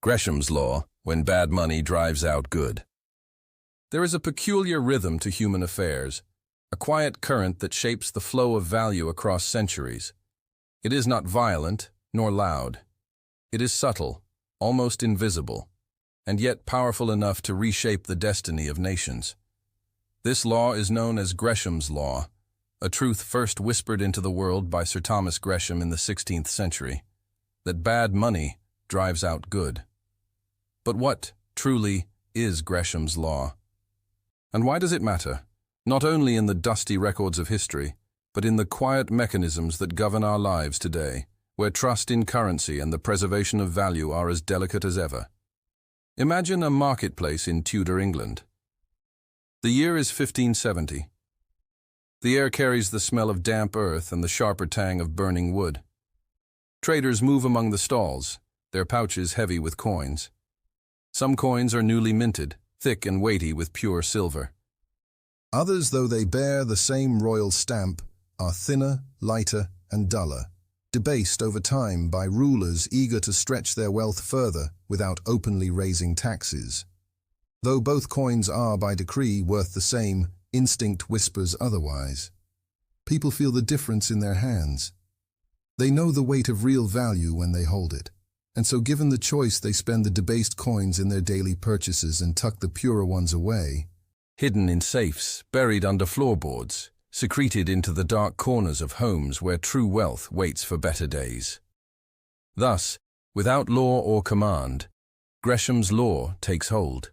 Gresham's law, when bad money drives out good. There is a peculiar rhythm to human affairs, a quiet current that shapes the flow of value across centuries. It is not violent nor loud. It is subtle, almost invisible, and yet powerful enough to reshape the destiny of nations. This law is known as Gresham's law, a truth first whispered into the world by Sir Thomas Gresham in the 16th century, that bad money drives out good. But what, truly, is Gresham's law? And why does it matter? Not only in the dusty records of history, but in the quiet mechanisms that govern our lives today, where trust in currency and the preservation of value are as delicate as ever. Imagine a marketplace in Tudor England. The year is 1570. The air carries the smell of damp earth and the sharper tang of burning wood. Traders move among the stalls, their pouches heavy with coins. Some coins are newly minted, thick and weighty with pure silver. Others, though they bear the same royal stamp, are thinner, lighter, and duller, debased over time by rulers eager to stretch their wealth further without openly raising taxes. Though both coins are, by decree, worth the same, instinct whispers otherwise. People feel the difference in their hands. They know the weight of real value when they hold it, and so given the choice they spend the debased coins in their daily purchases and tuck the purer ones away. Hidden in safes, buried under floorboards, secreted into the dark corners of homes where true wealth waits for better days. Thus, without law or command, Gresham's law takes hold.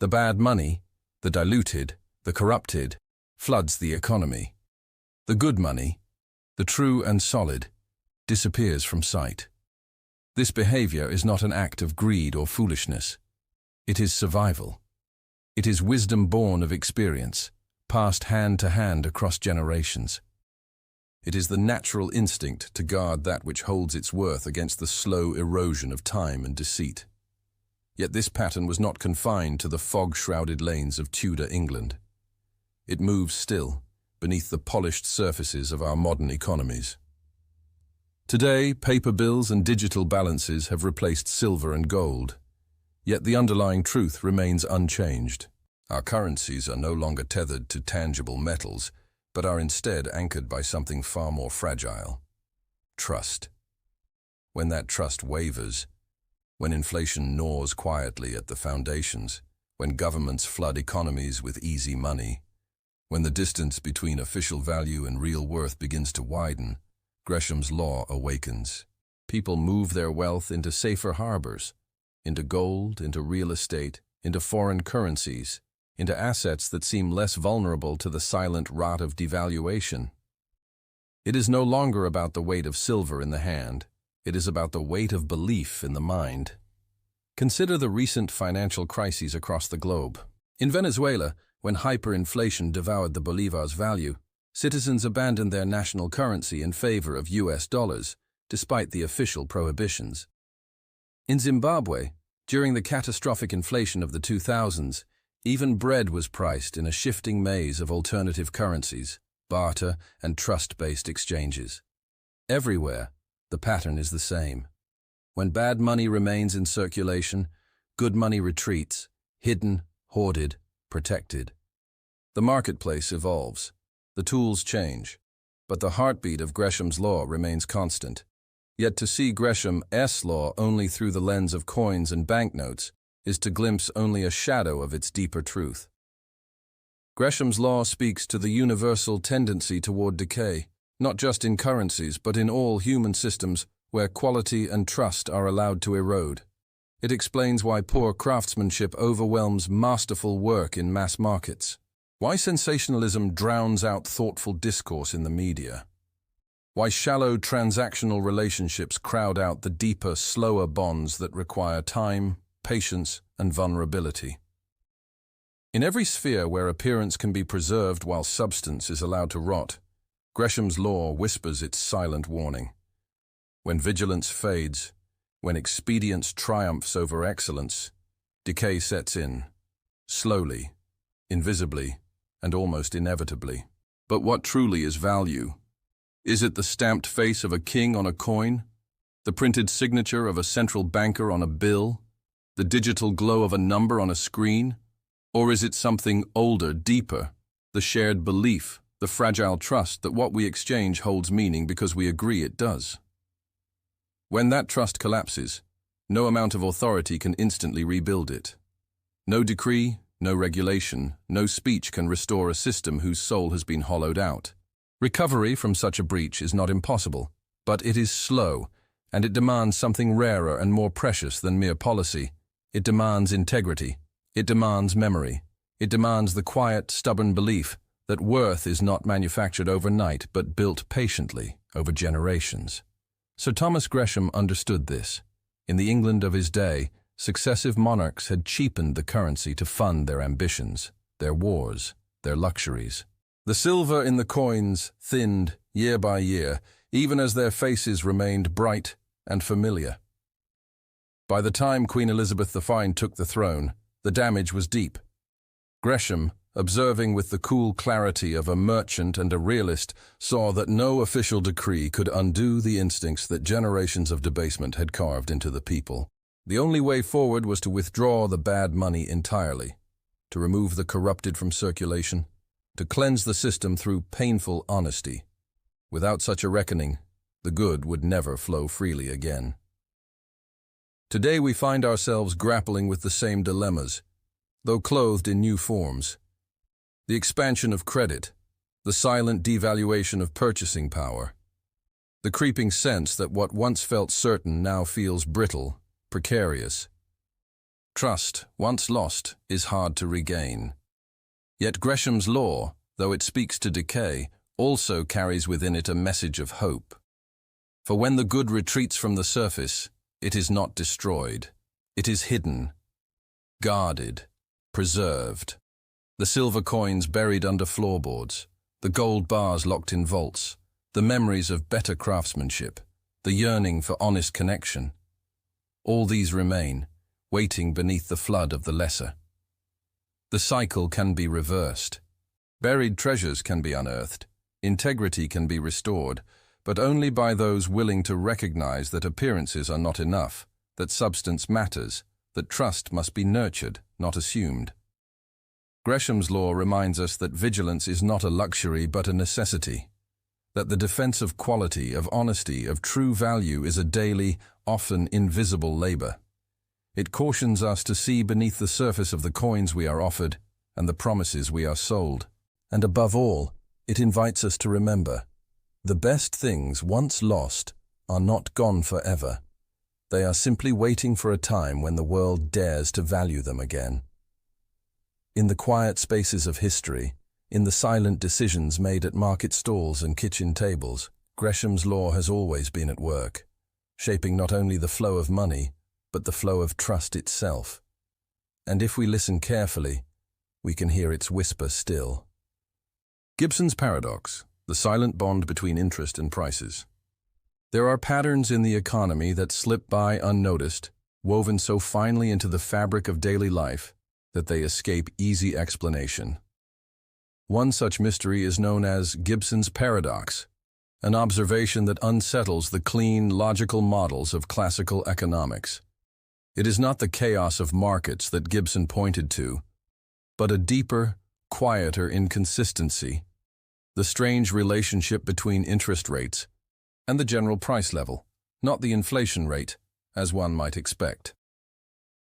The bad money, the diluted, the corrupted, floods the economy. The good money, the true and solid, disappears from sight. This behavior is not an act of greed or foolishness. It is survival. It is wisdom born of experience, passed hand to hand across generations. It is the natural instinct to guard that which holds its worth against the slow erosion of time and deceit. Yet this pattern was not confined to the fog-shrouded lanes of Tudor England. It moves still, beneath the polished surfaces of our modern economies. Today, paper bills and digital balances have replaced silver and gold, yet the underlying truth remains unchanged. Our currencies are no longer tethered to tangible metals, but are instead anchored by something far more fragile: trust. When that trust wavers, when inflation gnaws quietly at the foundations, when governments flood economies with easy money, when the distance between official value and real worth begins to widen, Gresham's law awakens. People move their wealth into safer harbors, into gold, into real estate, into foreign currencies, into assets that seem less vulnerable to the silent rot of devaluation. It is no longer about the weight of silver in the hand. It is about the weight of belief in the mind. Consider the recent financial crises across the globe. In Venezuela, when hyperinflation devoured the bolivar's value, citizens abandoned their national currency in favor of US dollars, despite the official prohibitions. In Zimbabwe, during the catastrophic inflation of the 2000s, even bread was priced in a shifting maze of alternative currencies, barter, and trust-based exchanges. Everywhere, the pattern is the same. When bad money remains in circulation, good money retreats, hidden, hoarded, protected. The marketplace evolves. The tools change, but the heartbeat of Gresham's law remains constant. Yet to see Gresham's law only through the lens of coins and banknotes is to glimpse only a shadow of its deeper truth. Gresham's law speaks to the universal tendency toward decay, not just in currencies but in all human systems where quality and trust are allowed to erode. It explains why poor craftsmanship overwhelms masterful work in mass markets. Why sensationalism drowns out thoughtful discourse in the media. Why shallow transactional relationships crowd out the deeper, slower bonds that require time, patience, and vulnerability. In every sphere where appearance can be preserved while substance is allowed to rot, Gresham's law whispers its silent warning. When vigilance fades, when expedience triumphs over excellence, decay sets in, slowly, invisibly, and almost inevitably. But what truly is value? Is it the stamped face of a king on a coin? The printed signature of a central banker on a bill? The digital glow of a number on a screen? Or is it something older, deeper, the shared belief, the fragile trust that what we exchange holds meaning because we agree it does? When that trust collapses, no amount of authority can instantly rebuild it. No decree, no regulation, no speech can restore a system whose soul has been hollowed out. Recovery from such a breach is not impossible, but it is slow, and it demands something rarer and more precious than mere policy. It demands integrity. It demands memory. It demands the quiet, stubborn belief that worth is not manufactured overnight but built patiently over generations. Sir Thomas Gresham understood this. In the England of his day, successive monarchs had cheapened the currency to fund their ambitions, their wars, their luxuries. The silver in the coins thinned year by year, even as their faces remained bright and familiar. By the time Queen Elizabeth the Fine took the throne, the damage was deep. Gresham, observing with the cool clarity of a merchant and a realist, saw that no official decree could undo the instincts that generations of debasement had carved into the people. The only way forward was to withdraw the bad money entirely, to remove the corrupted from circulation, to cleanse the system through painful honesty. Without such a reckoning, the good would never flow freely again. Today we find ourselves grappling with the same dilemmas, though clothed in new forms. The expansion of credit, the silent devaluation of purchasing power, the creeping sense that what once felt certain now feels brittle, precarious. Trust, once lost, is hard to regain. Yet Gresham's law, though it speaks to decay, also carries within it a message of hope. For when the good retreats from the surface, it is not destroyed. It is hidden, guarded, preserved. The silver coins buried under floorboards, the gold bars locked in vaults, the memories of better craftsmanship, the yearning for honest connection. All these remain, waiting beneath the flood of the lesser. The cycle can be reversed. Buried treasures can be unearthed. Integrity can be restored, but only by those willing to recognize that appearances are not enough, that substance matters, that trust must be nurtured, not assumed. Gresham's law reminds us that vigilance is not a luxury but a necessity, that the defense of quality, of honesty, of true value is a daily, often invisible labor. It cautions us to see beneath the surface of the coins we are offered and the promises we are sold. And above all, it invites us to remember, the best things once lost are not gone forever. They are simply waiting for a time when the world dares to value them again. In the quiet spaces of history, in the silent decisions made at market stalls and kitchen tables, Gresham's law has always been at work, shaping not only the flow of money, but the flow of trust itself. And if we listen carefully, we can hear its whisper still. Gibson's paradox, the silent bond between interest and prices. There are patterns in the economy that slip by unnoticed, woven so finely into the fabric of daily life that they escape easy explanation. One such mystery is known as Gibson's paradox, an observation that unsettles the clean, logical models of classical economics. It is not the chaos of markets that Gibson pointed to, but a deeper, quieter inconsistency, the strange relationship between interest rates and the general price level, not the inflation rate, as one might expect.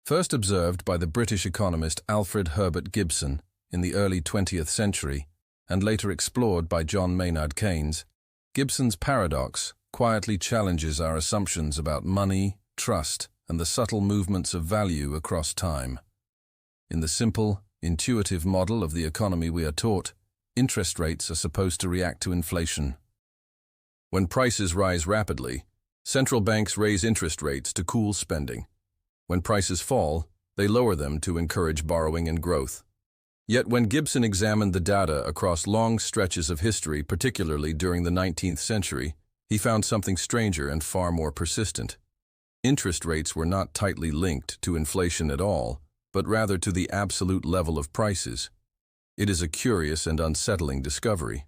First observed by the British economist Alfred Herbert Gibson in the early 20th century, and later explored by John Maynard Keynes, Gibson's paradox quietly challenges our assumptions about money, trust, and the subtle movements of value across time. In the simple, intuitive model of the economy we are taught, interest rates are supposed to react to inflation. When prices rise rapidly, central banks raise interest rates to cool spending. When prices fall, they lower them to encourage borrowing and growth. Yet when Gibson examined the data across long stretches of history, particularly during the 19th century, he found something stranger and far more persistent. Interest rates were not tightly linked to inflation at all, but rather to the absolute level of prices. It is a curious and unsettling discovery.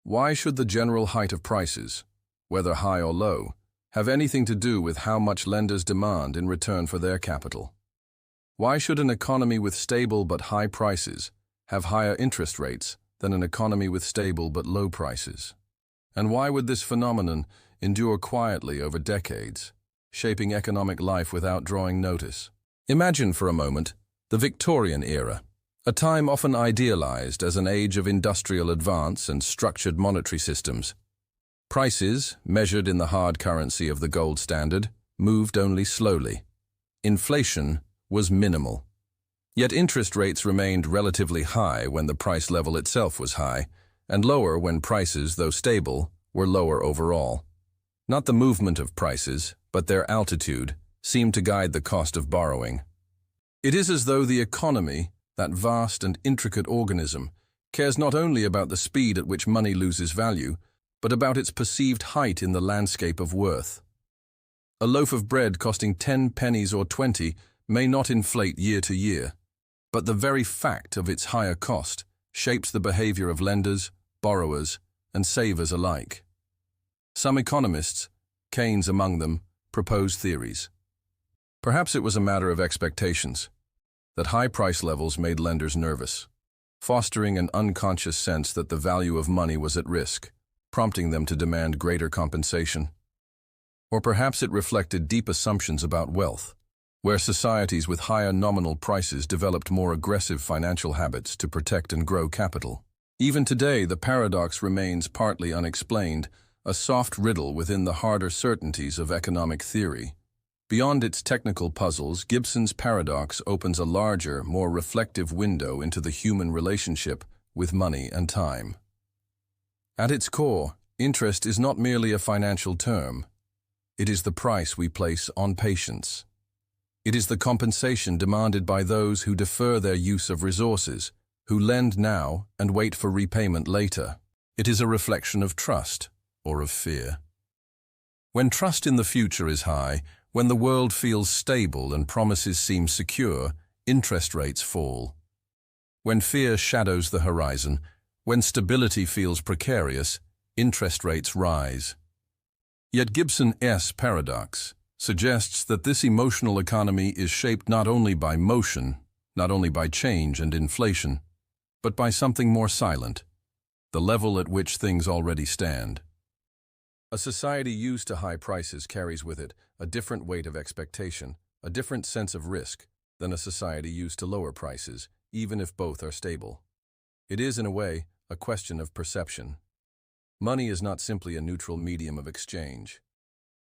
Why should the general height of prices, whether high or low, have anything to do with how much lenders demand in return for their capital. Why should an economy with stable but high prices have higher interest rates than an economy with stable but low prices? And why would this phenomenon endure quietly over decades, shaping economic life without drawing notice? Imagine for a moment the Victorian era, a time often idealized as an age of industrial advance and structured monetary systems. Prices, measured in the hard currency of the gold standard, moved only slowly. Inflation was minimal. Yet interest rates remained relatively high when the price level itself was high, and lower when prices, though stable, were lower overall. Not the movement of prices, but their altitude, seemed to guide the cost of borrowing. It is as though the economy, that vast and intricate organism, cares not only about the speed at which money loses value, but about its perceived height in the landscape of worth. A loaf of bread costing 10 pennies or 20 may not inflate year to year, but the very fact of its higher cost shapes the behavior of lenders, borrowers, and savers alike. Some economists, Keynes among them, proposed theories. Perhaps it was a matter of expectations, that high price levels made lenders nervous, fostering an unconscious sense that the value of money was at risk, prompting them to demand greater compensation. Or perhaps it reflected deep assumptions about wealth, where societies with higher nominal prices developed more aggressive financial habits to protect and grow capital. Even today, the paradox remains partly unexplained, a soft riddle within the harder certainties of economic theory. Beyond its technical puzzles, Gibson's paradox opens a larger, more reflective window into the human relationship with money and time. At its core, interest is not merely a financial term. It is the price we place on patience. It is the compensation demanded by those who defer their use of resources, who lend now and wait for repayment later. It is a reflection of trust, or of fear. When trust in the future is high, when the world feels stable and promises seem secure, interest rates fall. When fear shadows the horizon, when stability feels precarious, interest rates rise. Yet Gibson's paradox suggests that this emotional economy is shaped not only by motion, not only by change and inflation, but by something more silent, the level at which things already stand. A society used to high prices carries with it a different weight of expectation, a different sense of risk than a society used to lower prices, even if both are stable. It is, in a way, a question of perception. Money is not simply a neutral medium of exchange.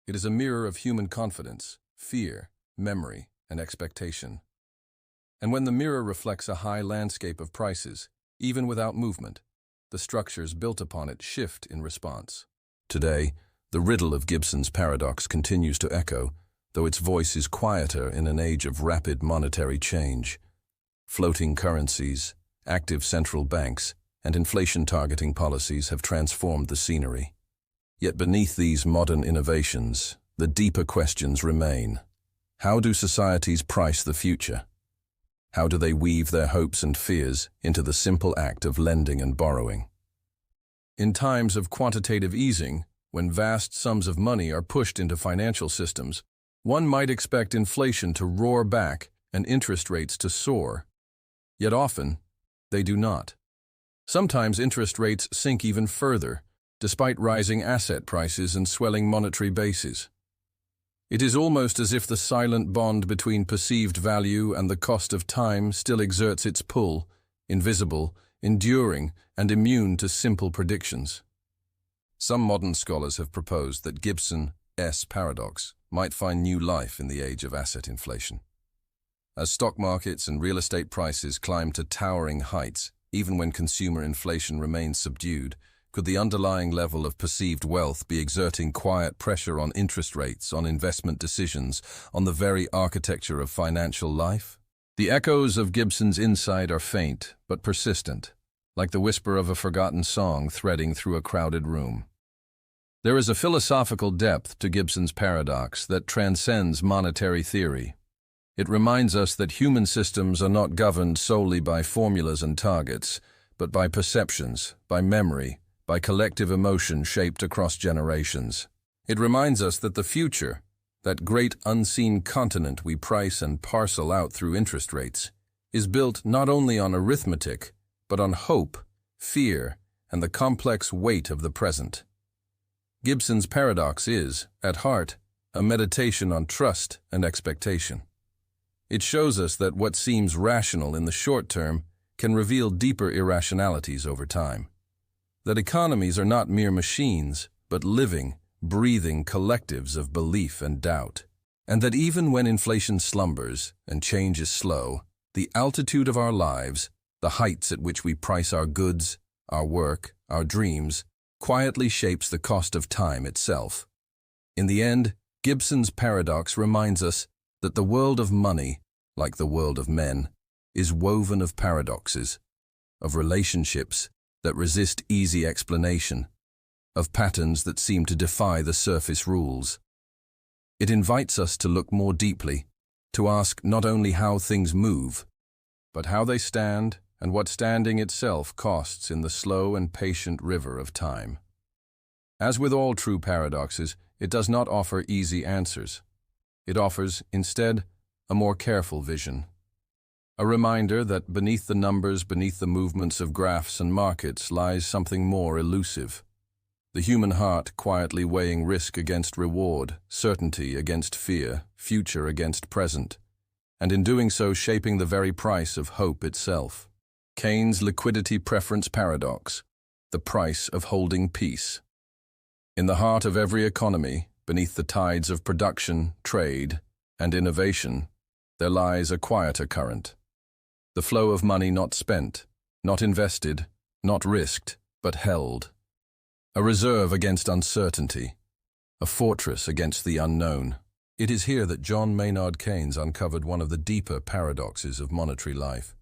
It is a mirror of human confidence, fear, memory, and expectation. And when the mirror reflects a high landscape of prices, even without movement, the structures built upon it shift in response. Today, the riddle of Gibson's paradox continues to echo, though its voice is quieter in an age of rapid monetary change. Floating currencies, active central banks, and inflation-targeting policies have transformed the scenery. Yet beneath these modern innovations, the deeper questions remain. How do societies price the future? How do they weave their hopes and fears into the simple act of lending and borrowing? In times of quantitative easing, when vast sums of money are pushed into financial systems, one might expect inflation to roar back and interest rates to soar. Yet often, they do not. Sometimes interest rates sink even further, despite rising asset prices and swelling monetary bases. It is almost as if the silent bond between perceived value and the cost of time still exerts its pull, invisible, enduring, and immune to simple predictions. Some modern scholars have proposed that Gibson's paradox might find new life in the age of asset inflation. As stock markets and real estate prices climb to towering heights, even when consumer inflation remains subdued, could the underlying level of perceived wealth be exerting quiet pressure on interest rates, on investment decisions, on the very architecture of financial life? The echoes of Gibson's insight are faint but persistent, like the whisper of a forgotten song threading through a crowded room. There is a philosophical depth to Gibson's paradox that transcends monetary theory. It reminds us that human systems are not governed solely by formulas and targets, but by perceptions, by memory, by collective emotion shaped across generations. It reminds us that the future, that great unseen continent we price and parcel out through interest rates, is built not only on arithmetic, but on hope, fear, and the complex weight of the present. Gibson's paradox is, at heart, a meditation on trust and expectation. It shows us that what seems rational in the short term can reveal deeper irrationalities over time. That economies are not mere machines, but living, breathing collectives of belief and doubt. And that even when inflation slumbers and change is slow, the altitude of our lives, the heights at which we price our goods, our work, our dreams, quietly shapes the cost of time itself. In the end, Gibson's paradox reminds us that the world of money, like the world of men, is woven of paradoxes, of relationships that resist easy explanation, of patterns that seem to defy the surface rules. It invites us to look more deeply, to ask not only how things move, but how they stand and what standing itself costs in the slow and patient river of time. As with all true paradoxes, it does not offer easy answers. It offers, instead, a more careful vision. A reminder that beneath the numbers, beneath the movements of graphs and markets, lies something more elusive. The human heart quietly weighing risk against reward, certainty against fear, future against present, and in doing so shaping the very price of hope itself. Keynes' liquidity preference paradox, the price of holding peace. In the heart of every economy, beneath the tides of production, trade, and innovation, there lies a quieter current. The flow of money not spent, not invested, not risked, but held. A reserve against uncertainty, a fortress against the unknown. It is here that John Maynard Keynes uncovered one of the deeper paradoxes of monetary life,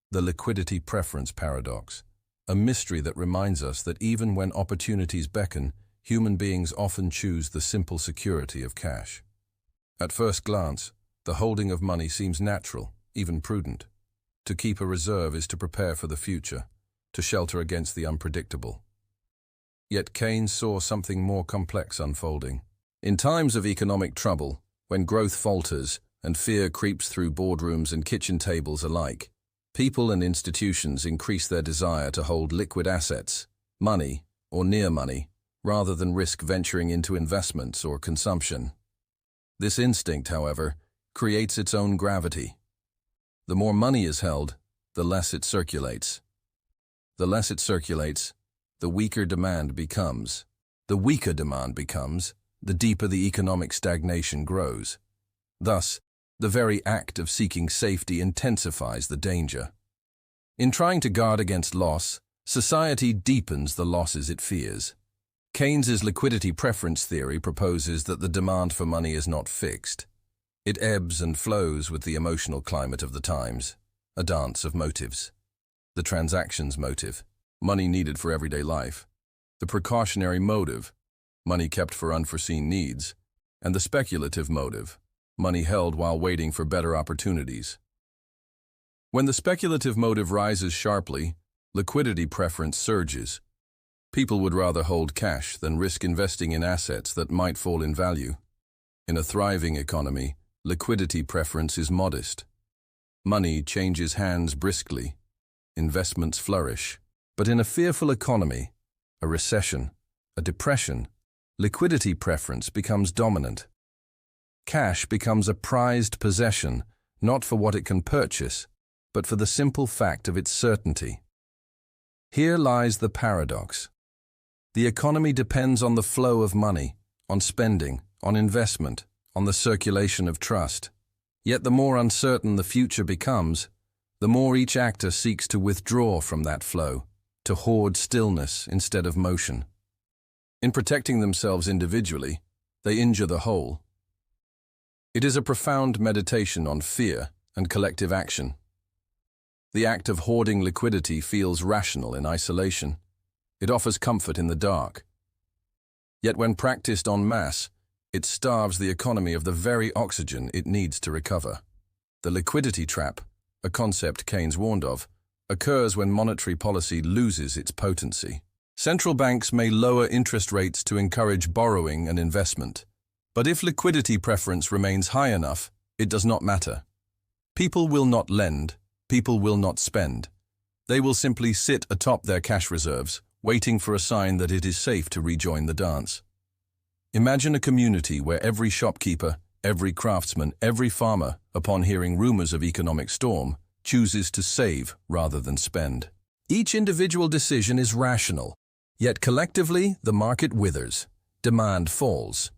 the liquidity preference paradox, a mystery that reminds us that even when opportunities beckon, human beings often choose the simple security of cash. At first glance, the holding of money seems natural, even prudent. To keep a reserve is to prepare for the future, to shelter against the unpredictable. Yet Keynes saw something more complex unfolding. In times of economic trouble, when growth falters and fear creeps through boardrooms and kitchen tables alike, people and institutions increase their desire to hold liquid assets, money or near money, rather than risk venturing into investments or consumption. This instinct, however, creates its own gravity. The more money is held, the less it circulates. The less it circulates, the weaker demand becomes. The weaker demand becomes, the deeper the economic stagnation grows. Thus, the very act of seeking safety intensifies the danger. In trying to guard against loss, society deepens the losses it fears. Keynes's liquidity preference theory proposes that the demand for money is not fixed. It ebbs and flows with the emotional climate of the times, a dance of motives. The transactions motive, money needed for everyday life, the precautionary motive, money kept for unforeseen needs, and the speculative motive, money held while waiting for better opportunities. When the speculative motive rises sharply, liquidity preference surges. People would rather hold cash than risk investing in assets that might fall in value. In a thriving economy, liquidity preference is modest. Money changes hands briskly. Investments flourish. But in a fearful economy, a recession, a depression, liquidity preference becomes dominant. Cash becomes a prized possession, not for what it can purchase, but for the simple fact of its certainty. Here lies the paradox. The economy depends on the flow of money, on spending, on investment, on the circulation of trust. Yet the more uncertain the future becomes, the more each actor seeks to withdraw from that flow, to hoard stillness instead of motion. In protecting themselves individually, they injure the whole. It is a profound meditation on fear and collective action. The act of hoarding liquidity feels rational in isolation. It offers comfort in the dark. Yet when practiced en masse, it starves the economy of the very oxygen it needs to recover. The liquidity trap, a concept Keynes warned of, occurs when monetary policy loses its potency. Central banks may lower interest rates to encourage borrowing and investment. But if liquidity preference remains high enough, it does not matter. People will not lend, people will not spend. They will simply sit atop their cash reserves, waiting for a sign that it is safe to rejoin the dance. Imagine a community where every shopkeeper, every craftsman, every farmer, upon hearing rumors of economic storm, chooses to save rather than spend. Each individual decision is rational, yet collectively the market withers, demand falls.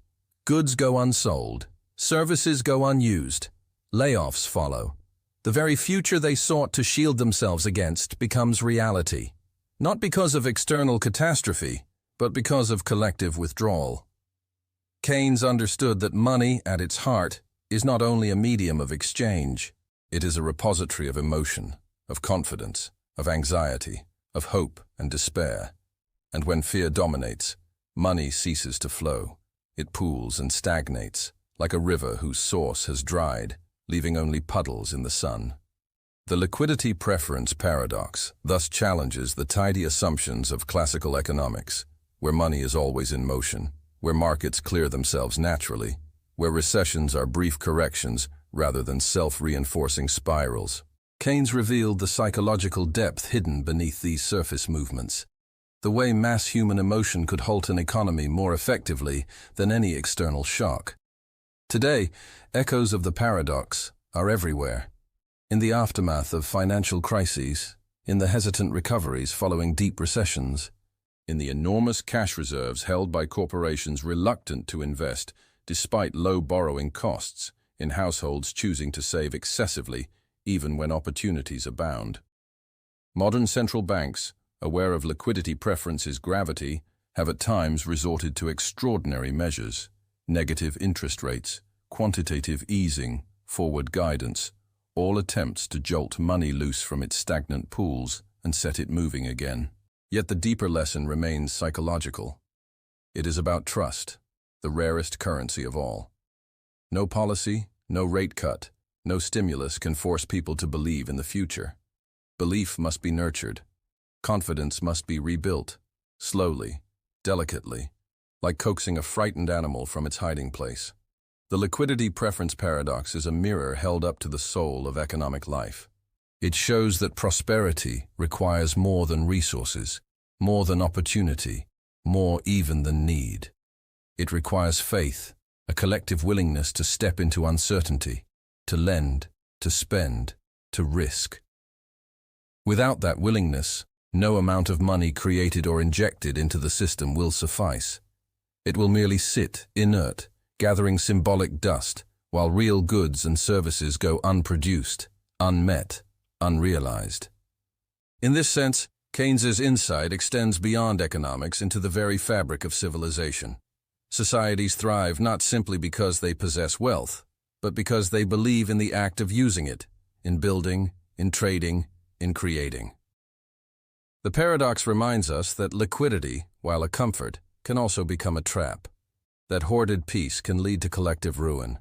Goods go unsold, services go unused, layoffs follow. The very future they sought to shield themselves against becomes reality, not because of external catastrophe, but because of collective withdrawal. Keynes understood that money, at its heart, is not only a medium of exchange, it is a repository of emotion, of confidence, of anxiety, of hope and despair. And when fear dominates, money ceases to flow. It pools and stagnates, like a river whose source has dried, leaving only puddles in the sun. The liquidity preference paradox thus challenges the tidy assumptions of classical economics, where money is always in motion, where markets clear themselves naturally, where recessions are brief corrections rather than self-reinforcing spirals. Keynes revealed the psychological depth hidden beneath these surface movements, the way mass human emotion could halt an economy more effectively than any external shock. Today, echoes of the paradox are everywhere. In the aftermath of financial crises, in the hesitant recoveries following deep recessions, in the enormous cash reserves held by corporations reluctant to invest despite low borrowing costs, in households choosing to save excessively even when opportunities abound. Modern central banks, aware of liquidity preference's gravity, have at times resorted to extraordinary measures: negative interest rates, quantitative easing, forward guidance, all attempts to jolt money loose from its stagnant pools and set it moving again. Yet the deeper lesson remains psychological. It is about trust, the rarest currency of all. No policy, no rate cut, no stimulus can force people to believe in the future. Belief must be nurtured. Confidence must be rebuilt, slowly, delicately, like coaxing a frightened animal from its hiding place. The liquidity preference paradox is a mirror held up to the soul of economic life. It shows that prosperity requires more than resources, more than opportunity, more even than need. It requires faith, a collective willingness to step into uncertainty, to lend, to spend, to risk. Without that willingness, no amount of money created or injected into the system will suffice. It will merely sit, inert, gathering symbolic dust, while real goods and services go unproduced, unmet, unrealized. In this sense, Keynes's insight extends beyond economics into the very fabric of civilization. Societies thrive not simply because they possess wealth, but because they believe in the act of using it, in building, in trading, in creating. The paradox reminds us that liquidity, while a comfort, can also become a trap, that hoarded peace can lead to collective ruin,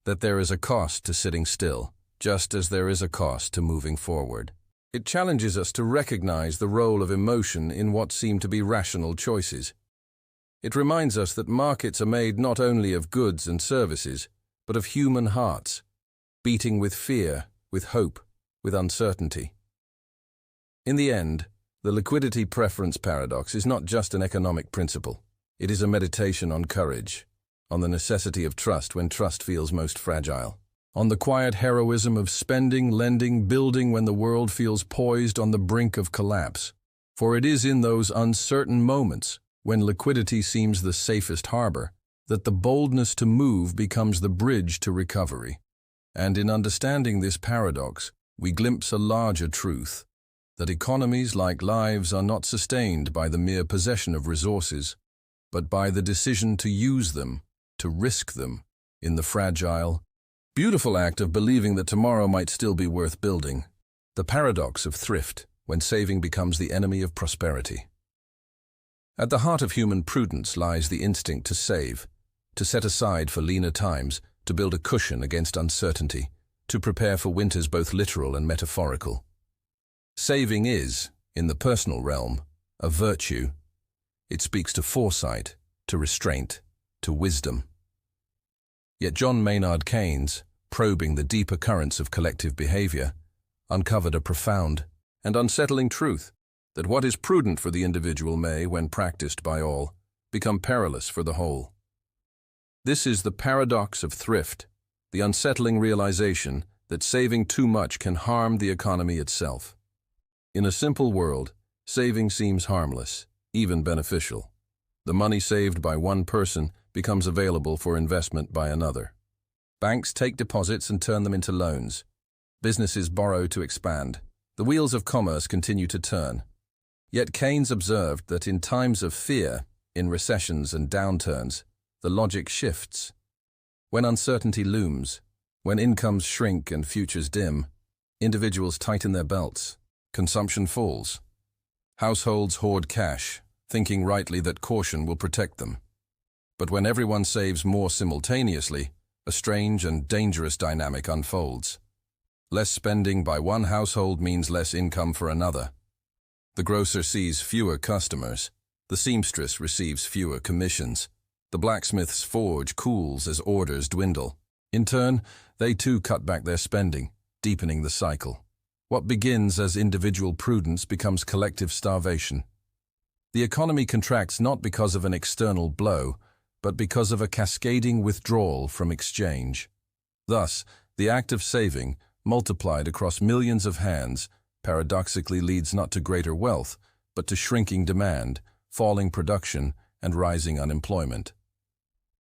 that there is a cost to sitting still, just as there is a cost to moving forward. It challenges us to recognize the role of emotion in what seem to be rational choices. It reminds us that markets are made not only of goods and services, but of human hearts, beating with fear, with hope, with uncertainty. In the end, the liquidity preference paradox is not just an economic principle. It is a meditation on courage, on the necessity of trust when trust feels most fragile, on the quiet heroism of spending, lending, building when the world feels poised on the brink of collapse. For it is in those uncertain moments, when liquidity seems the safest harbor, that the boldness to move becomes the bridge to recovery. And in understanding this paradox, we glimpse a larger truth, that economies, like lives, are not sustained by the mere possession of resources, but by the decision to use them, to risk them, in the fragile, beautiful act of believing that tomorrow might still be worth building. The paradox of thrift, when saving becomes the enemy of prosperity. At the heart of human prudence lies the instinct to save, to set aside for leaner times, to build a cushion against uncertainty, to prepare for winters both literal and metaphorical. Saving is, in the personal realm, a virtue. It speaks to foresight, to restraint, to wisdom. Yet John Maynard Keynes, probing the deeper currents of collective behavior, uncovered a profound and unsettling truth that what is prudent for the individual may, when practiced by all, become perilous for the whole. This is the paradox of thrift, the unsettling realization that saving too much can harm the economy itself. In a simple world, saving seems harmless, even beneficial. The money saved by one person becomes available for investment by another. Banks take deposits and turn them into loans. Businesses borrow to expand. The wheels of commerce continue to turn. Yet Keynes observed that in times of fear, in recessions and downturns, the logic shifts. When uncertainty looms, when incomes shrink and futures dim, individuals tighten their belts, consumption falls. Households hoard cash, thinking rightly that caution will protect them. But when everyone saves more simultaneously, a strange and dangerous dynamic unfolds. Less spending by one household means less income for another. The grocer sees fewer customers. The seamstress receives fewer commissions. The blacksmith's forge cools as orders dwindle. In turn, they too cut back their spending, deepening the cycle. What begins as individual prudence becomes collective starvation. The economy contracts not because of an external blow, but because of a cascading withdrawal from exchange. Thus, the act of saving, multiplied across millions of hands, paradoxically leads not to greater wealth, but to shrinking demand, falling production, and rising unemployment.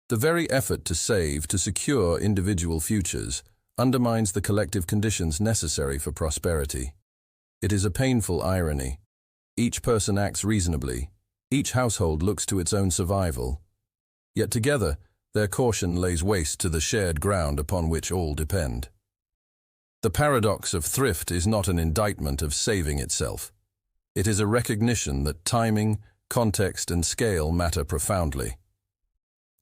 The very effort to save to secure individual futures undermines the collective conditions necessary for prosperity. It is a painful irony. Each person acts reasonably. Each household looks to its own survival. Yet together, their caution lays waste to the shared ground upon which all depend. The paradox of thrift is not an indictment of saving itself. It is a recognition that timing, context, and scale matter profoundly.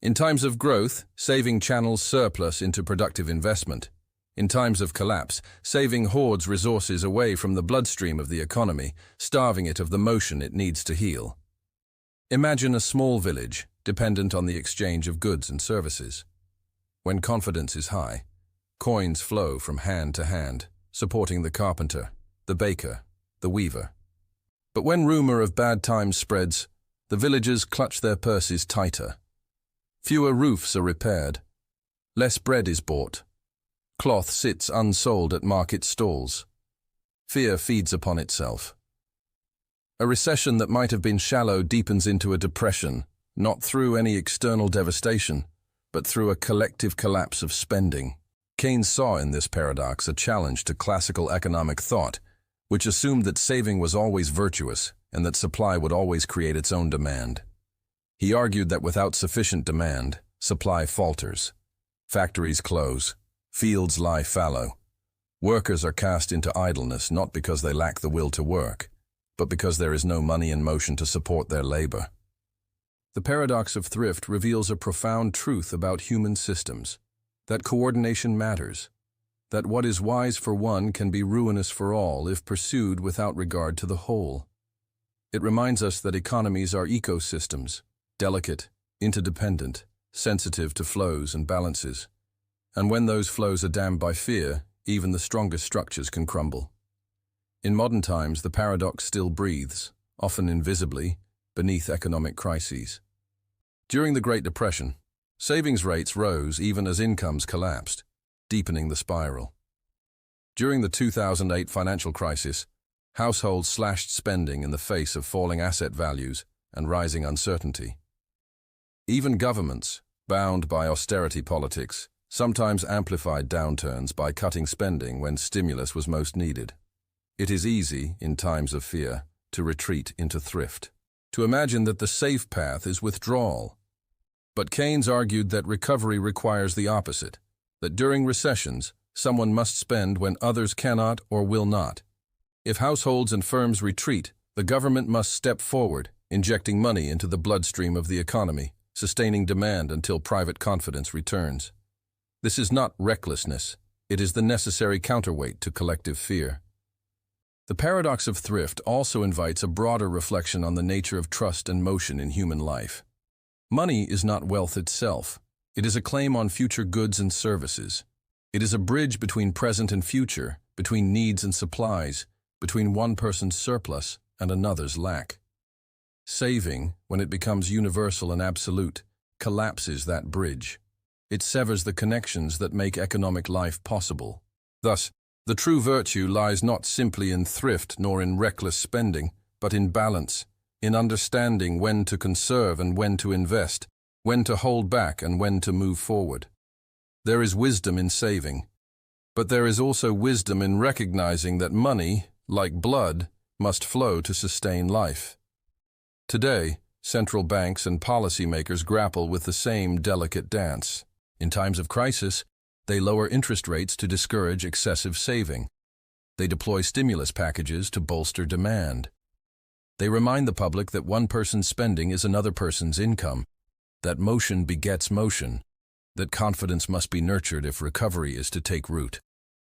In times of growth, saving channels surplus into productive investment. In times of collapse, saving hoards resources away from the bloodstream of the economy, starving it of the motion it needs to heal. Imagine a small village, dependent on the exchange of goods and services. When confidence is high, coins flow from hand to hand, supporting the carpenter, the baker, the weaver. But when rumor of bad times spreads, the villagers clutch their purses tighter. Fewer roofs are repaired. Less bread is bought. Cloth sits unsold at market stalls. Fear feeds upon itself. A recession that might have been shallow deepens into a depression, not through any external devastation, but through a collective collapse of spending. Keynes saw in this paradox a challenge to classical economic thought, which assumed that saving was always virtuous and that supply would always create its own demand. He argued that without sufficient demand, supply falters. Factories close. Fields lie fallow. Workers are cast into idleness not because they lack the will to work, but because there is no money in motion to support their labor. The paradox of thrift reveals a profound truth about human systems, that coordination matters, that what is wise for one can be ruinous for all if pursued without regard to the whole. It reminds us that economies are ecosystems, delicate, interdependent, sensitive to flows and balances. And when those flows are dammed by fear, even the strongest structures can crumble. In modern times, the paradox still breathes, often invisibly, beneath economic crises. During the Great Depression, savings rates rose even as incomes collapsed, deepening the spiral. During the 2008 financial crisis, households slashed spending in the face of falling asset values and rising uncertainty. Even governments, bound by austerity politics, sometimes amplified downturns by cutting spending when stimulus was most needed. It is easy, in times of fear, to retreat into thrift, to imagine that the safe path is withdrawal. But Keynes argued that recovery requires the opposite, that during recessions, someone must spend when others cannot or will not. If households and firms retreat, the government must step forward, injecting money into the bloodstream of the economy, sustaining demand until private confidence returns. This is not recklessness, it is the necessary counterweight to collective fear. The paradox of thrift also invites a broader reflection on the nature of trust and motion in human life. Money is not wealth itself. It is a claim on future goods and services. It is a bridge between present and future, between needs and supplies, between one person's surplus and another's lack. Saving, when it becomes universal and absolute, collapses that bridge. It severs the connections that make economic life possible. Thus, the true virtue lies not simply in thrift nor in reckless spending, but in balance, in understanding when to conserve and when to invest, when to hold back and when to move forward. There is wisdom in saving, but there is also wisdom in recognizing that money, like blood, must flow to sustain life. Today, central banks and policymakers grapple with the same delicate dance. In times of crisis, they lower interest rates to discourage excessive saving. They deploy stimulus packages to bolster demand. They remind the public that one person's spending is another person's income, that motion begets motion, that confidence must be nurtured if recovery is to take root.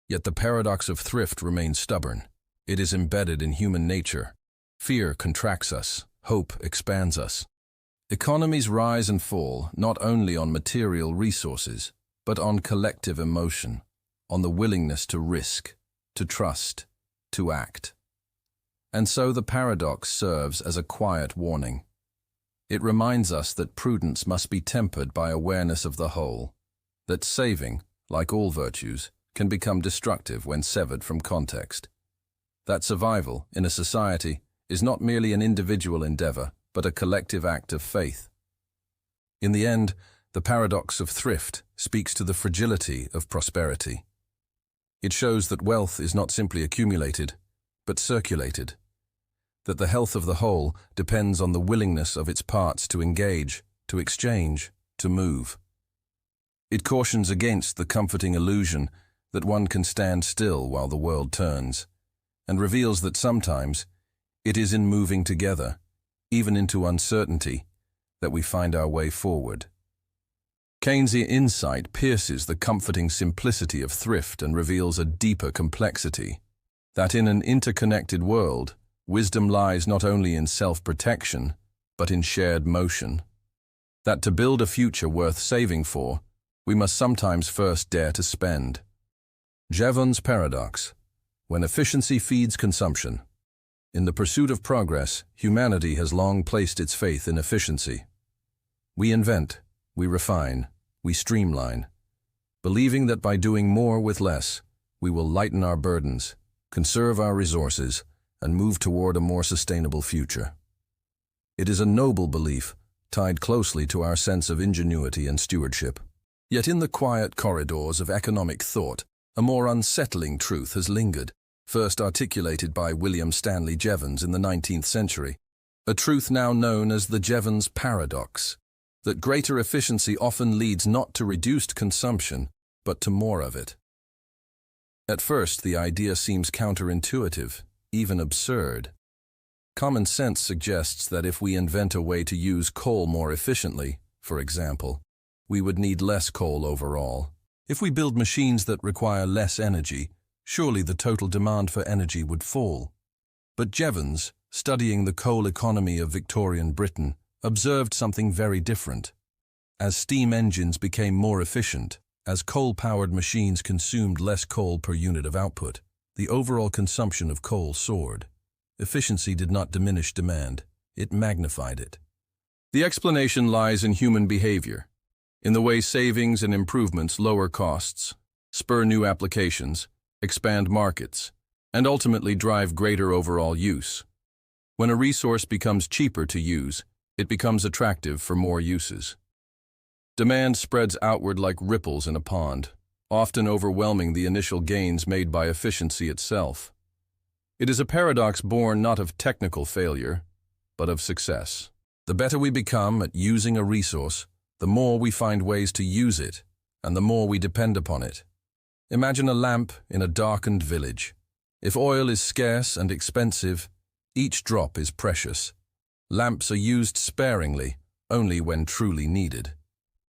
Yet the paradox of thrift remains stubborn. It is embedded in human nature. Fear contracts us, hope expands us. Economies rise and fall not only on material resources, but on collective emotion, on the willingness to risk, to trust, to act. And so the paradox serves as a quiet warning. It reminds us that prudence must be tempered by awareness of the whole, that saving, like all virtues, can become destructive when severed from context. That survival, in a society, is not merely an individual endeavor, but a collective act of faith. In the end, the paradox of thrift speaks to the fragility of prosperity. It shows that wealth is not simply accumulated, but circulated, that the health of the whole depends on the willingness of its parts to engage, to exchange, to move. It cautions against the comforting illusion that one can stand still while the world turns, and reveals that sometimes it is in moving together, even into uncertainty, that we find our way forward. Keynesian insight pierces the comforting simplicity of thrift and reveals a deeper complexity, that in an interconnected world, wisdom lies not only in self-protection, but in shared motion. That to build a future worth saving for, we must sometimes first dare to spend. Jevons' paradox, when efficiency feeds consumption. In the pursuit of progress, humanity has long placed its faith in efficiency. We invent, we refine, we streamline, believing that by doing more with less, we will lighten our burdens, conserve our resources, and move toward a more sustainable future. It is a noble belief, tied closely to our sense of ingenuity and stewardship. Yet in the quiet corridors of economic thought, a more unsettling truth has lingered, first articulated by William Stanley Jevons in the 19th century, a truth now known as the Jevons paradox, that greater efficiency often leads not to reduced consumption, but to more of it. At first, the idea seems counterintuitive, even absurd. Common sense suggests that if we invent a way to use coal more efficiently, for example, we would need less coal overall. If we build machines that require less energy, surely the total demand for energy would fall. But Jevons, studying the coal economy of Victorian Britain, observed something very different. As steam engines became more efficient, as coal-powered machines consumed less coal per unit of output, the overall consumption of coal soared. Efficiency did not diminish demand, it magnified it. The explanation lies in human behavior, in the way savings and improvements lower costs, spur new applications, expand markets, and ultimately drive greater overall use. When a resource becomes cheaper to use, it becomes attractive for more uses. Demand spreads outward like ripples in a pond, often overwhelming the initial gains made by efficiency itself. It is a paradox born not of technical failure, but of success. The better we become at using a resource, the more we find ways to use it, and the more we depend upon it. Imagine a lamp in a darkened village. If oil is scarce and expensive, each drop is precious. Lamps are used sparingly, only when truly needed.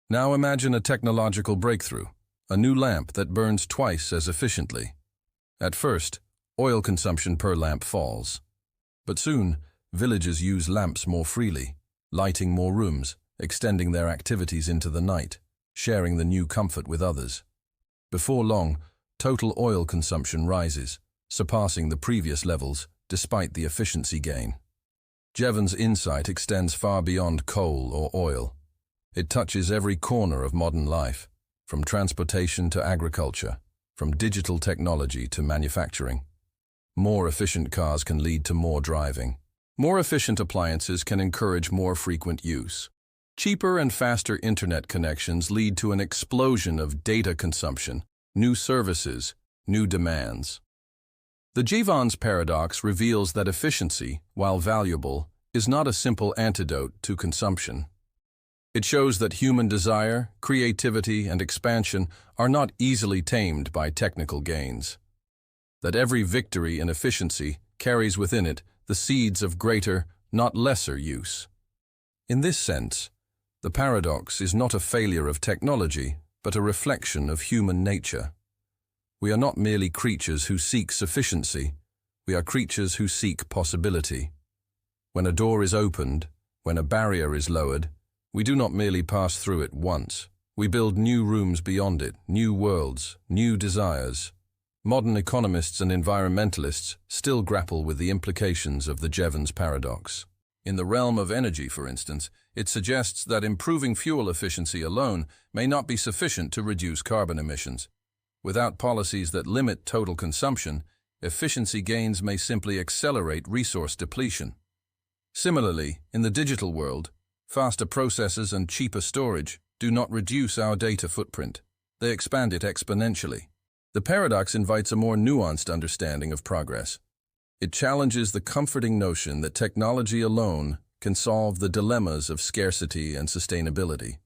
Now imagine a technological breakthrough, a new lamp that burns twice as efficiently. At first, Oil consumption per lamp falls. But soon, villagers use lamps more freely, lighting more rooms, extending their activities into the night, sharing the new comfort with others. Before long, total oil consumption rises, surpassing the previous levels despite the efficiency gain. Jevons' insight extends far beyond coal or oil. It touches every corner of modern life, from transportation to agriculture, from digital technology to manufacturing. More efficient cars can lead to more driving. More efficient appliances can encourage more frequent use. Cheaper and faster internet connections lead to an explosion of data consumption, new services, new demands. The Jevons paradox reveals that efficiency, while valuable, is not a simple antidote to consumption. It shows that human desire, creativity, and expansion are not easily tamed by technical gains. That every victory in efficiency carries within it the seeds of greater, not lesser use. In this sense, the paradox is not a failure of technology, but a reflection of human nature. We are not merely creatures who seek sufficiency, we are creatures who seek possibility. When a door is opened, when a barrier is lowered, we do not merely pass through it once. We build new rooms beyond it, new worlds, new desires. Modern economists and environmentalists still grapple with the implications of the Jevons paradox. In the realm of energy, for instance, it suggests that improving fuel efficiency alone may not be sufficient to reduce carbon emissions. Without policies that limit total consumption, efficiency gains may simply accelerate resource depletion. Similarly, in the digital world, faster processors and cheaper storage do not reduce our data footprint. They expand it exponentially. The paradox invites a more nuanced understanding of progress. It challenges the comforting notion that technology alone can solve the dilemmas of scarcity and sustainability.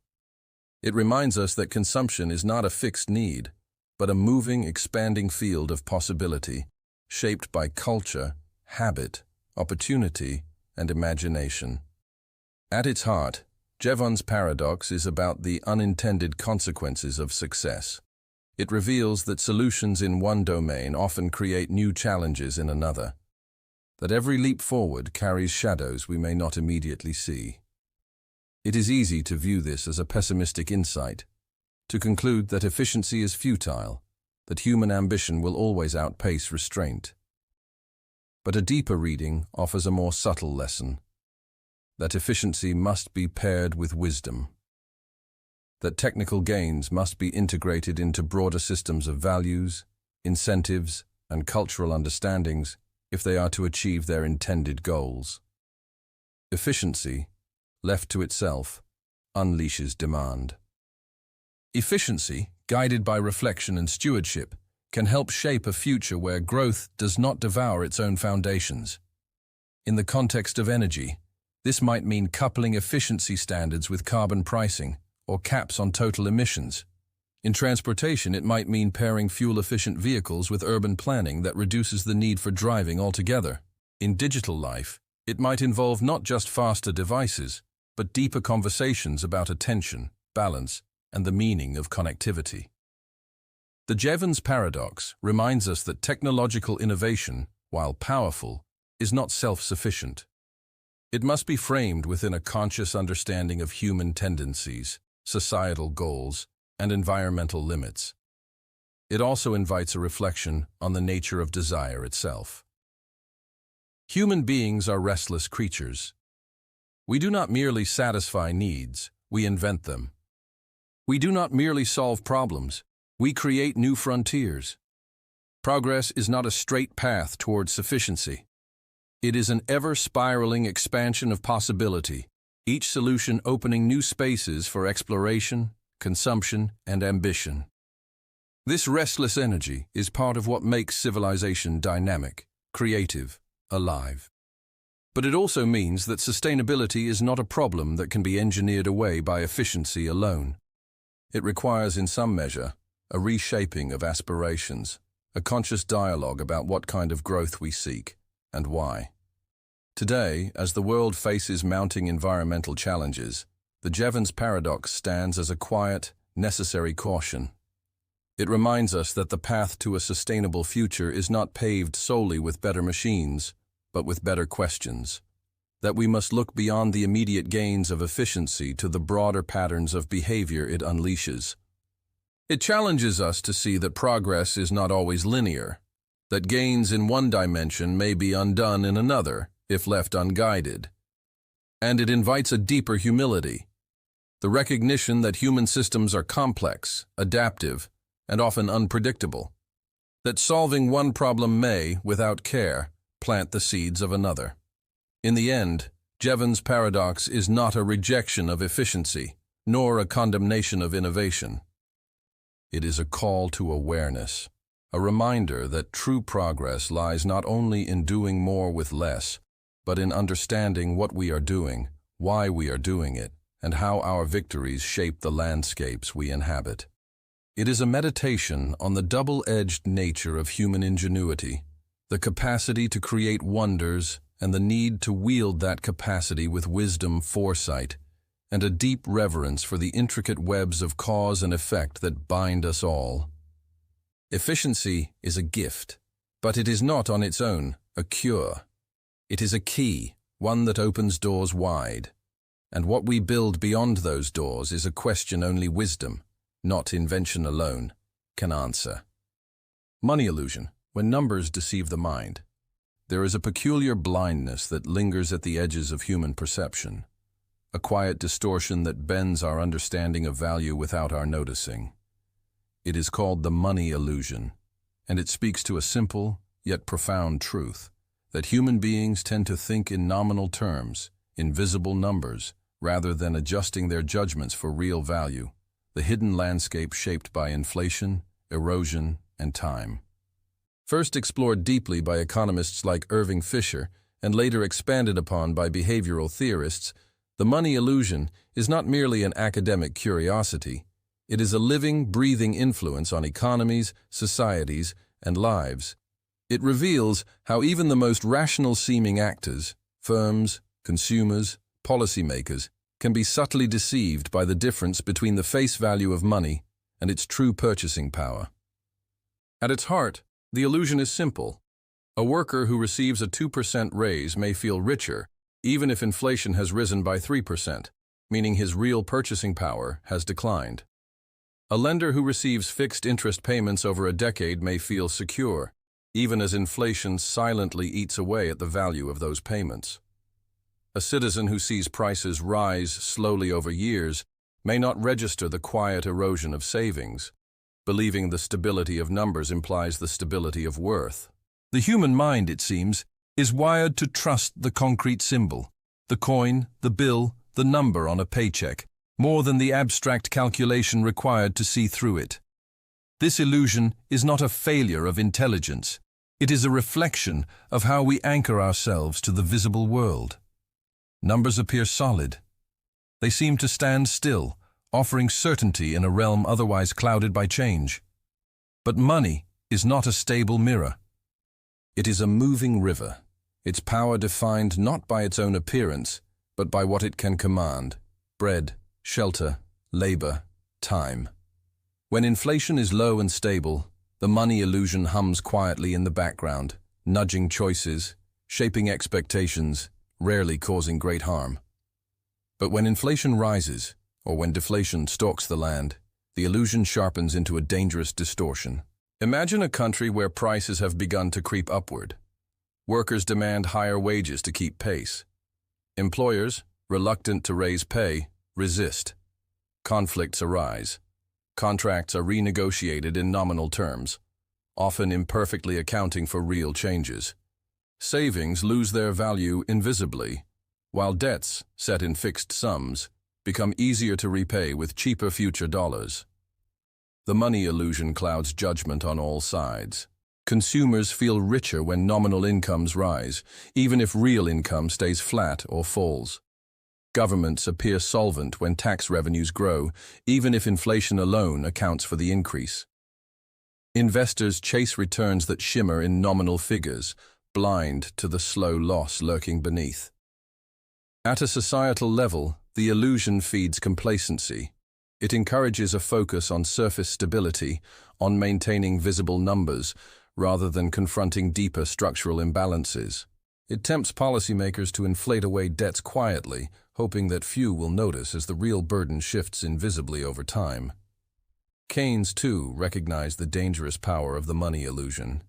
It reminds us that consumption is not a fixed need, but a moving, expanding field of possibility, shaped by culture, habit, opportunity, and imagination. At its heart, Jevons' paradox is about the unintended consequences of success. It reveals that solutions in one domain often create new challenges in another, that every leap forward carries shadows we may not immediately see. It is easy to view this as a pessimistic insight, to conclude that efficiency is futile, that human ambition will always outpace restraint. But a deeper reading offers a more subtle lesson, that efficiency must be paired with wisdom, that technical gains must be integrated into broader systems of values, incentives, and cultural understandings if they are to achieve their intended goals. Efficiency, left to itself, unleashes demand. Efficiency, guided by reflection and stewardship, can help shape a future where growth does not devour its own foundations. In the context of energy, this might mean coupling efficiency standards with carbon pricing, or caps on total emissions. In transportation, it might mean pairing fuel-efficient vehicles with urban planning that reduces the need for driving altogether. In digital life, it might involve not just faster devices, but deeper conversations about attention, balance, and the meaning of connectivity. The Jevons paradox reminds us that technological innovation, while powerful, is not self-sufficient. It must be framed within a conscious understanding of human tendencies, societal goals, and environmental limits. It also invites a reflection on the nature of desire itself. Human beings are restless creatures. We do not merely satisfy needs, we invent them. We do not merely solve problems, we create new frontiers. Progress is not a straight path towards sufficiency. It is an ever-spiraling expansion of possibility, each solution opening new spaces for exploration, consumption, and ambition. This restless energy is part of what makes civilization dynamic, creative, alive. But it also means that sustainability is not a problem that can be engineered away by efficiency alone. It requires, in some measure, a reshaping of aspirations, a conscious dialogue about what kind of growth we seek and why. Today, as the world faces mounting environmental challenges, the Jevons paradox stands as a quiet, necessary caution. It reminds us that the path to a sustainable future is not paved solely with better machines, but with better questions. That we must look beyond the immediate gains of efficiency to the broader patterns of behavior it unleashes. It challenges us to see that progress is not always linear, that gains in one dimension may be undone in another if left unguided. And it invites a deeper humility, the recognition that human systems are complex, adaptive, and often unpredictable, that solving one problem may, without care, plant the seeds of another. In the end, Jevons' paradox is not a rejection of efficiency, nor a condemnation of innovation. It is a call to awareness, a reminder that true progress lies not only in doing more with less, but in understanding what we are doing, why we are doing it, and how our victories shape the landscapes we inhabit. It is a meditation on the double-edged nature of human ingenuity, the capacity to create wonders and the need to wield that capacity with wisdom, foresight, and a deep reverence for the intricate webs of cause and effect that bind us all. Efficiency is a gift, but it is not on its own a cure. It is a key, one that opens doors wide. And what we build beyond those doors is a question only wisdom, not invention alone, can answer. Money illusion, when numbers deceive the mind. There is a peculiar blindness that lingers at the edges of human perception, a quiet distortion that bends our understanding of value without our noticing. It is called the money illusion, and it speaks to a simple, yet profound truth, that human beings tend to think in nominal terms, in visible numbers, rather than adjusting their judgments for real value, the hidden landscape shaped by inflation, erosion, and time. First explored deeply by economists like Irving Fisher and later expanded upon by behavioral theorists, the money illusion is not merely an academic curiosity. It is a living, breathing influence on economies, societies, and lives. It reveals how even the most rational-seeming actors, firms, consumers, policymakers, can be subtly deceived by the difference between the face value of money and its true purchasing power. At its heart, the illusion is simple. A worker who receives a 2% raise may feel richer, even if inflation has risen by 3%, meaning his real purchasing power has declined. A lender who receives fixed interest payments over a decade may feel secure, even as inflation silently eats away at the value of those payments. A citizen who sees prices rise slowly over years may not register the quiet erosion of savings, believing the stability of numbers implies the stability of worth. The human mind, it seems, is wired to trust the concrete symbol, the coin, the bill, the number on a paycheck, more than the abstract calculation required to see through it. This illusion is not a failure of intelligence. It is a reflection of how we anchor ourselves to the visible world. Numbers appear solid. They seem to stand still, offering certainty in a realm otherwise clouded by change. But money is not a stable mirror. It is a moving river, its power defined not by its own appearance, but by what it can command: bread, shelter, labor, time. When inflation is low and stable, the money illusion hums quietly in the background, nudging choices, shaping expectations, rarely causing great harm. But when inflation rises, or when deflation stalks the land, the illusion sharpens into a dangerous distortion. Imagine a country where prices have begun to creep upward. Workers demand higher wages to keep pace. Employers, reluctant to raise pay, resist. Conflicts arise. Contracts are renegotiated in nominal terms, often imperfectly accounting for real changes. Savings lose their value invisibly, while debts, set in fixed sums, become easier to repay with cheaper future dollars. The money illusion clouds judgment on all sides. Consumers feel richer when nominal incomes rise, even if real income stays flat or falls. Governments appear solvent when tax revenues grow, even if inflation alone accounts for the increase. Investors chase returns that shimmer in nominal figures, blind to the slow loss lurking beneath. At a societal level, the illusion feeds complacency. It encourages a focus on surface stability, on maintaining visible numbers, rather than confronting deeper structural imbalances. It tempts policymakers to inflate away debts quietly, hoping that few will notice as the real burden shifts invisibly over time. Keynes, too, recognized the dangerous power of the money illusion.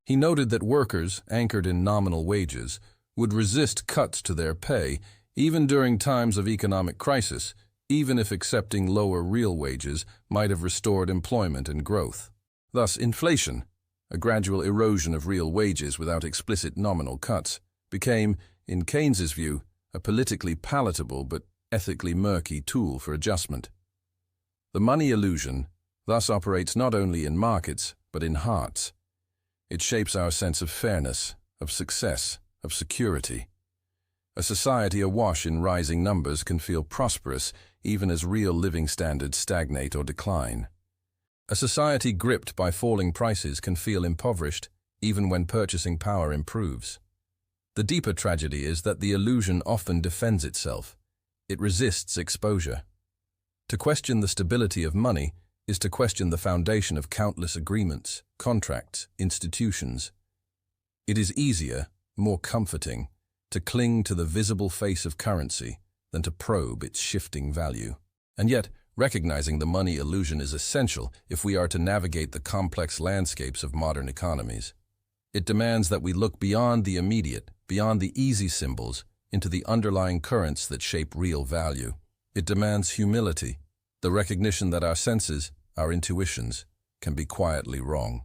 He noted that workers, anchored in nominal wages, would resist cuts to their pay even during times of economic crisis, even if accepting lower real wages might have restored employment and growth. Thus, inflation, a gradual erosion of real wages without explicit nominal cuts, became, in Keynes's view, a politically palatable but ethically murky tool for adjustment. The money illusion thus operates not only in markets, but in hearts. It shapes our sense of fairness, of success, of security. A society awash in rising numbers can feel prosperous even as real living standards stagnate or decline. A society gripped by falling prices can feel impoverished even when purchasing power improves. The deeper tragedy is that the illusion often defends itself. It resists exposure. To question the stability of money is to question the foundation of countless agreements, contracts, institutions. It is easier, more comforting, to cling to the visible face of currency than to probe its shifting value. And yet, recognizing the money illusion is essential if we are to navigate the complex landscapes of modern economies. It demands that we look beyond the immediate, beyond the easy symbols, into the underlying currents that shape real value. It demands humility, the recognition that our senses, our intuitions, can be quietly wrong.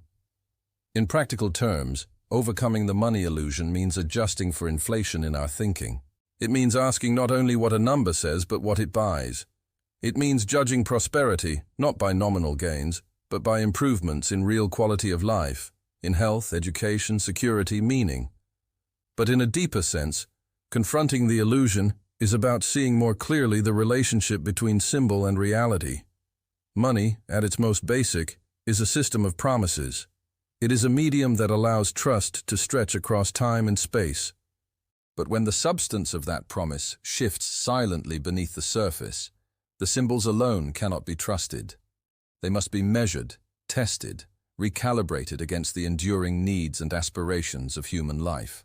In practical terms, overcoming the money illusion means adjusting for inflation in our thinking. It means asking not only what a number says, but what it buys. It means judging prosperity, not by nominal gains, but by improvements in real quality of life, in health, education, security, meaning. But in a deeper sense, confronting the illusion is about seeing more clearly the relationship between symbol and reality. Money, at its most basic, is a system of promises. It is a medium that allows trust to stretch across time and space. But when the substance of that promise shifts silently beneath the surface, the symbols alone cannot be trusted. They must be measured, tested, recalibrated against the enduring needs and aspirations of human life.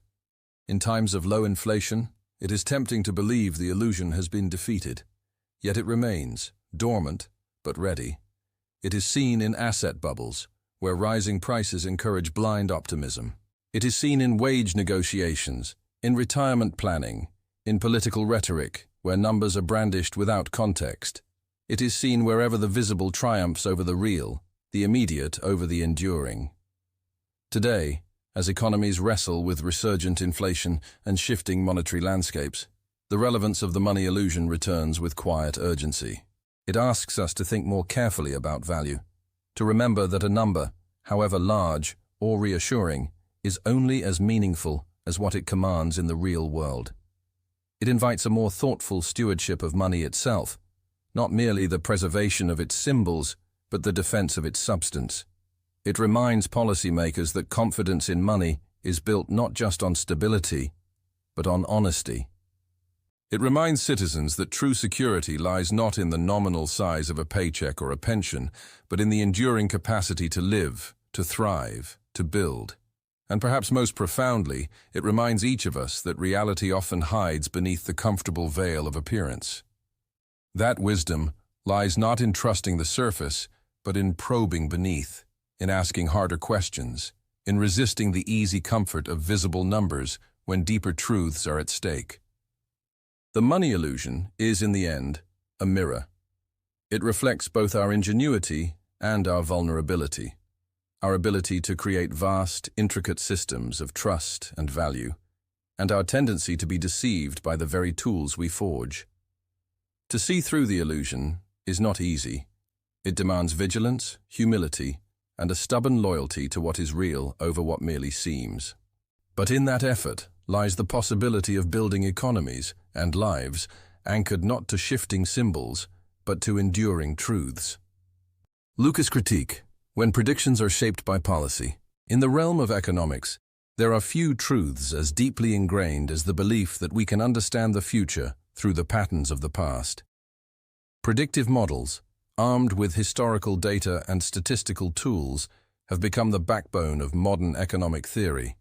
In times of low inflation, it is tempting to believe the illusion has been defeated. Yet it remains, dormant, but ready. It is seen in asset bubbles, where rising prices encourage blind optimism. It is seen in wage negotiations, in retirement planning, in political rhetoric, where numbers are brandished without context. It is seen wherever the visible triumphs over the real, the immediate over the enduring. Today, as economies wrestle with resurgent inflation and shifting monetary landscapes, the relevance of the money illusion returns with quiet urgency. It asks us to think more carefully about value, to remember that a number, however large or reassuring, is only as meaningful as what it commands in the real world. It invites a more thoughtful stewardship of money itself, not merely the preservation of its symbols, but the defense of its substance. It reminds policymakers that confidence in money is built not just on stability, but on honesty. It reminds citizens that true security lies not in the nominal size of a paycheck or a pension, but in the enduring capacity to live, to thrive, to build. And perhaps most profoundly, it reminds each of us that reality often hides beneath the comfortable veil of appearance. That wisdom lies not in trusting the surface, but in probing beneath, in asking harder questions, in resisting the easy comfort of visible numbers when deeper truths are at stake. The money illusion is, in the end, a mirror. It reflects both our ingenuity and our vulnerability, our ability to create vast, intricate systems of trust and value, and our tendency to be deceived by the very tools we forge. To see through the illusion is not easy. It demands vigilance, humility, and a stubborn loyalty to what is real over what merely seems. But in that effort lies the possibility of building economies and lives anchored not to shifting symbols, but to enduring truths. Lucas critique, when predictions are shaped by policy. In the realm of economics, there are few truths as deeply ingrained as the belief that we can understand the future through the patterns of the past. Predictive models, armed with historical data and statistical tools, have become the backbone of modern economic theory.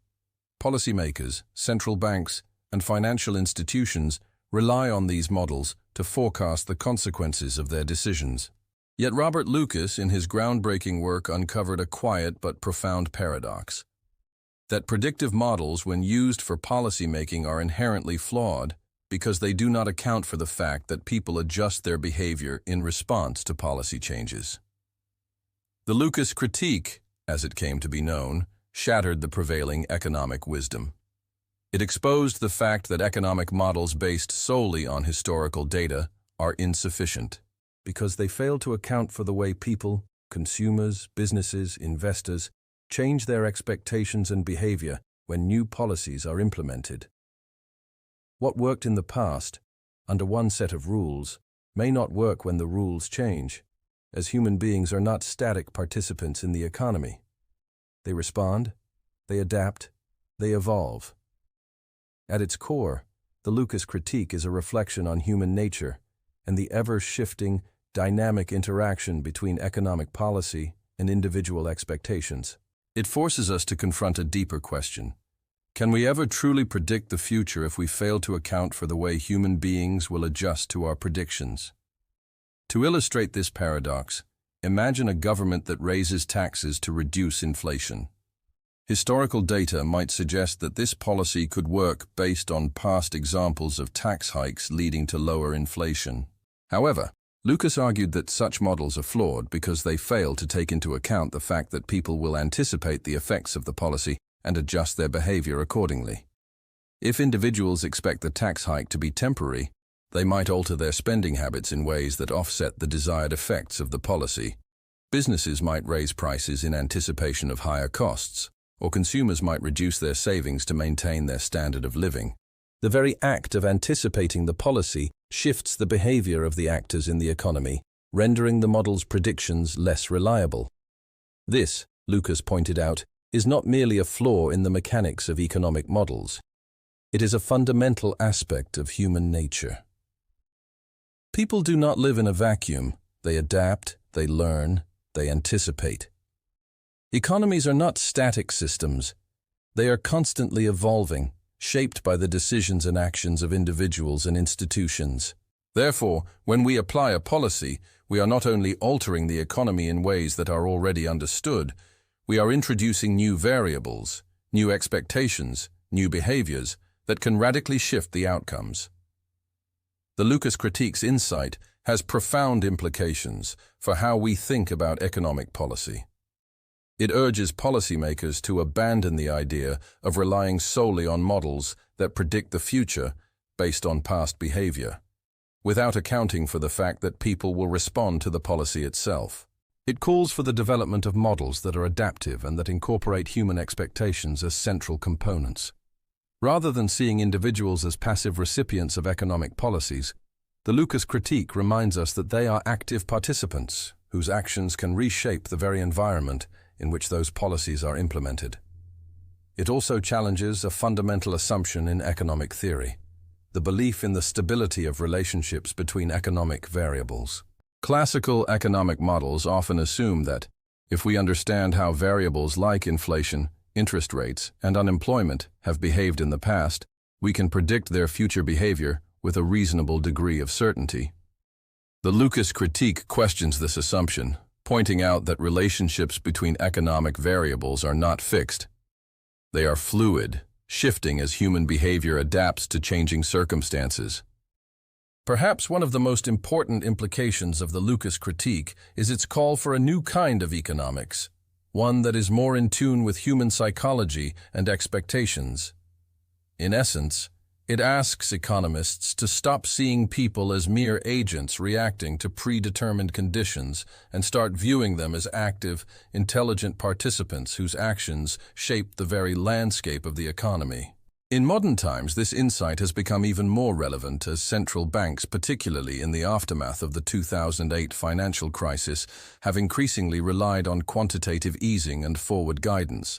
Policymakers, central banks, and financial institutions rely on these models to forecast the consequences of their decisions. Yet Robert Lucas, in his groundbreaking work, uncovered a quiet but profound paradox: that predictive models, when used for policymaking, are inherently flawed because they do not account for the fact that people adjust their behavior in response to policy changes. The Lucas critique, as it came to be known, shattered the prevailing economic wisdom. It exposed the fact that economic models based solely on historical data are insufficient because they fail to account for the way people, consumers, businesses, investors change their expectations and behavior when new policies are implemented. What worked in the past, under one set of rules, may not work when the rules change, as human beings are not static participants in the economy. They respond, they adapt, they evolve. At its core, the Lucas critique is a reflection on human nature and the ever-shifting, dynamic interaction between economic policy and individual expectations. It forces us to confront a deeper question. Can we ever truly predict the future if we fail to account for the way human beings will adjust to our predictions? To illustrate this paradox, imagine a government that raises taxes to reduce inflation. Historical data might suggest that this policy could work based on past examples of tax hikes leading to lower inflation. However, Lucas argued that such models are flawed because they fail to take into account the fact that people will anticipate the effects of the policy and adjust their behavior accordingly. If individuals expect the tax hike to be temporary, they might alter their spending habits in ways that offset the desired effects of the policy. Businesses might raise prices in anticipation of higher costs, or consumers might reduce their savings to maintain their standard of living. The very act of anticipating the policy shifts the behavior of the actors in the economy, rendering the model's predictions less reliable. This, Lucas pointed out, is not merely a flaw in the mechanics of economic models. It is a fundamental aspect of human nature. People do not live in a vacuum. They adapt, they learn, they anticipate. Economies are not static systems. They are constantly evolving, shaped by the decisions and actions of individuals and institutions. Therefore, when we apply a policy, we are not only altering the economy in ways that are already understood, we are introducing new variables, new expectations, new behaviors that can radically shift the outcomes. The Lucas critique's insight has profound implications for how we think about economic policy. It urges policymakers to abandon the idea of relying solely on models that predict the future based on past behavior, without accounting for the fact that people will respond to the policy itself. It calls for the development of models that are adaptive and that incorporate human expectations as central components. Rather than seeing individuals as passive recipients of economic policies, the Lucas critique reminds us that they are active participants whose actions can reshape the very environment in which those policies are implemented. It also challenges a fundamental assumption in economic theory, the belief in the stability of relationships between economic variables. Classical economic models often assume that, if we understand how variables like inflation, interest rates, and unemployment have behaved in the past, we can predict their future behavior with a reasonable degree of certainty. The Lucas critique questions this assumption, pointing out that relationships between economic variables are not fixed. They are fluid, shifting as human behavior adapts to changing circumstances. Perhaps one of the most important implications of the Lucas critique is its call for a new kind of economics, one that is more in tune with human psychology and expectations. In essence, it asks economists to stop seeing people as mere agents reacting to predetermined conditions and start viewing them as active, intelligent participants whose actions shape the very landscape of the economy. In modern times, this insight has become even more relevant as central banks, particularly in the aftermath of the 2008 financial crisis, have increasingly relied on quantitative easing and forward guidance,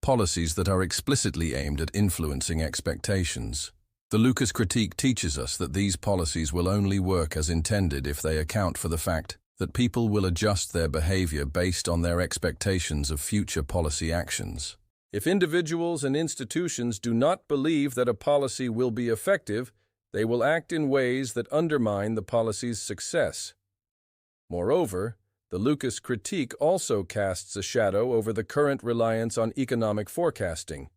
policies that are explicitly aimed at influencing expectations. The Lucas critique teaches us that these policies will only work as intended if they account for the fact that people will adjust their behavior based on their expectations of future policy actions. If individuals and institutions do not believe that a policy will be effective, they will act in ways that undermine the policy's success. Moreover, the Lucas critique also casts a shadow over the current reliance on economic forecasting.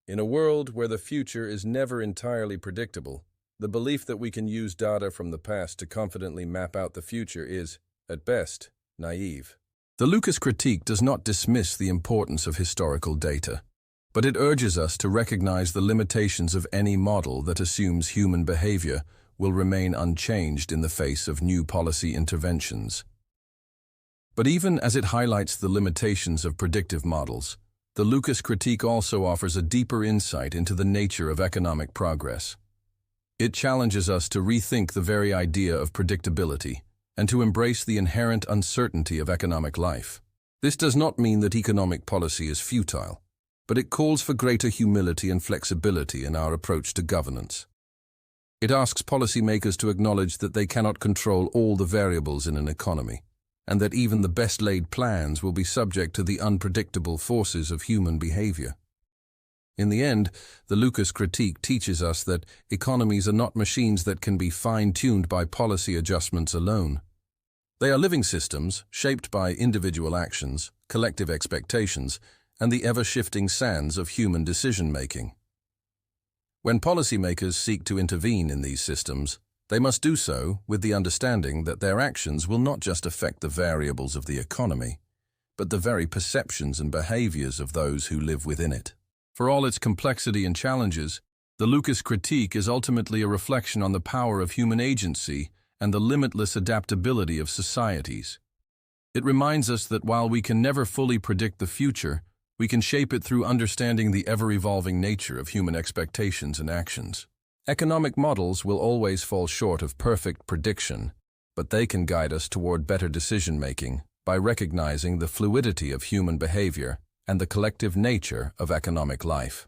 In a world where the future is never entirely predictable, the belief that we can use data from the past to confidently map out the future is, at best, naive. The Lucas critique does not dismiss the importance of historical data, but it urges us to recognize the limitations of any model that assumes human behavior will remain unchanged in the face of new policy interventions. But even as it highlights the limitations of predictive models, the Lucas critique also offers a deeper insight into the nature of economic progress. It challenges us to rethink the very idea of predictability and to embrace the inherent uncertainty of economic life. This does not mean that economic policy is futile, but it calls for greater humility and flexibility in our approach to governance. It asks policymakers to acknowledge that they cannot control all the variables in an economy, and that even the best-laid plans will be subject to the unpredictable forces of human behavior. In the end, the Lucas critique teaches us that economies are not machines that can be fine-tuned by policy adjustments alone. They are living systems shaped by individual actions, collective expectations, and the ever-shifting sands of human decision-making. When policymakers seek to intervene in these systems, they must do so with the understanding that their actions will not just affect the variables of the economy, but the very perceptions and behaviors of those who live within it. For all its complexity and challenges, the Lucas critique is ultimately a reflection on the power of human agency and the limitless adaptability of societies. It reminds us that while we can never fully predict the future, we can shape it through understanding the ever-evolving nature of human expectations and actions. Economic models will always fall short of perfect prediction, but they can guide us toward better decision-making by recognizing the fluidity of human behavior and the collective nature of economic life.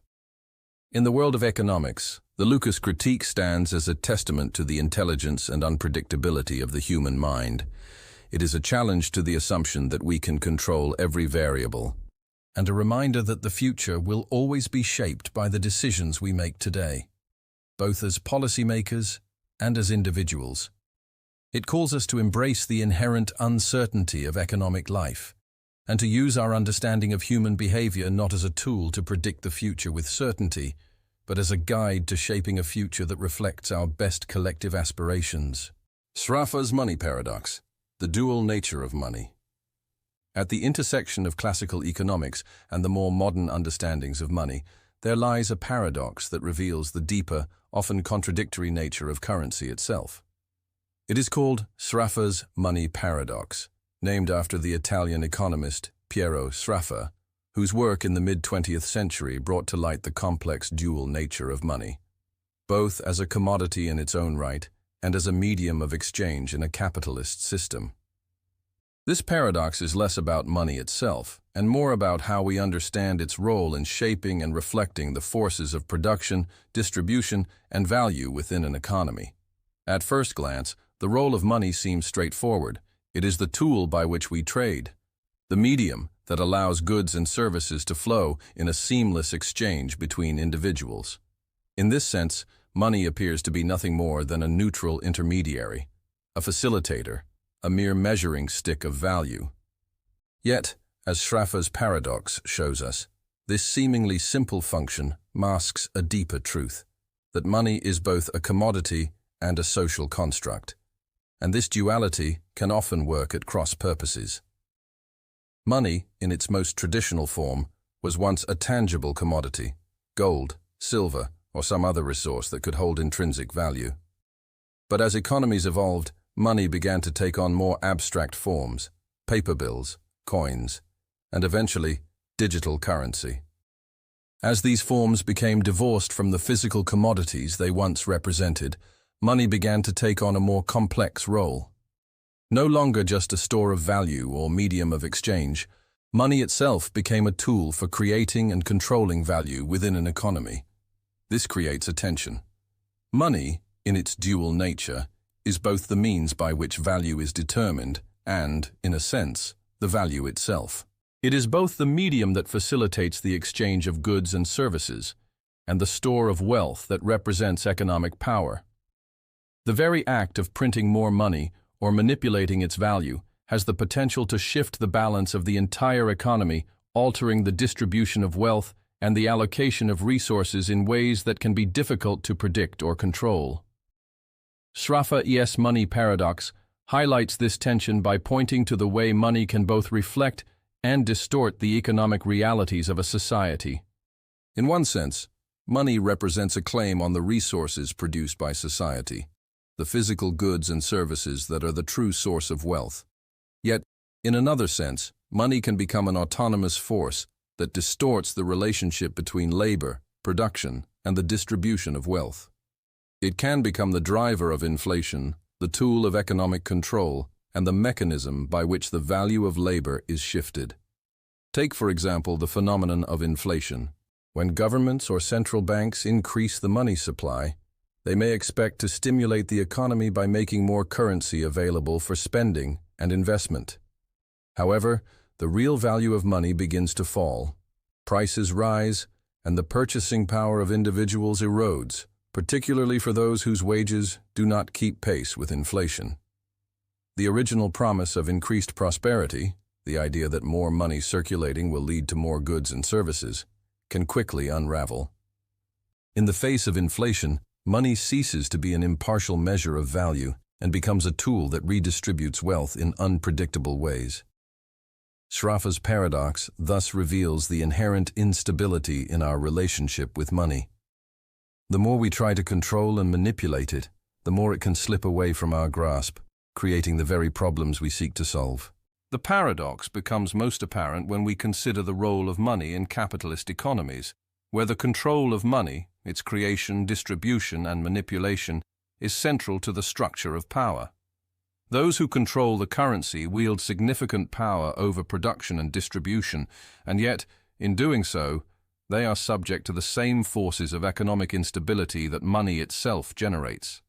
In the world of economics, the Lucas critique stands as a testament to the intelligence and unpredictability of the human mind. It is a challenge to the assumption that we can control every variable, and a reminder that the future will always be shaped by the decisions we make today, both as policymakers and as individuals. It calls us to embrace the inherent uncertainty of economic life, and to use our understanding of human behavior not as a tool to predict the future with certainty, but as a guide to shaping a future that reflects our best collective aspirations. Sraffa's money paradox, the dual nature of money. At the intersection of classical economics and the more modern understandings of money, there lies a paradox that reveals the deeper, often contradictory nature of currency itself. It is called Sraffa's money paradox, named after the Italian economist Piero Sraffa, whose work in the mid-20th century brought to light the complex dual nature of money, both as a commodity in its own right and as a medium of exchange in a capitalist system. This paradox is less about money itself and more about how we understand its role in shaping and reflecting the forces of production, distribution, and value within an economy. At first glance, the role of money seems straightforward. It is the tool by which we trade, the medium that allows goods and services to flow in a seamless exchange between individuals. In this sense, money appears to be nothing more than a neutral intermediary, a facilitator, a mere measuring stick of value. Yet, as Sraffa's paradox shows us, this seemingly simple function masks a deeper truth, that money is both a commodity and a social construct, and this duality can often work at cross purposes. Money, in its most traditional form, was once a tangible commodity, gold, silver, or some other resource that could hold intrinsic value. But as economies evolved, money began to take on more abstract forms, paper bills, coins, and eventually digital currency. As these forms became divorced from the physical commodities they once represented, money began to take on a more complex role. No longer just a store of value or medium of exchange, money itself became a tool for creating and controlling value within an economy. This creates a tension. Money, in its dual nature, is both the means by which value is determined and, in a sense, the value itself. It is both the medium that facilitates the exchange of goods and services and the store of wealth that represents economic power. The very act of printing more money or manipulating its value has the potential to shift the balance of the entire economy, altering the distribution of wealth and the allocation of resources in ways that can be difficult to predict or control. Sraffa's money paradox highlights this tension by pointing to the way money can both reflect and distort the economic realities of a society. In one sense, money represents a claim on the resources produced by society, the physical goods and services that are the true source of wealth. Yet, in another sense, money can become an autonomous force that distorts the relationship between labor, production, and the distribution of wealth. It can become the driver of inflation, the tool of economic control, and the mechanism by which the value of labor is shifted. Take, for example, the phenomenon of inflation. When governments or central banks increase the money supply, they may expect to stimulate the economy by making more currency available for spending and investment. However, the real value of money begins to fall. Prices rise, and the purchasing power of individuals erodes, particularly for those whose wages do not keep pace with inflation. The original promise of increased prosperity, the idea that more money circulating will lead to more goods and services, can quickly unravel. In the face of inflation, money ceases to be an impartial measure of value and becomes a tool that redistributes wealth in unpredictable ways. Sraffa's paradox thus reveals the inherent instability in our relationship with money. The more we try to control and manipulate it, the more it can slip away from our grasp, creating the very problems we seek to solve. The paradox becomes most apparent when we consider the role of money in capitalist economies, where the control of money, its creation, distribution, and manipulation, is central to the structure of power. Those who control the currency wield significant power over production and distribution, and yet, in doing so, they are subject to the same forces of economic instability that money itself generates.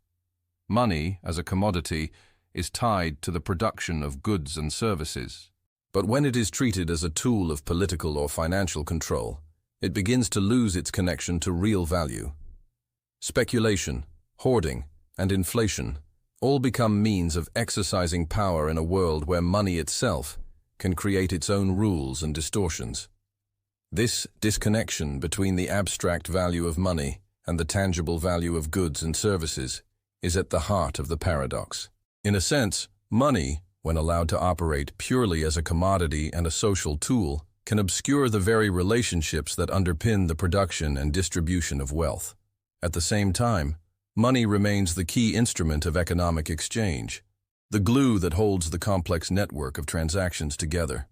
Money, as a commodity, is tied to the production of goods and services. But when it is treated as a tool of political or financial control, it begins to lose its connection to real value. Speculation, hoarding, and inflation all become means of exercising power in a world where money itself can create its own rules and distortions. This disconnection between the abstract value of money and the tangible value of goods and services is at the heart of the paradox. In a sense, money, when allowed to operate purely as a commodity and a social tool, can obscure the very relationships that underpin the production and distribution of wealth. At the same time, money remains the key instrument of economic exchange, the glue that holds the complex network of transactions together.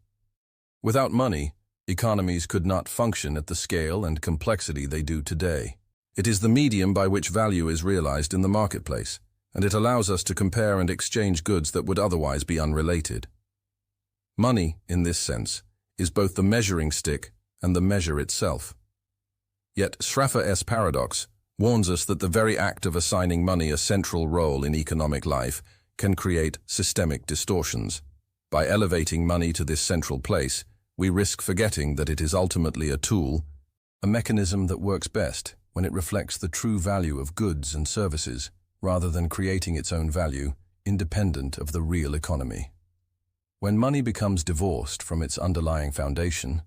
Without money, economies could not function at the scale and complexity they do today. It is the medium by which value is realized in the marketplace, and it allows us to compare and exchange goods that would otherwise be unrelated. Money, in this sense, is both the measuring stick and the measure itself. Yet Sraffa's paradox warns us that the very act of assigning money a central role in economic life can create systemic distortions. By elevating money to this central place, we risk forgetting that it is ultimately a tool, a mechanism that works best when it reflects the true value of goods and services, rather than creating its own value, independent of the real economy. When money becomes divorced from its underlying foundation,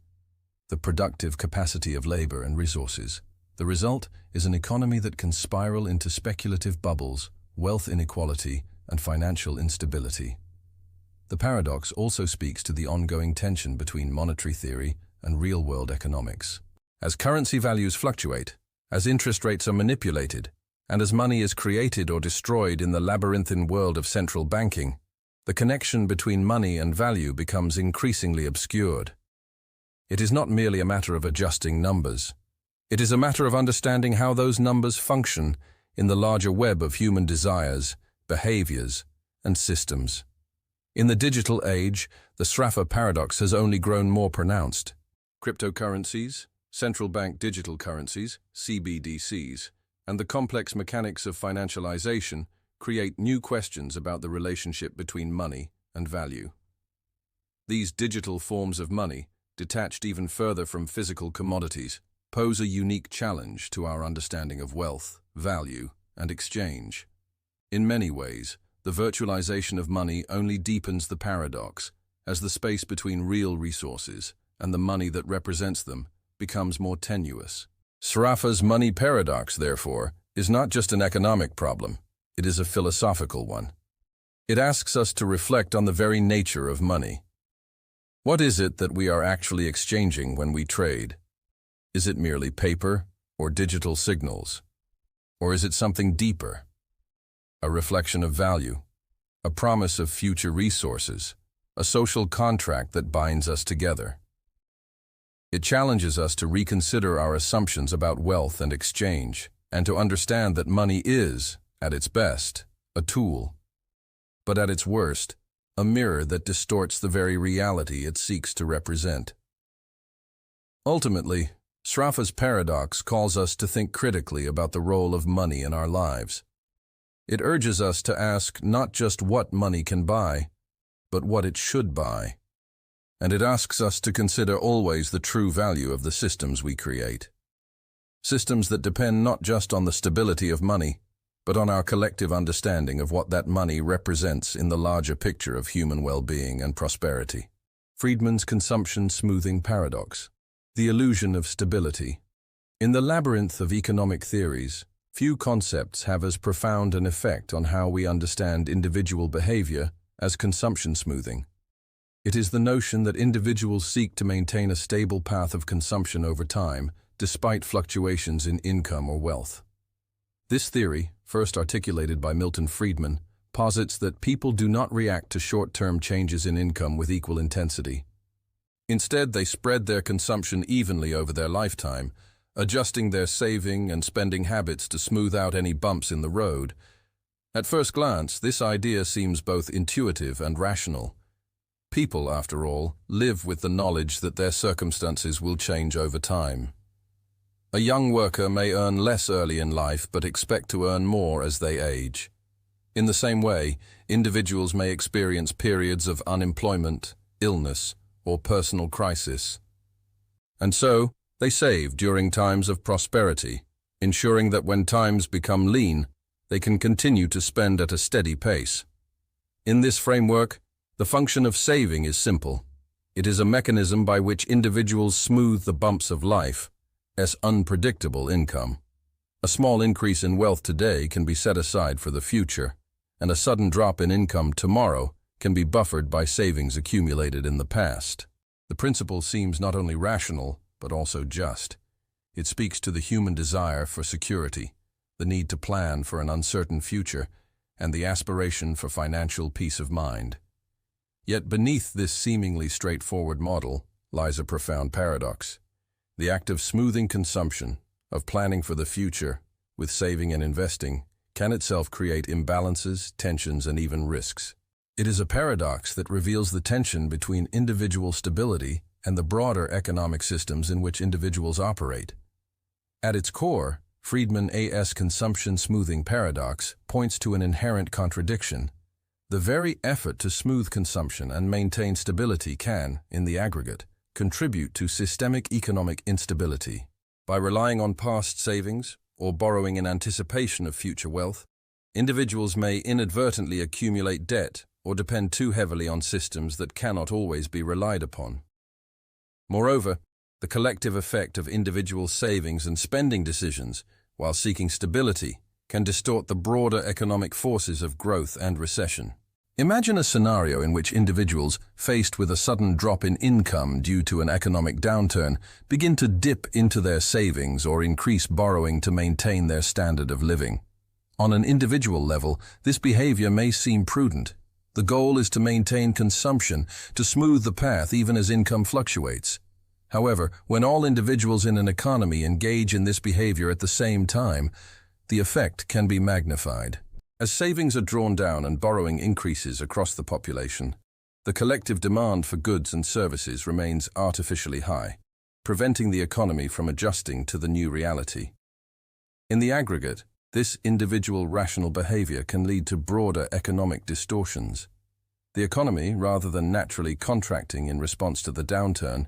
the productive capacity of labor and resources, the result is an economy that can spiral into speculative bubbles, wealth inequality, and financial instability. The paradox also speaks to the ongoing tension between monetary theory and real-world economics. As currency values fluctuate, as interest rates are manipulated, and as money is created or destroyed in the labyrinthine world of central banking, the connection between money and value becomes increasingly obscured. It is not merely a matter of adjusting numbers. It is a matter of understanding how those numbers function in the larger web of human desires, behaviors, and systems. In the digital age, the Sraffa paradox has only grown more pronounced. Cryptocurrencies, central bank digital currencies, CBDCs, and the complex mechanics of financialization create new questions about the relationship between money and value. These digital forms of money, detached even further from physical commodities, pose a unique challenge to our understanding of wealth, value, and exchange. In many ways, the virtualization of money only deepens the paradox, as the space between real resources and the money that represents them becomes more tenuous. Sraffa's money paradox, therefore, is not just an economic problem, it is a philosophical one. It asks us to reflect on the very nature of money. What is it that we are actually exchanging when we trade? Is it merely paper or digital signals? Or is it something deeper? A reflection of value, a promise of future resources, a social contract that binds us together. It challenges us to reconsider our assumptions about wealth and exchange, and to understand that money is, at its best, a tool, but at its worst, a mirror that distorts the very reality it seeks to represent. Ultimately, Sraffa's paradox calls us to think critically about the role of money in our lives. It urges us to ask not just what money can buy, but what it should buy. And it asks us to consider always the true value of the systems we create. Systems that depend not just on the stability of money, but on our collective understanding of what that money represents in the larger picture of human well-being and prosperity. Friedman's consumption smoothing paradox. The illusion of stability. In the labyrinth of economic theories, few concepts have as profound an effect on how we understand individual behavior as consumption smoothing. It is the notion that individuals seek to maintain a stable path of consumption over time, despite fluctuations in income or wealth. This theory, first articulated by Milton Friedman, posits that people do not react to short-term changes in income with equal intensity. Instead, they spread their consumption evenly over their lifetime, adjusting their saving and spending habits to smooth out any bumps in the road. At first glance, this idea seems both intuitive and rational. People, after all, live with the knowledge that their circumstances will change over time. A young worker may earn less early in life but expect to earn more as they age. In the same way, individuals may experience periods of unemployment, illness, or personal crisis. And so, they save during times of prosperity, ensuring that when times become lean, they can continue to spend at a steady pace. In this framework, the function of saving is simple. It is a mechanism by which individuals smooth the bumps of life, as unpredictable income. A small increase in wealth today can be set aside for the future, and a sudden drop in income tomorrow can be buffered by savings accumulated in the past. The principle seems not only rational, but also just. It speaks to the human desire for security, the need to plan for an uncertain future, and the aspiration for financial peace of mind. Yet beneath this seemingly straightforward model lies a profound paradox. The act of smoothing consumption, of planning for the future, with saving and investing, can itself create imbalances, tensions, and even risks. It is a paradox that reveals the tension between individual stability and the broader economic systems in which individuals operate. At its core, Friedman's consumption smoothing paradox points to an inherent contradiction. The very effort to smooth consumption and maintain stability can, in the aggregate, contribute to systemic economic instability. By relying on past savings or borrowing in anticipation of future wealth, individuals may inadvertently accumulate debt or depend too heavily on systems that cannot always be relied upon. Moreover, the collective effect of individual savings and spending decisions, while seeking stability, can distort the broader economic forces of growth and recession. Imagine a scenario in which individuals, faced with a sudden drop in income due to an economic downturn, begin to dip into their savings or increase borrowing to maintain their standard of living. On an individual level, this behavior may seem prudent. The goal is to maintain consumption, to smooth the path even as income fluctuates. However, when all individuals in an economy engage in this behavior at the same time, the effect can be magnified. As savings are drawn down and borrowing increases across the population, the collective demand for goods and services remains artificially high, preventing the economy from adjusting to the new reality. In the aggregate, This individual rational behavior can lead to broader economic distortions. The economy, rather than naturally contracting in response to the downturn,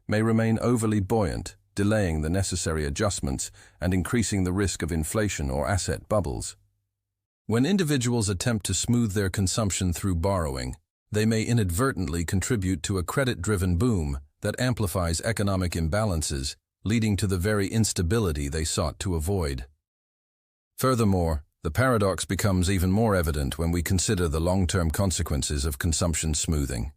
may remain overly buoyant, delaying the necessary adjustments and increasing the risk of inflation or asset bubbles. When individuals attempt to smooth their consumption through borrowing, they may inadvertently contribute to a credit-driven boom that amplifies economic imbalances, leading to the very instability they sought to avoid. Furthermore, the paradox becomes even more evident when we consider the long-term consequences of consumption smoothing.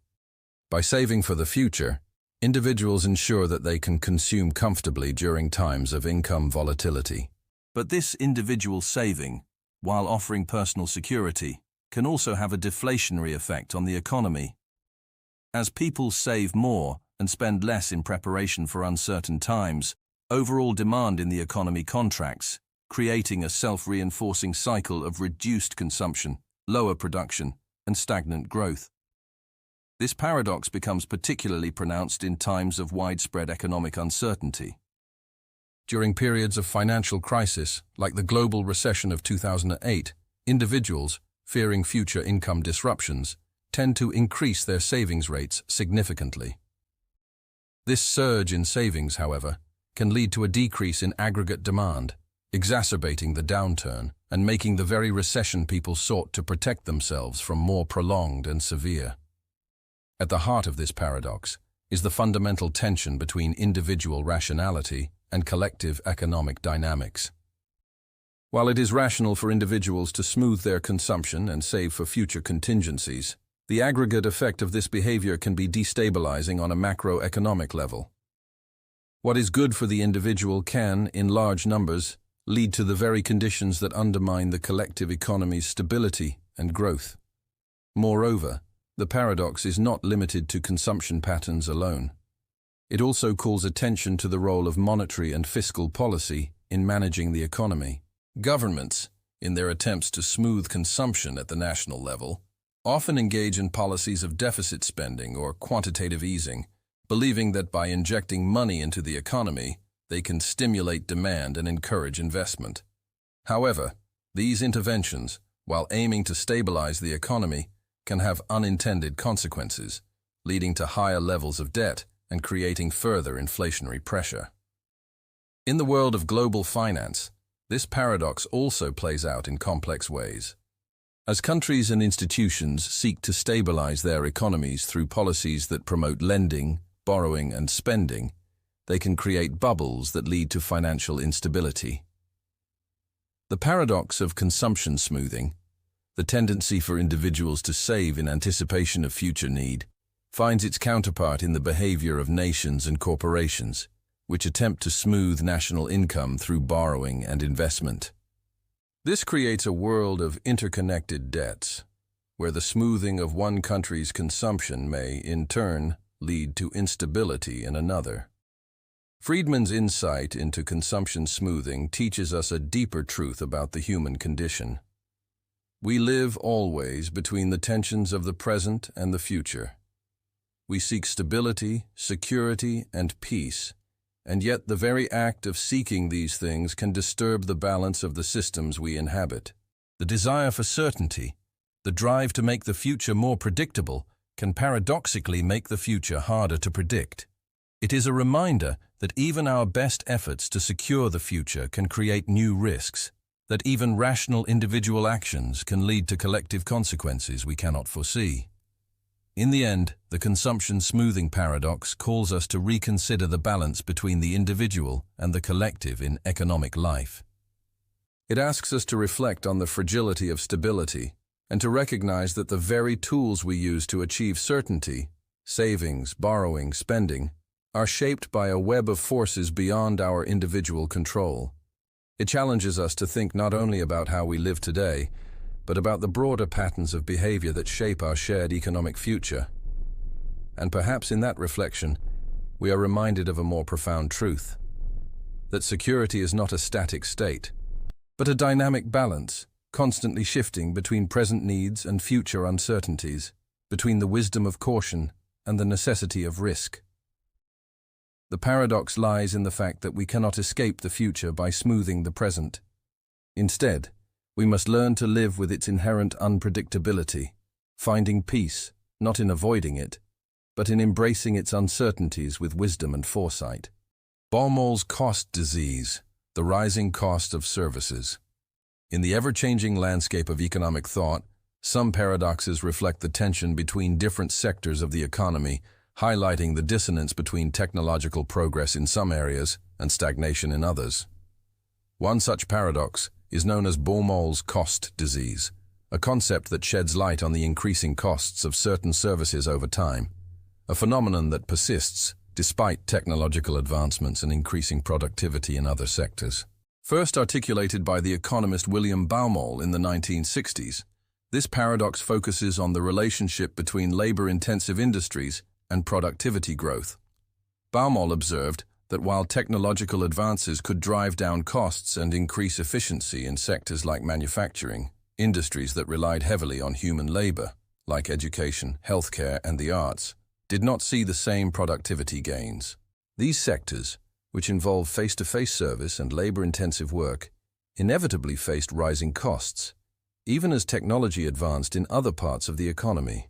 By saving for the future, individuals ensure that they can consume comfortably during times of income volatility. But this individual saving, while offering personal security, can also have a deflationary effect on the economy. As people save more and spend less in preparation for uncertain times, overall demand in the economy contracts, creating a self-reinforcing cycle of reduced consumption, lower production, and stagnant growth. This paradox becomes particularly pronounced in times of widespread economic uncertainty. During periods of financial crisis, like the global recession of 2008, individuals, fearing future income disruptions, tend to increase their savings rates significantly. This surge in savings, however, can lead to a decrease in aggregate demand, exacerbating the downturn and making the very recession people sought to protect themselves from more prolonged and severe. At the heart of this paradox is the fundamental tension between individual rationality and collective economic dynamics. While it is rational for individuals to smooth their consumption and save for future contingencies, the aggregate effect of this behavior can be destabilizing on a macroeconomic level. What is good for the individual can, in large numbers, lead to the very conditions that undermine the collective economy's stability and growth. Moreover, the paradox is not limited to consumption patterns alone. It also calls attention to the role of monetary and fiscal policy in managing the economy. Governments, in their attempts to smooth consumption at the national level, often engage in policies of deficit spending or quantitative easing, believing that by injecting money into the economy, they can stimulate demand and encourage investment. However, these interventions, while aiming to stabilize the economy, can have unintended consequences, leading to higher levels of debt and creating further inflationary pressure. In the world of global finance, this paradox also plays out in complex ways. As countries and institutions seek to stabilize their economies through policies that promote lending, borrowing, and spending, they can create bubbles that lead to financial instability. The paradox of consumption smoothing, the tendency for individuals to save in anticipation of future need, finds its counterpart in the behavior of nations and corporations, which attempt to smooth national income through borrowing and investment. This creates a world of interconnected debts, where the smoothing of one country's consumption may, in turn, lead to instability in another. Friedman's insight into consumption smoothing teaches us a deeper truth about the human condition. We live always between the tensions of the present and the future. We seek stability, security, and peace, and yet the very act of seeking these things can disturb the balance of the systems we inhabit. The desire for certainty, the drive to make the future more predictable, can paradoxically make the future harder to predict. It is a reminder that even our best efforts to secure the future can create new risks, that even rational individual actions can lead to collective consequences we cannot foresee. In the end, the consumption smoothing paradox calls us to reconsider the balance between the individual and the collective in economic life. It asks us to reflect on the fragility of stability and to recognize that the very tools we use to achieve certainty, savings, borrowing, spending, are shaped by a web of forces beyond our individual control. It challenges us to think not only about how we live today, but about the broader patterns of behavior that shape our shared economic future. And perhaps in that reflection, we are reminded of a more profound truth, that security is not a static state, but a dynamic balance, constantly shifting between present needs and future uncertainties, between the wisdom of caution and the necessity of risk. The paradox lies in the fact that we cannot escape the future by smoothing the present. Instead, we must learn to live with its inherent unpredictability, finding peace, not in avoiding it, but in embracing its uncertainties with wisdom and foresight. Baumol's cost disease, the rising cost of services. In the ever-changing landscape of economic thought, some paradoxes reflect the tension between different sectors of the economy, highlighting the dissonance between technological progress in some areas and stagnation in others. One such paradox is known as Baumol's cost disease, a concept that sheds light on the increasing costs of certain services over time, a phenomenon that persists despite technological advancements and increasing productivity in other sectors. First articulated by the economist William Baumol in the 1960s, this paradox focuses on the relationship between labor-intensive industries and productivity growth. Baumol observed that while technological advances could drive down costs and increase efficiency in sectors like manufacturing, industries that relied heavily on human labor, like education, healthcare, and the arts, did not see the same productivity gains. These sectors, which involve face-to-face service and labor-intensive work, inevitably faced rising costs, even as technology advanced in other parts of the economy.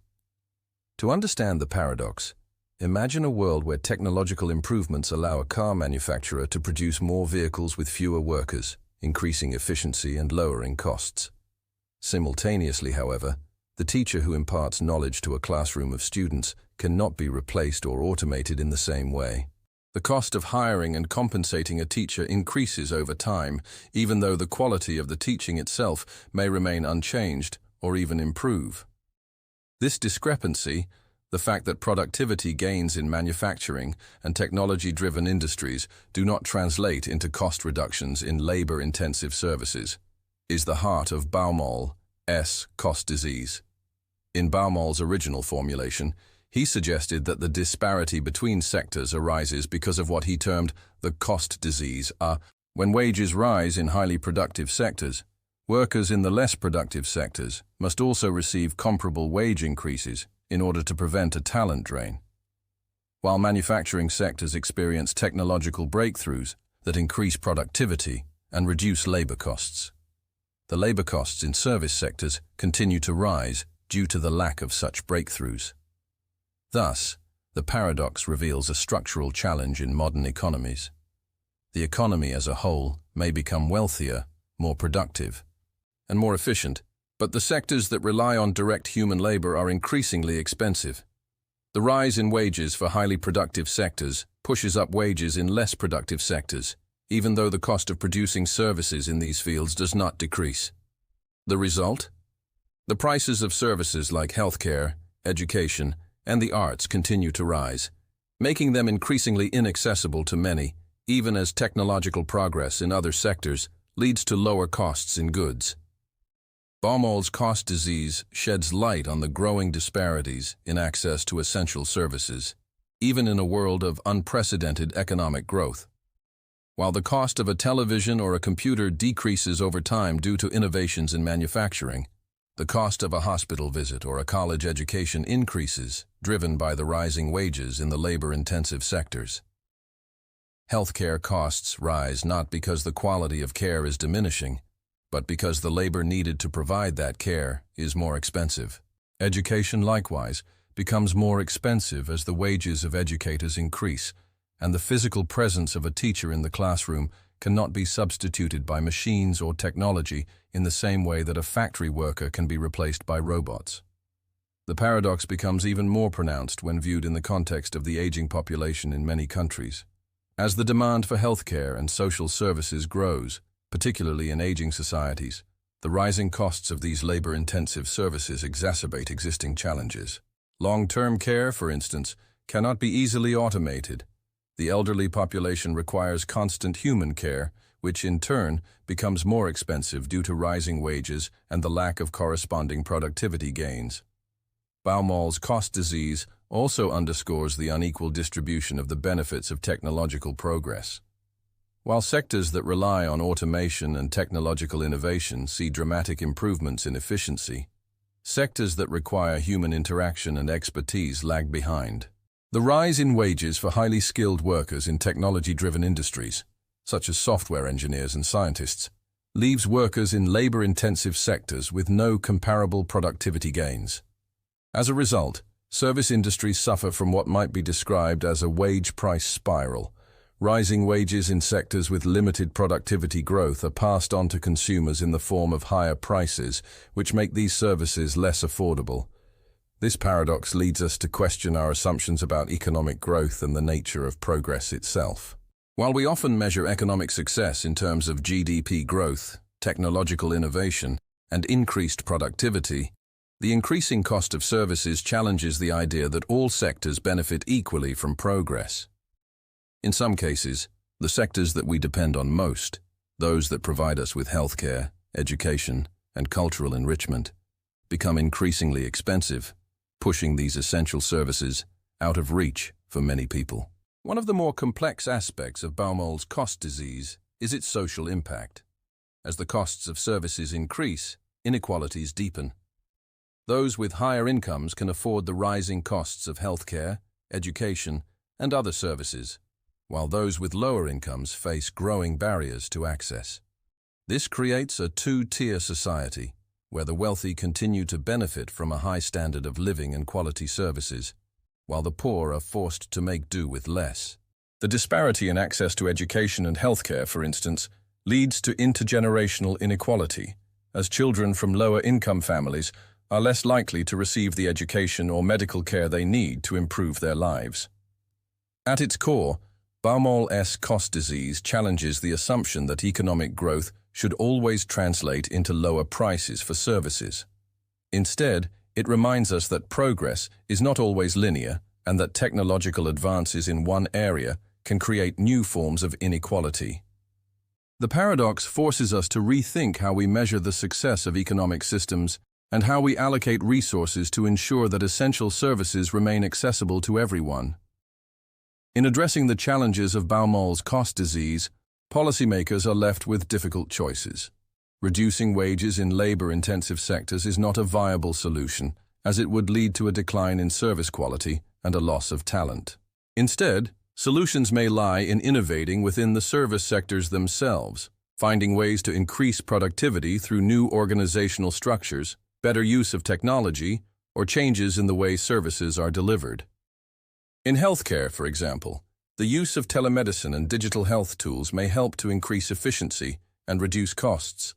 To understand the paradox, imagine a world where technological improvements allow a car manufacturer to produce more vehicles with fewer workers, increasing efficiency and lowering costs. Simultaneously, however, the teacher who imparts knowledge to a classroom of students cannot be replaced or automated in the same way. The cost of hiring and compensating a teacher increases over time, even though the quality of the teaching itself may remain unchanged or even improve. This discrepancy, the fact that productivity gains in manufacturing and technology-driven industries do not translate into cost reductions in labor-intensive services, is the heart of Baumol's cost disease. In Baumol's original formulation, he suggested that the disparity between sectors arises because of what he termed the cost disease. When wages rise in highly productive sectors, workers in the less productive sectors must also receive comparable wage increases in order to prevent a talent drain. While manufacturing sectors experience technological breakthroughs that increase productivity and reduce labor costs, the labor costs in service sectors continue to rise due to the lack of such breakthroughs. Thus, the paradox reveals a structural challenge in modern economies. The economy as a whole may become wealthier, more productive, and more efficient, but the sectors that rely on direct human labor are increasingly expensive. The rise in wages for highly productive sectors pushes up wages in less productive sectors, even though the cost of producing services in these fields does not decrease. The result? The prices of services like healthcare, education, and the arts continue to rise, making them increasingly inaccessible to many, even as technological progress in other sectors leads to lower costs in goods. Baumol's cost disease sheds light on the growing disparities in access to essential services, even in a world of unprecedented economic growth. While the cost of a television or a computer decreases over time due to innovations in manufacturing, the cost of a hospital visit or a college education increases, driven by the rising wages in the labor-intensive sectors. Healthcare costs rise not because the quality of care is diminishing, but because the labor needed to provide that care is more expensive. Education, likewise, becomes more expensive as the wages of educators increase, and the physical presence of a teacher in the classroom cannot be substituted by machines or technology in the same way that a factory worker can be replaced by robots. The paradox becomes even more pronounced when viewed in the context of the aging population in many countries. As the demand for healthcare and social services grows, particularly in aging societies, the rising costs of these labor-intensive services exacerbate existing challenges. Long-term care, for instance, cannot be easily automated. The elderly population requires constant human care, which in turn becomes more expensive due to rising wages and the lack of corresponding productivity gains. Baumol's cost disease also underscores the unequal distribution of the benefits of technological progress. While sectors that rely on automation and technological innovation see dramatic improvements in efficiency, sectors that require human interaction and expertise lag behind. The rise in wages for highly skilled workers in technology-driven industries, such as software engineers and scientists, leaves workers in labor-intensive sectors with no comparable productivity gains. As a result, service industries suffer from what might be described as a wage-price spiral. Rising wages in sectors with limited productivity growth are passed on to consumers in the form of higher prices, which make these services less affordable. This paradox leads us to question our assumptions about economic growth and the nature of progress itself. While we often measure economic success in terms of GDP growth, technological innovation, and increased productivity, the increasing cost of services challenges the idea that all sectors benefit equally from progress. In some cases, the sectors that we depend on most, those that provide us with healthcare, education, and cultural enrichment, become increasingly expensive, pushing these essential services out of reach for many people. One of the more complex aspects of Baumol's cost disease is its social impact. As the costs of services increase, inequalities deepen. Those with higher incomes can afford the rising costs of healthcare, education, and other services, while those with lower incomes face growing barriers to access. This creates a two-tier society, where the wealthy continue to benefit from a high standard of living and quality services, while the poor are forced to make do with less. The disparity in access to education and healthcare, for instance, leads to intergenerational inequality, as children from lower-income families are less likely to receive the education or medical care they need to improve their lives. At its core, Baumol's cost disease challenges the assumption that economic growth should always translate into lower prices for services. Instead, it reminds us that progress is not always linear and that technological advances in one area can create new forms of inequality. The paradox forces us to rethink how we measure the success of economic systems and how we allocate resources to ensure that essential services remain accessible to everyone. In addressing the challenges of Baumol's cost disease, policymakers are left with difficult choices. Reducing wages in labor-intensive sectors is not a viable solution, as it would lead to a decline in service quality and a loss of talent. Instead, solutions may lie in innovating within the service sectors themselves, finding ways to increase productivity through new organizational structures, better use of technology, or changes in the way services are delivered. In healthcare, for example, the use of telemedicine and digital health tools may help to increase efficiency and reduce costs,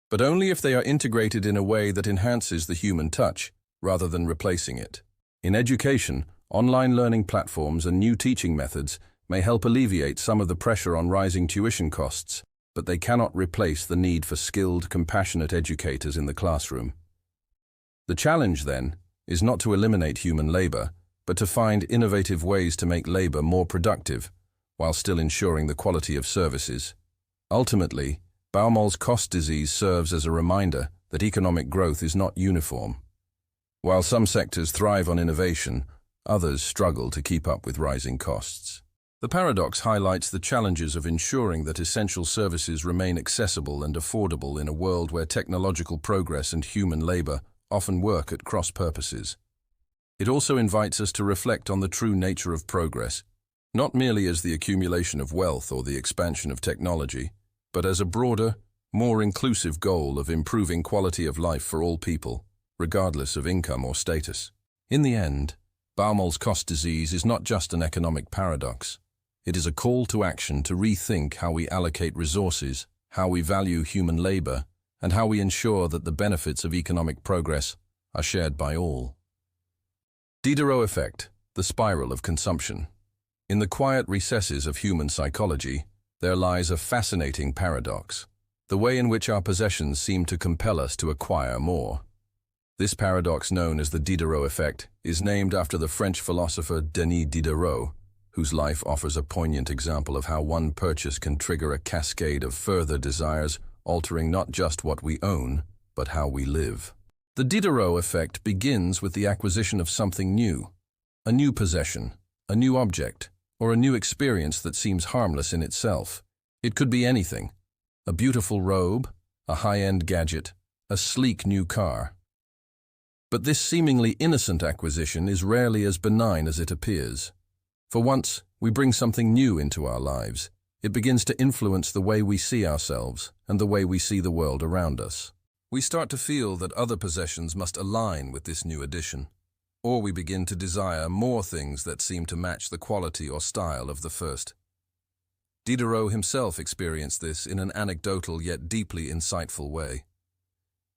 but only if they are integrated in a way that enhances the human touch, rather than replacing it. In education, online learning platforms and new teaching methods may help alleviate some of the pressure on rising tuition costs, but they cannot replace the need for skilled, compassionate educators in the classroom. The challenge, then, is not to eliminate human labor, but to find innovative ways to make labor more productive, while still ensuring the quality of services. Ultimately, Baumol's cost disease serves as a reminder that economic growth is not uniform. While some sectors thrive on innovation, others struggle to keep up with rising costs. The paradox highlights the challenges of ensuring that essential services remain accessible and affordable in a world where technological progress and human labor often work at cross purposes. It also invites us to reflect on the true nature of progress, not merely as the accumulation of wealth or the expansion of technology, but as a broader, more inclusive goal of improving quality of life for all people, regardless of income or status. In the end, Baumol's cost disease is not just an economic paradox. It is a call to action to rethink how we allocate resources, how we value human labor, and how we ensure that the benefits of economic progress are shared by all. Diderot effect, the spiral of consumption. In the quiet recesses of human psychology, there lies a fascinating paradox, the way in which our possessions seem to compel us to acquire more. This paradox, known as the Diderot effect, is named after the French philosopher Denis Diderot, whose life offers a poignant example of how one purchase can trigger a cascade of further desires, altering not just what we own, but how we live. The Diderot effect begins with the acquisition of something new, a new possession, a new object, or a new experience that seems harmless in itself. It could be anything: a beautiful robe, a high-end gadget, a sleek new car. But this seemingly innocent acquisition is rarely as benign as it appears. For once, we bring something new into our lives, It begins to influence the way we see ourselves and the way we see the world around us. We start to feel that other possessions must align with this new addition, or we begin to desire more things that seem to match the quality or style of the first. Diderot himself experienced this in an anecdotal yet deeply insightful way.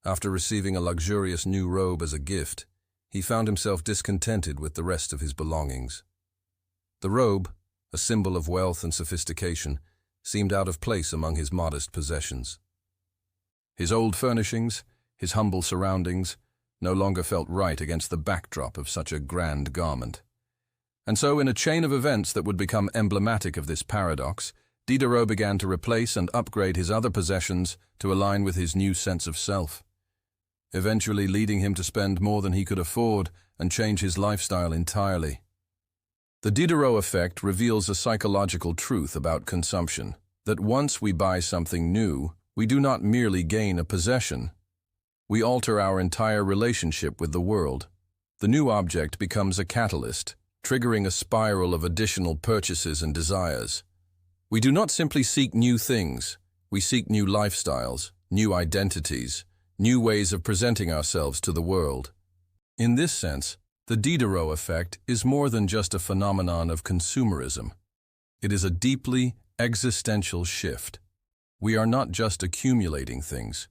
After receiving a luxurious new robe as a gift, he found himself discontented with the rest of his belongings. The robe, a symbol of wealth and sophistication, seemed out of place among his modest possessions. His old furnishings, his humble surroundings, no longer felt right against the backdrop of such a grand garment. And so, in a chain of events that would become emblematic of this paradox, Diderot began to replace and upgrade his other possessions to align with his new sense of self, eventually leading him to spend more than he could afford and change his lifestyle entirely. The Diderot effect reveals a psychological truth about consumption, that once we buy something new, we do not merely gain a possession. We alter our entire relationship with the world. The new object becomes a catalyst, triggering a spiral of additional purchases and desires. We do not simply seek new things, we seek new lifestyles, new identities, new ways of presenting ourselves to the world. In this sense, the Diderot effect is more than just a phenomenon of consumerism. It is a deeply existential shift. We are not just accumulating things.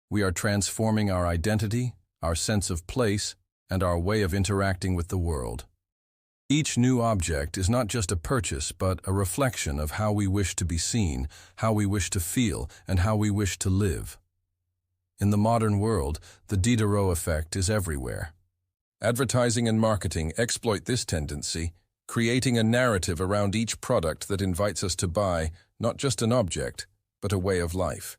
We are transforming our identity, our sense of place, and our way of interacting with the world. Each new object is not just a purchase, but a reflection of how we wish to be seen, how we wish to feel, and how we wish to live. In the modern world, the Diderot effect is everywhere. Advertising and marketing exploit this tendency, creating a narrative around each product that invites us to buy not just an object, but a way of life.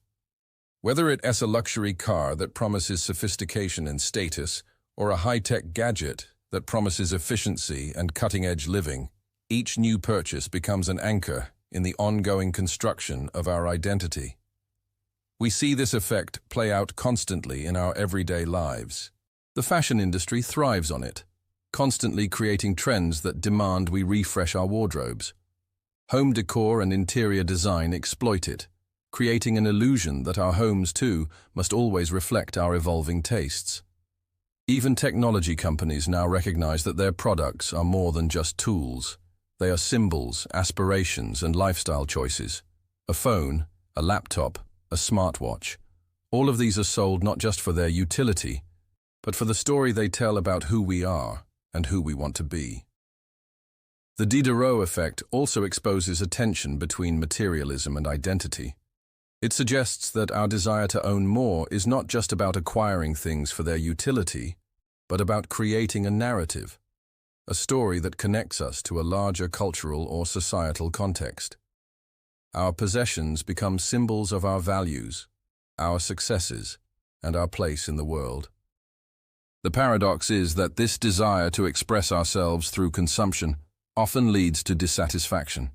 Whether it is a luxury car that promises sophistication and status, or a high-tech gadget that promises efficiency and cutting-edge living, each new purchase becomes an anchor in the ongoing construction of our identity. We see this effect play out constantly in our everyday lives. The fashion industry thrives on it, constantly creating trends that demand we refresh our wardrobes. Home decor and interior design exploit it, creating an illusion that our homes, too, must always reflect our evolving tastes. Even technology companies now recognize that their products are more than just tools. They are symbols, aspirations, and lifestyle choices. A phone, a laptop, a smartwatch. All of these are sold not just for their utility, but for the story they tell about who we are and who we want to be. The Diderot effect also exposes a tension between materialism and identity. It suggests that our desire to own more is not just about acquiring things for their utility, but about creating a narrative, a story that connects us to a larger cultural or societal context. Our possessions become symbols of our values, our successes, and our place in the world. The paradox is that this desire to express ourselves through consumption often leads to dissatisfaction.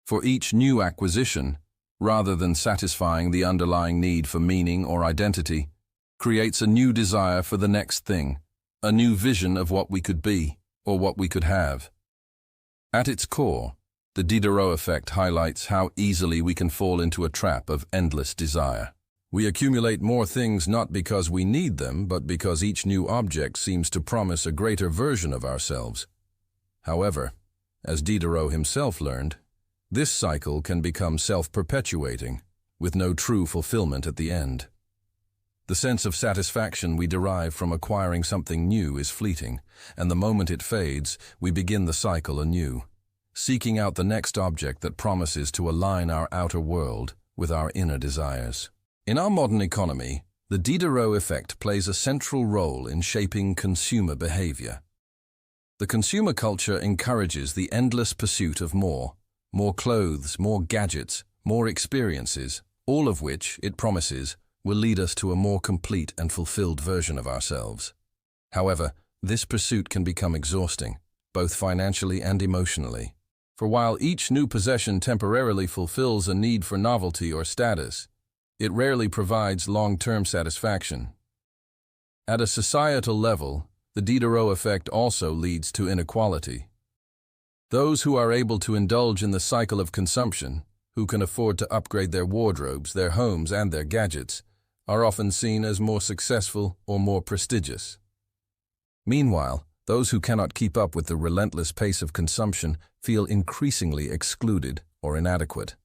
For each new acquisition, rather than satisfying the underlying need for meaning or identity, creates a new desire for the next thing, a new vision of what we could be or what we could have. At its core, the Diderot effect highlights how easily we can fall into a trap of endless desire. We accumulate more things not because we need them, but because each new object seems to promise a greater version of ourselves. However, as Diderot himself learned, this cycle can become self-perpetuating, with no true fulfillment at the end. The sense of satisfaction we derive from acquiring something new is fleeting, and the moment it fades, we begin the cycle anew, seeking out the next object that promises to align our outer world with our inner desires. In our modern economy, the Diderot effect plays a central role in shaping consumer behavior. The consumer culture encourages the endless pursuit of more clothes, more gadgets, more experiences, all of which, it promises, will lead us to a more complete and fulfilled version of ourselves. However, this pursuit can become exhausting, both financially and emotionally. For while each new possession temporarily fulfills a need for novelty or status, it rarely provides long-term satisfaction. At a societal level, the Diderot effect also leads to inequality. Those who are able to indulge in the cycle of consumption, who can afford to upgrade their wardrobes, their homes, and their gadgets, are often seen as more successful or more prestigious. Meanwhile, those who cannot keep up with the relentless pace of consumption feel increasingly excluded or inadequate.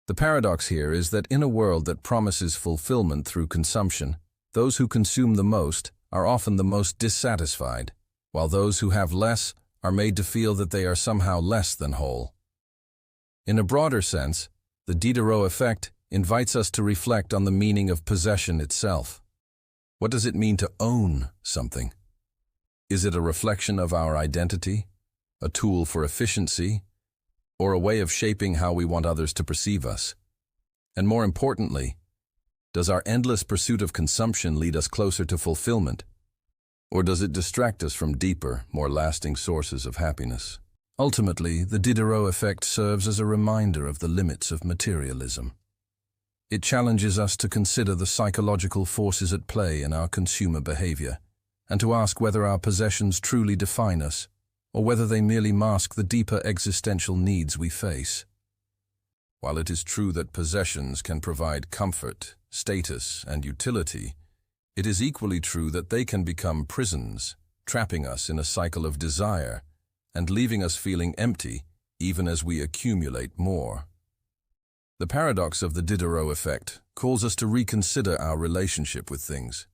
The paradox here is that in a world that promises fulfillment through consumption, those who consume the most are often the most dissatisfied, while those who have less are made to feel that they are somehow less than whole. In a broader sense, the Diderot effect invites us to reflect on the meaning of possession itself. What does it mean to own something? Is it a reflection of our identity, a tool for efficiency, or a way of shaping how we want others to perceive us? And more importantly, does our endless pursuit of consumption lead us closer to fulfillment, or does it distract us from deeper, more lasting sources of happiness? Ultimately, the Diderot effect serves as a reminder of the limits of materialism. It challenges us to consider the psychological forces at play in our consumer behavior, and to ask whether our possessions truly define us, or whether they merely mask the deeper existential needs we face. While it is true that possessions can provide comfort, status, and utility, it is equally true that they can become prisons, trapping us in a cycle of desire and leaving us feeling empty even as we accumulate more. The paradox of the Diderot effect calls us to reconsider our relationship with things.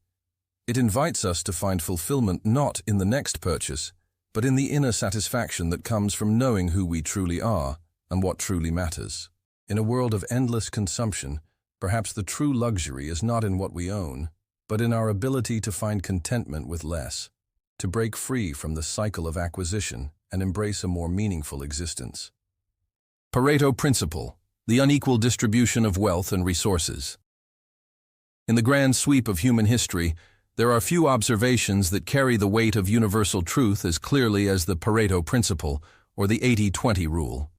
It invites us to find fulfillment not in the next purchase, but in the inner satisfaction that comes from knowing who we truly are and what truly matters. In a world of endless consumption, perhaps the true luxury is not in what we own, but in our ability to find contentment with less, to break free from the cycle of acquisition and embrace a more meaningful existence. Pareto principle, the unequal distribution of wealth and resources. In the grand sweep of human history, there are few observations that carry the weight of universal truth as clearly as the Pareto principle or the 80-20 rule.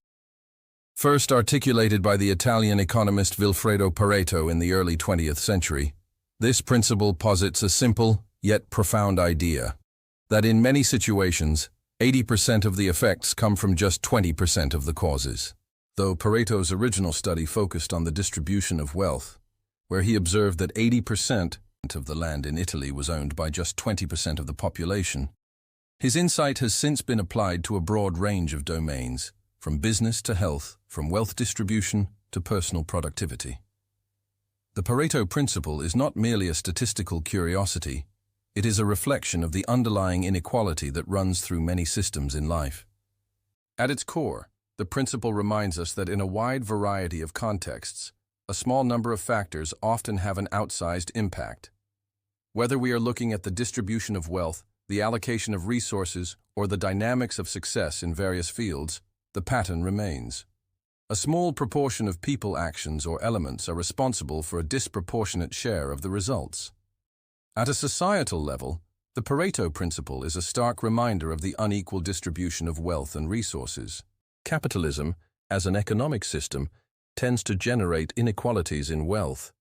First articulated by the Italian economist Vilfredo Pareto in the early 20th century, this principle posits a simple yet profound idea, that in many situations, 80% of the effects come from just 20% of the causes. Though Pareto's original study focused on the distribution of wealth, where he observed that 80% of the land in Italy was owned by just 20% of the population, his insight has since been applied to a broad range of domains, from business to health, from wealth distribution to personal productivity. The Pareto principle is not merely a statistical curiosity, it is a reflection of the underlying inequality that runs through many systems in life. At its core, the principle reminds us that in a wide variety of contexts, a small number of factors often have an outsized impact. Whether we are looking at the distribution of wealth, the allocation of resources, or the dynamics of success in various fields, the pattern remains. A small proportion of people, actions, or elements are responsible for a disproportionate share of the results. At a societal level, the Pareto principle is a stark reminder of the unequal distribution of wealth and resources. Capitalism, as an economic system, tends to generate inequalities in wealth.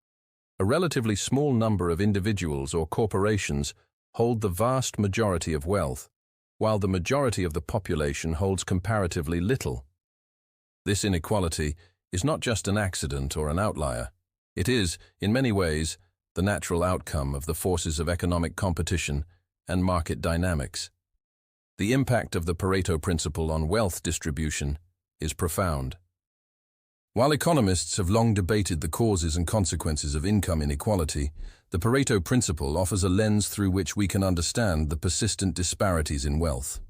A relatively small number of individuals or corporations hold the vast majority of wealth, while the majority of the population holds comparatively little. This inequality is not just an accident or an outlier. It is, in many ways, the natural outcome of the forces of economic competition and market dynamics. The impact of the Pareto principle on wealth distribution is profound. While economists have long debated the causes and consequences of income inequality, the Pareto principle offers a lens through which we can understand the persistent disparities in wealth.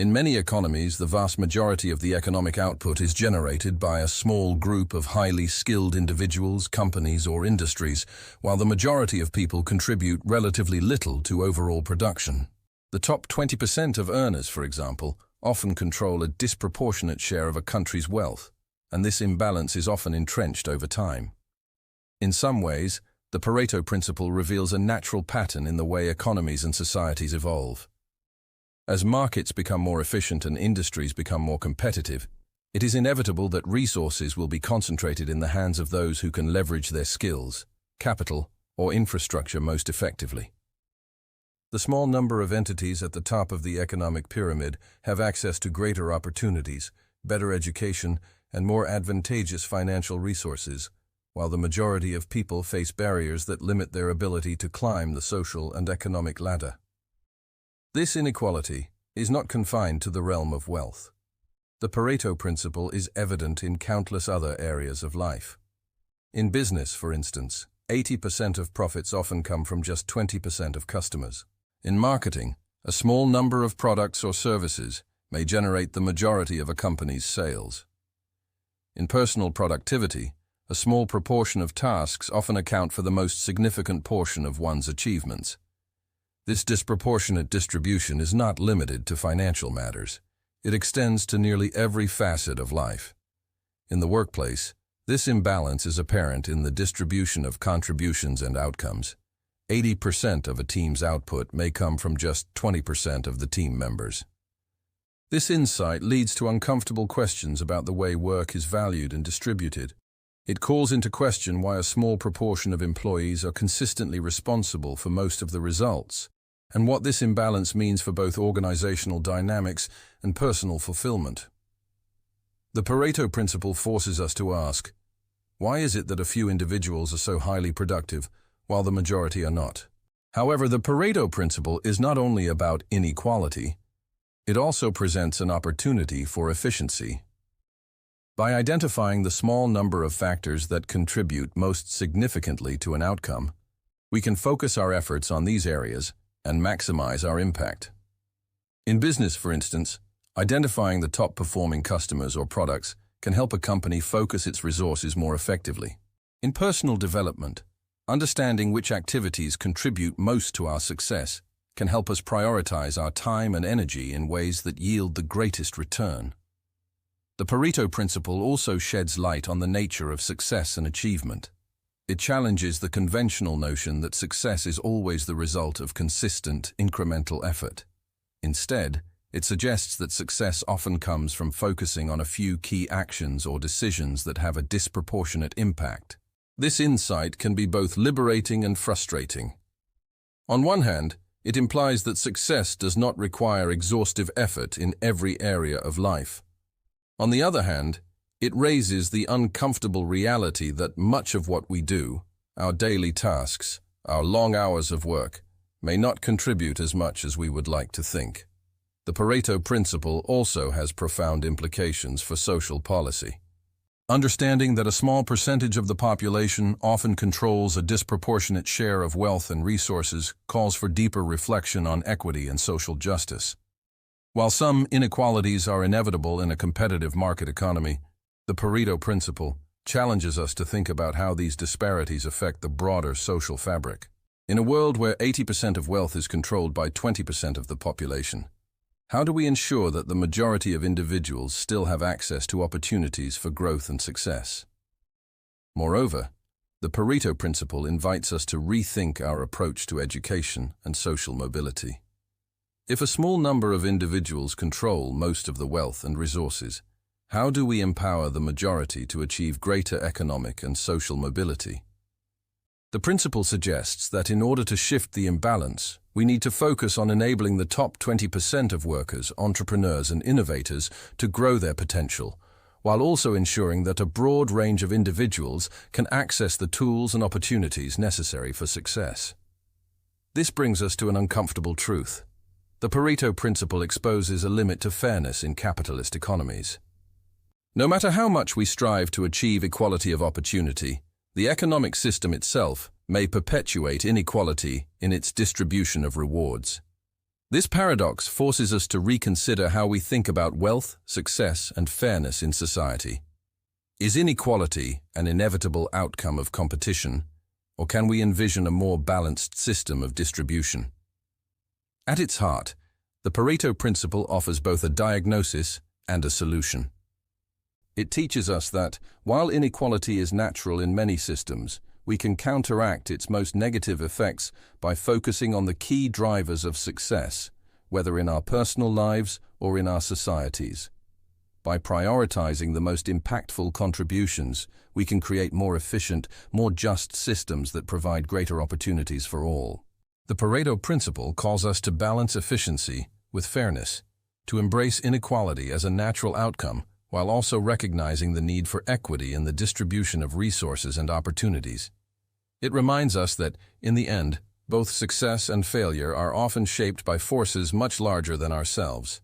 In many economies, the vast majority of the economic output is generated by a small group of highly skilled individuals, companies, or industries, while the majority of people contribute relatively little to overall production. The top 20% of earners, for example, often control a disproportionate share of a country's wealth, and this imbalance is often entrenched over time. In some ways, the Pareto principle reveals a natural pattern in the way economies and societies evolve. As markets become more efficient and industries become more competitive, it is inevitable that resources will be concentrated in the hands of those who can leverage their skills, capital, or infrastructure most effectively. The small number of entities at the top of the economic pyramid have access to greater opportunities, better education, and more advantageous financial resources, while the majority of people face barriers that limit their ability to climb the social and economic ladder. This inequality is not confined to the realm of wealth. The Pareto principle is evident in countless other areas of life. In business, for instance, 80% of profits often come from just 20% of customers. In marketing, a small number of products or services may generate the majority of a company's sales. In personal productivity, a small proportion of tasks often account for the most significant portion of one's achievements. This disproportionate distribution is not limited to financial matters. It extends to nearly every facet of life. In the workplace, this imbalance is apparent in the distribution of contributions and outcomes. 80% of a team's output may come from just 20% of the team members. This insight leads to uncomfortable questions about the way work is valued and distributed. It calls into question why a small proportion of employees are consistently responsible for most of the results, and what this imbalance means for both organizational dynamics and personal fulfillment. The Pareto principle forces us to ask, why is it that a few individuals are so highly productive while the majority are not? However, the Pareto principle is not only about inequality, it also presents an opportunity for efficiency. By identifying the small number of factors that contribute most significantly to an outcome, we can focus our efforts on these areas and maximize our impact. In business, for instance, identifying the top-performing customers or products can help a company focus its resources more effectively. In personal development, understanding which activities contribute most to our success can help us prioritize our time and energy in ways that yield the greatest return. The Pareto principle also sheds light on the nature of success and achievement. It challenges the conventional notion that success is always the result of consistent, incremental effort. Instead, it suggests that success often comes from focusing on a few key actions or decisions that have a disproportionate impact. This insight can be both liberating and frustrating. On one hand, it implies that success does not require exhaustive effort in every area of life. On the other hand, it raises the uncomfortable reality that much of what we do, our daily tasks, our long hours of work, may not contribute as much as we would like to think. The Pareto principle also has profound implications for social policy. Understanding that a small percentage of the population often controls a disproportionate share of wealth and resources calls for deeper reflection on equity and social justice. While some inequalities are inevitable in a competitive market economy, the Pareto principle challenges us to think about how these disparities affect the broader social fabric. In a world where 80% of wealth is controlled by 20% of the population, how do we ensure that the majority of individuals still have access to opportunities for growth and success? Moreover, the Pareto principle invites us to rethink our approach to education and social mobility. If a small number of individuals control most of the wealth and resources, how do we empower the majority to achieve greater economic and social mobility? The principle suggests that in order to shift the imbalance, we need to focus on enabling the top 20% of workers, entrepreneurs, and innovators to grow their potential, while also ensuring that a broad range of individuals can access the tools and opportunities necessary for success. This brings us to an uncomfortable truth. The Pareto principle exposes a limit to fairness in capitalist economies. No matter how much we strive to achieve equality of opportunity, the economic system itself may perpetuate inequality in its distribution of rewards. This paradox forces us to reconsider how we think about wealth, success, and fairness in society. Is inequality an inevitable outcome of competition, or can we envision a more balanced system of distribution? At its heart, the Pareto principle offers both a diagnosis and a solution. It teaches us that, while inequality is natural in many systems, we can counteract its most negative effects by focusing on the key drivers of success, whether in our personal lives or in our societies. By prioritizing the most impactful contributions, we can create more efficient, more just systems that provide greater opportunities for all. The Pareto principle calls us to balance efficiency with fairness, to embrace inequality as a natural outcome while also recognizing the need for equity in the distribution of resources and opportunities. It reminds us that, in the end, both success and failure are often shaped by forces much larger than ourselves.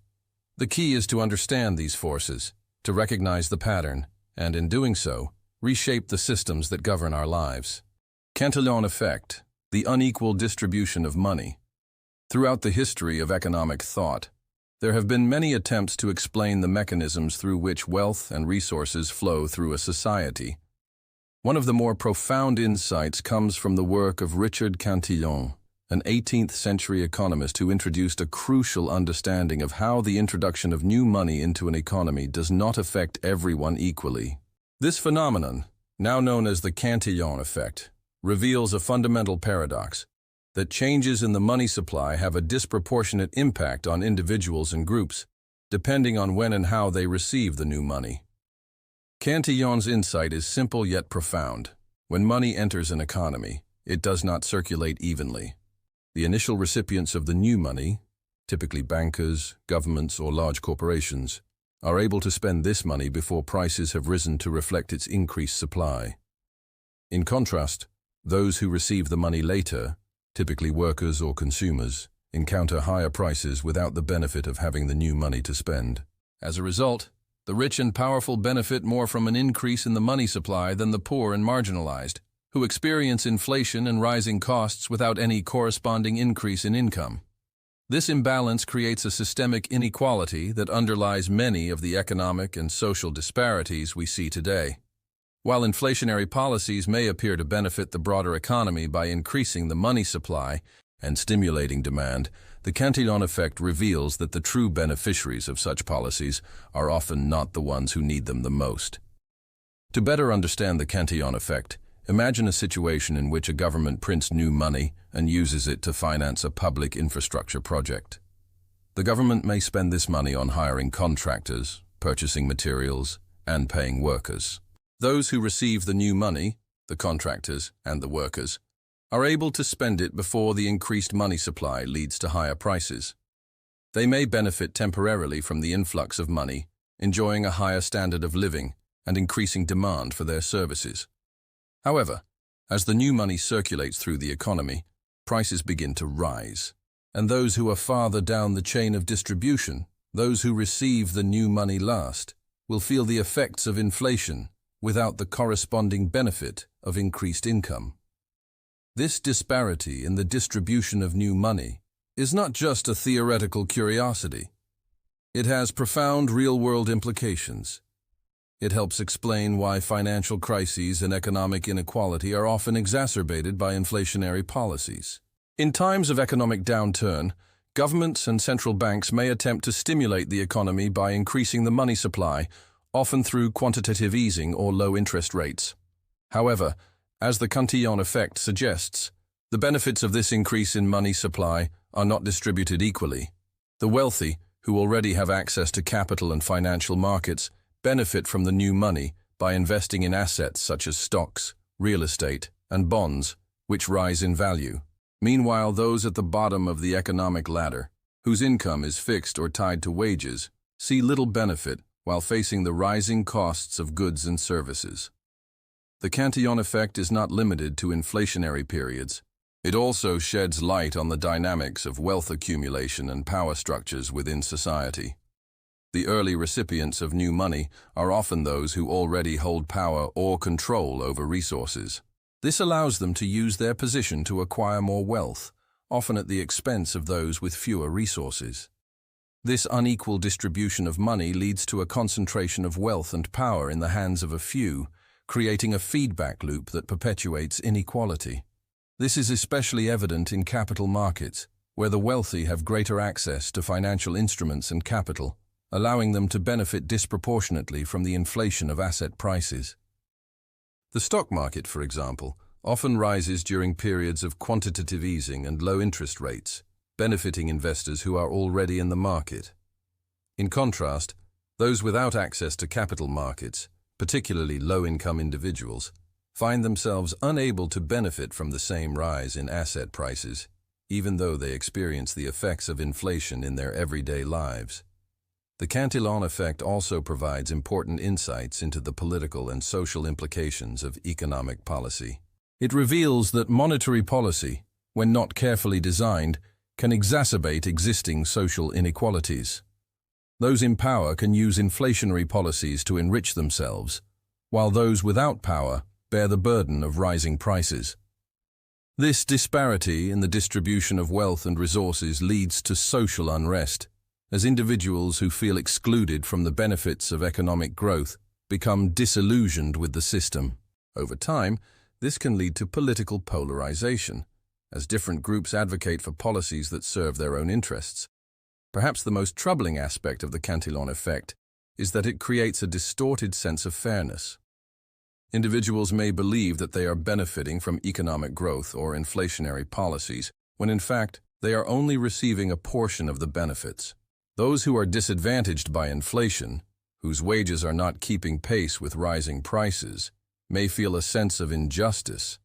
The key is to understand these forces, to recognize the pattern, and in doing so, reshape the systems that govern our lives. Cantillon effect, the unequal distribution of money. Throughout the history of economic thought, there have been many attempts to explain the mechanisms through which wealth and resources flow through a society. One of the more profound insights comes from the work of Richard Cantillon, an 18th-century economist who introduced a crucial understanding of how the introduction of new money into an economy does not affect everyone equally. This phenomenon, now known as the Cantillon effect, reveals a fundamental paradox, that changes in the money supply have a disproportionate impact on individuals and groups, depending on when and how they receive the new money. Cantillon's insight is simple yet profound. When money enters an economy, it does not circulate evenly. The initial recipients of the new money, typically bankers, governments, or large corporations, are able to spend this money before prices have risen to reflect its increased supply. In contrast, those who receive the money later, typically workers or consumers, encounter higher prices without the benefit of having the new money to spend. As a result, the rich and powerful benefit more from an increase in the money supply than the poor and marginalized, who experience inflation and rising costs without any corresponding increase in income. This imbalance creates a systemic inequality that underlies many of the economic and social disparities we see today. While inflationary policies may appear to benefit the broader economy by increasing the money supply and stimulating demand, the Cantillon effect reveals that the true beneficiaries of such policies are often not the ones who need them the most. To better understand the Cantillon effect, imagine a situation in which a government prints new money and uses it to finance a public infrastructure project. The government may spend this money on hiring contractors, purchasing materials, and paying workers. Those who receive the new money, the contractors and the workers, are able to spend it before the increased money supply leads to higher prices. They may benefit temporarily from the influx of money, enjoying a higher standard of living and increasing demand for their services. However, as the new money circulates through the economy, prices begin to rise, and those who are farther down the chain of distribution, those who receive the new money last, will feel the effects of inflation without the corresponding benefit of increased income. This disparity in the distribution of new money is not just a theoretical curiosity. It has profound real-world implications. It helps explain why financial crises and economic inequality are often exacerbated by inflationary policies. In times of economic downturn, governments and central banks may attempt to stimulate the economy by increasing the money supply, often through quantitative easing or low interest rates. However, as the Cantillon effect suggests, the benefits of this increase in money supply are not distributed equally. The wealthy, who already have access to capital and financial markets, benefit from the new money by investing in assets such as stocks, real estate, and bonds, which rise in value. Meanwhile, those at the bottom of the economic ladder, whose income is fixed or tied to wages, see little benefit while facing the rising costs of goods and services. The Cantillon effect is not limited to inflationary periods. It also sheds light on the dynamics of wealth accumulation and power structures within society. The early recipients of new money are often those who already hold power or control over resources. This allows them to use their position to acquire more wealth, often at the expense of those with fewer resources. This unequal distribution of money leads to a concentration of wealth and power in the hands of a few, creating a feedback loop that perpetuates inequality. This is especially evident in capital markets, where the wealthy have greater access to financial instruments and capital, allowing them to benefit disproportionately from the inflation of asset prices. The stock market, for example, often rises during periods of quantitative easing and low interest rates, benefiting investors who are already in the market. In contrast, those without access to capital markets, particularly low-income individuals, find themselves unable to benefit from the same rise in asset prices, even though they experience the effects of inflation in their everyday lives. The Cantillon effect also provides important insights into the political and social implications of economic policy. It reveals that monetary policy, when not carefully designed, can exacerbate existing social inequalities. Those in power can use inflationary policies to enrich themselves, while those without power bear the burden of rising prices. This disparity in the distribution of wealth and resources leads to social unrest, as individuals who feel excluded from the benefits of economic growth become disillusioned with the system. Over time, this can lead to political polarization, as different groups advocate for policies that serve their own interests. Perhaps the most troubling aspect of the Cantillon effect is that it creates a distorted sense of fairness. Individuals may believe that they are benefiting from economic growth or inflationary policies, when in fact they are only receiving a portion of the benefits. Those who are disadvantaged by inflation, whose wages are not keeping pace with rising prices, may feel a sense of injustice,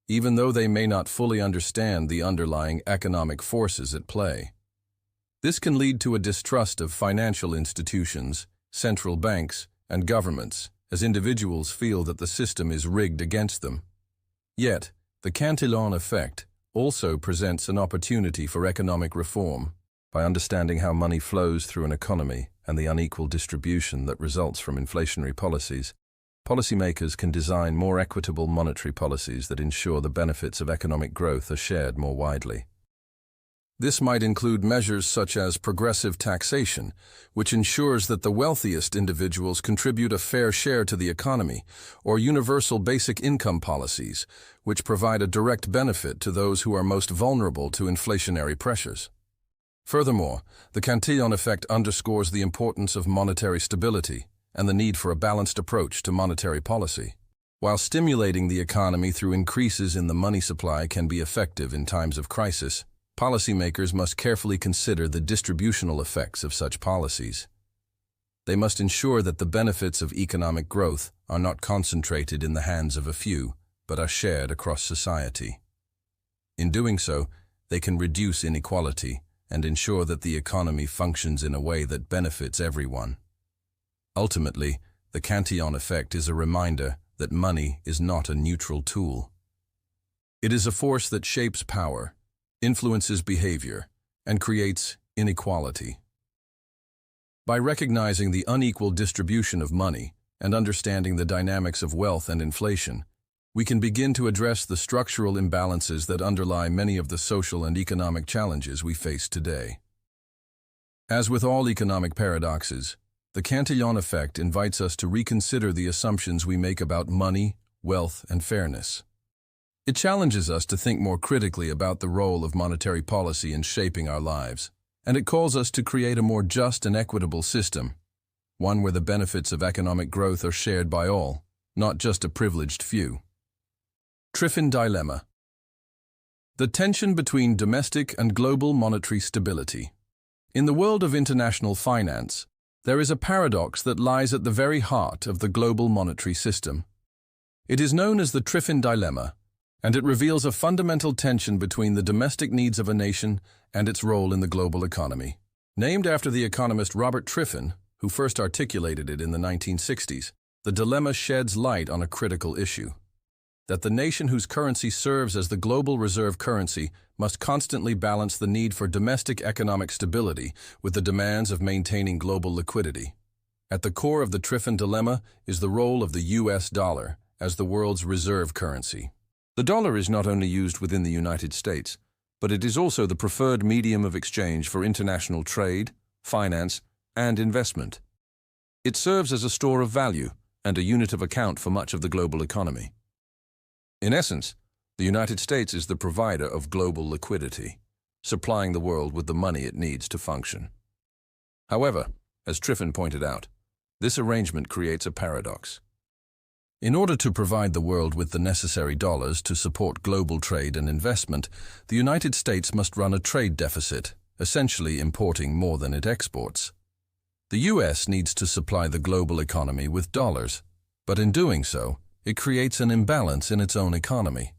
even though they may not fully understand the underlying economic forces at play. This can lead to a distrust of financial institutions, central banks, and governments, as individuals feel that the system is rigged against them. Yet, the Cantillon effect also presents an opportunity for economic reform. By understanding how money flows through an economy and the unequal distribution that results from inflationary policies, policymakers can design more equitable monetary policies that ensure the benefits of economic growth are shared more widely. This might include measures such as progressive taxation, which ensures that the wealthiest individuals contribute a fair share to the economy, or universal basic income policies, which provide a direct benefit to those who are most vulnerable to inflationary pressures. Furthermore, the Cantillon effect underscores the importance of monetary stability and the need for a balanced approach to monetary policy. While stimulating the economy through increases in the money supply can be effective in times of crisis, policymakers must carefully consider the distributional effects of such policies. They must ensure that the benefits of economic growth are not concentrated in the hands of a few, but are shared across society. In doing so, they can reduce inequality and ensure that the economy functions in a way that benefits everyone. Ultimately, the Cantillon effect is a reminder that money is not a neutral tool. It is a force that shapes power, influences behavior, and creates inequality. By recognizing the unequal distribution of money and understanding the dynamics of wealth and inflation, we can begin to address the structural imbalances that underlie many of the social and economic challenges we face today. As with all economic paradoxes, the Cantillon effect invites us to reconsider the assumptions we make about money, wealth, and fairness. It challenges us to think more critically about the role of monetary policy in shaping our lives, and it calls us to create a more just and equitable system, one where the benefits of economic growth are shared by all, not just a privileged few. Triffin dilemma. The tension between domestic and global monetary stability. In the world of international finance, there is a paradox that lies at the very heart of the global monetary system. It is known as the Triffin dilemma, and it reveals a fundamental tension between the domestic needs of a nation and its role in the global economy. Named after the economist Robert Triffin, who first articulated it in the 1960s, the dilemma sheds light on a critical issue: that the nation whose currency serves as the global reserve currency must constantly balance the need for domestic economic stability with the demands of maintaining global liquidity. At the core of the Triffin dilemma is the role of the US dollar as the world's reserve currency. The dollar is not only used within the United States, but it is also the preferred medium of exchange for international trade, finance, and investment. It serves as a store of value and a unit of account for much of the global economy. In essence, the United States is the provider of global liquidity, supplying the world with the money it needs to function. However, as Triffin pointed out, this arrangement creates a paradox. In order to provide the world with the necessary dollars to support global trade and investment, the United States must run a trade deficit, essentially importing more than it exports. The US needs to supply the global economy with dollars, but in doing so, it creates an imbalance in its own economy,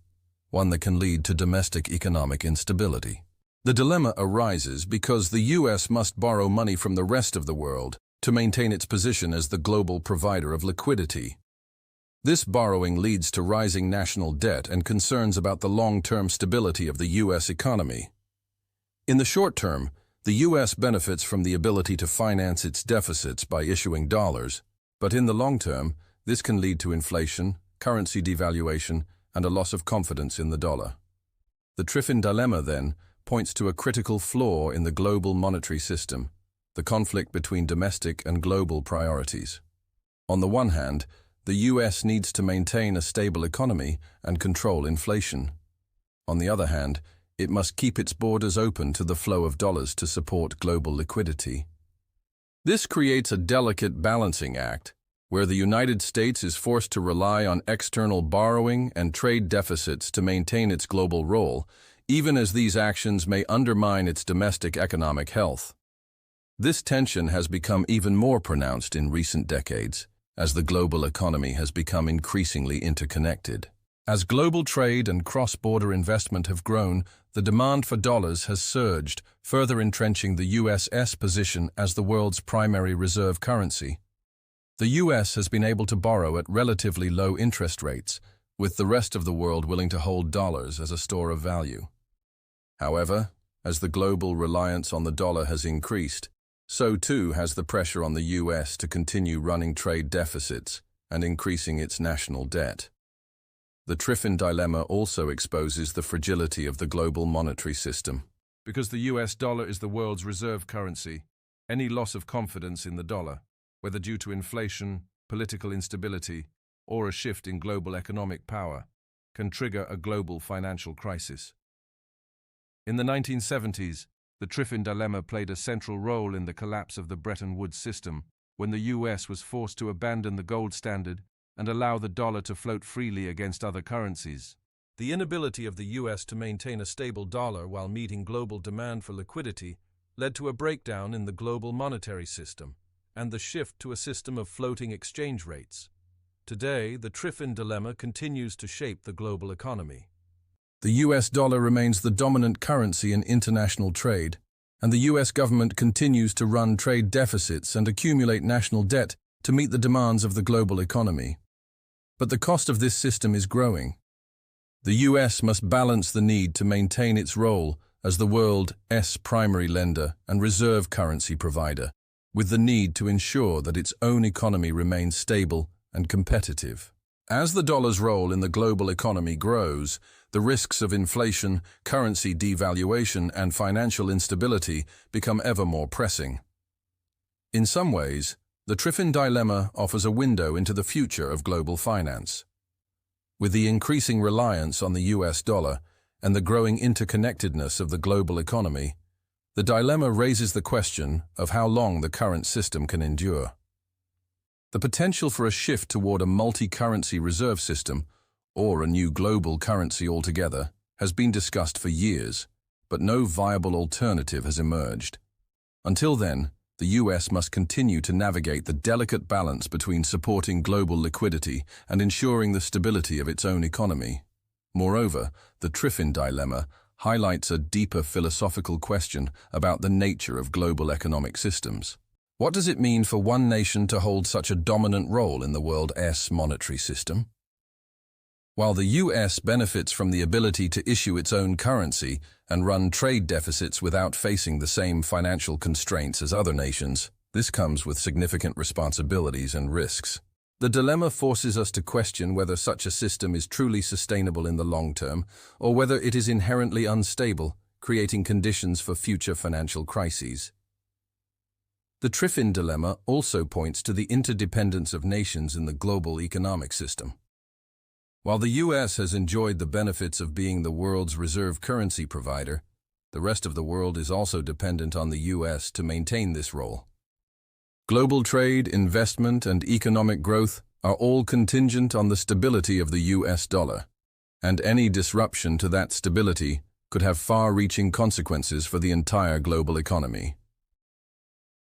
one that can lead to domestic economic instability. The dilemma arises because the US must borrow money from the rest of the world to maintain its position as the global provider of liquidity. This borrowing leads to rising national debt and concerns about the long-term stability of the US economy. In the short term, the US benefits from the ability to finance its deficits by issuing dollars, but in the long term, this can lead to inflation, currency devaluation, and a loss of confidence in the dollar. The Triffin dilemma, then, points to a critical flaw in the global monetary system, the conflict between domestic and global priorities. On the one hand, the US needs to maintain a stable economy and control inflation. On the other hand, it must keep its borders open to the flow of dollars to support global liquidity. This creates a delicate balancing act, where the United States is forced to rely on external borrowing and trade deficits to maintain its global role, even as these actions may undermine its domestic economic health. This tension has become even more pronounced in recent decades, as the global economy has become increasingly interconnected. As global trade and cross-border investment have grown, the demand for dollars has surged, further entrenching the US's position as the world's primary reserve currency. The US has been able to borrow at relatively low interest rates, with the rest of the world willing to hold dollars as a store of value. However, as the global reliance on the dollar has increased, so too has the pressure on the US to continue running trade deficits and increasing its national debt. The Triffin dilemma also exposes the fragility of the global monetary system. Because the US dollar is the world's reserve currency, any loss of confidence in the dollar, whether due to inflation, political instability, or a shift in global economic power, can trigger a global financial crisis. In the 1970s, the Triffin dilemma played a central role in the collapse of the Bretton Woods system, when the US was forced to abandon the gold standard and allow the dollar to float freely against other currencies. The inability of the US to maintain a stable dollar while meeting global demand for liquidity led to a breakdown in the global monetary system and the shift to a system of floating exchange rates. Today, the Triffin dilemma continues to shape the global economy. The US dollar remains the dominant currency in international trade, and the US government continues to run trade deficits and accumulate national debt to meet the demands of the global economy. But the cost of this system is growing. The US must balance the need to maintain its role as the world's primary lender and reserve currency provider, with the need to ensure that its own economy remains stable and competitive. As the dollar's role in the global economy grows, the risks of inflation, currency devaluation, and financial instability become ever more pressing. In some ways, the Triffin dilemma offers a window into the future of global finance. With the increasing reliance on the US dollar and the growing interconnectedness of the global economy, the dilemma raises the question of how long the current system can endure. The potential for a shift toward a multi-currency reserve system, or a new global currency altogether, has been discussed for years, but no viable alternative has emerged. Until then, the US must continue to navigate the delicate balance between supporting global liquidity and ensuring the stability of its own economy. Moreover, the Triffin dilemma highlights a deeper philosophical question about the nature of global economic systems. What does it mean for one nation to hold such a dominant role in the world's monetary system? While the US benefits from the ability to issue its own currency and run trade deficits without facing the same financial constraints as other nations, this comes with significant responsibilities and risks. The dilemma forces us to question whether such a system is truly sustainable in the long term, or whether it is inherently unstable, creating conditions for future financial crises. The Triffin dilemma also points to the interdependence of nations in the global economic system. While the US has enjoyed the benefits of being the world's reserve currency provider, the rest of the world is also dependent on the US to maintain this role. Global trade, investment, and economic growth are all contingent on the stability of the US dollar, and any disruption to that stability could have far-reaching consequences for the entire global economy.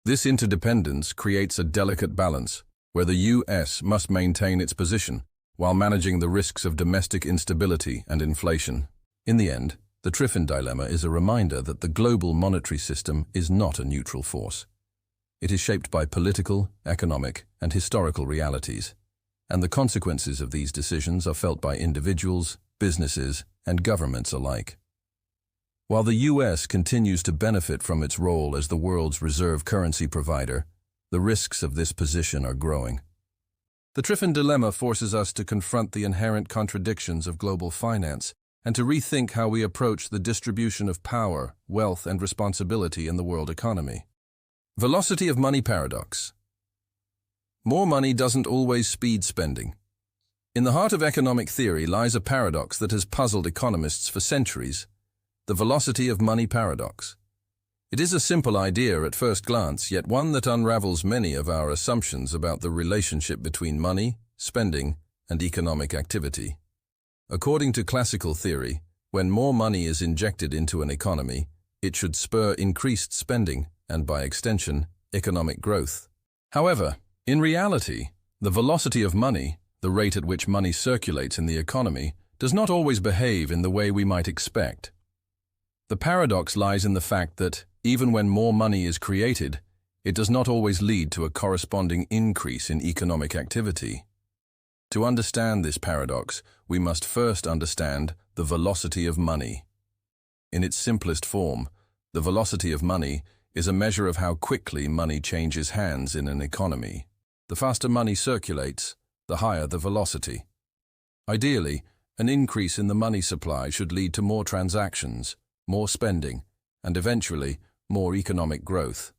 This interdependence creates a delicate balance, where the US must maintain its position while managing the risks of domestic instability and inflation. In the end, The Triffin dilemma is a reminder that the global monetary system is not a neutral force. It is shaped by political, economic, and historical realities, and the consequences of these decisions are felt by individuals, businesses, and governments alike. While the US continues to benefit from its role as the world's reserve currency provider, the risks of this position are growing. The Triffin dilemma forces us to confront the inherent contradictions of global finance and to rethink how we approach the distribution of power, wealth, and responsibility in the world economy. Velocity of money paradox. More money doesn't always speed spending. In the heart of economic theory lies a paradox that has puzzled economists for centuries: the velocity of money paradox. It is a simple idea at first glance, yet one that unravels many of our assumptions about the relationship between money, spending, and economic activity. According to classical theory, when more money is injected into an economy, it should spur increased spending and, by extension, economic growth. However, in reality, the velocity of money, the rate at which money circulates in the economy, does not always behave in the way we might expect. The paradox lies in the fact that, even when more money is created, it does not always lead to a corresponding increase in economic activity. To understand this paradox, we must first understand the velocity of money. In its simplest form, the velocity of money is a measure of how quickly money changes hands in an economy. The faster money circulates, the higher the velocity. Ideally, an increase in the money supply should lead to more transactions, more spending, and eventually, more economic growth.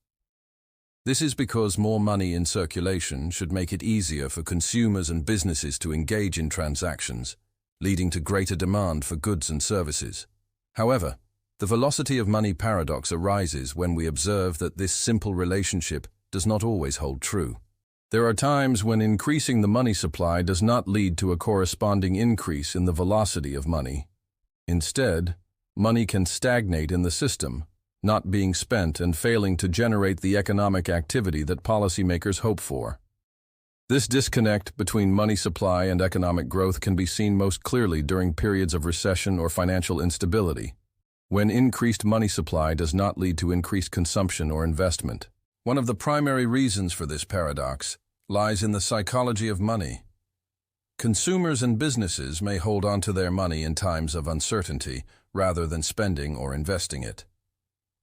This is because more money in circulation should make it easier for consumers and businesses to engage in transactions, leading to greater demand for goods and services. However, the velocity of money paradox arises when we observe that this simple relationship does not always hold true. There are times when increasing the money supply does not lead to a corresponding increase in the velocity of money. Instead, money can stagnate in the system, not being spent and failing to generate the economic activity that policymakers hope for. This disconnect between money supply and economic growth can be seen most clearly during periods of recession or financial instability, when increased money supply does not lead to increased consumption or investment. One of the primary reasons for this paradox lies in the psychology of money. Consumers and businesses may hold on to their money in times of uncertainty rather than spending or investing it.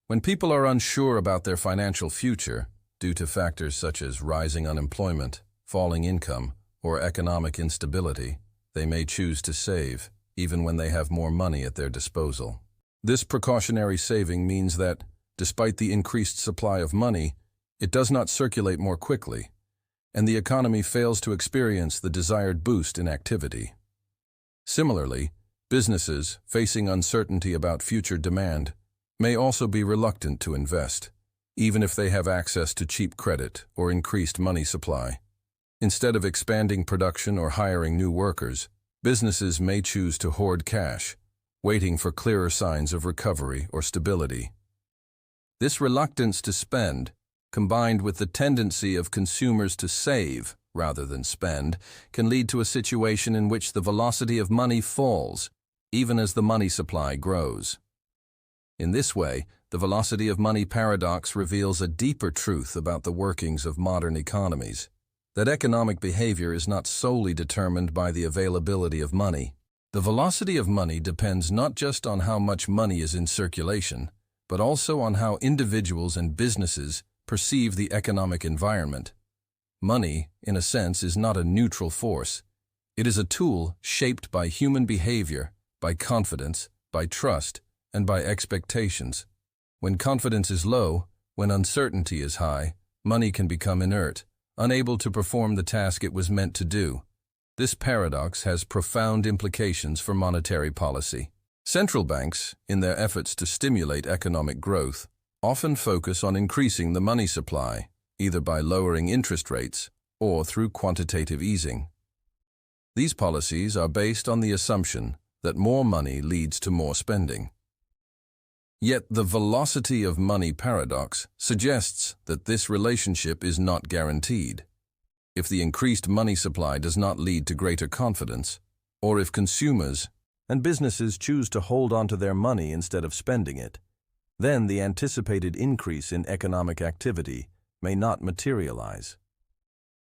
When people are unsure about their financial future, due to factors such as rising unemployment, falling income, or economic instability, they may choose to save, even when they have more money at their disposal. This precautionary saving means that, despite the increased supply of money, it does not circulate more quickly, and the economy fails to experience the desired boost in activity. Similarly, businesses, facing uncertainty about future demand, may also be reluctant to invest, even if they have access to cheap credit or increased money supply. Instead of expanding production or hiring new workers, businesses may choose to hoard cash, waiting for clearer signs of recovery or stability. This reluctance to spend, combined with the tendency of consumers to save rather than spend, can lead to a situation in which the velocity of money falls, even as the money supply grows. In this way, the velocity of money paradox reveals a deeper truth about the workings of modern economies, that economic behavior is not solely determined by the availability of money. The velocity of money depends not just on how much money is in circulation, but also on how individuals and businesses perceive the economic environment. Money, in a sense, is not a neutral force. It is a tool shaped by human behavior, by confidence, by trust, and by expectations. When confidence is low, when uncertainty is high, money can become inert, unable to perform the task it was meant to do. This paradox has profound implications for monetary policy. Central banks, in their efforts to stimulate economic growth, often focus on increasing the money supply, either by lowering interest rates or through quantitative easing. These policies are based on the assumption that more money leads to more spending. Yet the velocity of money paradox suggests that this relationship is not guaranteed. If the increased money supply does not lead to greater confidence, or if consumers, and businesses choose to hold onto their money instead of spending it, then the anticipated increase in economic activity may not materialize.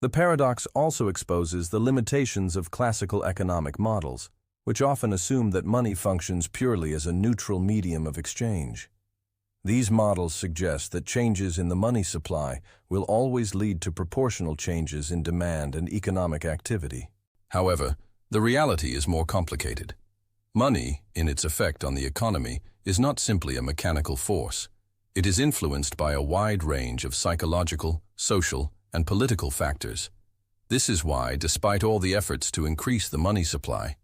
The paradox also exposes the limitations of classical economic models, which often assume that money functions purely as a neutral medium of exchange. These models suggest that changes in the money supply will always lead to proportional changes in demand and economic activity. However, the reality is more complicated. Money, in its effect on the economy, is not simply a mechanical force. It is influenced by a wide range of psychological, social, and political factors. This is why, despite all the efforts to increase the money supply,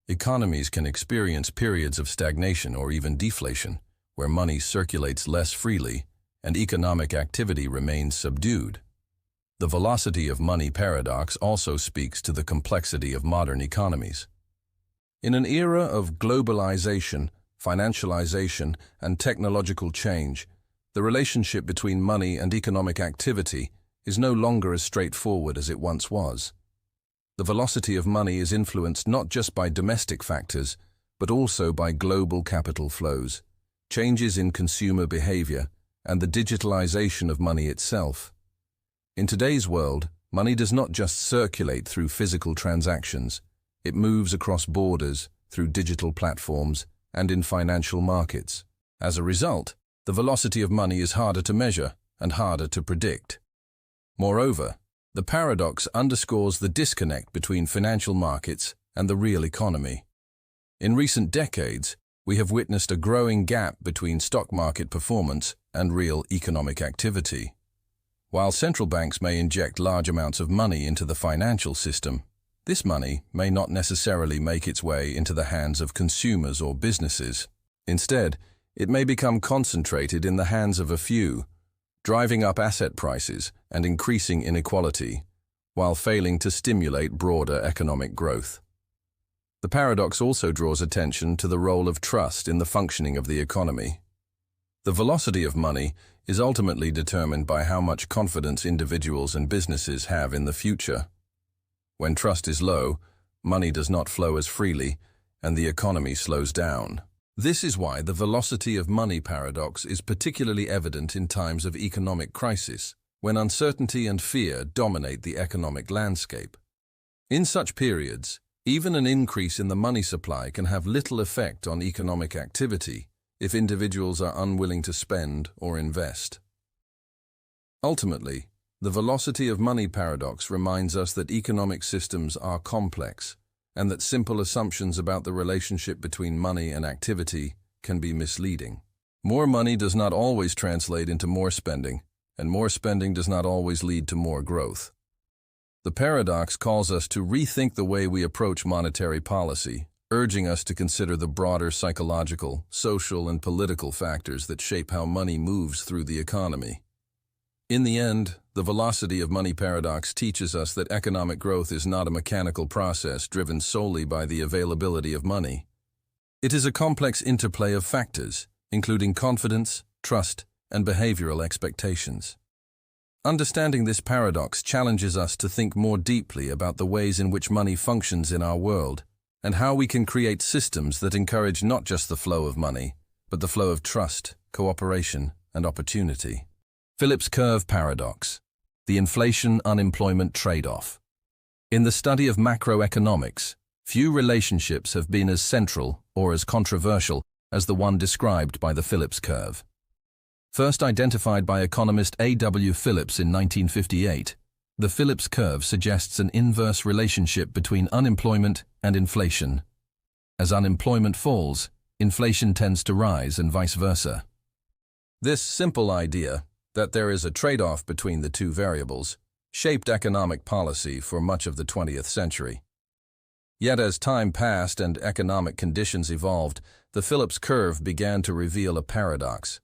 economies can experience periods of stagnation or even deflation, where money circulates less freely and economic activity remains subdued. The velocity of money paradox also speaks to the complexity of modern economies. In an era of globalization, financialization, and technological change, the relationship between money and economic activity is no longer as straightforward as it once was. The velocity of money is influenced not just by domestic factors, but also by global capital flows, changes in consumer behavior, and the digitalization of money itself. In today's world, money does not just circulate through physical transactions. It moves across borders, through digital platforms, and in financial markets. As a result, the velocity of money is harder to measure and harder to predict. Moreover, the paradox underscores the disconnect between financial markets and the real economy. In recent decades, we have witnessed a growing gap between stock market performance and real economic activity. While central banks may inject large amounts of money into the financial system, this money may not necessarily make its way into the hands of consumers or businesses. Instead, it may become concentrated in the hands of a few, driving up asset prices and increasing inequality, while failing to stimulate broader economic growth. The paradox also draws attention to the role of trust in the functioning of the economy. The velocity of money is ultimately determined by how much confidence individuals and businesses have in the future. When trust is low, money does not flow as freely, and the economy slows down. This is why the velocity of money paradox is particularly evident in times of economic crisis, when uncertainty and fear dominate the economic landscape. In such periods, even an increase in the money supply can have little effect on economic activity if individuals are unwilling to spend or invest. Ultimately, the velocity of money paradox reminds us that economic systems are complex, and that simple assumptions about the relationship between money and activity can be misleading. More money does not always translate into more spending, and more spending does not always lead to more growth. The paradox calls us to rethink the way we approach monetary policy, urging us to consider the broader psychological, social, and political factors that shape how money moves through the economy. In the end, the velocity of money paradox teaches us that economic growth is not a mechanical process driven solely by the availability of money. It is a complex interplay of factors, including confidence, trust, and behavioral expectations. Understanding this paradox challenges us to think more deeply about the ways in which money functions in our world, and how we can create systems that encourage not just the flow of money, but the flow of trust, cooperation, and opportunity. Phillips curve paradox, the inflation-unemployment trade-off. In the study of macroeconomics, few relationships have been as central or as controversial as the one described by the Phillips curve. First identified by economist A.W. Phillips in 1958, the Phillips curve suggests an inverse relationship between unemployment and inflation. As unemployment falls, inflation tends to rise and vice versa. This simple idea, that there is a trade-off between the two variables, shaped economic policy for much of the 20th century. Yet as time passed and economic conditions evolved, the Phillips curve began to reveal a paradox.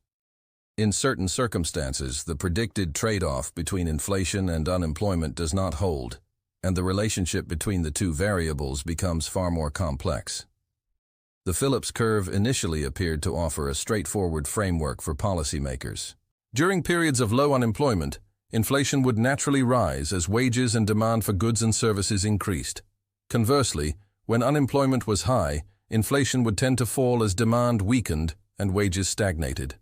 In certain circumstances, the predicted trade-off between inflation and unemployment does not hold, and the relationship between the two variables becomes far more complex. The Phillips curve initially appeared to offer a straightforward framework for policymakers. During periods of low unemployment, inflation would naturally rise as wages and demand for goods and services increased. Conversely, when unemployment was high, inflation would tend to fall as demand weakened and wages stagnated.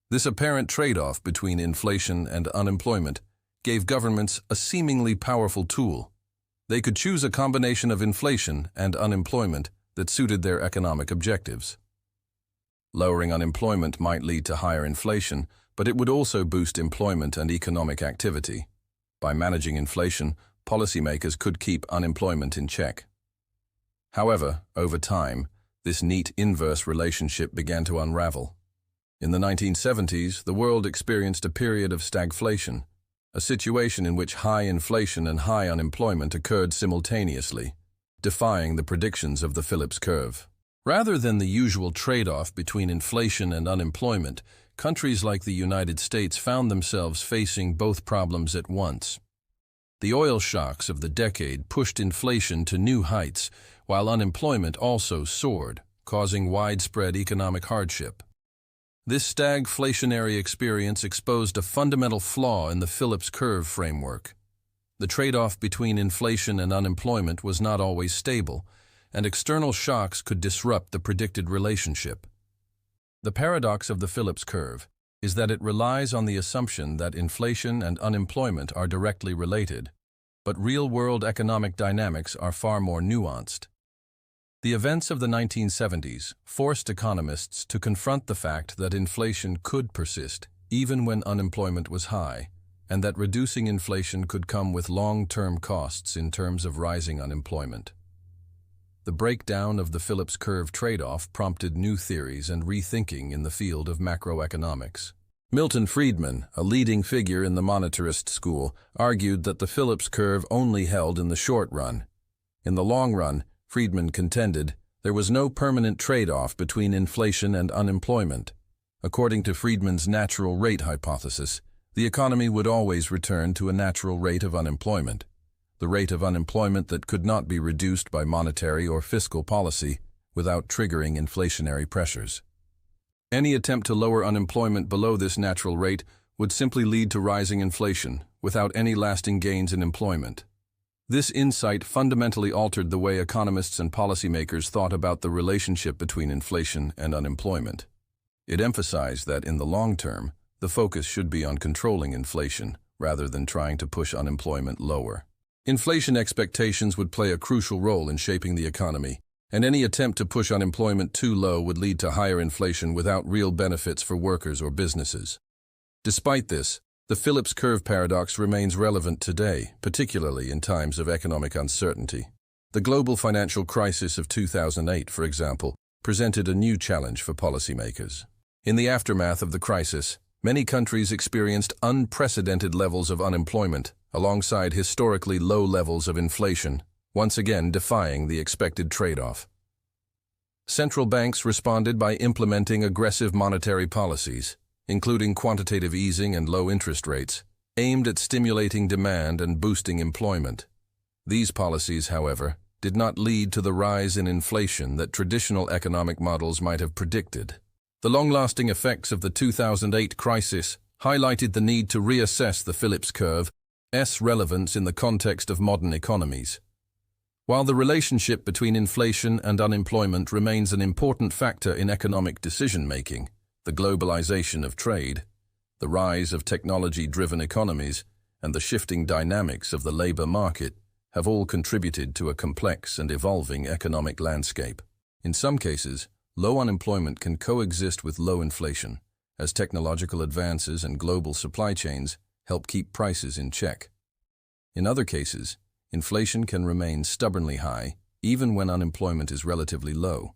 This apparent trade-off between inflation and unemployment gave governments a seemingly powerful tool. They could choose a combination of inflation and unemployment that suited their economic objectives. Lowering unemployment might lead to higher inflation, but it would also boost employment and economic activity. By managing inflation, policymakers could keep unemployment in check. However, over time, this neat inverse relationship began to unravel. In the 1970s, the world experienced a period of stagflation, a situation in which high inflation and high unemployment occurred simultaneously, defying the predictions of the Phillips curve. Rather than the usual trade-off between inflation and unemployment, countries like the United States found themselves facing both problems at once. The oil shocks of the decade pushed inflation to new heights, while unemployment also soared, causing widespread economic hardship. This stagflationary experience exposed a fundamental flaw in the Phillips curve framework. The trade-off between inflation and unemployment was not always stable, and external shocks could disrupt the predicted relationship. The paradox of the Phillips curve is that it relies on the assumption that inflation and unemployment are directly related, but real-world economic dynamics are far more nuanced. The events of the 1970s forced economists to confront the fact that inflation could persist even when unemployment was high, and that reducing inflation could come with long-term costs in terms of rising unemployment. The breakdown of the Phillips curve trade-off prompted new theories and rethinking in the field of macroeconomics. Milton Friedman, a leading figure in the monetarist school, argued that the Phillips curve only held in the short run. In the long run, Friedman contended, there was no permanent trade-off between inflation and unemployment. According to Friedman's natural rate hypothesis, the economy would always return to a natural rate of unemployment, the rate of unemployment that could not be reduced by monetary or fiscal policy without triggering inflationary pressures. Any attempt to lower unemployment below this natural rate would simply lead to rising inflation without any lasting gains in employment. This insight fundamentally altered the way economists and policymakers thought about the relationship between inflation and unemployment. It emphasized that in the long term, the focus should be on controlling inflation rather than trying to push unemployment lower. Inflation expectations would play a crucial role in shaping the economy, and any attempt to push unemployment too low would lead to higher inflation without real benefits for workers or businesses. Despite this, the Phillips curve paradox remains relevant today, particularly in times of economic uncertainty. The global financial crisis of 2008, for example, presented a new challenge for policymakers. In the aftermath of the crisis, many countries experienced unprecedented levels of unemployment, alongside historically low levels of inflation, once again defying the expected trade-off. Central banks responded by implementing aggressive monetary policies, including quantitative easing and low interest rates, aimed at stimulating demand and boosting employment. These policies, however, did not lead to the rise in inflation that traditional economic models might have predicted. The long-lasting effects of the 2008 crisis highlighted the need to reassess the Phillips curve's relevance in the context of modern economies. While the relationship between inflation and unemployment remains an important factor in economic decision-making, the globalization of trade, the rise of technology-driven economies, and the shifting dynamics of the labor market have all contributed to a complex and evolving economic landscape. In some cases, low unemployment can coexist with low inflation, as technological advances and global supply chains help keep prices in check. In other cases, inflation can remain stubbornly high even when unemployment is relatively low,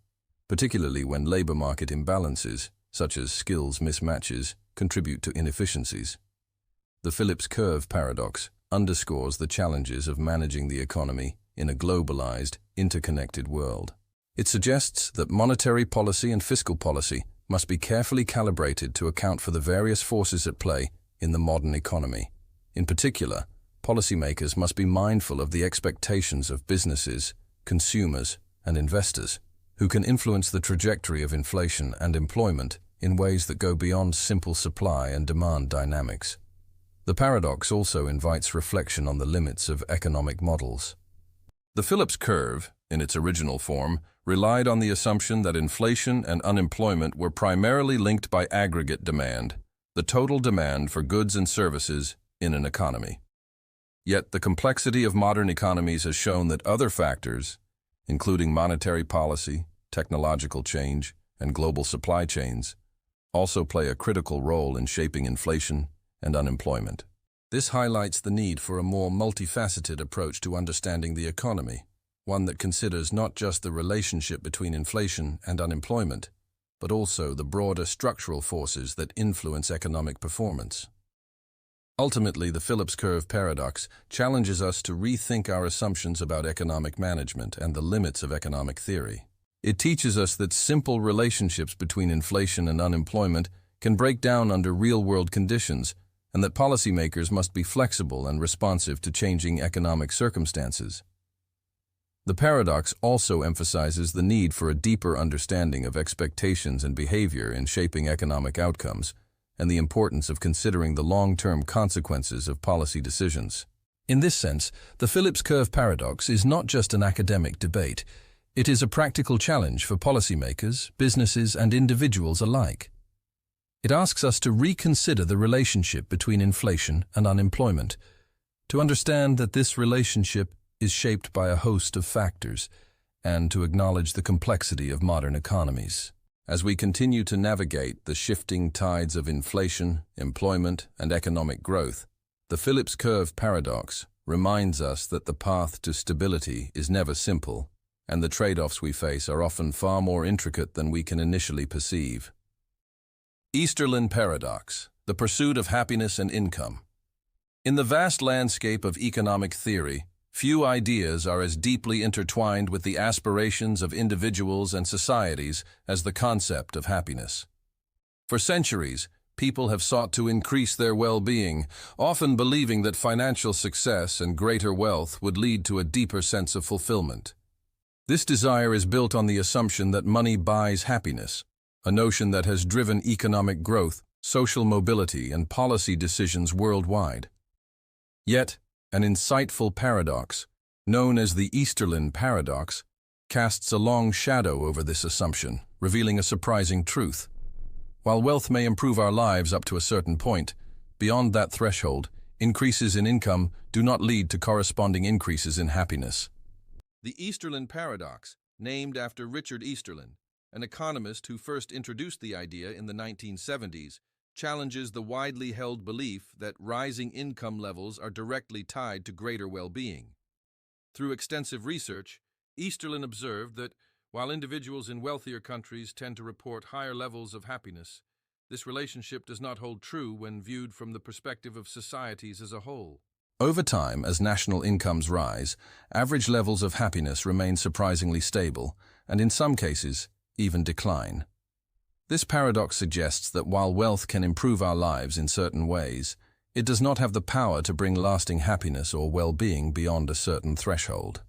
particularly when labor market imbalances, such as skills mismatches, contribute to inefficiencies. The Phillips curve paradox underscores the challenges of managing the economy in a globalized, interconnected world. It suggests that monetary policy and fiscal policy must be carefully calibrated to account for the various forces at play in the modern economy. In particular, policymakers must be mindful of the expectations of businesses, consumers, and investors, who can influence the trajectory of inflation and employment in ways that go beyond simple supply and demand dynamics. The paradox also invites reflection on the limits of economic models. The Phillips curve in its original form, relied on the assumption that inflation and unemployment were primarily linked by aggregate demand, the total demand for goods and services in an economy. Yet the complexity of modern economies has shown that other factors, including monetary policy, technological change, and global supply chains, also play a critical role in shaping inflation and unemployment. This highlights the need for a more multifaceted approach to understanding the economy, one that considers not just the relationship between inflation and unemployment, but also the broader structural forces that influence economic performance. Ultimately, the Phillips curve paradox challenges us to rethink our assumptions about economic management and the limits of economic theory. It teaches us that simple relationships between inflation and unemployment can break down under real-world conditions, and that policymakers must be flexible and responsive to changing economic circumstances. The paradox also emphasizes the need for a deeper understanding of expectations and behavior in shaping economic outcomes, and the importance of considering the long-term consequences of policy decisions. In this sense, the Phillips curve paradox is not just an academic debate. It is a practical challenge for policymakers, businesses, and individuals alike. It asks us to reconsider the relationship between inflation and unemployment, to understand that this relationship is shaped by a host of factors, and to acknowledge the complexity of modern economies. As we continue to navigate the shifting tides of inflation, employment, and economic growth, the Phillips curve paradox reminds us that the path to stability is never simple, and the trade-offs we face are often far more intricate than we can initially perceive. Easterlin paradox, the pursuit of happiness and income. In the vast landscape of economic theory, few ideas are as deeply intertwined with the aspirations of individuals and societies as the concept of happiness. For centuries, people have sought to increase their well-being, often believing that financial success and greater wealth would lead to a deeper sense of fulfillment. This desire is built on the assumption that money buys happiness, a notion that has driven economic growth, social mobility, and policy decisions worldwide. Yet, an insightful paradox, known as the Easterlin paradox, casts a long shadow over this assumption, revealing a surprising truth. While wealth may improve our lives up to a certain point, beyond that threshold, increases in income do not lead to corresponding increases in happiness. The Easterlin paradox, named after Richard Easterlin, an economist who first introduced the idea in the 1970s, challenges the widely held belief that rising income levels are directly tied to greater well-being. Through extensive research, Easterlin observed that while individuals in wealthier countries tend to report higher levels of happiness, this relationship does not hold true when viewed from the perspective of societies as a whole. Over time, as national incomes rise, average levels of happiness remain surprisingly stable, and in some cases, even decline. This paradox suggests that while wealth can improve our lives in certain ways, it does not have the power to bring lasting happiness or well-being beyond a certain threshold.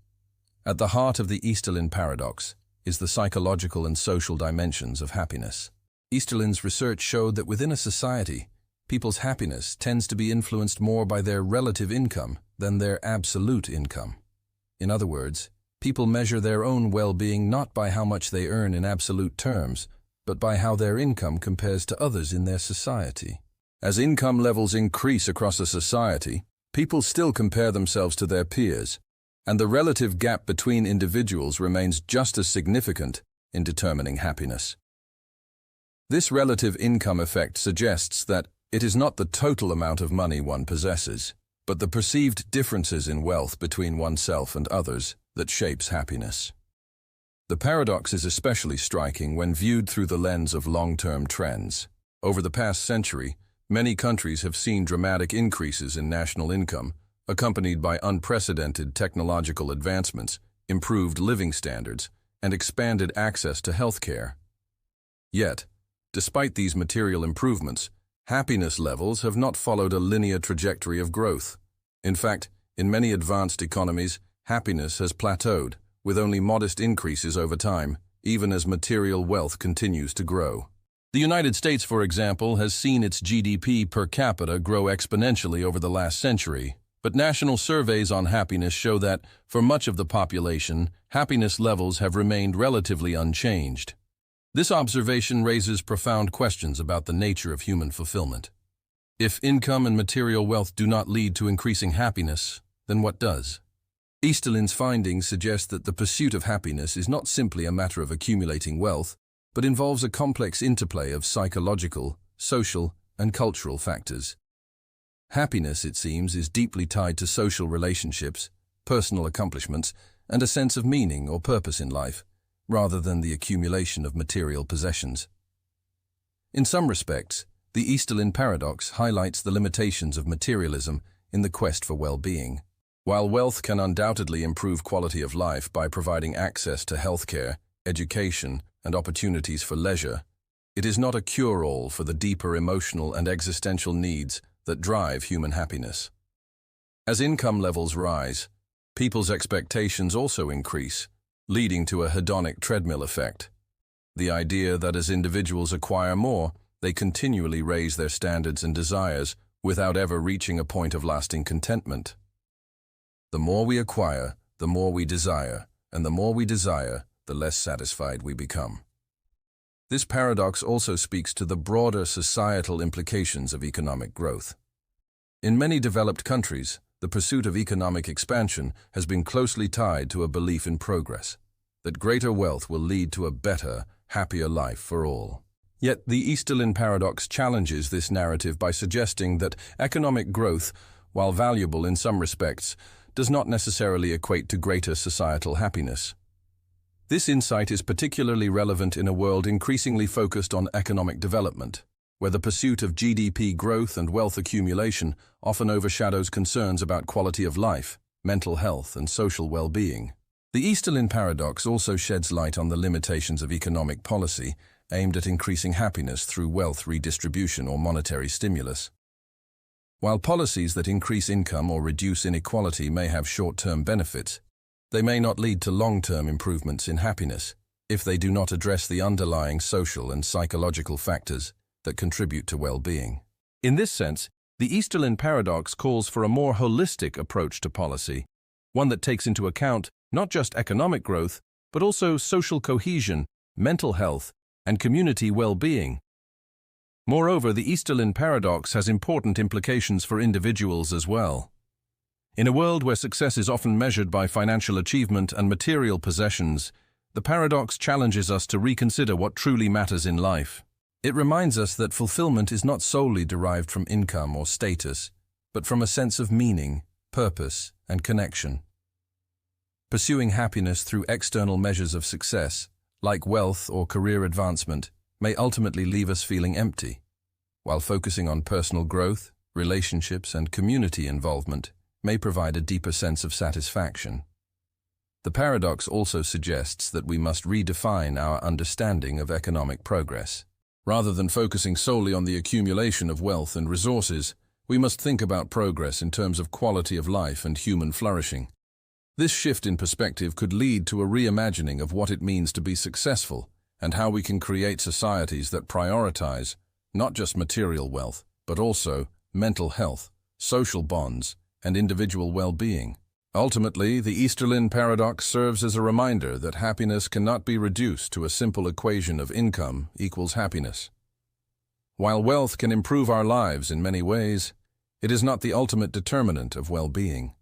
At the heart of the Easterlin paradox is the psychological and social dimensions of happiness. Easterlin's research showed that within a society, people's happiness tends to be influenced more by their relative income than their absolute income. In other words, people measure their own well-being not by how much they earn in absolute terms, but by how their income compares to others in their society. As income levels increase across a society, people still compare themselves to their peers, and the relative gap between individuals remains just as significant in determining happiness. This relative income effect suggests that it is not the total amount of money one possesses, but the perceived differences in wealth between oneself and others that shapes happiness. The paradox is especially striking when viewed through the lens of long-term trends. Over the past century, many countries have seen dramatic increases in national income, accompanied by unprecedented technological advancements, improved living standards, and expanded access to health care. Yet, despite these material improvements, happiness levels have not followed a linear trajectory of growth. In fact, in many advanced economies, happiness has plateaued, with only modest increases over time, even as material wealth continues to grow. The United States, for example, has seen its GDP per capita grow exponentially over the last century, But national surveys on happiness show that, for much of the population, happiness levels have remained relatively unchanged. This observation raises profound questions about the nature of human fulfillment. If income and material wealth do not lead to increasing happiness, then what does? Easterlin's findings suggest that the pursuit of happiness is not simply a matter of accumulating wealth, but involves a complex interplay of psychological, social, and cultural factors. Happiness, it seems, is deeply tied to social relationships, personal accomplishments, and a sense of meaning or purpose in life, rather than the accumulation of material possessions. In some respects, the Easterlin paradox highlights the limitations of materialism in the quest for well-being. While wealth can undoubtedly improve quality of life by providing access to healthcare, education, and opportunities for leisure, it is not a cure-all for the deeper emotional and existential needs that drive human happiness. As income levels rise, people's expectations also increase, leading to a hedonic treadmill effect. The idea that as individuals acquire more, they continually raise their standards and desires without ever reaching a point of lasting contentment. The more we acquire, the more we desire, and the more we desire, the less satisfied we become. This paradox also speaks to the broader societal implications of economic growth. In many developed countries, the pursuit of economic expansion has been closely tied to a belief in progress, that greater wealth will lead to a better, happier life for all. Yet the Easterlin paradox challenges this narrative by suggesting that economic growth, while valuable in some respects, does not necessarily equate to greater societal happiness. This insight is particularly relevant in a world increasingly focused on economic development, where the pursuit of GDP growth and wealth accumulation often overshadows concerns about quality of life, mental health, and social well-being. The Easterlin paradox also sheds light on the limitations of economic policy aimed at increasing happiness through wealth redistribution or monetary stimulus. While policies that increase income or reduce inequality may have short-term benefits, they may not lead to long-term improvements in happiness if they do not address the underlying social and psychological factors that contribute to well-being. In this sense, the Easterlin paradox calls for a more holistic approach to policy, one that takes into account not just economic growth, but also social cohesion, mental health, and community well-being. Moreover, the Easterlin paradox has important implications for individuals as well. In a world where success is often measured by financial achievement and material possessions, the paradox challenges us to reconsider what truly matters in life. It reminds us that fulfillment is not solely derived from income or status, but from a sense of meaning, purpose, and connection. Pursuing happiness through external measures of success, like wealth or career advancement, may ultimately leave us feeling empty, while focusing on personal growth, relationships, and community involvement may provide a deeper sense of satisfaction. The paradox also suggests that we must redefine our understanding of economic progress. Rather than focusing solely on the accumulation of wealth and resources, we must think about progress in terms of quality of life and human flourishing. This shift in perspective could lead to a reimagining of what it means to be successful and how we can create societies that prioritize not just material wealth, but also mental health, social bonds, and individual well-being. Ultimately, the Easterlin paradox serves as a reminder that happiness cannot be reduced to a simple equation of income equals happiness. While wealth can improve our lives in many ways, it is not the ultimate determinant of well-being.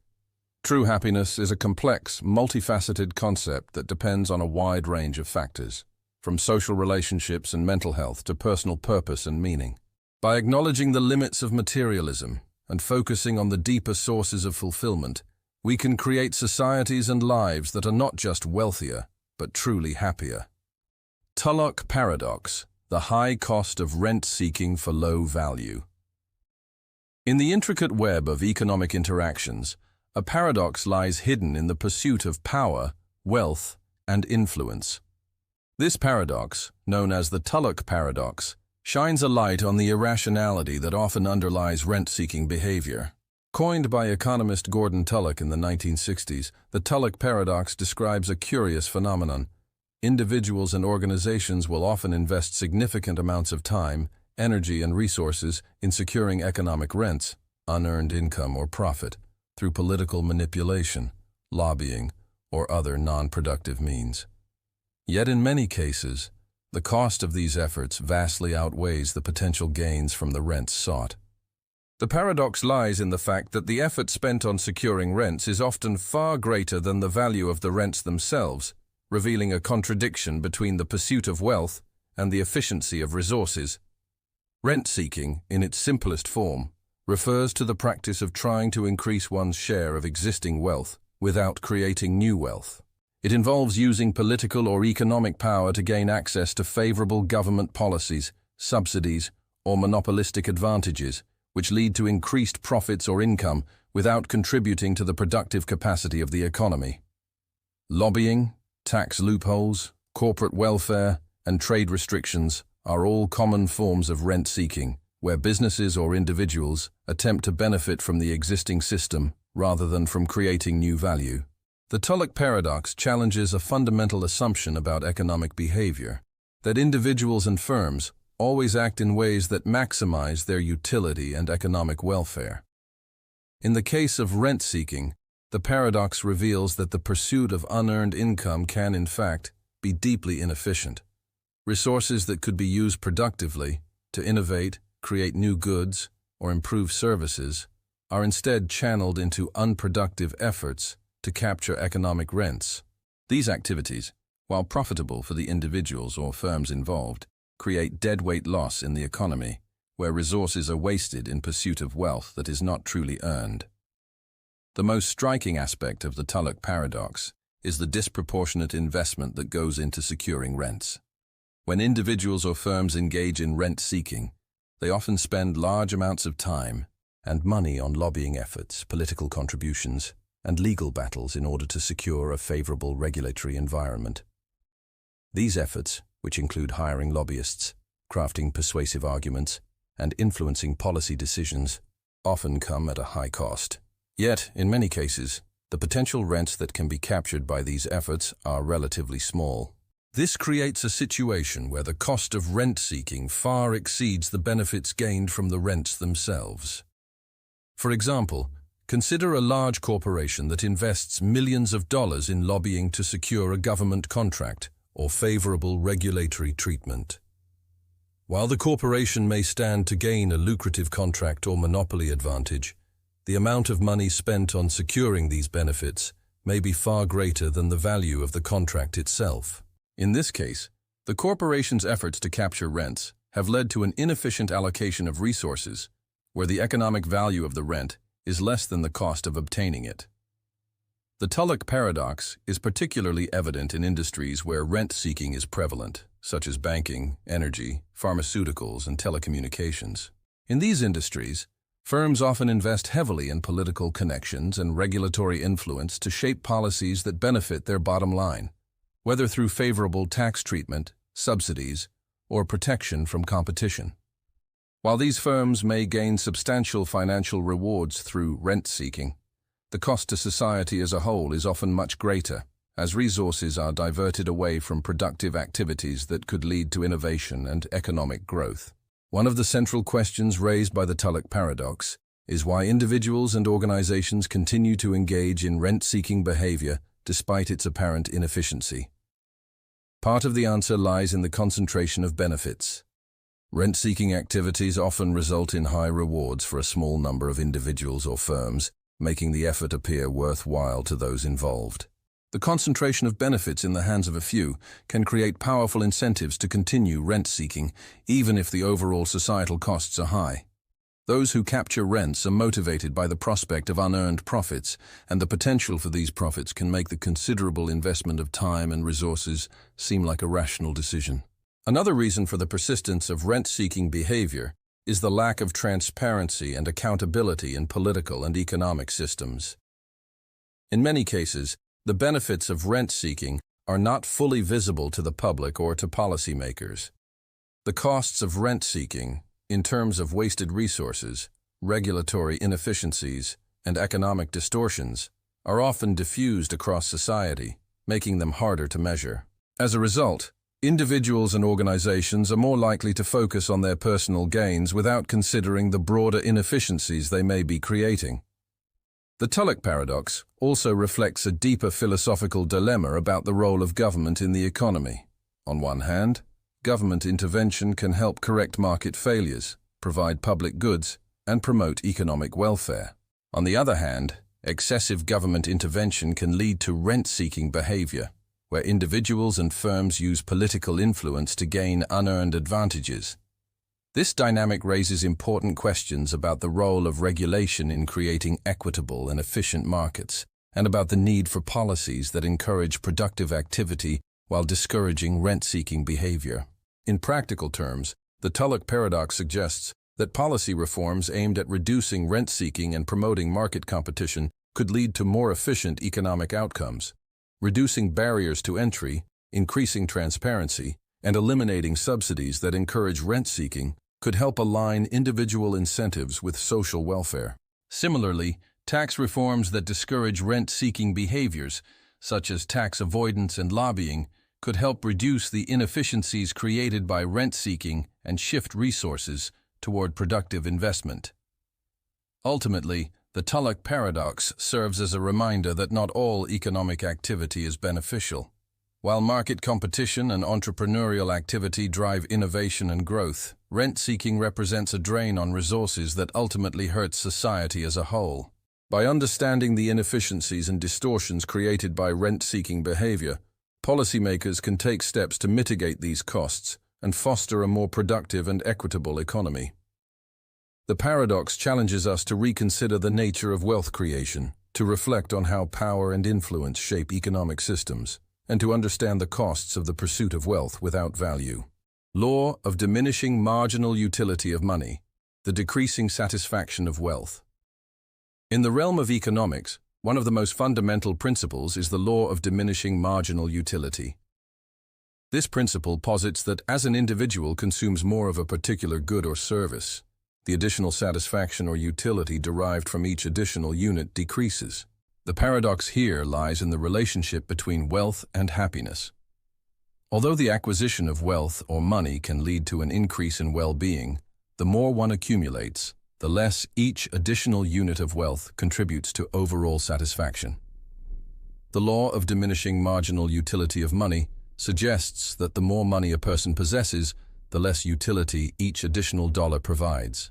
True happiness is a complex, multifaceted concept that depends on a wide range of factors, from social relationships and mental health to personal purpose and meaning. By acknowledging the limits of materialism and focusing on the deeper sources of fulfillment, we can create societies and lives that are not just wealthier, but truly happier. Tullock paradox, the high cost of rent-seeking for low value. In the intricate web of economic interactions, a paradox lies hidden in the pursuit of power, wealth, and influence. This paradox, known as the Tullock paradox, shines a light on the irrationality that often underlies rent-seeking behavior. Coined by economist Gordon Tullock in the 1960s, the Tullock paradox describes a curious phenomenon. Individuals and organizations will often invest significant amounts of time, energy, and resources in securing economic rents, unearned income or profit, through political manipulation, lobbying, or other non-productive means. Yet in many cases, the cost of these efforts vastly outweighs the potential gains from the rents sought. The paradox lies in the fact that the effort spent on securing rents is often far greater than the value of the rents themselves, revealing a contradiction between the pursuit of wealth and the efficiency of resources. Rent-seeking, in its simplest form, refers to the practice of trying to increase one's share of existing wealth without creating new wealth. It involves using political or economic power to gain access to favorable government policies, subsidies, or monopolistic advantages, which lead to increased profits or income without contributing to the productive capacity of the economy. Lobbying, tax loopholes, corporate welfare, and trade restrictions are all common forms of rent-seeking, where businesses or individuals attempt to benefit from the existing system rather than from creating new value. The Tullock paradox challenges a fundamental assumption about economic behavior, that individuals and firms always act in ways that maximize their utility and economic welfare. In the case of rent-seeking, the paradox reveals that the pursuit of unearned income can, in fact, be deeply inefficient. Resources that could be used productively to innovate, create new goods, or improve services are instead channeled into unproductive efforts to capture economic rents. These activities, while profitable for the individuals or firms involved, create deadweight loss in the economy, where resources are wasted in pursuit of wealth that is not truly earned. The most striking aspect of the Tullock paradox is the disproportionate investment that goes into securing rents. When individuals or firms engage in rent-seeking, they often spend large amounts of time and money on lobbying efforts, political contributions, and legal battles in order to secure a favorable regulatory environment. These efforts, which include hiring lobbyists, crafting persuasive arguments, and influencing policy decisions, often come at a high cost. Yet, in many cases, the potential rents that can be captured by these efforts are relatively small. This creates a situation where the cost of rent-seeking far exceeds the benefits gained from the rents themselves. For example, consider a large corporation that invests millions of dollars in lobbying to secure a government contract or favorable regulatory treatment. While the corporation may stand to gain a lucrative contract or monopoly advantage, the amount of money spent on securing these benefits may be far greater than the value of the contract itself. In this case, the corporation's efforts to capture rents have led to an inefficient allocation of resources, where the economic value of the rent is less than the cost of obtaining it. The Tullock paradox is particularly evident in industries where rent-seeking is prevalent, such as banking, energy, pharmaceuticals, and telecommunications. In these industries, firms often invest heavily in political connections and regulatory influence to shape policies that benefit their bottom line, whether through favorable tax treatment, subsidies, or protection from competition. While these firms may gain substantial financial rewards through rent-seeking, the cost to society as a whole is often much greater, as resources are diverted away from productive activities that could lead to innovation and economic growth. One of the central questions raised by the Tullock paradox is why individuals and organizations continue to engage in rent-seeking behavior despite its apparent inefficiency. Part of the answer lies in the concentration of benefits. Rent-seeking activities often result in high rewards for a small number of individuals or firms, making the effort appear worthwhile to those involved. The concentration of benefits in the hands of a few can create powerful incentives to continue rent-seeking, even if the overall societal costs are high. Those who capture rents are motivated by the prospect of unearned profits, and the potential for these profits can make the considerable investment of time and resources seem like a rational decision. Another reason for the persistence of rent-seeking behavior is the lack of transparency and accountability in political and economic systems. In many cases, the benefits of rent-seeking are not fully visible to the public or to policymakers. The costs of rent-seeking, in terms of wasted resources, regulatory inefficiencies, and economic distortions, are often diffused across society, making them harder to measure. As a result, individuals and organizations are more likely to focus on their personal gains without considering the broader inefficiencies they may be creating. The Tullock paradox also reflects a deeper philosophical dilemma about the role of government in the economy. On one hand, government intervention can help correct market failures, provide public goods, and promote economic welfare. On the other hand, excessive government intervention can lead to rent-seeking behavior, where individuals and firms use political influence to gain unearned advantages. This dynamic raises important questions about the role of regulation in creating equitable and efficient markets, and about the need for policies that encourage productive activity while discouraging rent-seeking behavior. In practical terms, the Tullock paradox suggests that policy reforms aimed at reducing rent-seeking and promoting market competition could lead to more efficient economic outcomes. Reducing barriers to entry, increasing transparency, and eliminating subsidies that encourage rent-seeking could help align individual incentives with social welfare. Similarly, tax reforms that discourage rent-seeking behaviors, such as tax avoidance and lobbying, could help reduce the inefficiencies created by rent-seeking and shift resources toward productive investment. Ultimately, the Tullock paradox serves as a reminder that not all economic activity is beneficial. While market competition and entrepreneurial activity drive innovation and growth, rent-seeking represents a drain on resources that ultimately hurts society as a whole. By understanding the inefficiencies and distortions created by rent-seeking behavior, policymakers can take steps to mitigate these costs and foster a more productive and equitable economy. The paradox challenges us to reconsider the nature of wealth creation, to reflect on how power and influence shape economic systems, and to understand the costs of the pursuit of wealth without value. Law of diminishing marginal utility of money, the decreasing satisfaction of wealth. In the realm of economics, one of the most fundamental principles is the law of diminishing marginal utility. This principle posits that as an individual consumes more of a particular good or service, the additional satisfaction or utility derived from each additional unit decreases. The paradox here lies in the relationship between wealth and happiness. Although the acquisition of wealth or money can lead to an increase in well-being, the more one accumulates, the less each additional unit of wealth contributes to overall satisfaction. The law of diminishing marginal utility of money suggests that the more money a person possesses, the less utility each additional dollar provides.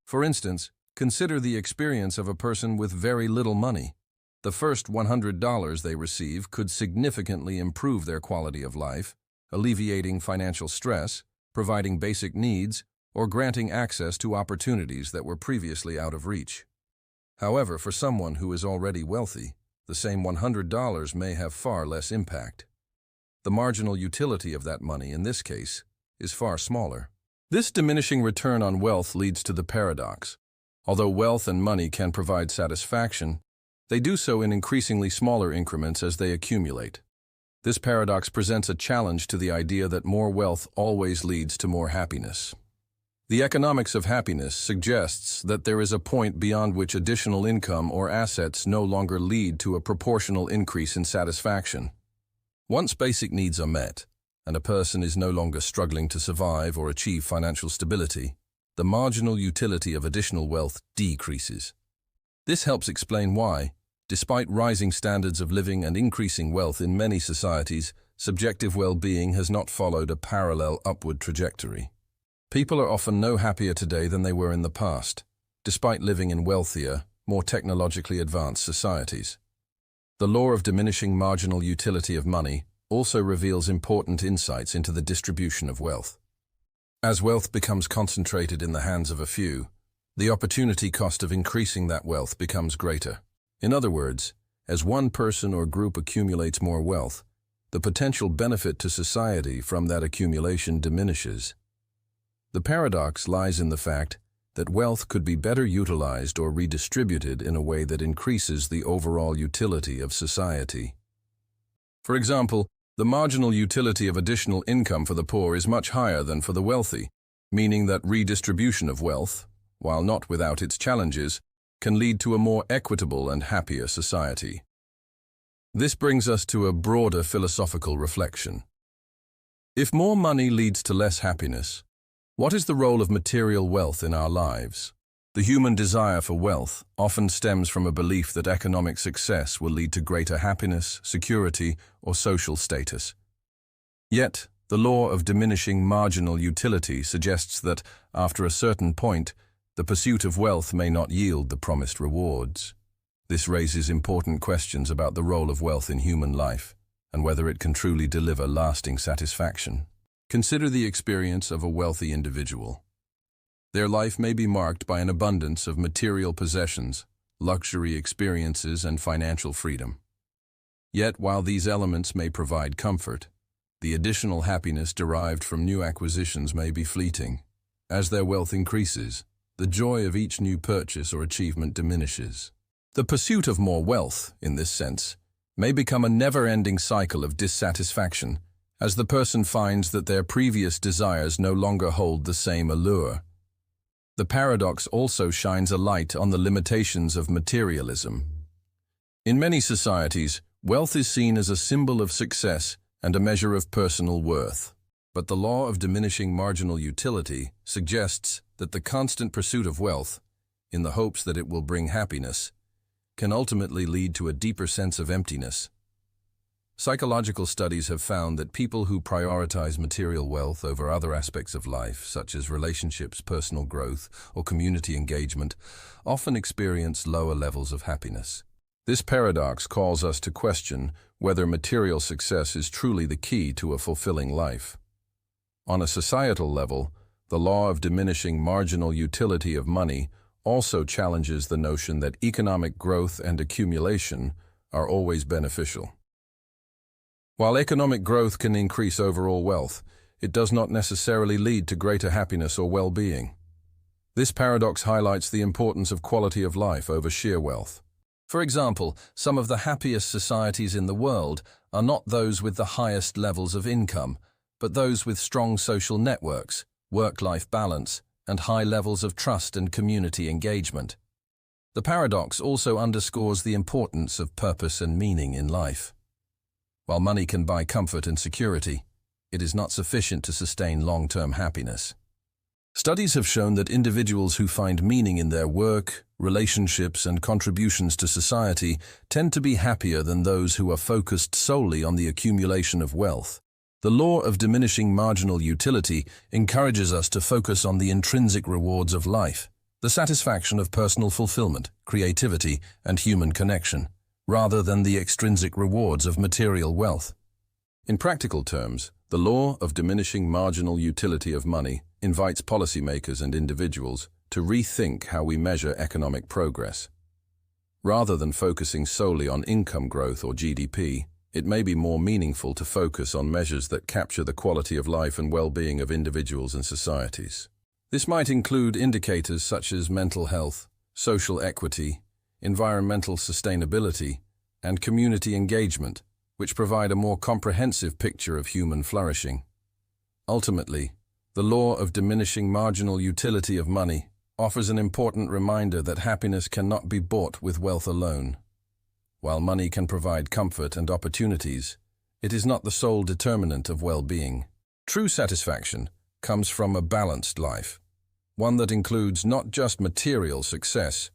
For instance, consider the experience of a person with very little money. The first $100 they receive could significantly improve their quality of life, alleviating financial stress, providing basic needs, or granting access to opportunities that were previously out of reach. However, for someone who is already wealthy, the same $100 may have far less impact. The marginal utility of that money, in this case, is far smaller. This diminishing return on wealth leads to the paradox. Although wealth and money can provide satisfaction, they do so in increasingly smaller increments as they accumulate. This paradox presents a challenge to the idea that more wealth always leads to more happiness. The economics of happiness suggests that there is a point beyond which additional income or assets no longer lead to a proportional increase in satisfaction. Once basic needs are met, and a person is no longer struggling to survive or achieve financial stability, the marginal utility of additional wealth decreases. This helps explain why, despite rising standards of living and increasing wealth in many societies, subjective well-being has not followed a parallel upward trajectory. People are often no happier today than they were in the past, despite living in wealthier, more technologically advanced societies. The law of diminishing marginal utility of money also reveals important insights into the distribution of wealth. As wealth becomes concentrated in the hands of a few, the opportunity cost of increasing that wealth becomes greater. In other words, as one person or group accumulates more wealth, the potential benefit to society from that accumulation diminishes. The paradox lies in the fact that wealth could be better utilized or redistributed in a way that increases the overall utility of society. For example, the marginal utility of additional income for the poor is much higher than for the wealthy, meaning that redistribution of wealth, while not without its challenges, can lead to a more equitable and happier society. This brings us to a broader philosophical reflection. If more money leads to less happiness, what is the role of material wealth in our lives? The human desire for wealth often stems from a belief that economic success will lead to greater happiness, security, or social status. Yet, the law of diminishing marginal utility suggests that, after a certain point, the pursuit of wealth may not yield the promised rewards. This raises important questions about the role of wealth in human life and whether it can truly deliver lasting satisfaction. Consider the experience of a wealthy individual. Their life may be marked by an abundance of material possessions, luxury experiences, and financial freedom. Yet, while these elements may provide comfort, the additional happiness derived from new acquisitions may be fleeting. As their wealth increases, the joy of each new purchase or achievement diminishes. The pursuit of more wealth, in this sense, may become a never-ending cycle of dissatisfaction, as the person finds that their previous desires no longer hold the same allure. The paradox also shines a light on the limitations of materialism. In many societies, wealth is seen as a symbol of success and a measure of personal worth. But the law of diminishing marginal utility suggests that the constant pursuit of wealth, in the hopes that it will bring happiness, can ultimately lead to a deeper sense of emptiness. Psychological studies have found that people who prioritize material wealth over other aspects of life, such as relationships, personal growth, or community engagement, often experience lower levels of happiness. This paradox calls us to question whether material success is truly the key to a fulfilling life. On a societal level, the law of diminishing marginal utility of money also challenges the notion that economic growth and accumulation are always beneficial. While economic growth can increase overall wealth, it does not necessarily lead to greater happiness or well-being. This paradox highlights the importance of quality of life over sheer wealth. For example, some of the happiest societies in the world are not those with the highest levels of income, but those with strong social networks, work-life balance, and high levels of trust and community engagement. The paradox also underscores the importance of purpose and meaning in life. While money can buy comfort and security, it is not sufficient to sustain long-term happiness. Studies have shown that individuals who find meaning in their work, relationships, and contributions to society tend to be happier than those who are focused solely on the accumulation of wealth. The law of diminishing marginal utility encourages us to focus on the intrinsic rewards of life, the satisfaction of personal fulfillment, creativity, and human connection, rather than the extrinsic rewards of material wealth. In practical terms, the law of diminishing marginal utility of money invites policymakers and individuals to rethink how we measure economic progress. Rather than focusing solely on income growth or GDP, it may be more meaningful to focus on measures that capture the quality of life and well-being of individuals and societies. This might include indicators such as mental health, social equity, environmental sustainability, and community engagement, which provide a more comprehensive picture of human flourishing. Ultimately, the law of diminishing marginal utility of money offers an important reminder that happiness cannot be bought with wealth alone. While money can provide comfort and opportunities, it is not the sole determinant of well-being. True satisfaction comes from a balanced life, one that includes not just material success,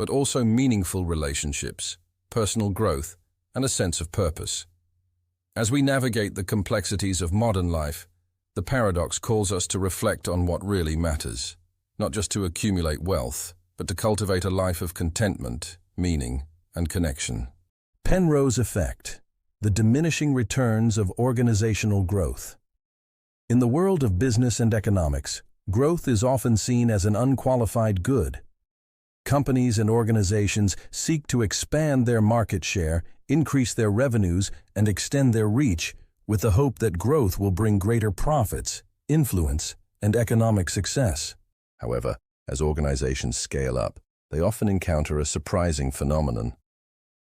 but also meaningful relationships, personal growth, and a sense of purpose. As we navigate the complexities of modern life, the paradox calls us to reflect on what really matters, not just to accumulate wealth, but to cultivate a life of contentment, meaning, and connection. Penrose effect, the diminishing returns of organizational growth. In the world of business and economics, growth is often seen as an unqualified good. Companies and organizations seek to expand their market share, increase their revenues, and extend their reach with the hope that growth will bring greater profits, influence, and economic success. However, as organizations scale up, they often encounter a surprising phenomenon.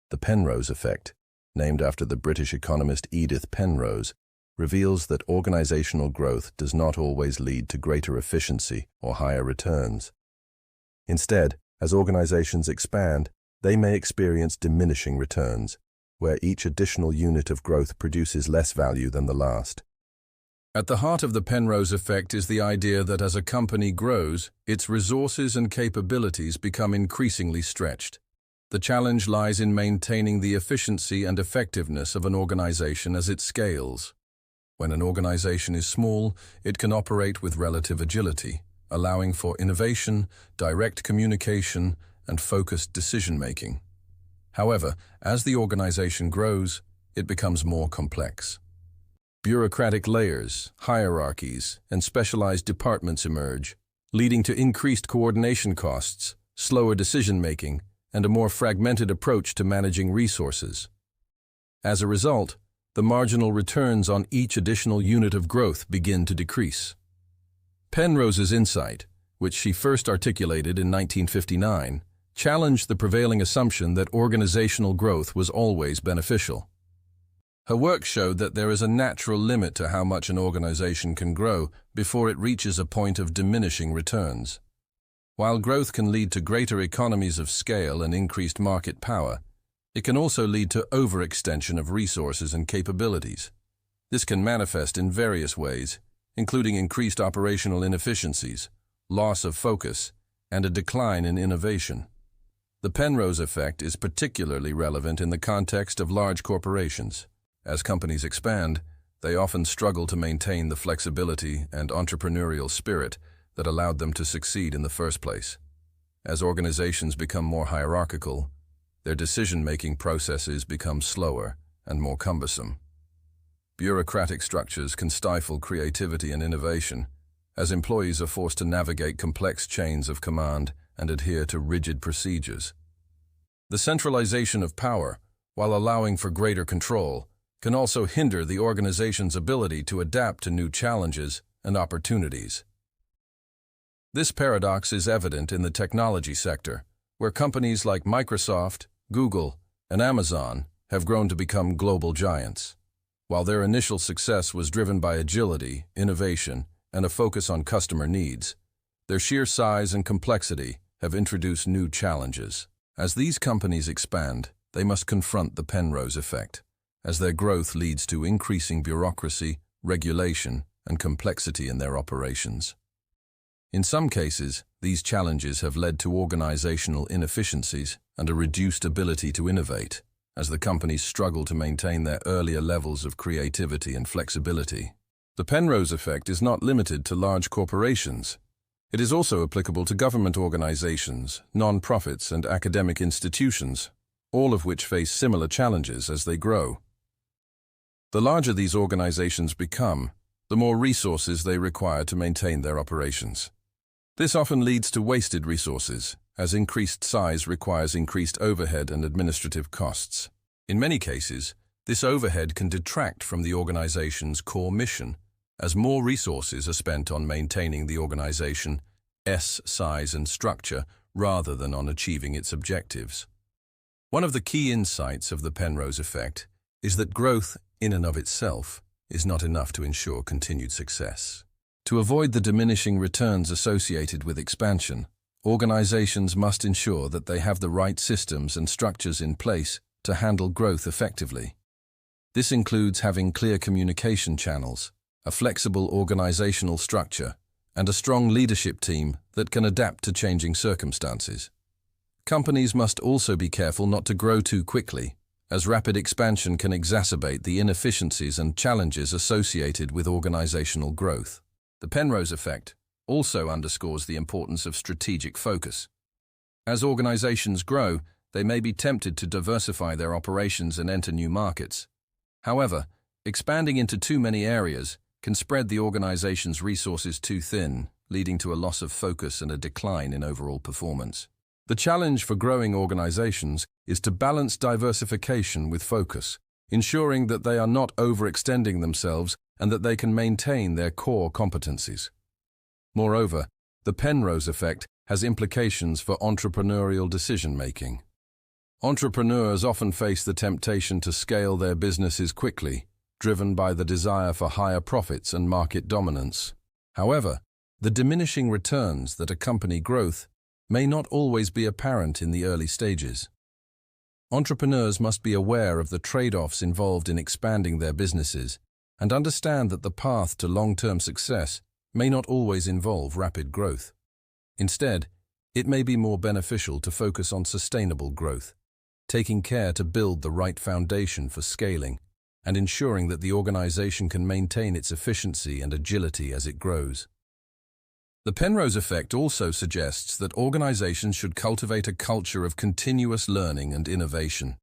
The Penrose effect, named after the British economist Edith Penrose, reveals that organizational growth does not always lead to greater efficiency or higher returns. Instead, as organizations expand, they may experience diminishing returns, where each additional unit of growth produces less value than the last. At the heart of the Penrose effect is the idea that as a company grows, its resources and capabilities become increasingly stretched. The challenge lies in maintaining the efficiency and effectiveness of an organization as it scales. When an organization is small, it can operate with relative agility, allowing for innovation, direct communication, and focused decision-making. However, as the organization grows, it becomes more complex. Bureaucratic layers, hierarchies, and specialized departments emerge, leading to increased coordination costs, slower decision-making, and a more fragmented approach to managing resources. As a result, the marginal returns on each additional unit of growth begin to decrease. Penrose's insight, which she first articulated in 1959, challenged the prevailing assumption that organizational growth was always beneficial. Her work showed that there is a natural limit to how much an organization can grow before it reaches a point of diminishing returns. While growth can lead to greater economies of scale and increased market power, it can also lead to overextension of resources and capabilities. This can manifest in various ways, including increased operational inefficiencies, loss of focus, and a decline in innovation. The Penrose effect is particularly relevant in the context of large corporations. As companies expand, they often struggle to maintain the flexibility and entrepreneurial spirit that allowed them to succeed in the first place. As organizations become more hierarchical, their decision-making processes become slower and more cumbersome. Bureaucratic structures can stifle creativity and innovation, as employees are forced to navigate complex chains of command and adhere to rigid procedures. The centralization of power, while allowing for greater control, can also hinder the organization's ability to adapt to new challenges and opportunities. This paradox is evident in the technology sector, where companies like Microsoft, Google, and Amazon have grown to become global giants. While their initial success was driven by agility, innovation, and a focus on customer needs, their sheer size and complexity have introduced new challenges. As these companies expand, they must confront the Penrose effect, as their growth leads to increasing bureaucracy, regulation, and complexity in their operations. In some cases, these challenges have led to organizational inefficiencies and a reduced ability to innovate, as the companies struggle to maintain their earlier levels of creativity and flexibility. The Penrose effect is not limited to large corporations. It is also applicable to government organizations, non-profits, and academic institutions, all of which face similar challenges as they grow. The larger these organizations become, the more resources they require to maintain their operations. This often leads to wasted resources, as increased size requires increased overhead and administrative costs. In many cases, this overhead can detract from the organization's core mission, as more resources are spent on maintaining the organization's size and structure rather than on achieving its objectives. One of the key insights of the Penrose effect is that growth, in and of itself, is not enough to ensure continued success. To avoid the diminishing returns associated with expansion, organizations must ensure that they have the right systems and structures in place to handle growth effectively. This includes having clear communication channels, a flexible organizational structure, and a strong leadership team that can adapt to changing circumstances. Companies must also be careful not to grow too quickly, as rapid expansion can exacerbate the inefficiencies and challenges associated with organizational growth. The Penrose effect also underscores the importance of strategic focus. As organizations grow, they may be tempted to diversify their operations and enter new markets. However, expanding into too many areas can spread the organization's resources too thin, leading to a loss of focus and a decline in overall performance. The challenge for growing organizations is to balance diversification with focus, ensuring that they are not overextending themselves and that they can maintain their core competencies. Moreover, the Penrose effect has implications for entrepreneurial decision-making. Entrepreneurs often face the temptation to scale their businesses quickly, driven by the desire for higher profits and market dominance. However, the diminishing returns that accompany growth may not always be apparent in the early stages. Entrepreneurs must be aware of the trade-offs involved in expanding their businesses and understand that the path to long-term success may not always involve rapid growth. Instead, it may be more beneficial to focus on sustainable growth, taking care to build the right foundation for scaling and ensuring that the organization can maintain its efficiency and agility as it grows. The Penrose effect also suggests that organizations should cultivate a culture of continuous learning and innovation.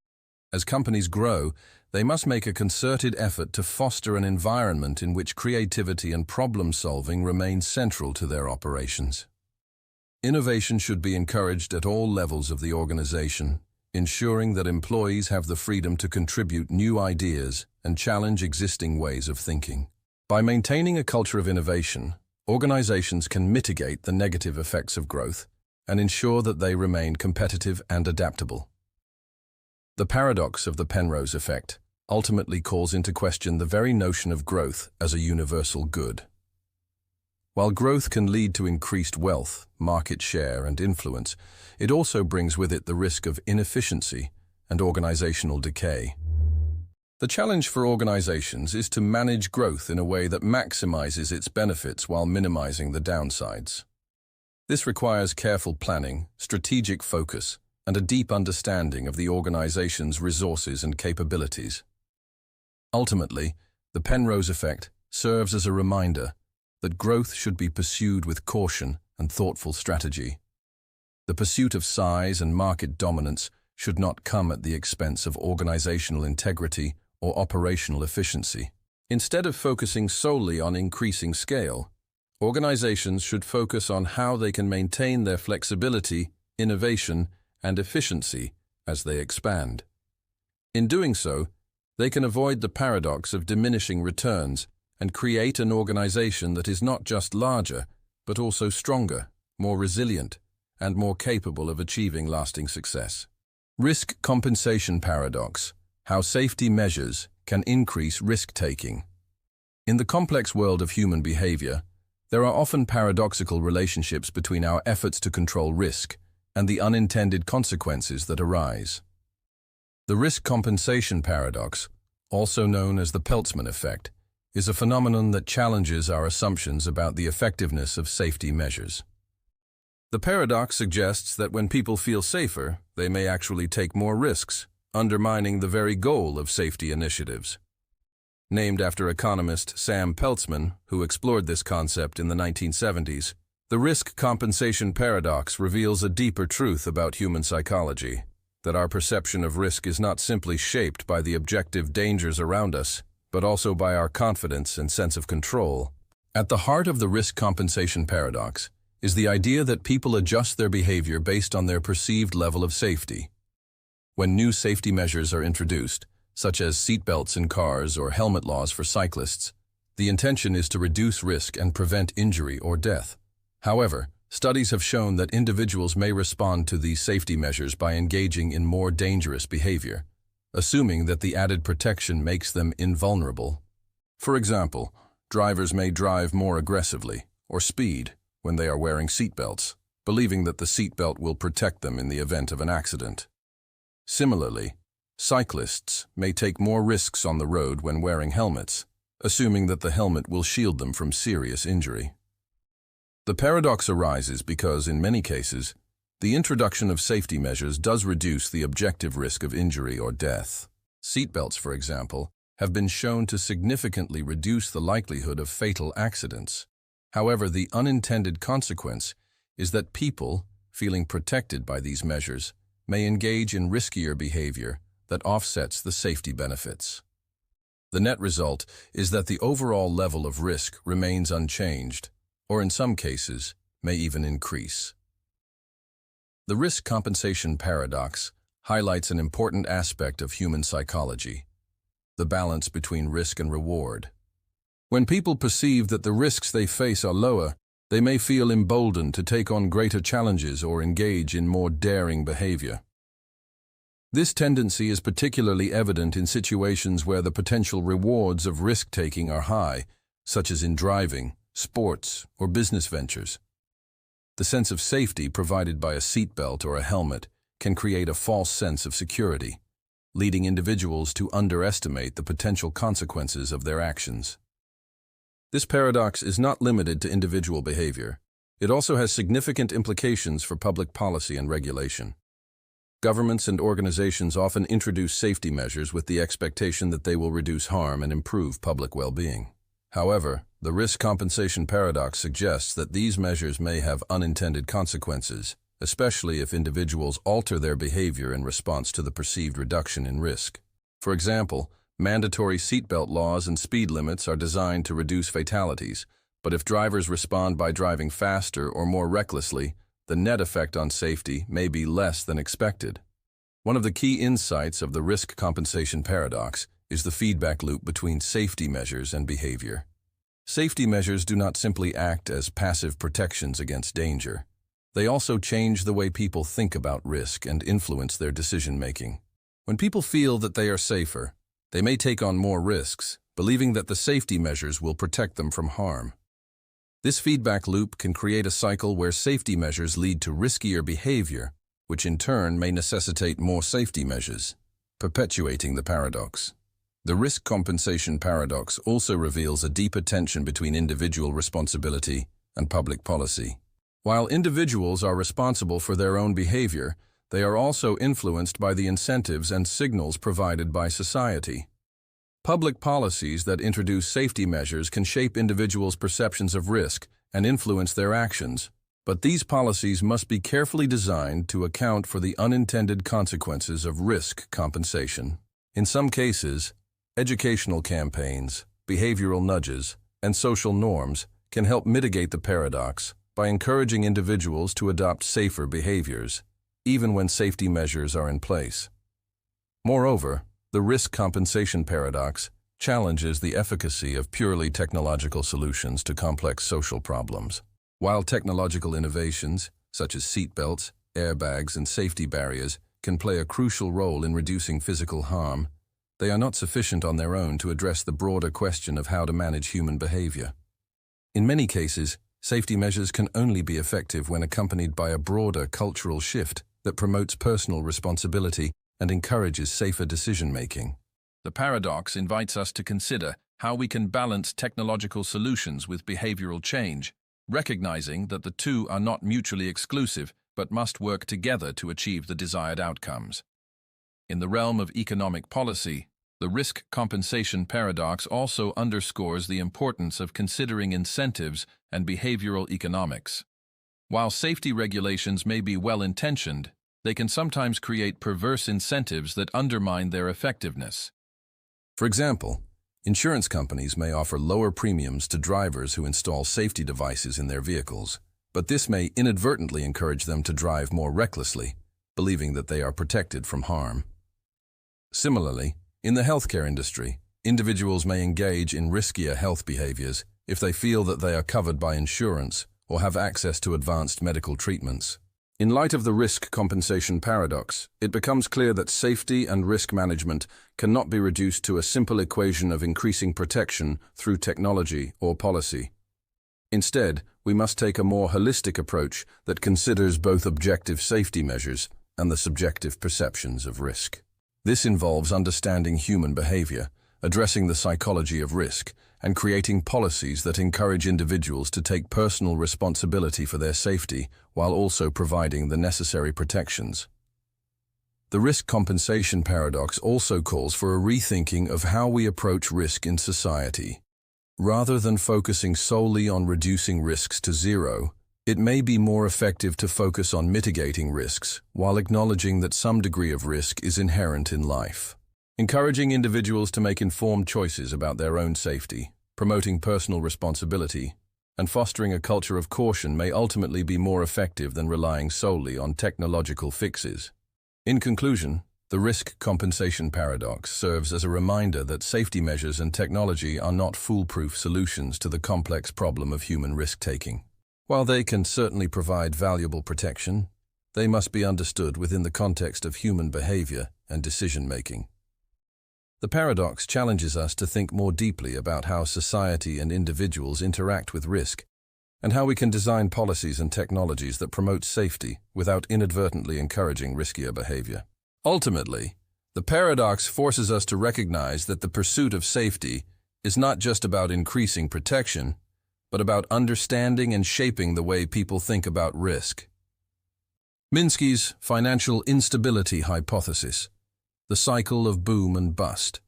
As companies grow, they must make a concerted effort to foster an environment in which creativity and problem-solving remain central to their operations. Innovation should be encouraged at all levels of the organization, ensuring that employees have the freedom to contribute new ideas and challenge existing ways of thinking. By maintaining a culture of innovation, organizations can mitigate the negative effects of growth and ensure that they remain competitive and adaptable. The paradox of the Penrose effect ultimately calls into question the very notion of growth as a universal good. While growth can lead to increased wealth, market share, and influence, it also brings with it the risk of inefficiency and organizational decay. The challenge for organizations is to manage growth in a way that maximizes its benefits while minimizing the downsides. This requires careful planning, strategic focus, and a deep understanding of the organization's resources and capabilities. Ultimately, the Penrose effect serves as a reminder that growth should be pursued with caution and thoughtful strategy. The pursuit of size and market dominance should not come at the expense of organizational integrity or operational efficiency. Instead of focusing solely on increasing scale, organizations should focus on how they can maintain their flexibility, innovation, and efficiency as they expand. In doing so, they can avoid the paradox of diminishing returns and create an organization that is not just larger, but also stronger, more resilient, and more capable of achieving lasting success. Risk compensation paradox: how safety measures can increase risk-taking. In the complex world of human behavior, there are often paradoxical relationships between our efforts to control risk and the unintended consequences that arise. The risk compensation paradox, also known as the Peltzman effect, is a phenomenon that challenges our assumptions about the effectiveness of safety measures. The paradox suggests that when people feel safer, they may actually take more risks, undermining the very goal of safety initiatives. Named after economist Sam Peltzman, who explored this concept in the 1970s, the risk compensation paradox reveals a deeper truth about human psychology, that our perception of risk is not simply shaped by the objective dangers around us, but also by our confidence and sense of control. At the heart of the risk compensation paradox is the idea that people adjust their behavior based on their perceived level of safety. When new safety measures are introduced, such as seatbelts in cars or helmet laws for cyclists, the intention is to reduce risk and prevent injury or death. However, studies have shown that individuals may respond to these safety measures by engaging in more dangerous behavior, assuming that the added protection makes them invulnerable. For example, drivers may drive more aggressively or speed when they are wearing seatbelts, believing that the seatbelt will protect them in the event of an accident. Similarly, cyclists may take more risks on the road when wearing helmets, assuming that the helmet will shield them from serious injury. The paradox arises because, in many cases, the introduction of safety measures does reduce the objective risk of injury or death. Seatbelts, for example, have been shown to significantly reduce the likelihood of fatal accidents. However, the unintended consequence is that people, feeling protected by these measures, may engage in riskier behavior that offsets the safety benefits. The net result is that the overall level of risk remains unchanged, or in some cases, may even increase. The risk compensation paradox highlights an important aspect of human psychology: the balance between risk and reward. When people perceive that the risks they face are lower, they may feel emboldened to take on greater challenges or engage in more daring behavior. This tendency is particularly evident in situations where the potential rewards of risk-taking are high, such as in driving, sports, or business ventures. The sense of safety provided by a seatbelt or a helmet can create a false sense of security, leading individuals to underestimate the potential consequences of their actions. This paradox is not limited to individual behavior. It also has significant implications for public policy and regulation. Governments and organizations often introduce safety measures with the expectation that they will reduce harm and improve public well-being. However, the risk compensation paradox suggests that these measures may have unintended consequences, especially if individuals alter their behavior in response to the perceived reduction in risk. For example, mandatory seatbelt laws and speed limits are designed to reduce fatalities, but if drivers respond by driving faster or more recklessly, the net effect on safety may be less than expected. One of the key insights of the risk compensation paradox is the feedback loop between safety measures and behavior. Safety measures do not simply act as passive protections against danger. They also change the way people think about risk and influence their decision-making. When people feel that they are safer, they may take on more risks, believing that the safety measures will protect them from harm. This feedback loop can create a cycle where safety measures lead to riskier behavior, which in turn may necessitate more safety measures, perpetuating the paradox. The risk compensation paradox also reveals a deeper tension between individual responsibility and public policy. While individuals are responsible for their own behavior, they are also influenced by the incentives and signals provided by society. Public policies that introduce safety measures can shape individuals' perceptions of risk and influence their actions, but these policies must be carefully designed to account for the unintended consequences of risk compensation. In some cases, educational campaigns, behavioral nudges, and social norms can help mitigate the paradox by encouraging individuals to adopt safer behaviors, even when safety measures are in place. Moreover, the risk compensation paradox challenges the efficacy of purely technological solutions to complex social problems. While technological innovations, such as seatbelts, airbags, and safety barriers, can play a crucial role in reducing physical harm, they are not sufficient on their own to address the broader question of how to manage human behavior. In many cases, safety measures can only be effective when accompanied by a broader cultural shift that promotes personal responsibility and encourages safer decision-making. The paradox invites us to consider how we can balance technological solutions with behavioral change, recognizing that the two are not mutually exclusive but must work together to achieve the desired outcomes. In the realm of economic policy, the risk compensation paradox also underscores the importance of considering incentives and behavioral economics. While safety regulations may be well-intentioned, they can sometimes create perverse incentives that undermine their effectiveness. For example, insurance companies may offer lower premiums to drivers who install safety devices in their vehicles, but this may inadvertently encourage them to drive more recklessly, believing that they are protected from harm. Similarly, in the healthcare industry, individuals may engage in riskier health behaviors if they feel that they are covered by insurance or have access to advanced medical treatments. In light of the risk compensation paradox, it becomes clear that safety and risk management cannot be reduced to a simple equation of increasing protection through technology or policy. Instead, we must take a more holistic approach that considers both objective safety measures and the subjective perceptions of risk. This involves understanding human behavior, addressing the psychology of risk, and creating policies that encourage individuals to take personal responsibility for their safety while also providing the necessary protections. The risk compensation paradox also calls for a rethinking of how we approach risk in society. Rather than focusing solely on reducing risks to zero, it may be more effective to focus on mitigating risks while acknowledging that some degree of risk is inherent in life. Encouraging individuals to make informed choices about their own safety, promoting personal responsibility, and fostering a culture of caution may ultimately be more effective than relying solely on technological fixes. In conclusion, the risk compensation paradox serves as a reminder that safety measures and technology are not foolproof solutions to the complex problem of human risk-taking. While they can certainly provide valuable protection, they must be understood within the context of human behavior and decision-making. The paradox challenges us to think more deeply about how society and individuals interact with risk, and how we can design policies and technologies that promote safety without inadvertently encouraging riskier behavior. Ultimately, The paradox forces us to recognize that the pursuit of safety is not just about increasing protection, but about understanding and shaping the way people think about risk. Minsky's financial instability hypothesis, the cycle of boom and bust.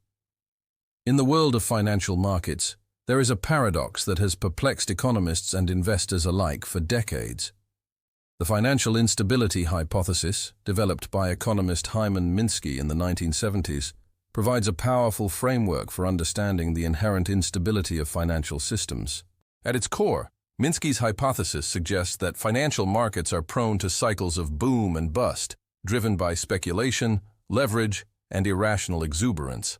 In the world of financial markets, there is a paradox that has perplexed economists and investors alike for decades. The financial instability hypothesis, developed by economist Hyman Minsky in the 1970s, provides a powerful framework for understanding the inherent instability of financial systems. At its core, Minsky's hypothesis suggests that financial markets are prone to cycles of boom and bust, driven by speculation, leverage, and irrational exuberance.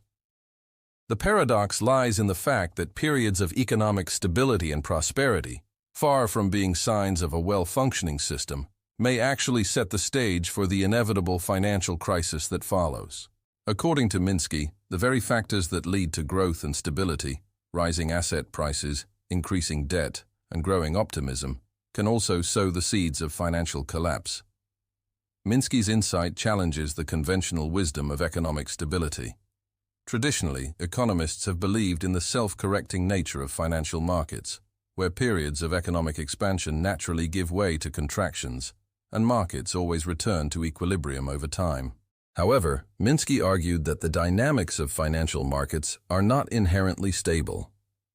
The paradox lies in the fact that periods of economic stability and prosperity, far from being signs of a well-functioning system, may actually set the stage for the inevitable financial crisis that follows. According to Minsky, the very factors that lead to growth and stability, rising asset prices, increasing debt, and growing optimism, can also sow the seeds of financial collapse. Minsky's insight challenges the conventional wisdom of economic stability. Traditionally, economists have believed in the self-correcting nature of financial markets, where periods of economic expansion naturally give way to contractions, and markets always return to equilibrium over time. However, Minsky argued that the dynamics of financial markets are not inherently stable.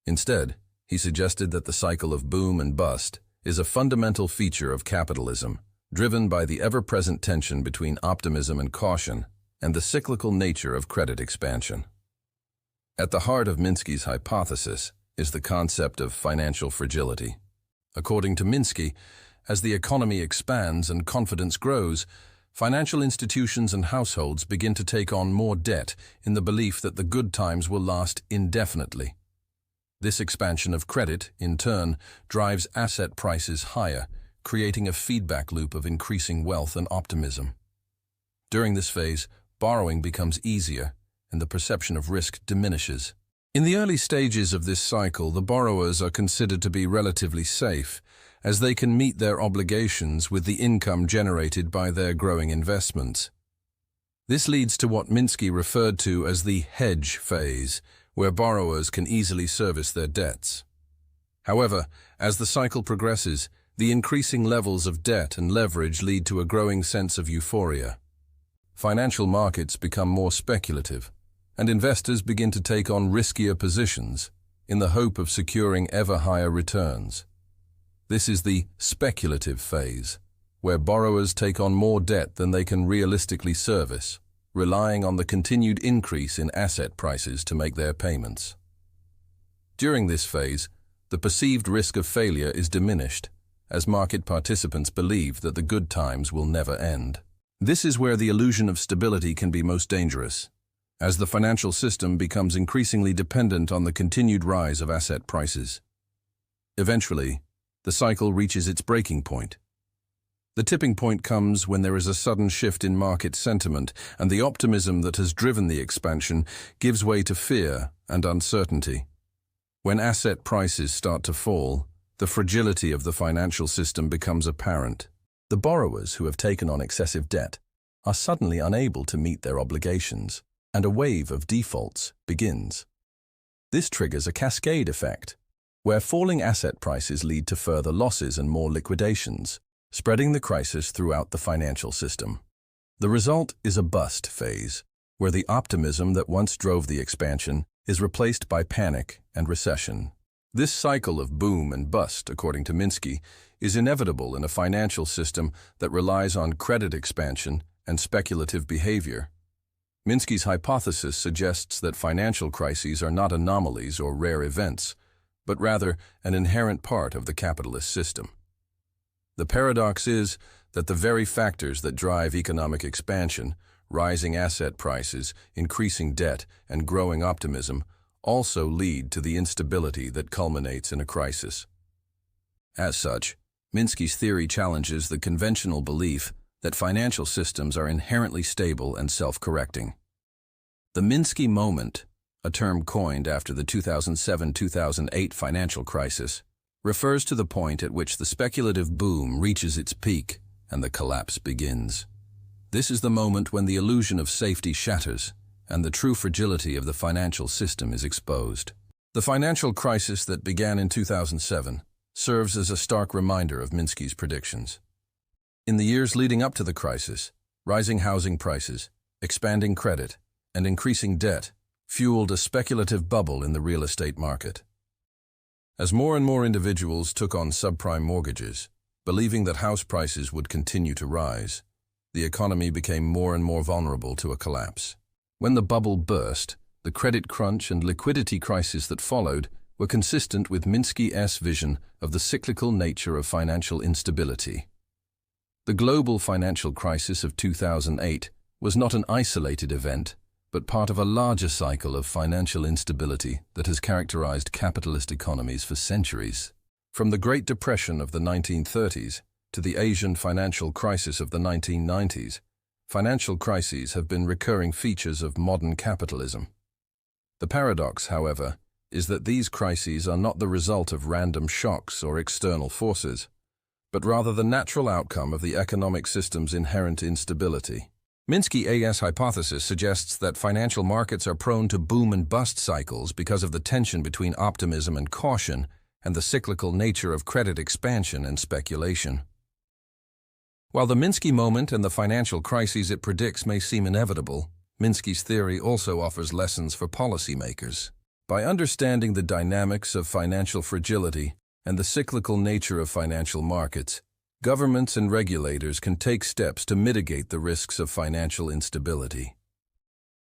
Instead, he suggested that the cycle of boom and bust is a fundamental feature of capitalism, driven by the ever-present tension between optimism and caution, and the cyclical nature of credit expansion. At the heart of Minsky's hypothesis is the concept of financial fragility. According to Minsky, as the economy expands and confidence grows, financial institutions and households begin to take on more debt in the belief that the good times will last indefinitely. This expansion of credit, in turn, drives asset prices higher, creating a feedback loop of increasing wealth and optimism. During this phase, borrowing becomes easier, and the perception of risk diminishes. In the early stages of this cycle, the borrowers are considered to be relatively safe, as they can meet their obligations with the income generated by their growing investments. This leads to what Minsky referred to as the hedge phase, where borrowers can easily service their debts. However, as the cycle progresses, the increasing levels of debt and leverage lead to a growing sense of euphoria. Financial markets become more speculative, and investors begin to take on riskier positions in the hope of securing ever higher returns. This is the speculative phase, where borrowers take on more debt than they can realistically service, relying on the continued increase in asset prices to make their payments. During this phase, the perceived risk of failure is diminished, as market participants believe that the good times will never end. This is where the illusion of stability can be most dangerous, as the financial system becomes increasingly dependent on the continued rise of asset prices. Eventually, the cycle reaches its breaking point. The tipping point comes when there is a sudden shift in market sentiment, and the optimism that has driven the expansion gives way to fear and uncertainty. When asset prices start to fall, the fragility of the financial system becomes apparent. The borrowers who have taken on excessive debt are suddenly unable to meet their obligations, and a wave of defaults begins. This triggers a cascade effect, where falling asset prices lead to further losses and more liquidations, spreading the crisis throughout the financial system. The result is a bust phase, where the optimism that once drove the expansion is replaced by panic and recession. This cycle of boom and bust, according to Minsky, is inevitable in a financial system that relies on credit expansion and speculative behavior. Minsky's hypothesis suggests that financial crises are not anomalies or rare events, but rather an inherent part of the capitalist system. The paradox is that the very factors that drive economic expansion, rising asset prices, increasing debt, and growing optimism, also lead to the instability that culminates in a crisis. As such, Minsky's theory challenges the conventional belief that financial systems are inherently stable and self-correcting. The Minsky moment, a term coined after the 2007-2008 financial crisis, refers to the point at which the speculative boom reaches its peak and the collapse begins. This is the moment when the illusion of safety shatters and the true fragility of the financial system is exposed. The financial crisis that began in 2007 serves as a stark reminder of Minsky's predictions. In the years leading up to the crisis, rising housing prices, expanding credit, and increasing debt fueled a speculative bubble in the real estate market. As more and more individuals took on subprime mortgages, believing that house prices would continue to rise, the economy became more and more vulnerable to a collapse. When the bubble burst, the credit crunch and liquidity crisis that followed were consistent with Minsky's vision of the cyclical nature of financial instability. The global financial crisis of 2008 was not an isolated event, but part of a larger cycle of financial instability that has characterized capitalist economies for centuries. From the Great Depression of the 1930s to the Asian financial crisis of the 1990s, financial crises have been recurring features of modern capitalism. The paradox, however, is that these crises are not the result of random shocks or external forces, but rather the natural outcome of the economic system's inherent instability. Minsky's hypothesis suggests that financial markets are prone to boom and bust cycles because of the tension between optimism and caution and the cyclical nature of credit expansion and speculation. While the Minsky moment and the financial crises it predicts may seem inevitable, Minsky's theory also offers lessons for policymakers. By understanding the dynamics of financial fragility and the cyclical nature of financial markets, governments and regulators can take steps to mitigate the risks of financial instability.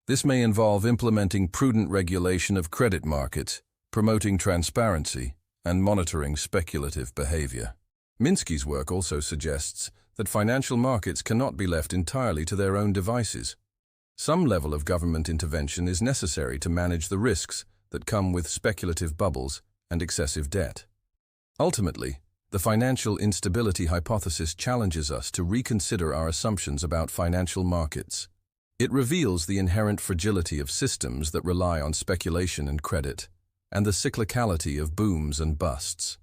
This may involve implementing prudent regulation of credit markets, promoting transparency, and monitoring speculative behavior. Minsky's work also suggests that financial markets cannot be left entirely to their own devices. Some level of government intervention is necessary to manage the risks that come with speculative bubbles and excessive debt. Ultimately, the financial instability hypothesis challenges us to reconsider our assumptions about financial markets. It reveals the inherent fragility of systems that rely on speculation and credit, and the cyclicality of booms and busts.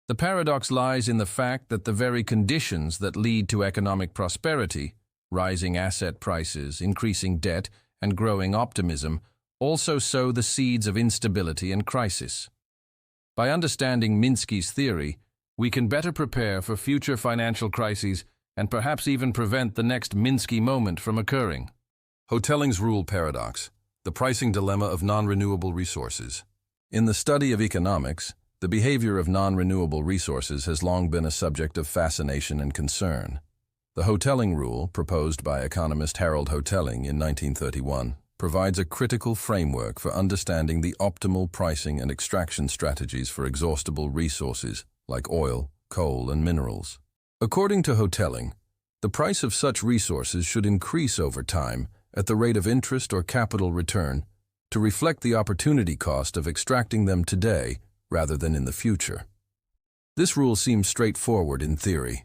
The paradox lies in the fact that the very conditions that lead to economic prosperity, rising asset prices, increasing debt, and growing optimism, also sow the seeds of instability and crisis. By understanding Minsky's theory, we can better prepare for future financial crises and perhaps even prevent the next Minsky moment from occurring. Hotelling's rule paradox, the pricing dilemma of non-renewable resources. In the study of economics, the behavior of non-renewable resources has long been a subject of fascination and concern. The Hotelling rule, proposed by economist Harold Hotelling in 1931, provides a critical framework for understanding the optimal pricing and extraction strategies for exhaustible resources like oil, coal, and minerals. According to Hotelling, the price of such resources should increase over time at the rate of interest or capital return to reflect the opportunity cost of extracting them today rather than in the future. This rule seems straightforward in theory.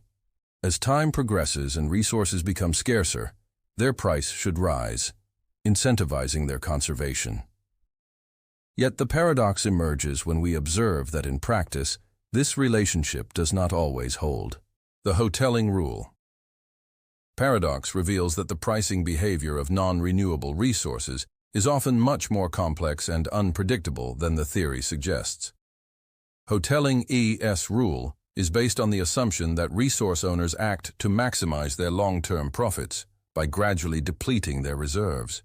As time progresses and resources become scarcer, their price should rise, incentivizing their conservation. Yet the paradox emerges when we observe that in practice, this relationship does not always hold. The Hotelling rule. Paradox reveals that the pricing behavior of non-renewable resources is often much more complex and unpredictable than the theory suggests. Hotelling's rule is based on the assumption that resource owners act to maximize their long-term profits by gradually depleting their reserves.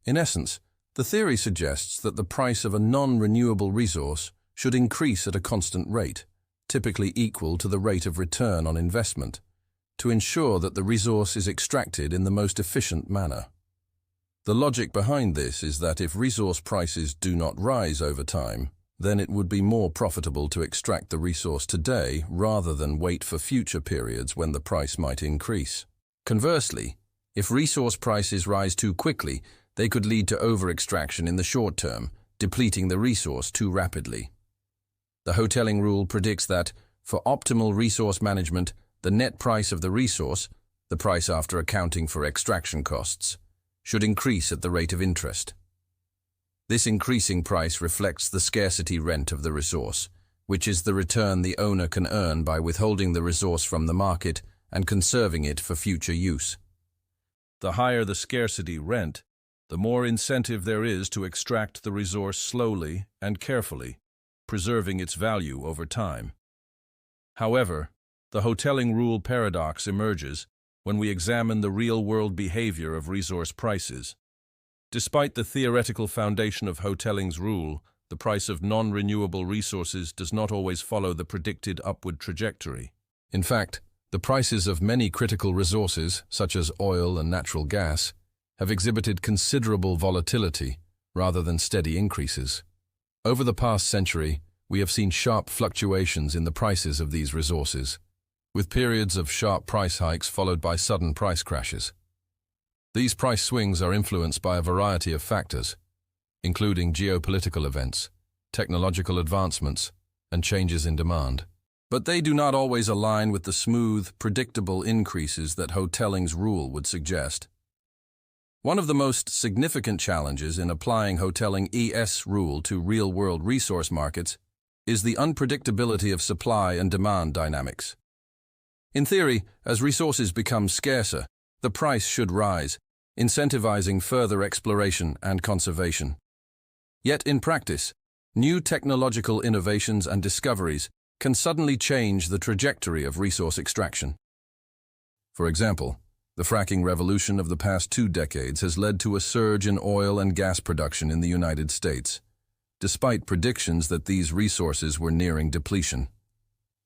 In essence, the theory suggests that the price of a non-renewable resource should increase at a constant rate, typically equal to the rate of return on investment, to ensure that the resource is extracted in the most efficient manner. The logic behind this is that if resource prices do not rise over time, then it would be more profitable to extract the resource today rather than wait for future periods when the price might increase. Conversely, if resource prices rise too quickly, they could lead to over-extraction in the short term, depleting the resource too rapidly. The Hotelling rule predicts that, for optimal resource management, the net price of the resource, the price after accounting for extraction costs, should increase at the rate of interest. This increasing price reflects the scarcity rent of the resource, which is the return the owner can earn by withholding the resource from the market and conserving it for future use. The higher the scarcity rent, the more incentive there is to extract the resource slowly and carefully, preserving its value over time. However, the hoteling rule paradox emerges when we examine the real-world behavior of resource prices. Despite the theoretical foundation of hoteling's rule, the price of non-renewable resources does not always follow the predicted upward trajectory. In fact, the prices of many critical resources, such as oil and natural gas, have exhibited considerable volatility rather than steady increases. Over the past century, we have seen sharp fluctuations in the prices of these resources, with periods of sharp price hikes followed by sudden price crashes. These price swings are influenced by a variety of factors, including geopolitical events, technological advancements, and changes in demand. But they do not always align with the smooth, predictable increases that hoteling's rule would suggest. One of the most significant challenges in applying hoteling's rule to real-world resource markets is the unpredictability of supply and demand dynamics. In theory, as resources become scarcer, the price should rise, incentivizing further exploration and conservation. Yet in practice, new technological innovations and discoveries can suddenly change the trajectory of resource extraction. For example, the fracking revolution of the past 2 decades has led to a surge in oil and gas production in the United States, despite predictions that these resources were nearing depletion.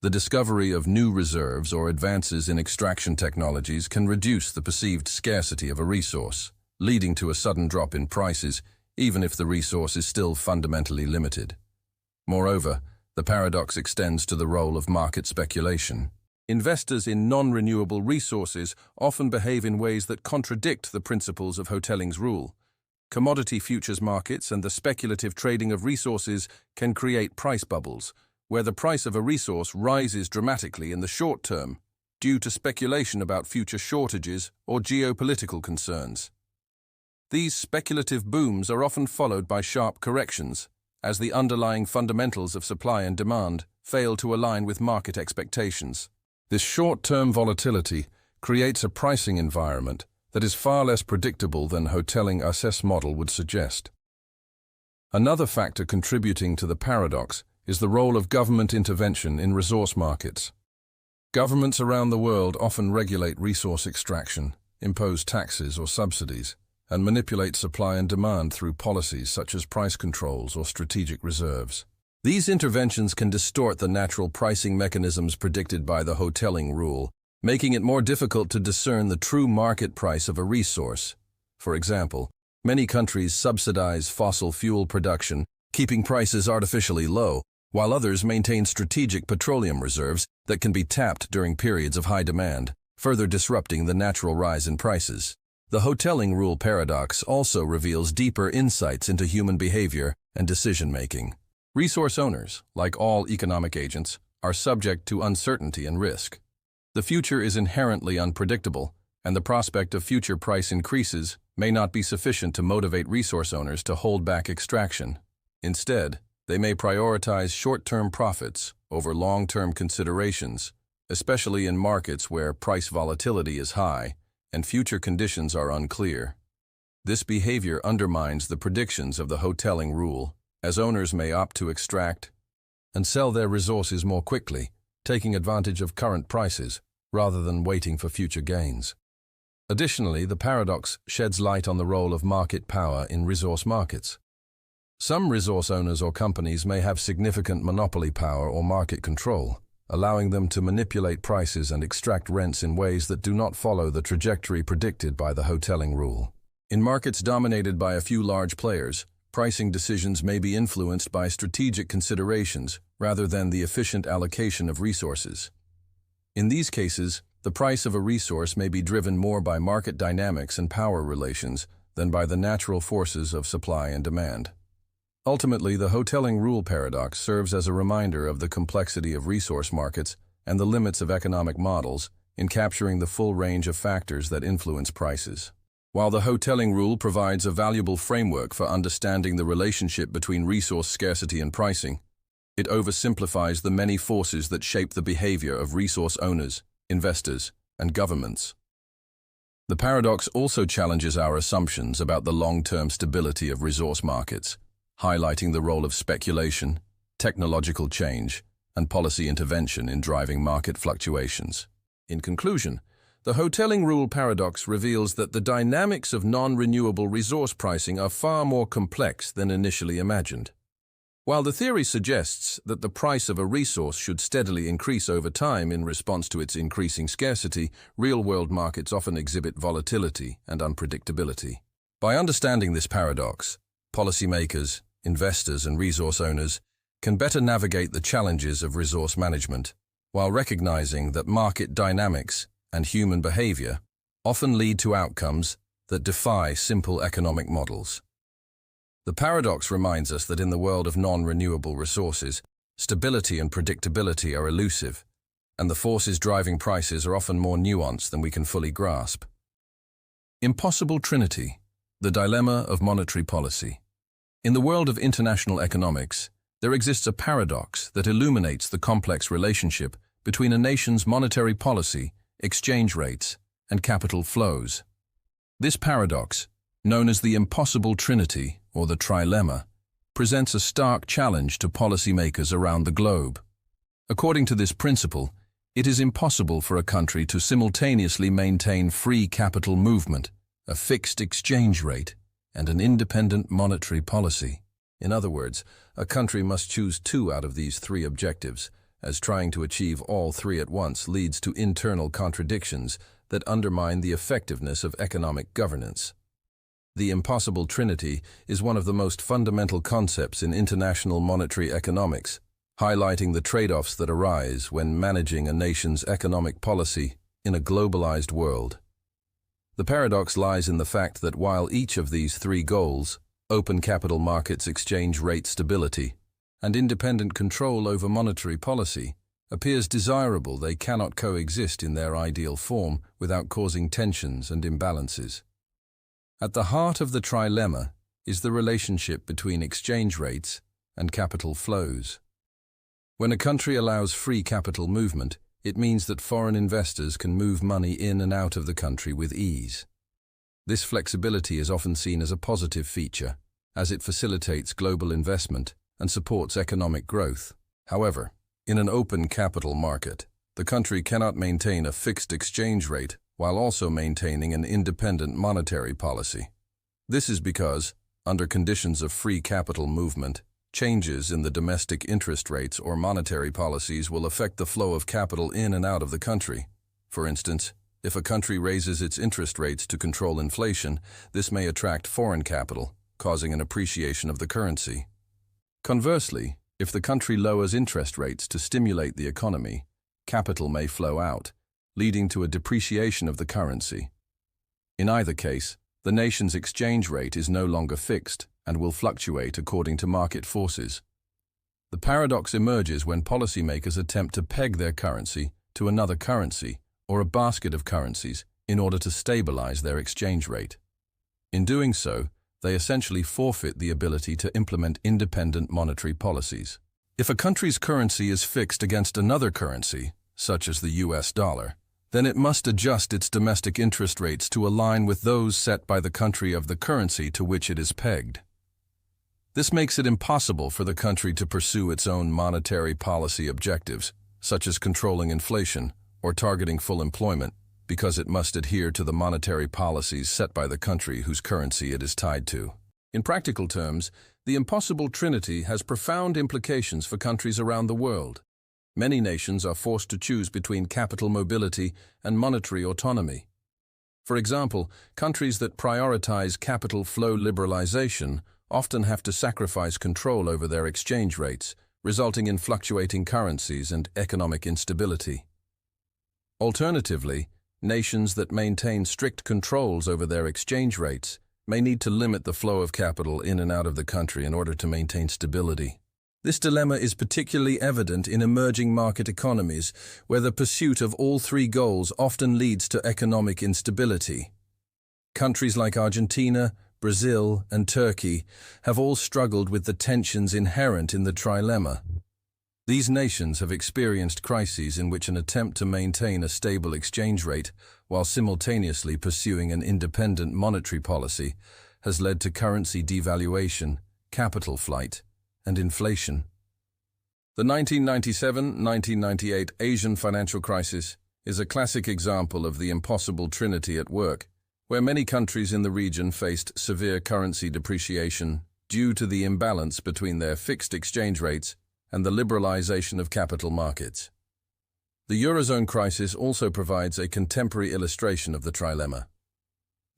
The discovery of new reserves or advances in extraction technologies can reduce the perceived scarcity of a resource, leading to a sudden drop in prices, even if the resource is still fundamentally limited. Moreover, the paradox extends to the role of market speculation. Investors in non-renewable resources often behave in ways that contradict the principles of hoteling's rule. Commodity futures markets and the speculative trading of resources can create price bubbles, where the price of a resource rises dramatically in the short term due to speculation about future shortages or geopolitical concerns. These speculative booms are often followed by sharp corrections, as the underlying fundamentals of supply and demand fail to align with market expectations. This short-term volatility creates a pricing environment that is far less predictable than hoteling's model would suggest. Another factor contributing to the paradox is the role of government intervention in resource markets. Governments around the world often regulate resource extraction, impose taxes or subsidies, and manipulate supply and demand through policies such as price controls or strategic reserves. These interventions can distort the natural pricing mechanisms predicted by the hoteling rule, making it more difficult to discern the true market price of a resource. For example, many countries subsidize fossil fuel production, keeping prices artificially low, while others maintain strategic petroleum reserves that can be tapped during periods of high demand, further disrupting the natural rise in prices. The hoteling rule paradox also reveals deeper insights into human behavior and decision-making. Resource owners, like all economic agents, are subject to uncertainty and risk. The future is inherently unpredictable, and the prospect of future price increases may not be sufficient to motivate resource owners to hold back extraction. Instead, they may prioritize short-term profits over long-term considerations, especially in markets where price volatility is high and future conditions are unclear. This behavior undermines the predictions of the hoteling rule, as owners may opt to extract and sell their resources more quickly, taking advantage of current prices rather than waiting for future gains. Additionally, the paradox sheds light on the role of market power in resource markets. Some resource owners or companies may have significant monopoly power or market control, allowing them to manipulate prices and extract rents in ways that do not follow the trajectory predicted by the hoteling rule. In markets dominated by a few large players, pricing decisions may be influenced by strategic considerations rather than the efficient allocation of resources. In these cases, the price of a resource may be driven more by market dynamics and power relations than by the natural forces of supply and demand. Ultimately, the hoteling rule paradox serves as a reminder of the complexity of resource markets and the limits of economic models in capturing the full range of factors that influence prices. While the hoteling rule provides a valuable framework for understanding the relationship between resource scarcity and pricing, it oversimplifies the many forces that shape the behavior of resource owners, investors, and governments. The paradox also challenges our assumptions about the long-term stability of resource markets, highlighting the role of speculation, technological change, and policy intervention in driving market fluctuations. In conclusion, the Hotelling rule paradox reveals that the dynamics of non-renewable resource pricing are far more complex than initially imagined. While the theory suggests that the price of a resource should steadily increase over time in response to its increasing scarcity, real-world markets often exhibit volatility and unpredictability. By understanding this paradox, policymakers, investors, and resource owners can better navigate the challenges of resource management, while recognizing that market dynamics and human behavior often lead to outcomes that defy simple economic models. The paradox reminds us that in the world of non-renewable resources, stability and predictability are elusive, and the forces driving prices are often more nuanced than we can fully grasp. Impossible Trinity, the dilemma of monetary policy. In the world of international economics, there exists a paradox that illuminates the complex relationship between a nation's monetary policy, exchange rates, and capital flows. This paradox, known as the impossible trinity or the trilemma, presents a stark challenge to policymakers around the globe. According to this principle, it is impossible for a country to simultaneously maintain free capital movement, a fixed exchange rate, and an independent monetary policy. In other words, a country must choose two out of these three objectives, as trying to achieve all three at once leads to internal contradictions that undermine the effectiveness of economic governance. The impossible trinity is one of the most fundamental concepts in international monetary economics, highlighting the trade-offs that arise when managing a nation's economic policy in a globalized world. The paradox lies in the fact that while each of these three goals, open capital markets, exchange rate stability, and independent control over monetary policy, appears desirable, they cannot coexist in their ideal form without causing tensions and imbalances. At the heart of the trilemma is the relationship between exchange rates and capital flows. When a country allows free capital movement, it means that foreign investors can move money in and out of the country with ease. This flexibility is often seen as a positive feature, as it facilitates global investment and supports economic growth. However, in an open capital market, the country cannot maintain a fixed exchange rate while also maintaining an independent monetary policy. This is because, under conditions of free capital movement, changes in the domestic interest rates or monetary policies will affect the flow of capital in and out of the country. For instance, if a country raises its interest rates to control inflation, this may attract foreign capital, causing an appreciation of the currency. Conversely, if the country lowers interest rates to stimulate the economy, capital may flow out, leading to a depreciation of the currency. In either case, the nation's exchange rate is no longer fixed and will fluctuate according to market forces. The paradox emerges when policymakers attempt to peg their currency to another currency or a basket of currencies in order to stabilize their exchange rate. In doing so, they essentially forfeit the ability to implement independent monetary policies. If a country's currency is fixed against another currency, such as the US dollar, then it must adjust its domestic interest rates to align with those set by the country of the currency to which it is pegged. This makes it impossible for the country to pursue its own monetary policy objectives, such as controlling inflation or targeting full employment, because it must adhere to the monetary policies set by the country whose currency it is tied to. In practical terms, the impossible trinity has profound implications for countries around the world. Many nations are forced to choose between capital mobility and monetary autonomy. For example, countries that prioritize capital flow liberalization often have to sacrifice control over their exchange rates, resulting in fluctuating currencies and economic instability. Alternatively, nations that maintain strict controls over their exchange rates may need to limit the flow of capital in and out of the country in order to maintain stability. This dilemma is particularly evident in emerging market economies, where the pursuit of all three goals often leads to economic instability. Countries like Argentina, Brazil, and Turkey have all struggled with the tensions inherent in the trilemma. These nations have experienced crises in which an attempt to maintain a stable exchange rate while simultaneously pursuing an independent monetary policy, has led to currency devaluation, capital flight, and inflation. The 1997-1998 Asian financial crisis is a classic example of the impossible trinity at work, where many countries in the region faced severe currency depreciation due to the imbalance between their fixed exchange rates and the liberalization of capital markets. The Eurozone crisis also provides a contemporary illustration of the trilemma.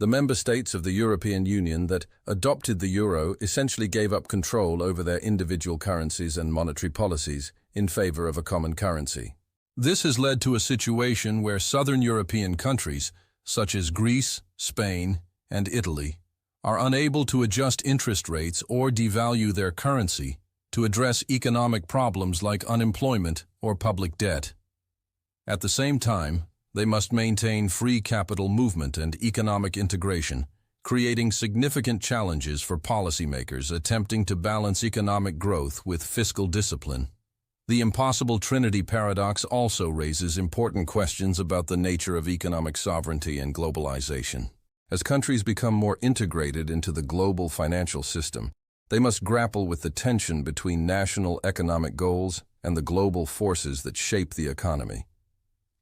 The member states of the European Union that adopted the euro essentially gave up control over their individual currencies and monetary policies in favor of a common currency. This has led to a situation where southern European countries, such as Greece, Spain, and Italy, are unable to adjust interest rates or devalue their currency to address economic problems like unemployment or public debt. At the same time, they must maintain free capital movement and economic integration, creating significant challenges for policymakers attempting to balance economic growth with fiscal discipline. The impossible trinity paradox also raises important questions about the nature of economic sovereignty and globalization. As countries become more integrated into the global financial system, they must grapple with the tension between national economic goals and the global forces that shape the economy.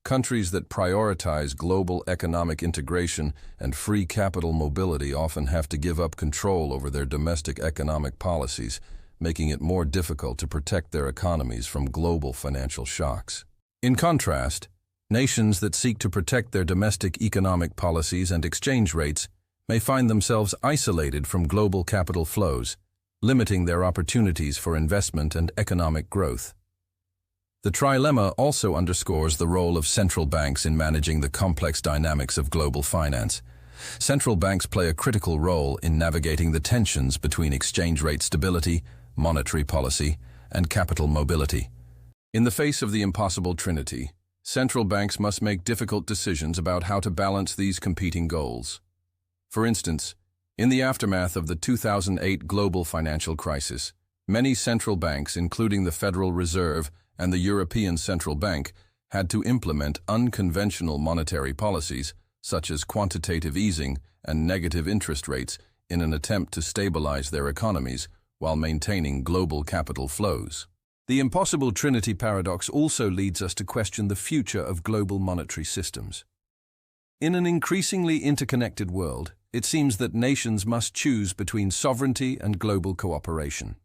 Countries that prioritize global economic integration and free capital mobility often have to give up control over their domestic economic policies, making it more difficult to protect their economies from global financial shocks. In contrast, nations that seek to protect their domestic economic policies and exchange rates may find themselves isolated from global capital flows, limiting their opportunities for investment and economic growth. The trilemma also underscores the role of central banks in managing the complex dynamics of global finance. Central banks play a critical role in navigating the tensions between exchange rate stability, monetary policy, and capital mobility. In the face of the impossible trinity, central banks must make difficult decisions about how to balance these competing goals. For instance, in the aftermath of the 2008 global financial crisis, many central banks, including the Federal Reserve and the European Central Bank, had to implement unconventional monetary policies, such as quantitative easing and negative interest rates, in an attempt to stabilize their economies while maintaining global capital flows. The impossible trinity paradox also leads us to question the future of global monetary systems. In an increasingly interconnected world, it seems that nations must choose between sovereignty and global cooperation.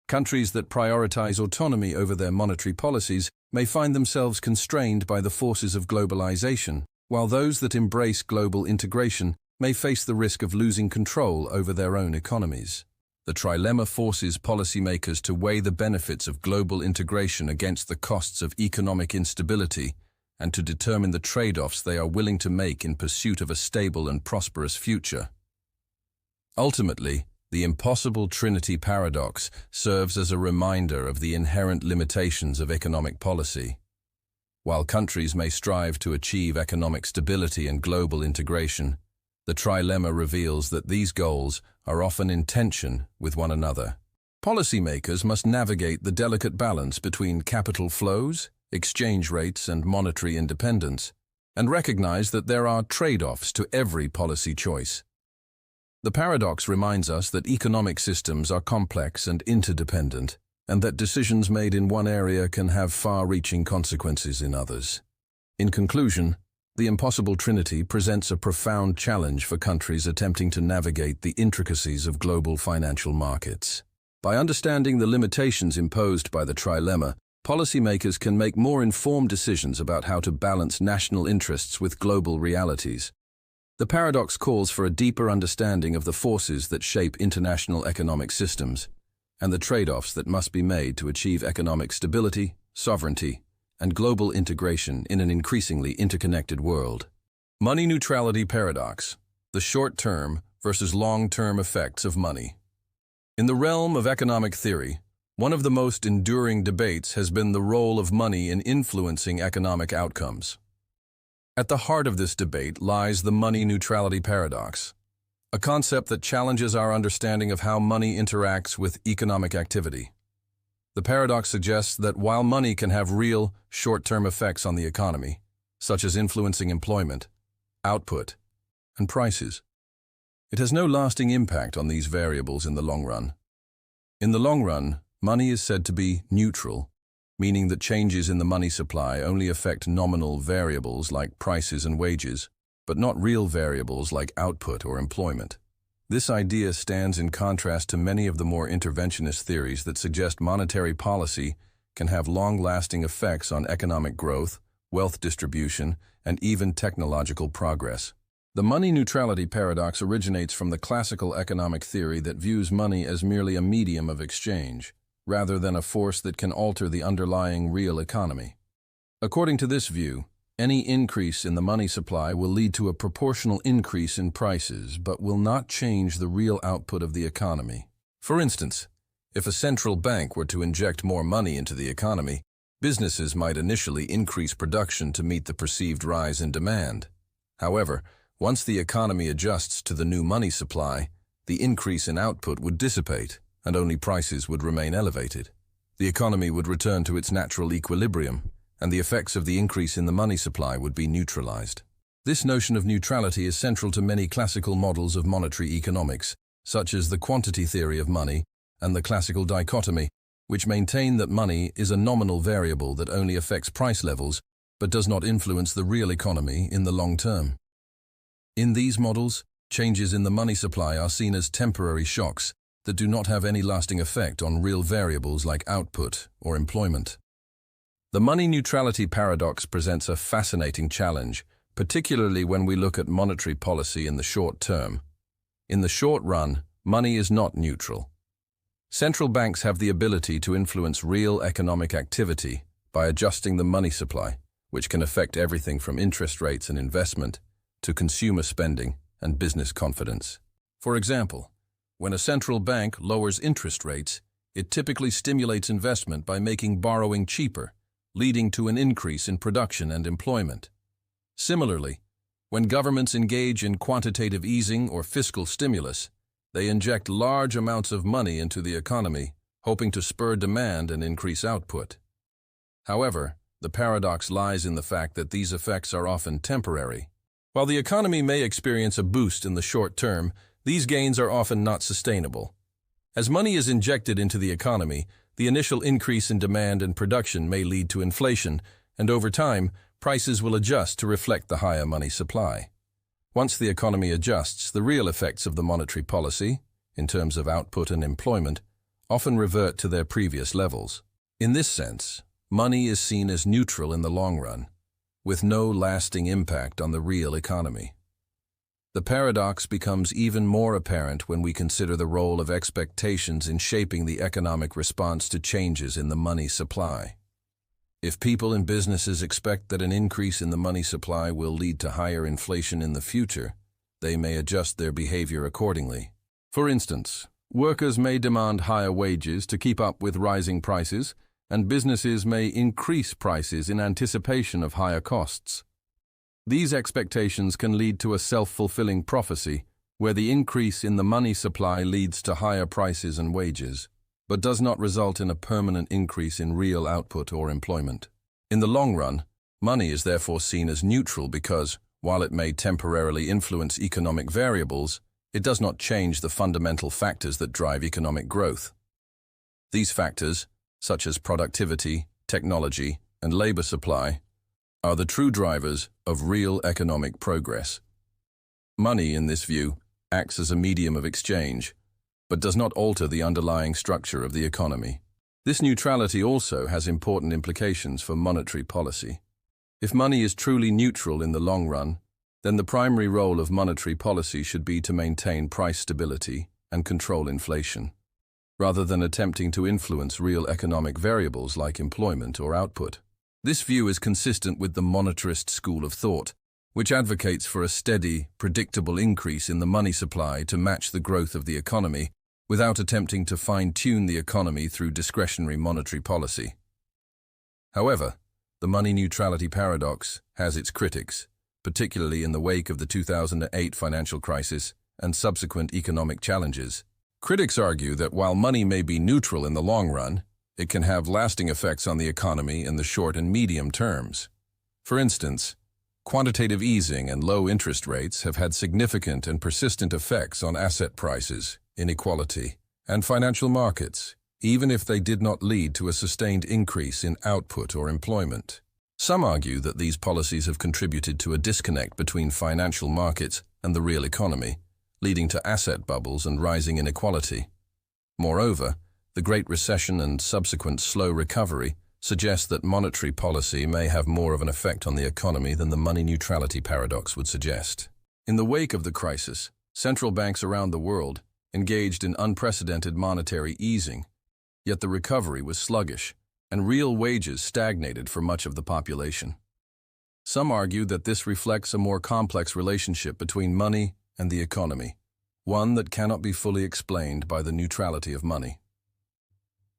Countries that prioritize autonomy over their monetary policies may find themselves constrained by the forces of globalization, while those that embrace global integration may face the risk of losing control over their own economies. The trilemma forces policymakers to weigh the benefits of global integration against the costs of economic instability and to determine the trade-offs they are willing to make in pursuit of a stable and prosperous future. Ultimately, the impossible trinity paradox serves as a reminder of the inherent limitations of economic policy. While countries may strive to achieve economic stability and global integration, the trilemma reveals that these goals are often in tension with one another. Policymakers must navigate the delicate balance between capital flows, exchange rates, and monetary independence, and recognize that there are trade-offs to every policy choice. The paradox reminds us that economic systems are complex and interdependent, and that decisions made in one area can have far-reaching consequences in others. In conclusion, the impossible trinity presents a profound challenge for countries attempting to navigate the intricacies of global financial markets. By understanding the limitations imposed by the trilemma, policymakers can make more informed decisions about how to balance national interests with global realities. The paradox calls for a deeper understanding of the forces that shape international economic systems and the trade-offs that must be made to achieve economic stability, sovereignty, and global integration in an increasingly interconnected world. Money neutrality paradox: the short-term versus long-term effects of money. In the realm of economic theory, one of the most enduring debates has been the role of money in influencing economic outcomes. At the heart of this debate lies the money neutrality paradox, a concept that challenges our understanding of how money interacts with economic activity. The paradox suggests that while money can have real, short-term effects on the economy, such as influencing employment, output, and prices. It has no lasting impact on these variables in the long run. In the long run, money is said to be neutral, meaning that changes in the money supply only affect nominal variables like prices and wages, but not real variables like output or employment. This idea stands in contrast to many of the more interventionist theories that suggest monetary policy can have long-lasting effects on economic growth, wealth distribution, and even technological progress. The money neutrality paradox originates from the classical economic theory that views money as merely a medium of exchange, rather than a force that can alter the underlying real economy. According to this view, any increase in the money supply will lead to a proportional increase in prices, but will not change the real output of the economy. For instance, if a central bank were to inject more money into the economy, businesses might initially increase production to meet the perceived rise in demand. However, once the economy adjusts to the new money supply, the increase in output would dissipate, and only prices would remain elevated. The economy would return to its natural equilibrium, and the effects of the increase in the money supply would be neutralized. This notion of neutrality is central to many classical models of monetary economics, such as the quantity theory of money and the classical dichotomy, which maintain that money is a nominal variable that only affects price levels but does not influence the real economy in the long term. In these models, changes in the money supply are seen as temporary shocks that do not have any lasting effect on real variables like output or employment. The money neutrality paradox presents a fascinating challenge, particularly when we look at monetary policy in the short term. In the short run, money is not neutral. Central banks have the ability to influence real economic activity by adjusting the money supply, which can affect everything from interest rates and investment to consumer spending and business confidence. For example, when a central bank lowers interest rates, it typically stimulates investment by making borrowing cheaper, leading to an increase in production and employment. Similarly, when governments engage in quantitative easing or fiscal stimulus, they inject large amounts of money into the economy, hoping to spur demand and increase output. However, the paradox lies in the fact that these effects are often temporary. While the economy may experience a boost in the short term, these gains are often not sustainable. As money is injected into the economy, the initial increase in demand and production may lead to inflation, and over time, prices will adjust to reflect the higher money supply. Once the economy adjusts, the real effects of the monetary policy, in terms of output and employment, often revert to their previous levels. In this sense, money is seen as neutral in the long run, with no lasting impact on the real economy. The paradox becomes even more apparent when we consider the role of expectations in shaping the economic response to changes in the money supply. If people and businesses expect that an increase in the money supply will lead to higher inflation in the future, they may adjust their behavior accordingly. For instance, workers may demand higher wages to keep up with rising prices, and businesses may increase prices in anticipation of higher costs. These expectations can lead to a self-fulfilling prophecy, where the increase in the money supply leads to higher prices and wages, but does not result in a permanent increase in real output or employment. In the long run, money is therefore seen as neutral because, while it may temporarily influence economic variables, it does not change the fundamental factors that drive economic growth. These factors, such as productivity, technology, and labor supply, are the true drivers of real economic progress. Money, in this view, acts as a medium of exchange, but does not alter the underlying structure of the economy. This neutrality also has important implications for monetary policy. If money is truly neutral in the long run, then the primary role of monetary policy should be to maintain price stability and control inflation, rather than attempting to influence real economic variables like employment or output. This view is consistent with the monetarist school of thought, which advocates for a steady, predictable increase in the money supply to match the growth of the economy, without attempting to fine-tune the economy through discretionary monetary policy. However, the money neutrality paradox has its critics, particularly in the wake of the 2008 financial crisis and subsequent economic challenges. Critics argue that while money may be neutral in the long run, it can have lasting effects on the economy in the short and medium terms. For instance, Quantitative easing and low interest rates have had significant and persistent effects on asset prices, inequality, and financial markets, even if they did not lead to a sustained increase in output or employment. Some argue that these policies have contributed to a disconnect between financial markets and the real economy, leading to asset bubbles and rising inequality. Moreover, the Great Recession and subsequent slow recovery suggest that monetary policy may have more of an effect on the economy than the money neutrality paradox would suggest. In the wake of the crisis, central banks around the world engaged in unprecedented monetary easing, yet the recovery was sluggish, and real wages stagnated for much of the population. Some argue that this reflects a more complex relationship between money and the economy, one that cannot be fully explained by the neutrality of money.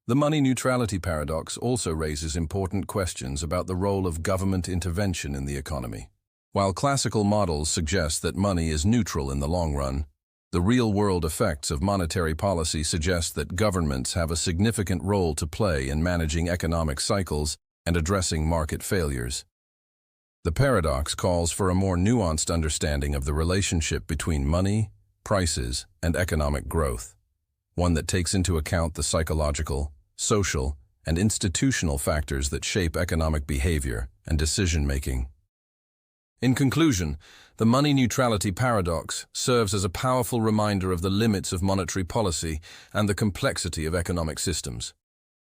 The money neutrality paradox also raises important questions about the role of government intervention in the economy. While classical models suggest that money is neutral in the long run, the real-world effects of monetary policy suggest that governments have a significant role to play in managing economic cycles and addressing market failures. The paradox calls for a more nuanced understanding of the relationship between money, prices, and economic growth, one that takes into account the psychological, social, and institutional factors that shape economic behavior and decision-making. In conclusion, the money neutrality paradox serves as a powerful reminder of the limits of monetary policy and the complexity of economic systems.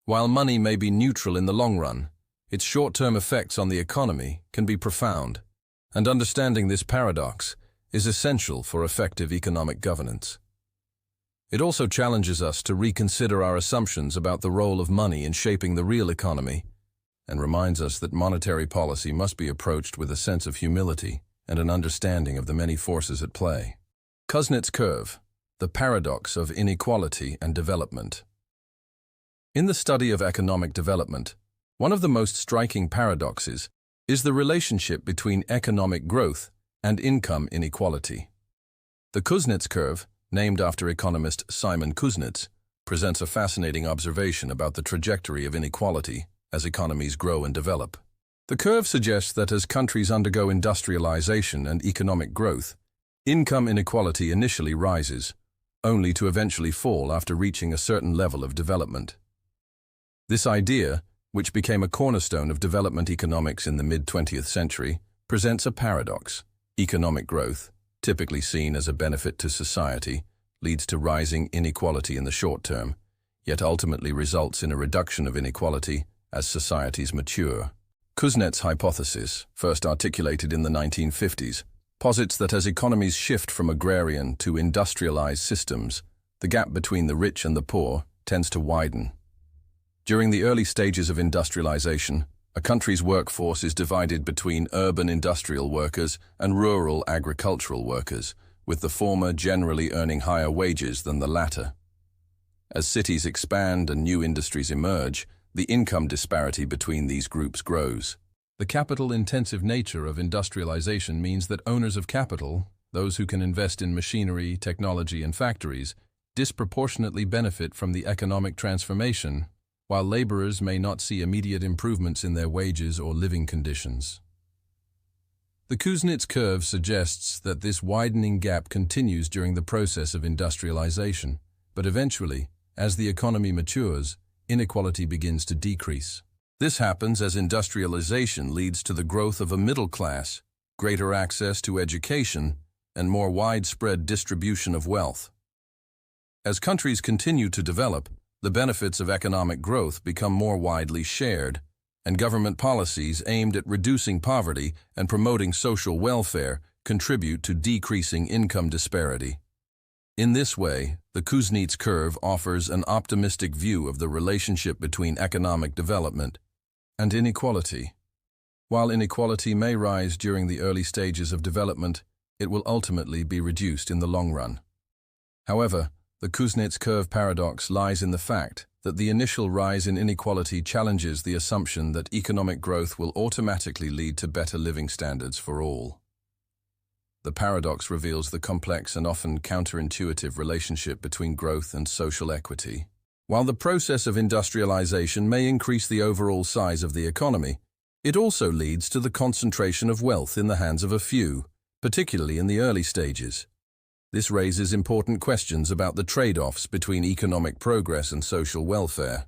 While money may be neutral in the long run, its short-term effects on the economy can be profound, and understanding this paradox is essential for effective economic governance. It also challenges us to reconsider our assumptions about the role of money in shaping the real economy, and reminds us that monetary policy must be approached with a sense of humility and an understanding of the many forces at play. Kuznets' curve, the paradox of inequality and development. In the study of economic development, one of the most striking paradoxes is the relationship between economic growth and income inequality. The Kuznets' curve, named after economist Simon Kuznets, presents a fascinating observation about the trajectory of inequality as economies grow and develop. The curve suggests that as countries undergo industrialization and economic growth, income inequality initially rises, only to eventually fall after reaching a certain level of development. This idea, which became a cornerstone of development economics in the mid-20th century, presents a paradox. Economic growth, typically seen as a benefit to society, leads to rising inequality in the short term, yet ultimately results in a reduction of inequality as societies mature. Kuznets' hypothesis, first articulated in the 1950s, posits that as economies shift from agrarian to industrialized systems, the gap between the rich and the poor tends to widen. During the early stages of industrialization, a country's workforce is divided between urban industrial workers and rural agricultural workers, with the former generally earning higher wages than the latter. As cities expand and new industries emerge, the income disparity between these groups grows. The capital-intensive nature of industrialization means that owners of capital, those who can invest in machinery, technology, and factories, disproportionately benefit from the economic transformation, while laborers may not see immediate improvements in their wages or living conditions. The Kuznets curve suggests that this widening gap continues during the process of industrialization, but eventually, as the economy matures, inequality begins to decrease. This happens as industrialization leads to the growth of a middle class, greater access to education, and more widespread distribution of wealth. As countries continue to develop, the benefits of economic growth become more widely shared, and government policies aimed at reducing poverty and promoting social welfare contribute to decreasing income disparity. In this way, the Kuznets curve offers an optimistic view of the relationship between economic development and inequality. While inequality may rise during the early stages of development, it will ultimately be reduced in the long run. However, the Kuznets curve paradox lies in the fact that the initial rise in inequality challenges the assumption that economic growth will automatically lead to better living standards for all. The paradox reveals the complex and often counterintuitive relationship between growth and social equity. While the process of industrialization may increase the overall size of the economy, It also leads to the concentration of wealth in the hands of a few, particularly in the early stages. This raises important questions about the trade-offs between economic progress and social welfare,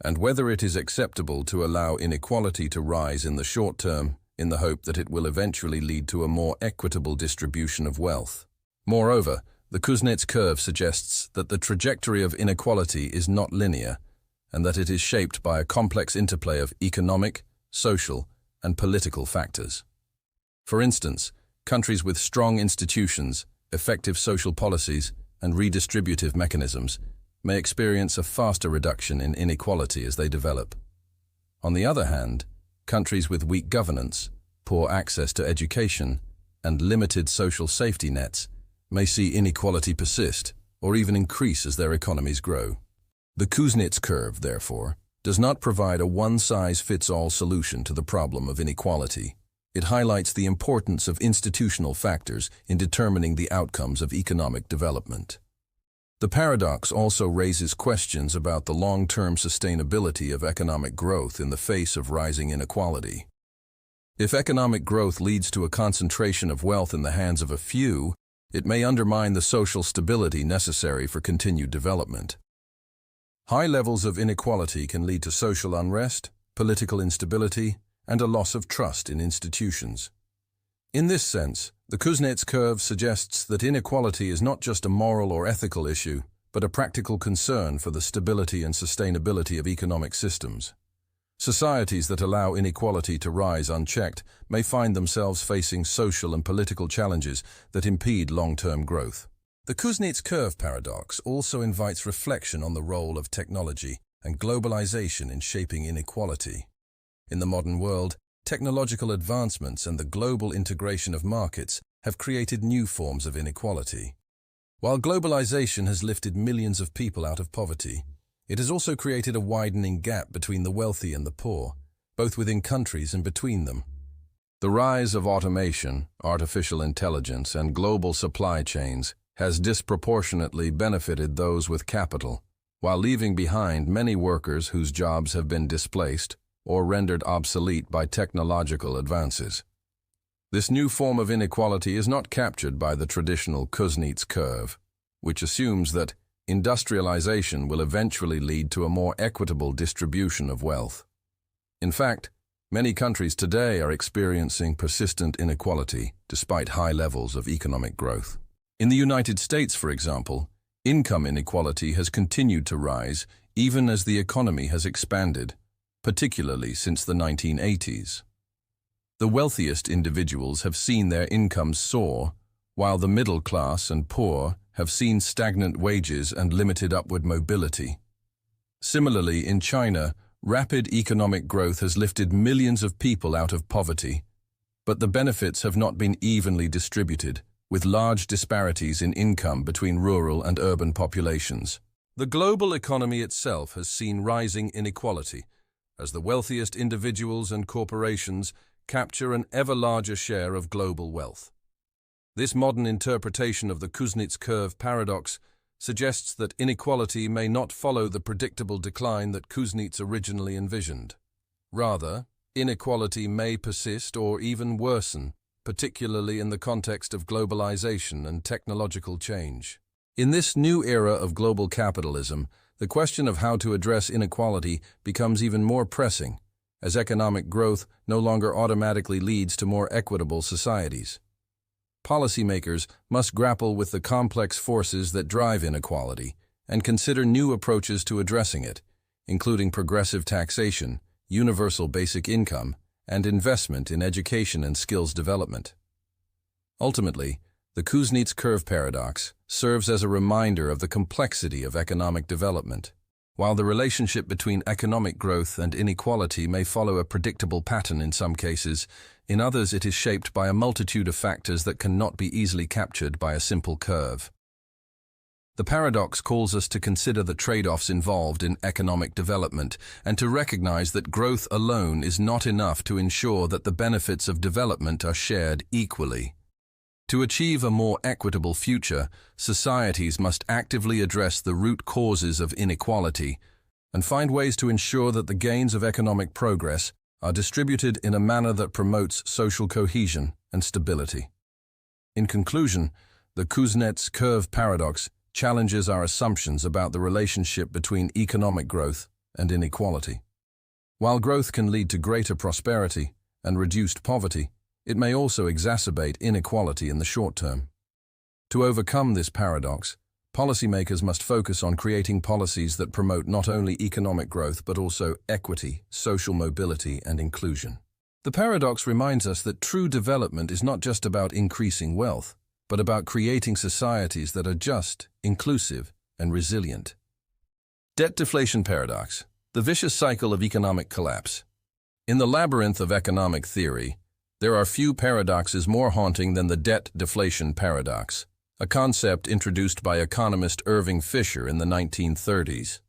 and whether it is acceptable to allow inequality to rise in the short term in the hope that it will eventually lead to a more equitable distribution of wealth. Moreover, the Kuznets curve suggests that the trajectory of inequality is not linear, and that it is shaped by a complex interplay of economic, social, and political factors. For instance, countries with strong institutions, effective social policies, and redistributive mechanisms may experience a faster reduction in inequality as they develop. On the other hand, countries with weak governance, poor access to education, and limited social safety nets may see inequality persist or even increase as their economies grow. The Kuznets curve, therefore, does not provide a one-size-fits-all solution to the problem of inequality. It highlights the importance of institutional factors in determining the outcomes of economic development. The paradox also raises questions about the long-term sustainability of economic growth in the face of rising inequality. If economic growth leads to a concentration of wealth in the hands of a few, it may undermine the social stability necessary for continued development. High levels of inequality can lead to social unrest, political instability, and a loss of trust in institutions. In this sense, the Kuznets curve suggests that inequality is not just a moral or ethical issue, but a practical concern for the stability and sustainability of economic systems. Societies that allow inequality to rise unchecked may find themselves facing social and political challenges that impede long-term growth. The Kuznets curve paradox also invites reflection on the role of technology and globalization in shaping inequality. In the modern world, technological advancements and the global integration of markets have created new forms of inequality. While globalization has lifted millions of people out of poverty, it has also created a widening gap between the wealthy and the poor, both within countries and between them. The rise of automation, artificial intelligence, and global supply chains has disproportionately benefited those with capital, while leaving behind many workers whose jobs have been displaced or rendered obsolete by technological advances. This new form of inequality is not captured by the traditional Kuznets curve, which assumes that industrialization will eventually lead to a more equitable distribution of wealth. In fact, many countries today are experiencing persistent inequality despite high levels of economic growth. In the United States, for example, income inequality has continued to rise even as the economy has expanded, particularly since the 1980s. The wealthiest individuals have seen their incomes soar, while the middle class and poor have seen stagnant wages and limited upward mobility. Similarly, in China, rapid economic growth has lifted millions of people out of poverty, but the benefits have not been evenly distributed, with large disparities in income between rural and urban populations. The global economy itself has seen rising inequality, as the wealthiest individuals and corporations capture an ever larger share of global wealth. This modern interpretation of the Kuznets curve paradox suggests that inequality may not follow the predictable decline that Kuznets originally envisioned. Rather, inequality may persist or even worsen, particularly in the context of globalization and technological change. In this new era of global capitalism, the question of how to address inequality becomes even more pressing, as economic growth no longer automatically leads to more equitable societies. Policymakers must grapple with the complex forces that drive inequality and consider new approaches to addressing it, including progressive taxation, universal basic income, and investment in education and skills development. Ultimately, the Kuznets curve paradox serves as a reminder of the complexity of economic development. While the relationship between economic growth and inequality may follow a predictable pattern in some cases, in others it is shaped by a multitude of factors that cannot be easily captured by a simple curve. The paradox calls us to consider the trade-offs involved in economic development and to recognize that growth alone is not enough to ensure that the benefits of development are shared equally. To achieve a more equitable future, societies must actively address the root causes of inequality and find ways to ensure that the gains of economic progress are distributed in a manner that promotes social cohesion and stability. In conclusion, the Kuznets curve paradox challenges our assumptions about the relationship between economic growth and inequality. While growth can lead to greater prosperity and reduced poverty, it may also exacerbate inequality in the short term. To overcome this paradox, policymakers must focus on creating policies that promote not only economic growth but also equity, social mobility, and inclusion. The paradox reminds us that true development is not just about increasing wealth, but about creating societies that are just, inclusive, and resilient. Debt-deflation paradox, the vicious cycle of economic collapse. In the labyrinth of economic theory, there are few paradoxes more haunting than the debt-deflation paradox, a concept introduced by economist Irving Fisher in the 1930s.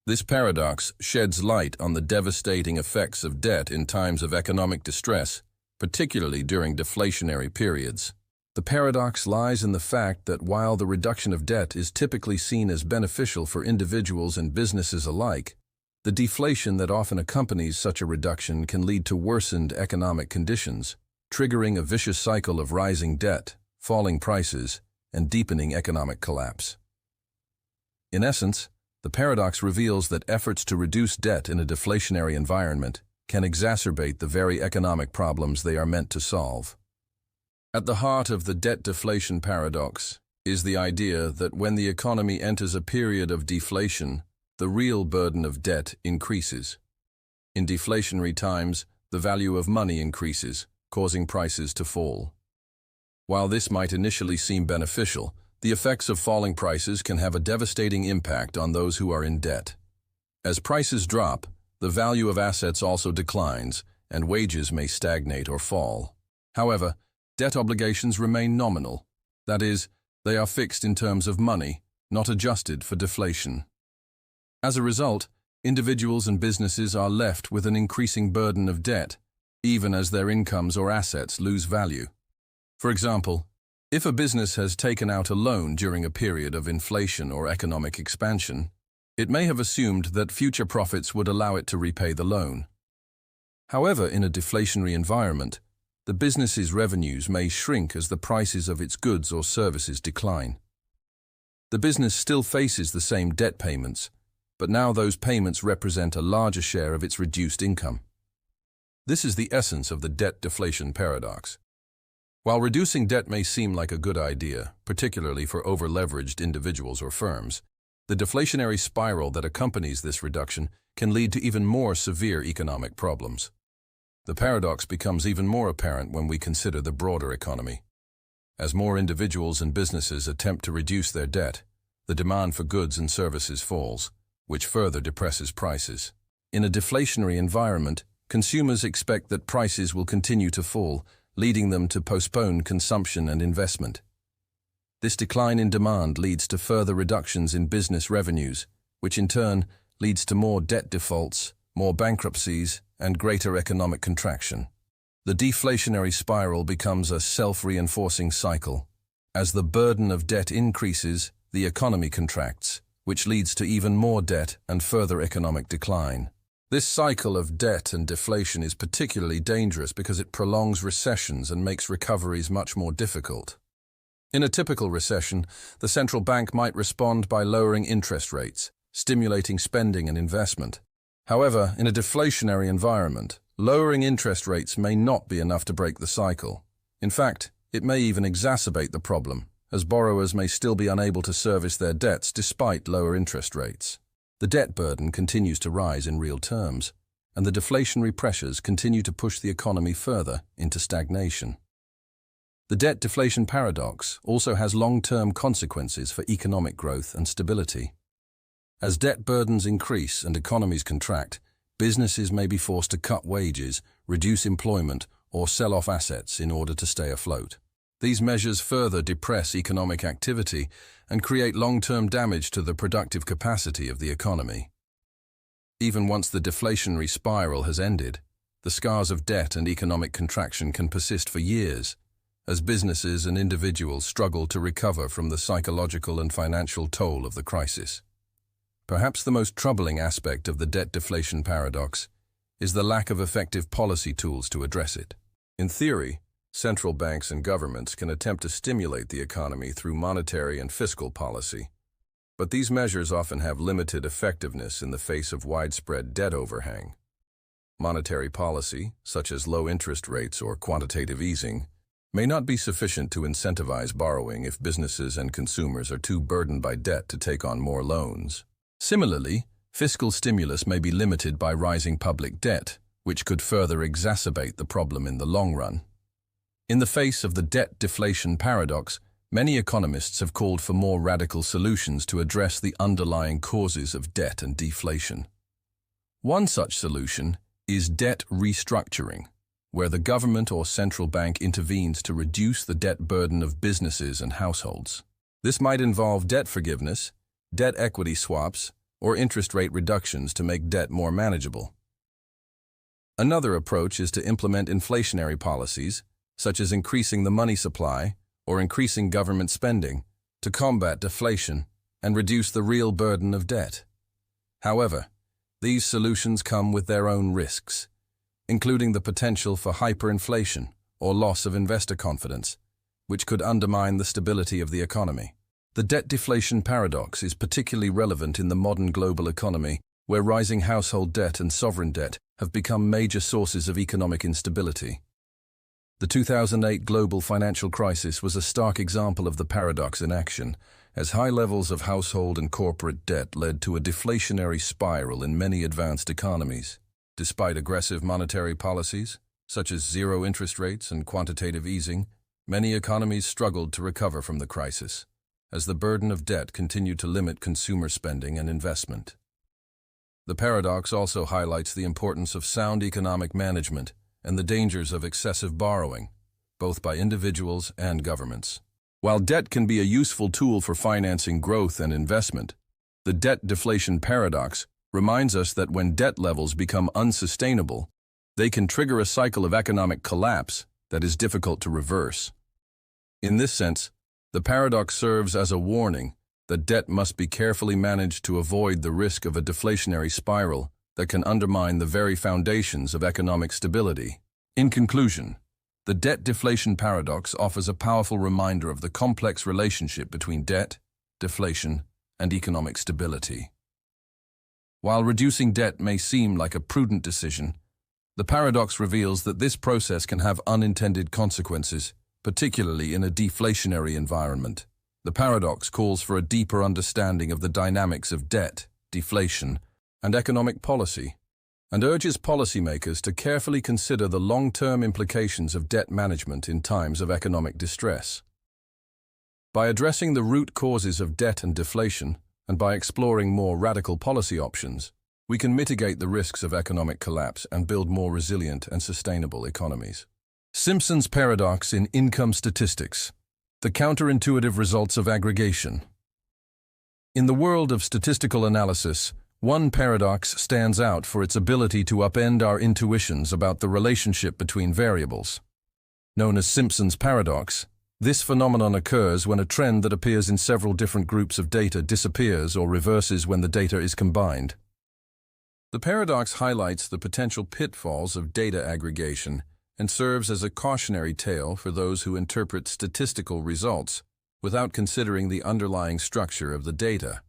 This paradox sheds light on the devastating effects of debt in times of economic distress, particularly during deflationary periods. The paradox lies in the fact that while the reduction of debt is typically seen as beneficial for individuals and businesses alike, the deflation that often accompanies such a reduction can lead to worsened economic conditions, triggering a vicious cycle of rising debt, falling prices, and deepening economic collapse. In essence, the paradox reveals that efforts to reduce debt in a deflationary environment can exacerbate the very economic problems they are meant to solve. At the heart of the debt-deflation paradox is the idea that when the economy enters a period of deflation, the real burden of debt increases. In deflationary times, the value of money increases, causing prices to fall. While this might initially seem beneficial, the effects of falling prices can have a devastating impact on those who are in debt. As prices drop, the value of assets also declines, and wages may stagnate or fall. However, debt obligations remain nominal. That is, they are fixed in terms of money, not adjusted for deflation. As a result, individuals and businesses are left with an increasing burden of debt, even as their incomes or assets lose value. For example, if a business has taken out a loan during a period of inflation or economic expansion, it may have assumed that future profits would allow it to repay the loan. However, in a deflationary environment, the business's revenues may shrink as the prices of its goods or services decline. The business still faces the same debt payments, but now those payments represent a larger share of its reduced income. This is the essence of the debt-deflation paradox. While reducing debt may seem like a good idea, particularly for over-leveraged individuals or firms, the deflationary spiral that accompanies this reduction can lead to even more severe economic problems. The paradox becomes even more apparent when we consider the broader economy. As more individuals and businesses attempt to reduce their debt, the demand for goods and services falls, which further depresses prices. In a deflationary environment, consumers expect that prices will continue to fall, leading them to postpone consumption and investment. This decline in demand leads to further reductions in business revenues, which in turn leads to more debt defaults, more bankruptcies, and greater economic contraction. The deflationary spiral becomes a self-reinforcing cycle. As the burden of debt increases, the economy contracts, which leads to even more debt and further economic decline. This cycle of debt and deflation is particularly dangerous because it prolongs recessions and makes recoveries much more difficult. In a typical recession, the central bank might respond by lowering interest rates, stimulating spending and investment. However, in a deflationary environment, lowering interest rates may not be enough to break the cycle. In fact, it may even exacerbate the problem, as borrowers may still be unable to service their debts despite lower interest rates. The debt burden continues to rise in real terms, and the deflationary pressures continue to push the economy further into stagnation. The debt-deflation paradox also has long-term consequences for economic growth and stability. As debt burdens increase and economies contract, businesses may be forced to cut wages, reduce employment, or sell off assets in order to stay afloat. These measures further depress economic activity and create long-term damage to the productive capacity of the economy. Even once the deflationary spiral has ended, the scars of debt and economic contraction can persist for years, as businesses and individuals struggle to recover from the psychological and financial toll of the crisis. Perhaps the most troubling aspect of the debt-deflation paradox is the lack of effective policy tools to address it. In theory, central banks and governments can attempt to stimulate the economy through monetary and fiscal policy, but these measures often have limited effectiveness in the face of widespread debt overhang. Monetary policy, such as low interest rates or quantitative easing, may not be sufficient to incentivize borrowing if businesses and consumers are too burdened by debt to take on more loans. Similarly, fiscal stimulus may be limited by rising public debt, which could further exacerbate the problem in the long run. In the face of the debt-deflation paradox, many economists have called for more radical solutions to address the underlying causes of debt and deflation. One such solution is debt restructuring, where the government or central bank intervenes to reduce the debt burden of businesses and households. This might involve debt forgiveness, debt equity swaps, or interest rate reductions to make debt more manageable. Another approach is to implement inflationary policies, such as increasing the money supply or increasing government spending, to combat deflation and reduce the real burden of debt. However, these solutions come with their own risks, including the potential for hyperinflation or loss of investor confidence, which could undermine the stability of the economy. The debt-deflation paradox is particularly relevant in the modern global economy, where rising household debt and sovereign debt have become major sources of economic instability. The 2008 global financial crisis was a stark example of the paradox in action, as high levels of household and corporate debt led to a deflationary spiral in many advanced economies. Despite aggressive monetary policies, such as zero interest rates and quantitative easing, many economies struggled to recover from the crisis, as the burden of debt continued to limit consumer spending and investment. The paradox also highlights the importance of sound economic management and the dangers of excessive borrowing, both by individuals and governments. While debt can be a useful tool for financing growth and investment, the debt-deflation paradox reminds us that when debt levels become unsustainable, they can trigger a cycle of economic collapse that is difficult to reverse. In this sense, the paradox serves as a warning that debt must be carefully managed to avoid the risk of a deflationary spiral that can undermine the very foundations of economic stability. In conclusion, the debt-deflation paradox offers a powerful reminder of the complex relationship between debt, deflation, and economic stability. While reducing debt may seem like a prudent decision, the paradox reveals that this process can have unintended consequences, particularly in a deflationary environment. The paradox calls for a deeper understanding of the dynamics of debt, deflation, and economic policy, and urges policymakers to carefully consider the long-term implications of debt management in times of economic distress. By addressing the root causes of debt and deflation, and by exploring more radical policy options, we can mitigate the risks of economic collapse and build more resilient and sustainable economies. Simpson's paradox in income statistics: the counterintuitive results of aggregation. In the world of statistical analysis, one paradox stands out for its ability to upend our intuitions about the relationship between variables. Known as Simpson's paradox, this phenomenon occurs when a trend that appears in several different groups of data disappears or reverses when the data is combined. The paradox highlights the potential pitfalls of data aggregation and serves as a cautionary tale for those who interpret statistical results without considering the underlying structure of the data.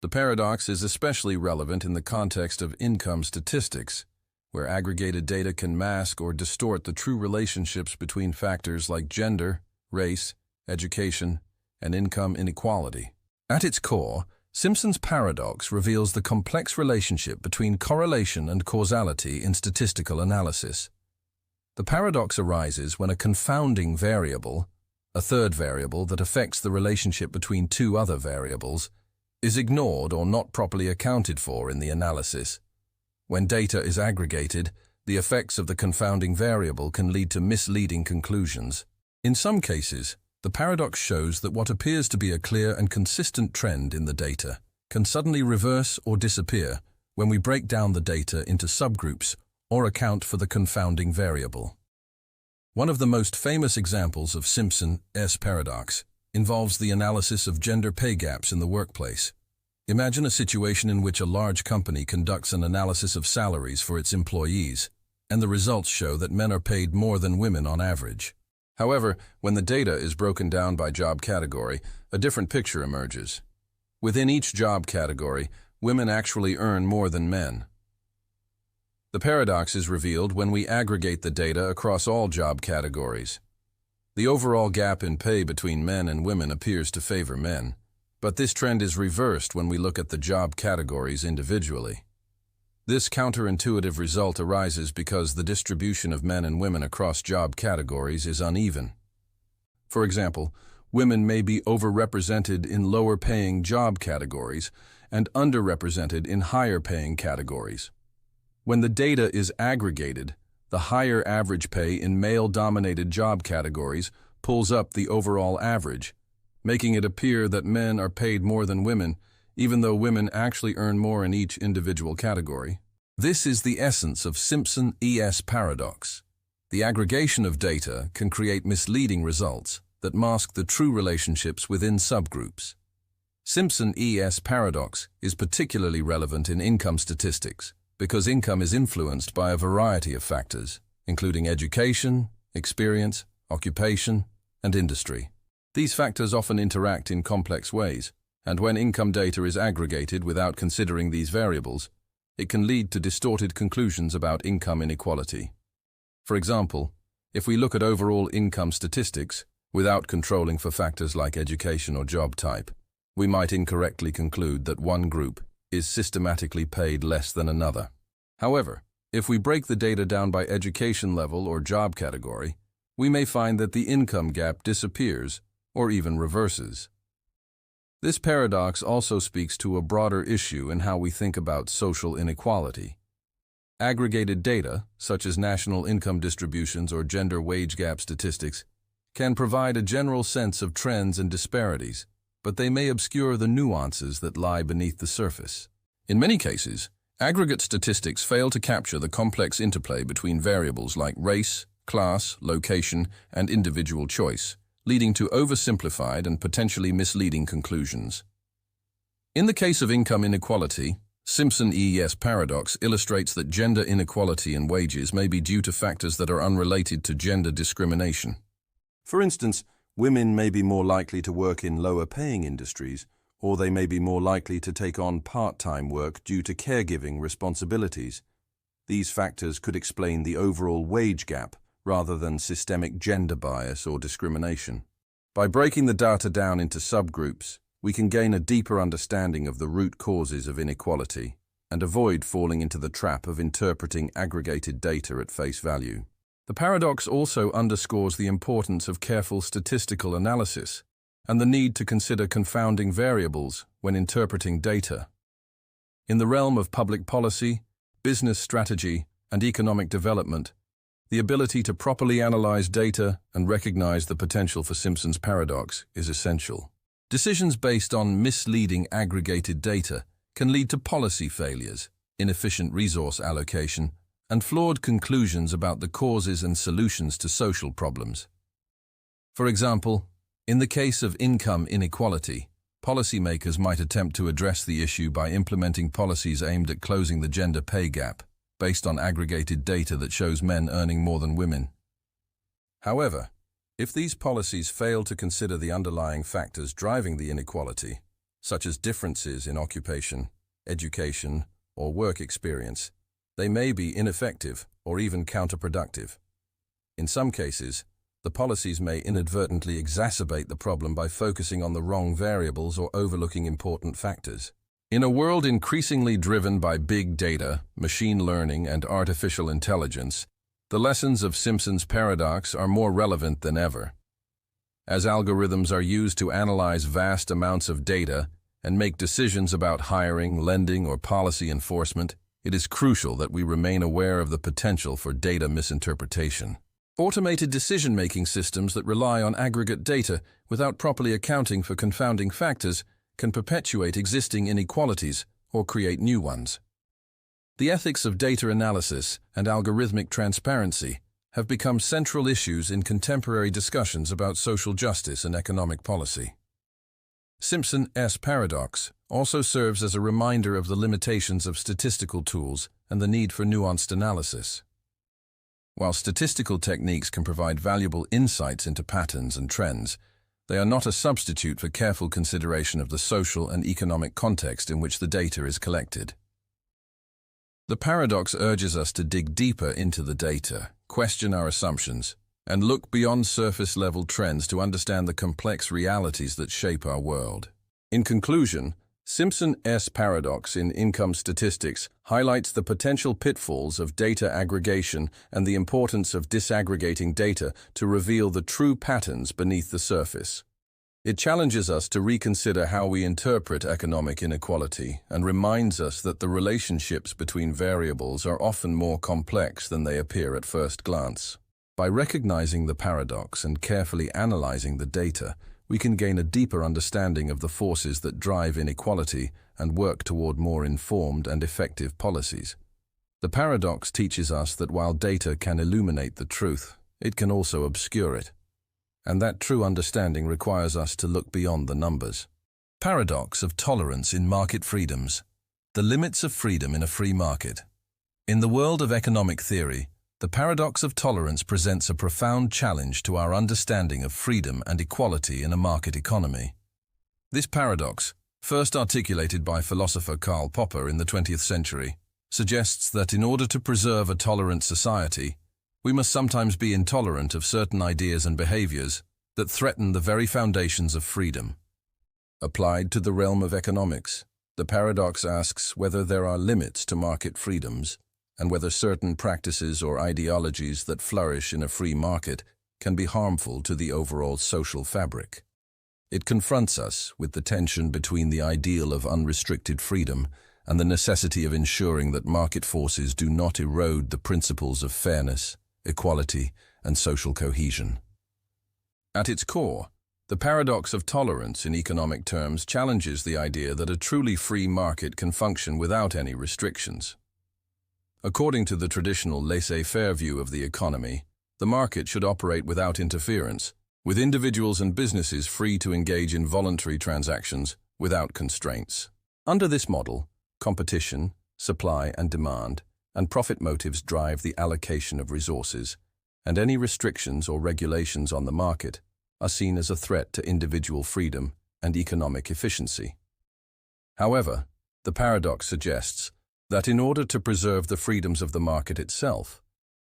The paradox is especially relevant in the context of income statistics, where aggregated data can mask or distort the true relationships between factors like gender, race, education, and income inequality. At its core, Simpson's paradox reveals the complex relationship between correlation and causality in statistical analysis. The paradox arises when a confounding variable, a third variable that affects the relationship between two other variables, is ignored or not properly accounted for in the analysis. When data is aggregated, the effects of the confounding variable can lead to misleading conclusions. In some cases, the paradox shows that what appears to be a clear and consistent trend in the data can suddenly reverse or disappear when we break down the data into subgroups or account for the confounding variable. One of the most famous examples of Simpson's paradox involves the analysis of gender pay gaps in the workplace. Imagine a situation in which a large company conducts an analysis of salaries for its employees, and the results show that men are paid more than women on average. However, when the data is broken down by job category, a different picture emerges. Within each job category, women actually earn more than men. The paradox is revealed when we aggregate the data across all job categories. The overall gap in pay between men and women appears to favor men, but this trend is reversed when we look at the job categories individually. This counterintuitive result arises because the distribution of men and women across job categories is uneven. For example, women may be overrepresented in lower-paying job categories and underrepresented in higher-paying categories. When the data is aggregated, the higher average pay in male-dominated job categories pulls up the overall average, making it appear that men are paid more than women, even though women actually earn more in each individual category. This is the essence of Simpson-ES paradox. The aggregation of data can create misleading results that mask the true relationships within subgroups. Simpson-ES paradox is particularly relevant in income statistics because income is influenced by a variety of factors, including education, experience, occupation, and industry. These factors often interact in complex ways, and when income data is aggregated without considering these variables, it can lead to distorted conclusions about income inequality. For example, if we look at overall income statistics without controlling for factors like education or job type, we might incorrectly conclude that one group is systematically paid less than another. However, if we break the data down by education level or job category, we may find that the income gap disappears or even reverses. This paradox also speaks to a broader issue in how we think about social inequality. Aggregated data, such as national income distributions or gender wage gap statistics, can provide a general sense of trends and disparities, but they may obscure the nuances that lie beneath the surface. In many cases, aggregate statistics fail to capture the complex interplay between variables like race, class, location, and individual choice, leading to oversimplified and potentially misleading conclusions. In the case of income inequality, Simpson-ES paradox illustrates that gender inequality in wages may be due to factors that are unrelated to gender discrimination. For instance, women may be more likely to work in lower-paying industries, or they may be more likely to take on part-time work due to caregiving responsibilities. These factors could explain the overall wage gap rather than systemic gender bias or discrimination. By breaking the data down into subgroups, we can gain a deeper understanding of the root causes of inequality and avoid falling into the trap of interpreting aggregated data at face value. The paradox also underscores the importance of careful statistical analysis and the need to consider confounding variables when interpreting data. In the realm of public policy, business strategy, and economic development, the ability to properly analyze data and recognize the potential for Simpson's paradox is essential. Decisions based on misleading aggregated data can lead to policy failures, inefficient resource allocation, and flawed conclusions about the causes and solutions to social problems. For example, in the case of income inequality, policymakers might attempt to address the issue by implementing policies aimed at closing the gender pay gap, based on aggregated data that shows men earning more than women. However, if these policies fail to consider the underlying factors driving the inequality, such as differences in occupation, education, or work experience, they may be ineffective or even counterproductive. In some cases, the policies may inadvertently exacerbate the problem by focusing on the wrong variables or overlooking important factors. In a world increasingly driven by big data, machine learning, and artificial intelligence, the lessons of Simpson's paradox are more relevant than ever. As algorithms are used to analyze vast amounts of data and make decisions about hiring, lending, or policy enforcement, it is crucial that we remain aware of the potential for data misinterpretation. Automated decision-making systems that rely on aggregate data without properly accounting for confounding factors can perpetuate existing inequalities or create new ones. The ethics of data analysis and algorithmic transparency have become central issues in contemporary discussions about social justice and economic policy. Simpson's paradox also serves as a reminder of the limitations of statistical tools and the need for nuanced analysis. While statistical techniques can provide valuable insights into patterns and trends, they are not a substitute for careful consideration of the social and economic context in which the data is collected. The paradox urges us to dig deeper into the data, question our assumptions, and look beyond surface-level trends to understand the complex realities that shape our world. In conclusion, Simpson's paradox in income statistics highlights the potential pitfalls of data aggregation and the importance of disaggregating data to reveal the true patterns beneath the surface. It challenges us to reconsider how we interpret economic inequality and reminds us that the relationships between variables are often more complex than they appear at first glance. By recognizing the paradox and carefully analyzing the data, we can gain a deeper understanding of the forces that drive inequality and work toward more informed and effective policies. The paradox teaches us that while data can illuminate the truth, it can also obscure it. And that true understanding requires us to look beyond the numbers. Paradox of tolerance in market freedoms. The limits of freedom in a free market. In the world of economic theory, the paradox of tolerance presents a profound challenge to our understanding of freedom and equality in a market economy. This paradox, first articulated by philosopher Karl Popper in the 20th century, suggests that in order to preserve a tolerant society, we must sometimes be intolerant of certain ideas and behaviors that threaten the very foundations of freedom. Applied to the realm of economics, the paradox asks whether there are limits to market freedoms and whether certain practices or ideologies that flourish in a free market can be harmful to the overall social fabric. It confronts us with the tension between the ideal of unrestricted freedom and the necessity of ensuring that market forces do not erode the principles of fairness, equality, and social cohesion. At its core, the paradox of tolerance in economic terms challenges the idea that a truly free market can function without any restrictions. According to the traditional laissez-faire view of the economy, the market should operate without interference, with individuals and businesses free to engage in voluntary transactions without constraints. Under this model, competition, supply and demand, and profit motives drive the allocation of resources, and any restrictions or regulations on the market are seen as a threat to individual freedom and economic efficiency. However, the paradox suggests that in order to preserve the freedoms of the market itself,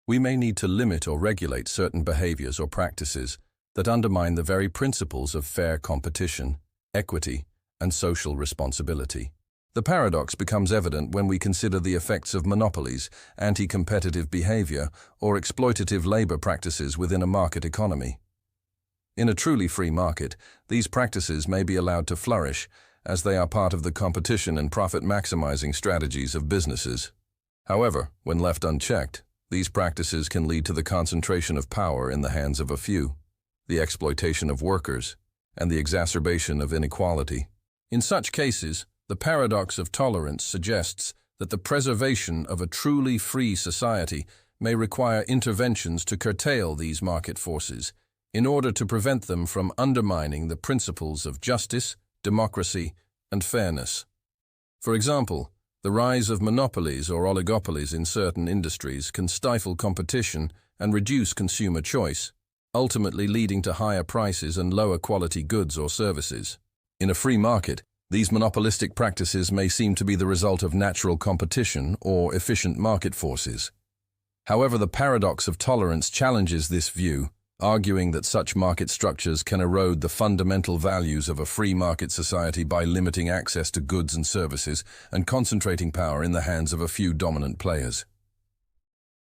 we may need to limit or regulate certain behaviors or practices that undermine the very principles of fair competition, equity, and social responsibility. The paradox becomes evident when we consider the effects of monopolies, anti-competitive behavior, or exploitative labor practices within a market economy. In a truly free market, these practices may be allowed to flourish, as they are part of the competition and profit-maximizing strategies of businesses. However, when left unchecked, these practices can lead to the concentration of power in the hands of a few, the exploitation of workers, and the exacerbation of inequality. In such cases, the paradox of tolerance suggests that the preservation of a truly free society may require interventions to curtail these market forces in order to prevent them from undermining the principles of justice, democracy, and fairness. For example, the rise of monopolies or oligopolies in certain industries can stifle competition and reduce consumer choice, ultimately leading to higher prices and lower quality goods or services. In a free market, these monopolistic practices may seem to be the result of natural competition or efficient market forces. However, the paradox of tolerance challenges this view, arguing that such market structures can erode the fundamental values of a free market society by limiting access to goods and services and concentrating power in the hands of a few dominant players.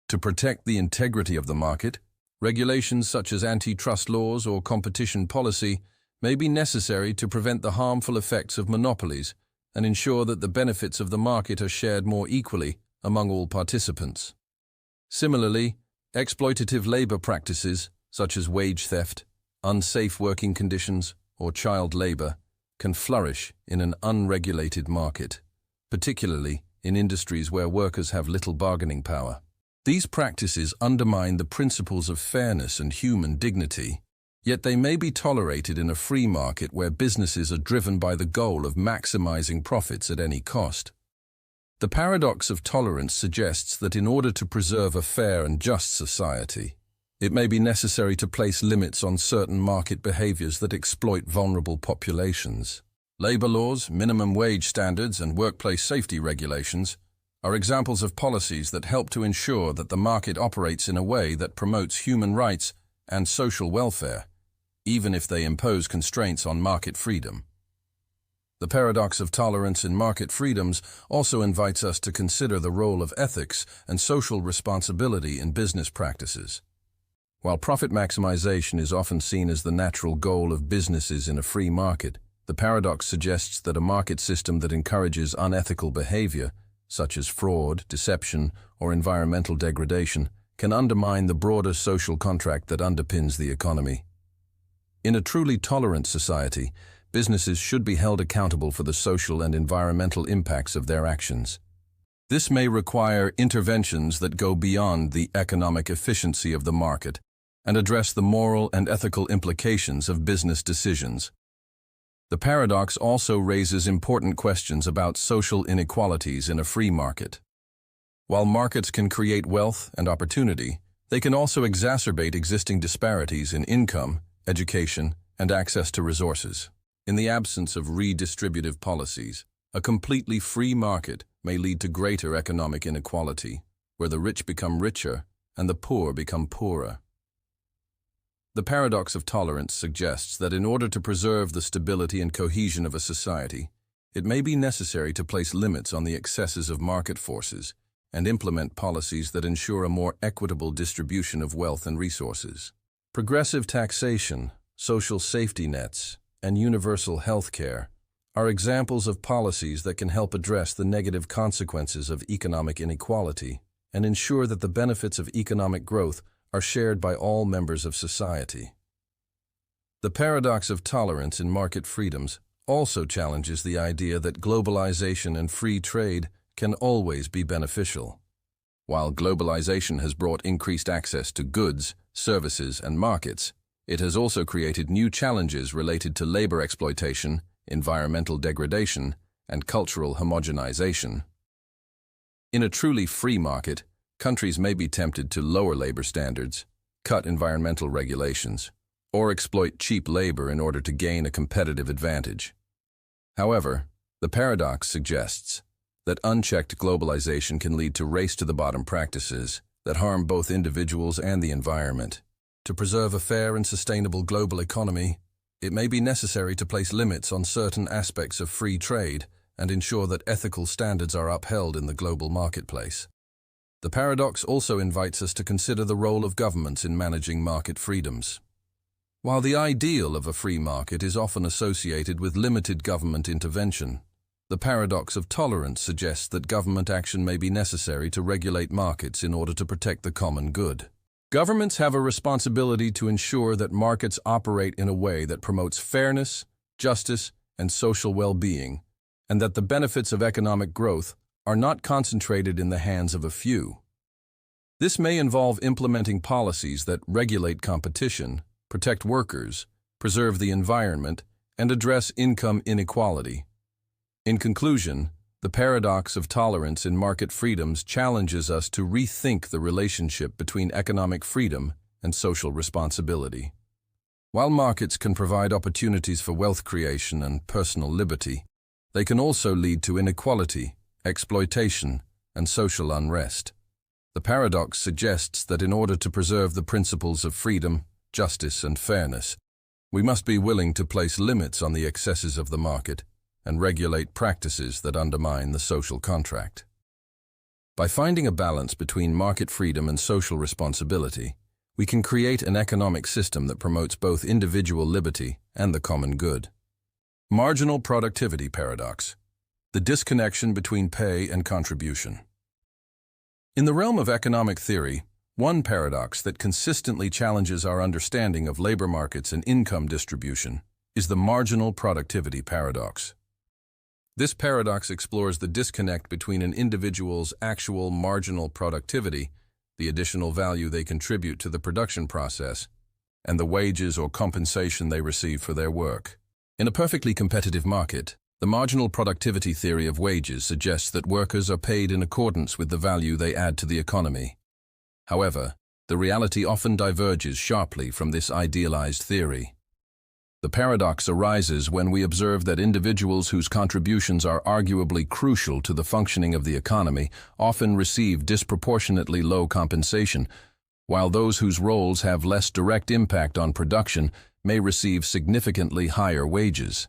To protect the integrity of the market, regulations such as antitrust laws or competition policy may be necessary to prevent the harmful effects of monopolies and ensure that the benefits of the market are shared more equally among all participants. Similarly, exploitative labor practices, such as wage theft, unsafe working conditions, or child labor, can flourish in an unregulated market, particularly in industries where workers have little bargaining power. These practices undermine the principles of fairness and human dignity Yet they may be tolerated in a free market where businesses are driven by the goal of maximizing profits at any cost. The paradox of tolerance suggests that in order to preserve a fair and just society, it may be necessary to place limits on certain market behaviors that exploit vulnerable populations. Labor laws, minimum wage standards, and workplace safety regulations are examples of policies that help to ensure that the market operates in a way that promotes human rights and social welfare, even if they impose constraints on market freedom. The paradox of tolerance in market freedoms also invites us to consider the role of ethics and social responsibility in business practices. While profit maximization is often seen as the natural goal of businesses in a free market, the paradox suggests that a market system that encourages unethical behavior, such as fraud, deception, or environmental degradation, can undermine the broader social contract that underpins the economy. In a truly tolerant society, businesses should be held accountable for the social and environmental impacts of their actions. This may require interventions that go beyond the economic efficiency of the market and address the moral and ethical implications of business decisions. The paradox also raises important questions about social inequalities in a free market. While markets can create wealth and opportunity, they can also exacerbate existing disparities in income, education, and access to resources. In the absence of redistributive policies, a completely free market may lead to greater economic inequality, where the rich become richer and the poor become poorer. The paradox of tolerance suggests that in order to preserve the stability and cohesion of a society, it may be necessary to place limits on the excesses of market forces and implement policies that ensure a more equitable distribution of wealth and resources. Progressive taxation, social safety nets, and universal health care are examples of policies that can help address the negative consequences of economic inequality and ensure that the benefits of economic growth are shared by all members of society. The paradox of tolerance in market freedoms also challenges the idea that globalization and free trade can always be beneficial. While globalization has brought increased access to goods, services, and markets, it has also created new challenges related to labor exploitation, environmental degradation, and cultural homogenization. In a truly free market, countries may be tempted to lower labor standards, cut environmental regulations, or exploit cheap labor in order to gain a competitive advantage. However, the paradox suggests that unchecked globalization can lead to race-to-the-bottom practices that harm both individuals and the environment. To preserve a fair and sustainable global economy, it may be necessary to place limits on certain aspects of free trade and ensure that ethical standards are upheld in the global marketplace. The paradox also invites us to consider the role of governments in managing market freedoms. While the ideal of a free market is often associated with limited government intervention, the paradox of tolerance suggests that government action may be necessary to regulate markets in order to protect the common good. Governments have a responsibility to ensure that markets operate in a way that promotes fairness, justice, and social well-being, and that the benefits of economic growth are not concentrated in the hands of a few. This may involve implementing policies that regulate competition, protect workers, preserve the environment, and address income inequality. In conclusion, the paradox of tolerance in market freedoms challenges us to rethink the relationship between economic freedom and social responsibility. While markets can provide opportunities for wealth creation and personal liberty, they can also lead to inequality, exploitation, and social unrest. The paradox suggests that in order to preserve the principles of freedom, justice, and fairness, we must be willing to place limits on the excesses of the market and regulate practices that undermine the social contract. By finding a balance between market freedom and social responsibility, we can create an economic system that promotes both individual liberty and the common good. Marginal productivity paradox: the disconnection between pay and contribution. In the realm of economic theory, one paradox that consistently challenges our understanding of labor markets and income distribution is the marginal productivity paradox. This paradox explores the disconnect between an individual's actual marginal productivity, the additional value they contribute to the production process, and the wages or compensation they receive for their work. In a perfectly competitive market, the marginal productivity theory of wages suggests that workers are paid in accordance with the value they add to the economy. However, the reality often diverges sharply from this idealized theory. The paradox arises when we observe that individuals whose contributions are arguably crucial to the functioning of the economy often receive disproportionately low compensation, while those whose roles have less direct impact on production may receive significantly higher wages.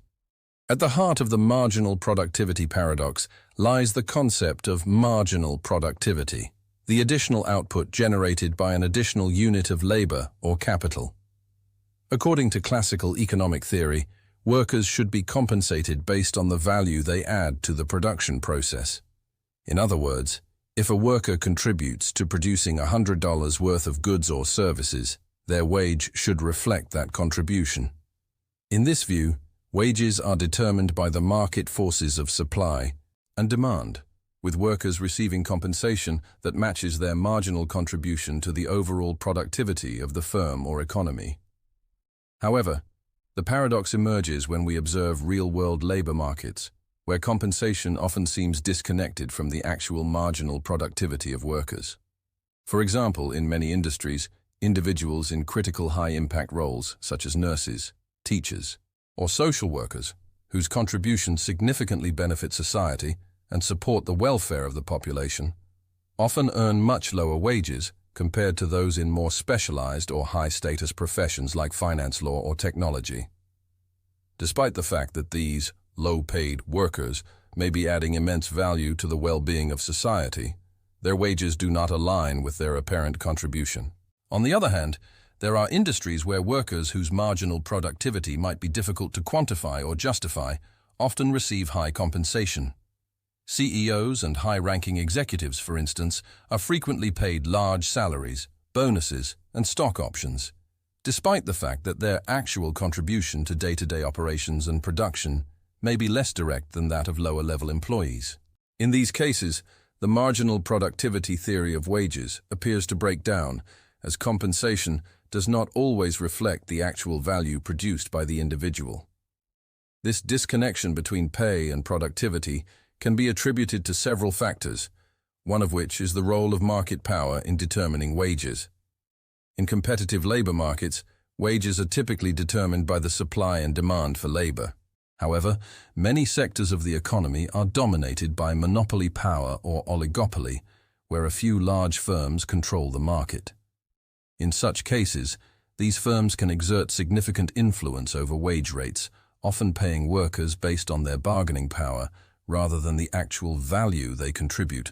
At the heart of the marginal productivity paradox lies the concept of marginal productivity, the additional output generated by an additional unit of labor or capital. According to classical economic theory, workers should be compensated based on the value they add to the production process. In other words, if a worker contributes to producing $100 worth of goods or services, their wage should reflect that contribution. In this view, wages are determined by the market forces of supply and demand, with workers receiving compensation that matches their marginal contribution to the overall productivity of the firm or economy. However, the paradox emerges when we observe real-world labor markets, where compensation often seems disconnected from the actual marginal productivity of workers. For example, in many industries, individuals in critical high-impact roles, such as nurses, teachers, or social workers, whose contributions significantly benefit society and support the welfare of the population, often earn much lower wages compared to those in more specialized or high-status professions like finance, law, or technology. Despite the fact that these low-paid workers may be adding immense value to the well-being of society, their wages do not align with their apparent contribution. On the other hand, there are industries where workers whose marginal productivity might be difficult to quantify or justify often receive high compensation. CEOs and high-ranking executives, for instance, are frequently paid large salaries, bonuses, and stock options, despite the fact that their actual contribution to day-to-day operations and production may be less direct than that of lower-level employees. In these cases, the marginal productivity theory of wages appears to break down, as compensation does not always reflect the actual value produced by the individual. This disconnection between pay and productivity can be attributed to several factors, one of which is the role of market power in determining wages. In competitive labor markets, wages are typically determined by the supply and demand for labor. However, many sectors of the economy are dominated by monopoly power or oligopoly, where a few large firms control the market. In such cases, these firms can exert significant influence over wage rates, often paying workers based on their bargaining power rather than the actual value they contribute.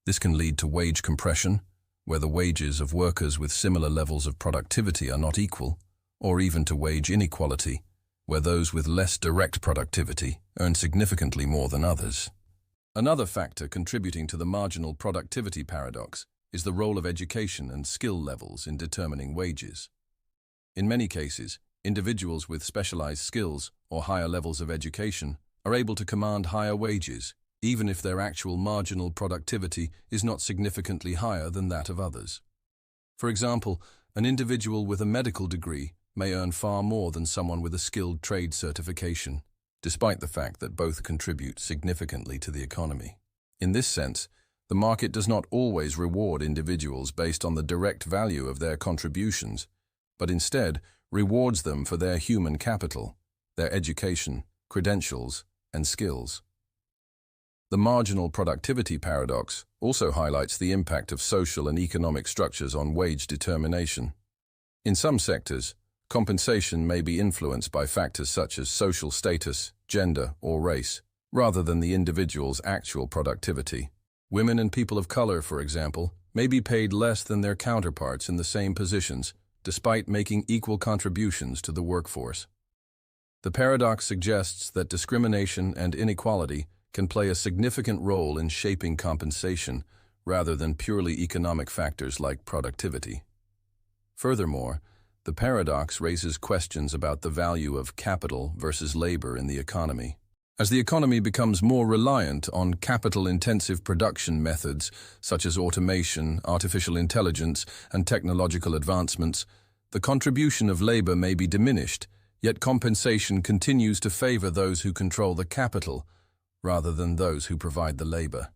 This can lead to wage compression, where the wages of workers with similar levels of productivity are not equal, or even to wage inequality, where those with less direct productivity earn significantly more than others. Another factor contributing to the marginal productivity paradox is the role of education and skill levels in determining wages. In many cases, individuals with specialized skills or higher levels of education are able to command higher wages, even if their actual marginal productivity is not significantly higher than that of others. For example, an individual with a medical degree may earn far more than someone with a skilled trade certification, despite the fact that both contribute significantly to the economy. In this sense, the market does not always reward individuals based on the direct value of their contributions, but instead rewards them for their human capital, their education, credentials, and skills. The marginal productivity paradox also highlights the impact of social and economic structures on wage determination. In some sectors, compensation may be influenced by factors such as social status, gender, or race, rather than the individual's actual productivity. Women and people of color, for example, may be paid less than their counterparts in the same positions, despite making equal contributions to the workforce. The paradox suggests that discrimination and inequality can play a significant role in shaping compensation rather than purely economic factors like productivity. Furthermore, the paradox raises questions about the value of capital versus labor in the economy. As the economy becomes more reliant on capital-intensive production methods such as automation, artificial intelligence, and technological advancements, the contribution of labor may be diminished, yet compensation continues to favor those who control the capital rather than those who provide the labor.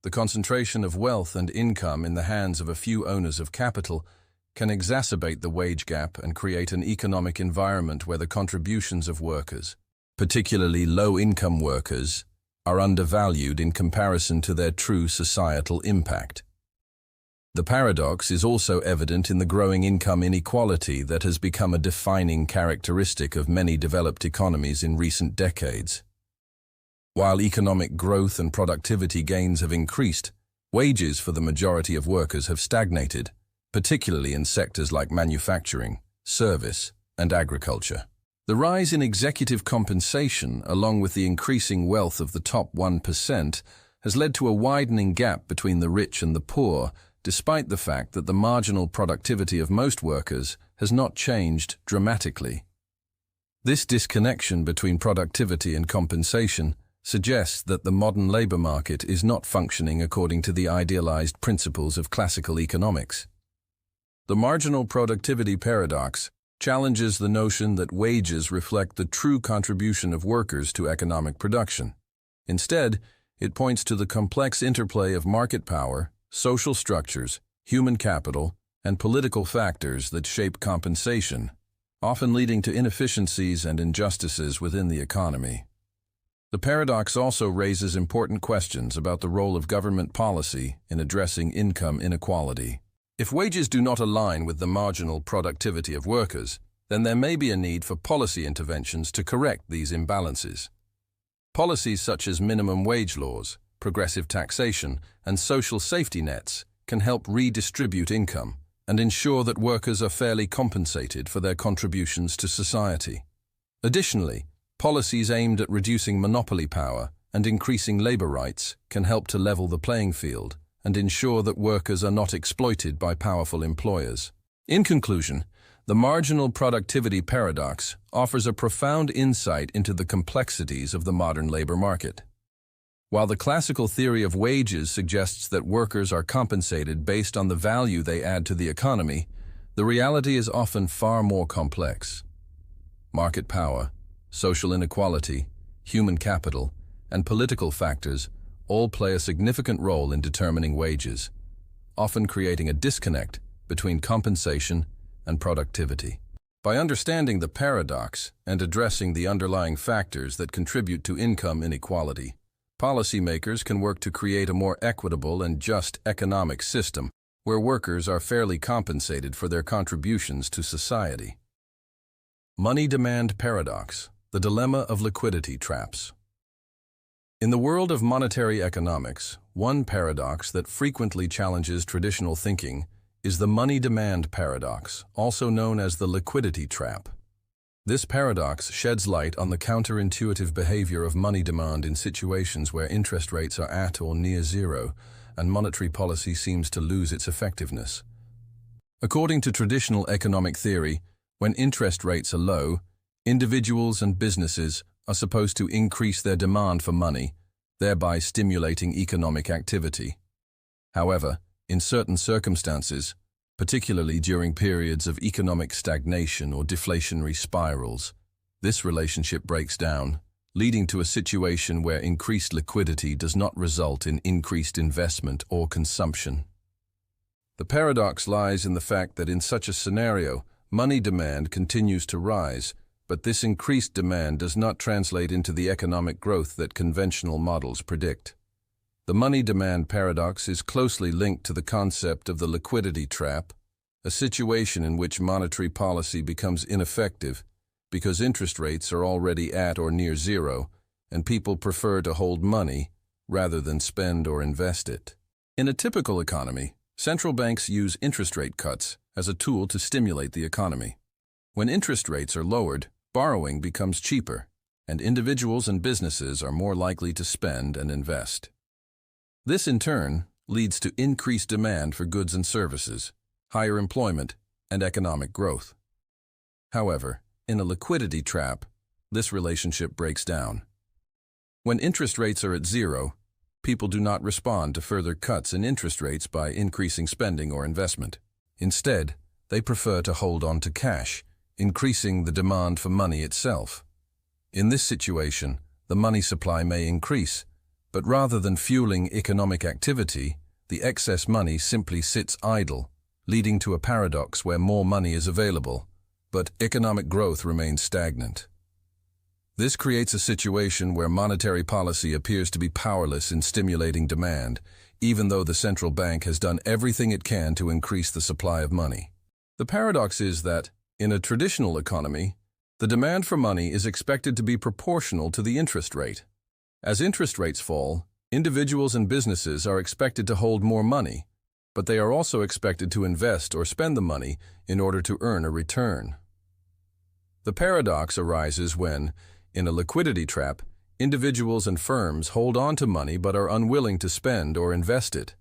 The concentration of wealth and income in the hands of a few owners of capital can exacerbate the wage gap and create an economic environment where the contributions of workers, particularly low-income workers, are undervalued in comparison to their true societal impact. The paradox is also evident in the growing income inequality that has become a defining characteristic of many developed economies in recent decades. While economic growth and productivity gains have increased, wages for the majority of workers have stagnated, particularly in sectors like manufacturing, service, and agriculture. The rise in executive compensation, along with the increasing wealth of the top 1%, has led to a widening gap between the rich and the poor, despite the fact that the marginal productivity of most workers has not changed dramatically. This disconnection between productivity and compensation suggests that the modern labor market is not functioning according to the idealized principles of classical economics. The marginal productivity paradox challenges the notion that wages reflect the true contribution of workers to economic production. Instead, it points to the complex interplay of market power, social structures, human capital, and political factors that shape compensation, often leading to inefficiencies and injustices within the economy. The paradox also raises important questions about the role of government policy in addressing income inequality. If wages do not align with the marginal productivity of workers, then there may be a need for policy interventions to correct these imbalances. Policies such as minimum wage laws, progressive taxation, and social safety nets can help redistribute income and ensure that workers are fairly compensated for their contributions to society. Additionally, policies aimed at reducing monopoly power and increasing labor rights can help to level the playing field and ensure that workers are not exploited by powerful employers. In conclusion, the marginal productivity paradox offers a profound insight into the complexities of the modern labor market. While the classical theory of wages suggests that workers are compensated based on the value they add to the economy, the reality is often far more complex. Market power, social inequality, human capital, and political factors all play a significant role in determining wages, often creating a disconnect between compensation and productivity. By understanding the paradox and addressing the underlying factors that contribute to income inequality, policymakers can work to create a more equitable and just economic system where workers are fairly compensated for their contributions to society. Money demand paradox, the dilemma of liquidity traps. In the world of monetary economics, one paradox that frequently challenges traditional thinking is the money demand paradox, also known as the liquidity trap. This paradox sheds light on the counterintuitive behavior of money demand in situations where interest rates are at or near zero and monetary policy seems to lose its effectiveness. According to traditional economic theory, when interest rates are low, individuals and businesses are supposed to increase their demand for money, thereby stimulating economic activity. However, in certain circumstances, particularly during periods of economic stagnation or deflationary spirals, this relationship breaks down, leading to a situation where increased liquidity does not result in increased investment or consumption. The paradox lies in the fact that in such a scenario, money demand continues to rise, but this increased demand does not translate into the economic growth that conventional models predict. The money demand paradox is closely linked to the concept of the liquidity trap, a situation in which monetary policy becomes ineffective because interest rates are already at or near zero and people prefer to hold money rather than spend or invest it. In a typical economy, central banks use interest rate cuts as a tool to stimulate the economy. When interest rates are lowered, borrowing becomes cheaper, and individuals and businesses are more likely to spend and invest. This, in turn, leads to increased demand for goods and services, higher employment, and economic growth. However, in a liquidity trap, this relationship breaks down. When interest rates are at zero, people do not respond to further cuts in interest rates by increasing spending or investment. Instead, they prefer to hold on to cash, increasing the demand for money itself. In this situation, the money supply may increase, but rather than fueling economic activity, the excess money simply sits idle, leading to a paradox where more money is available, but economic growth remains stagnant. This creates a situation where monetary policy appears to be powerless in stimulating demand, even though the central bank has done everything it can to increase the supply of money. The paradox is that, in a traditional economy, the demand for money is expected to be proportional to the interest rate. As interest rates fall, individuals and businesses are expected to hold more money, but they are also expected to invest or spend the money in order to earn a return. The paradox arises when, in a liquidity trap, individuals and firms hold on to money but are unwilling to spend or invest it,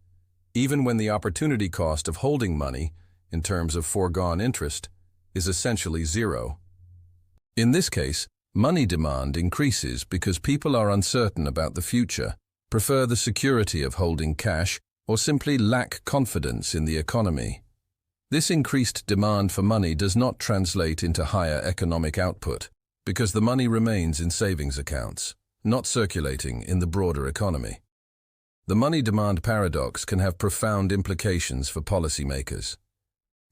even when the opportunity cost of holding money, in terms of foregone interest, is essentially zero. In this case, money demand increases because people are uncertain about the future, prefer the security of holding cash, or simply lack confidence in the economy. This increased demand for money does not translate into higher economic output, because the money remains in savings accounts, not circulating in the broader economy. The money demand paradox can have profound implications for policymakers.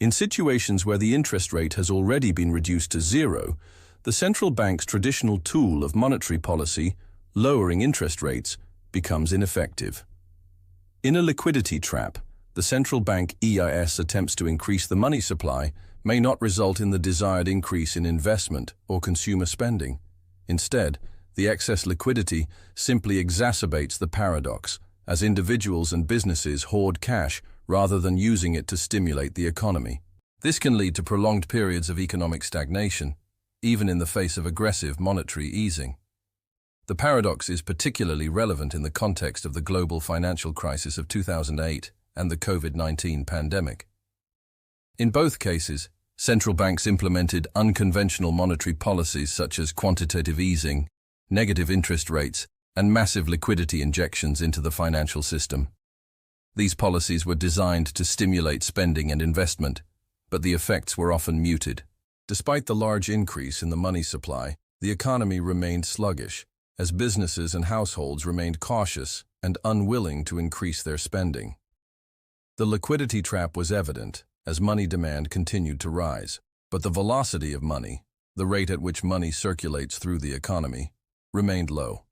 In situations where the interest rate has already been reduced to zero, the central bank's traditional tool of monetary policy, lowering interest rates, becomes ineffective. In a liquidity trap, the central bank EIS attempts to increase the money supply may not result in the desired increase in investment or consumer spending. Instead, the excess liquidity simply exacerbates the paradox, as individuals and businesses hoard cash rather than using it to stimulate the economy. This can lead to prolonged periods of economic stagnation, even in the face of aggressive monetary easing. The paradox is particularly relevant in the context of the global financial crisis of 2008 and the COVID-19 pandemic. In both cases, central banks implemented unconventional monetary policies such as quantitative easing, negative interest rates, and massive liquidity injections into the financial system. These policies were designed to stimulate spending and investment, but the effects were often muted. Despite the large increase in the money supply, the economy remained sluggish, as businesses and households remained cautious and unwilling to increase their spending. The liquidity trap was evident as money demand continued to rise, but the velocity of money, the rate at which money circulates through the economy, remained low.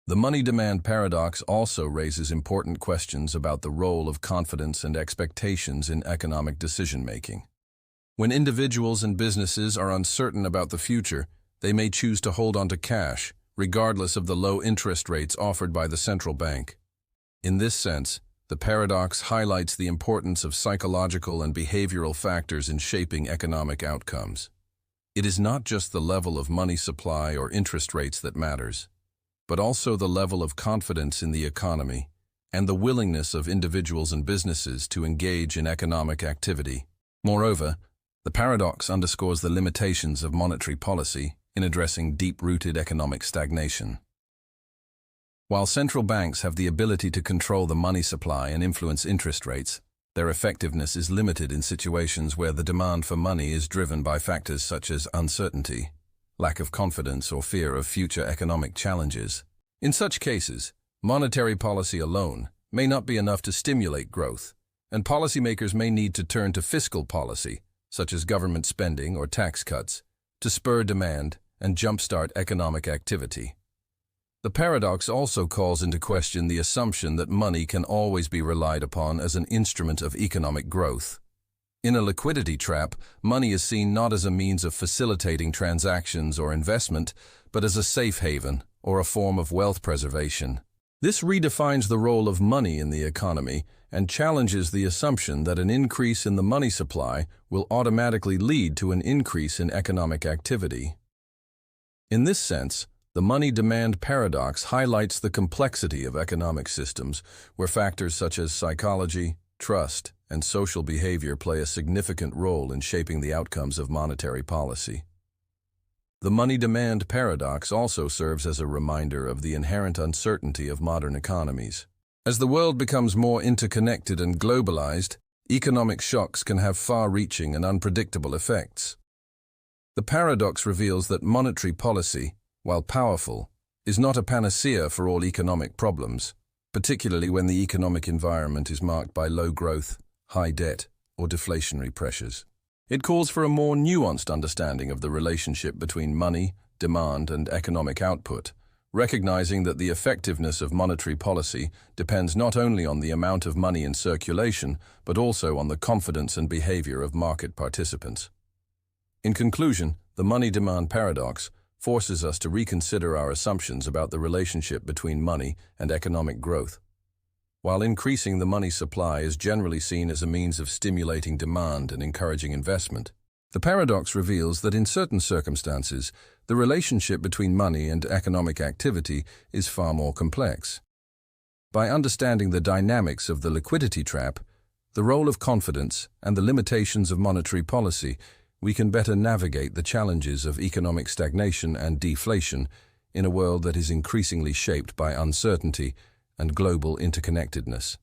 The money demand paradox also raises important questions about the role of confidence and expectations in economic decision-making. When individuals and businesses are uncertain about the future, they may choose to hold on to cash, regardless of the low interest rates offered by the central bank. In this sense, the paradox highlights the importance of psychological and behavioral factors in shaping economic outcomes. It is not just the level of money supply or interest rates that matters, but also the level of confidence in the economy and the willingness of individuals and businesses to engage in economic activity. Moreover, the paradox underscores the limitations of monetary policy in addressing deep-rooted economic stagnation. While central banks have the ability to control the money supply and influence interest rates, their effectiveness is limited in situations where the demand for money is driven by factors such as uncertainty, lack of confidence, or fear of future economic challenges. In such cases, monetary policy alone may not be enough to stimulate growth, and policymakers may need to turn to fiscal policy, such as government spending or tax cuts, to spur demand and jumpstart economic activity. The paradox also calls into question the assumption that money can always be relied upon as an instrument of economic growth. In a liquidity trap, money is seen not as a means of facilitating transactions or investment, but as a safe haven or a form of wealth preservation. This redefines the role of money in the economy and challenges the assumption that an increase in the money supply will automatically lead to an increase in economic activity. In this sense, the money demand paradox highlights the complexity of economic systems, where factors such as psychology, trust, and social behavior play a significant role in shaping the outcomes of monetary policy. The money demand paradox also serves as a reminder of the inherent uncertainty of modern economies. As the world becomes more interconnected and globalized, economic shocks can have far-reaching and unpredictable effects. The paradox reveals that monetary policy, while powerful, is not a panacea for all economic problems, particularly when the economic environment is marked by low growth, high debt, or deflationary pressures. It calls for a more nuanced understanding of the relationship between money, demand, and economic output, recognizing that the effectiveness of monetary policy depends not only on the amount of money in circulation, but also on the confidence and behavior of market participants. In conclusion, the money-demand paradox forces us to reconsider our assumptions about the relationship between money and economic growth. While increasing the money supply is generally seen as a means of stimulating demand and encouraging investment, the paradox reveals that in certain circumstances, the relationship between money and economic activity is far more complex. By understanding the dynamics of the liquidity trap, the role of confidence, and the limitations of monetary policy, we can better navigate the challenges of economic stagnation and deflation in a world that is increasingly shaped by uncertainty and global interconnectedness.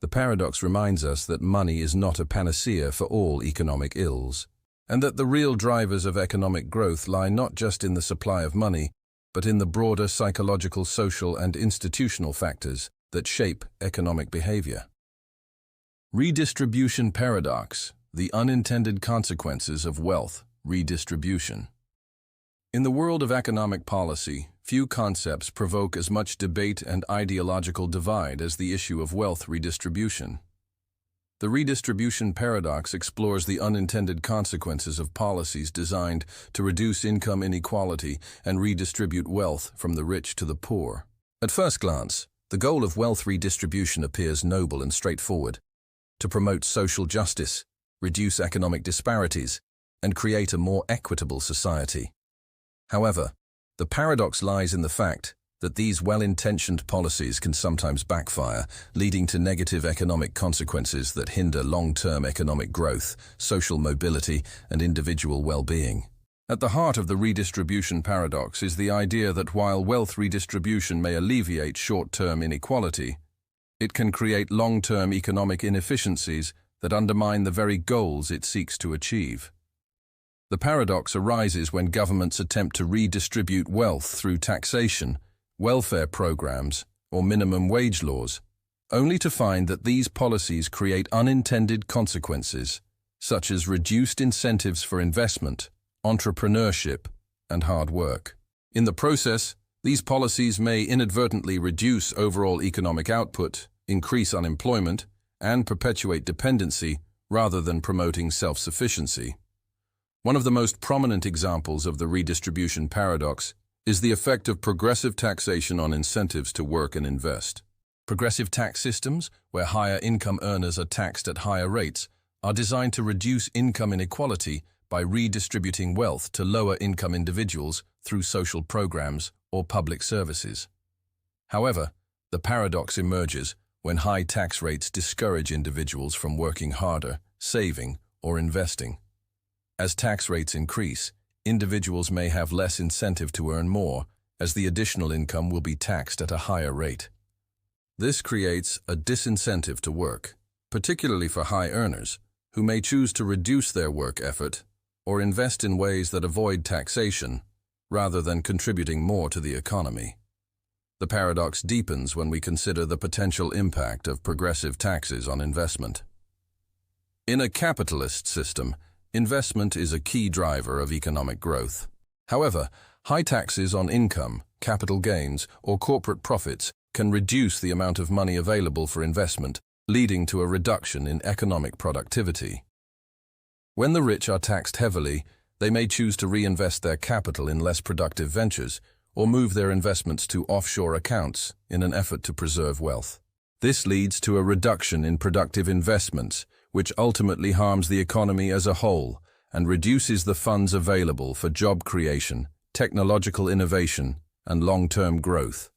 The paradox reminds us that money is not a panacea for all economic ills, and that the real drivers of economic growth lie not just in the supply of money, but in the broader psychological, social, and institutional factors that shape economic behavior. Redistribution paradox: the unintended consequences of wealth redistribution. In the world of economic policy, few concepts provoke as much debate and ideological divide as the issue of wealth redistribution. The redistribution paradox explores the unintended consequences of policies designed to reduce income inequality and redistribute wealth from the rich to the poor. At first glance, the goal of wealth redistribution appears noble and straightforward: to promote social justice, reduce economic disparities, and create a more equitable society. However, the paradox lies in the fact that these well-intentioned policies can sometimes backfire, leading to negative economic consequences that hinder long-term economic growth, social mobility, and individual well-being. At the heart of the redistribution paradox is the idea that while wealth redistribution may alleviate short-term inequality, it can create long-term economic inefficiencies that undermine the very goals it seeks to achieve. The paradox arises when governments attempt to redistribute wealth through taxation, welfare programs, or minimum wage laws, only to find that these policies create unintended consequences, such as reduced incentives for investment, entrepreneurship, and hard work. In the process, these policies may inadvertently reduce overall economic output, increase unemployment, and perpetuate dependency rather than promoting self-sufficiency. One of the most prominent examples of the redistribution paradox is the effect of progressive taxation on incentives to work and invest. Progressive tax systems, where higher income earners are taxed at higher rates, are designed to reduce income inequality by redistributing wealth to lower income individuals through social programs or public services. However, the paradox emerges when high tax rates discourage individuals from working harder, saving, or investing. As tax rates increase, individuals may have less incentive to earn more, as the additional income will be taxed at a higher rate. This creates a disincentive to work, particularly for high earners, who may choose to reduce their work effort or invest in ways that avoid taxation, rather than contributing more to the economy. The paradox deepens when we consider the potential impact of progressive taxes on investment. In a capitalist system, investment is a key driver of economic growth. However, high taxes on income, capital gains, or corporate profits can reduce the amount of money available for investment, leading to a reduction in economic productivity. When the rich are taxed heavily, they may choose to reinvest their capital in less productive ventures, or move their investments to offshore accounts in an effort to preserve wealth. This leads to a reduction in productive investments, which ultimately harms the economy as a whole and reduces the funds available for job creation, technological innovation, and long-term growth.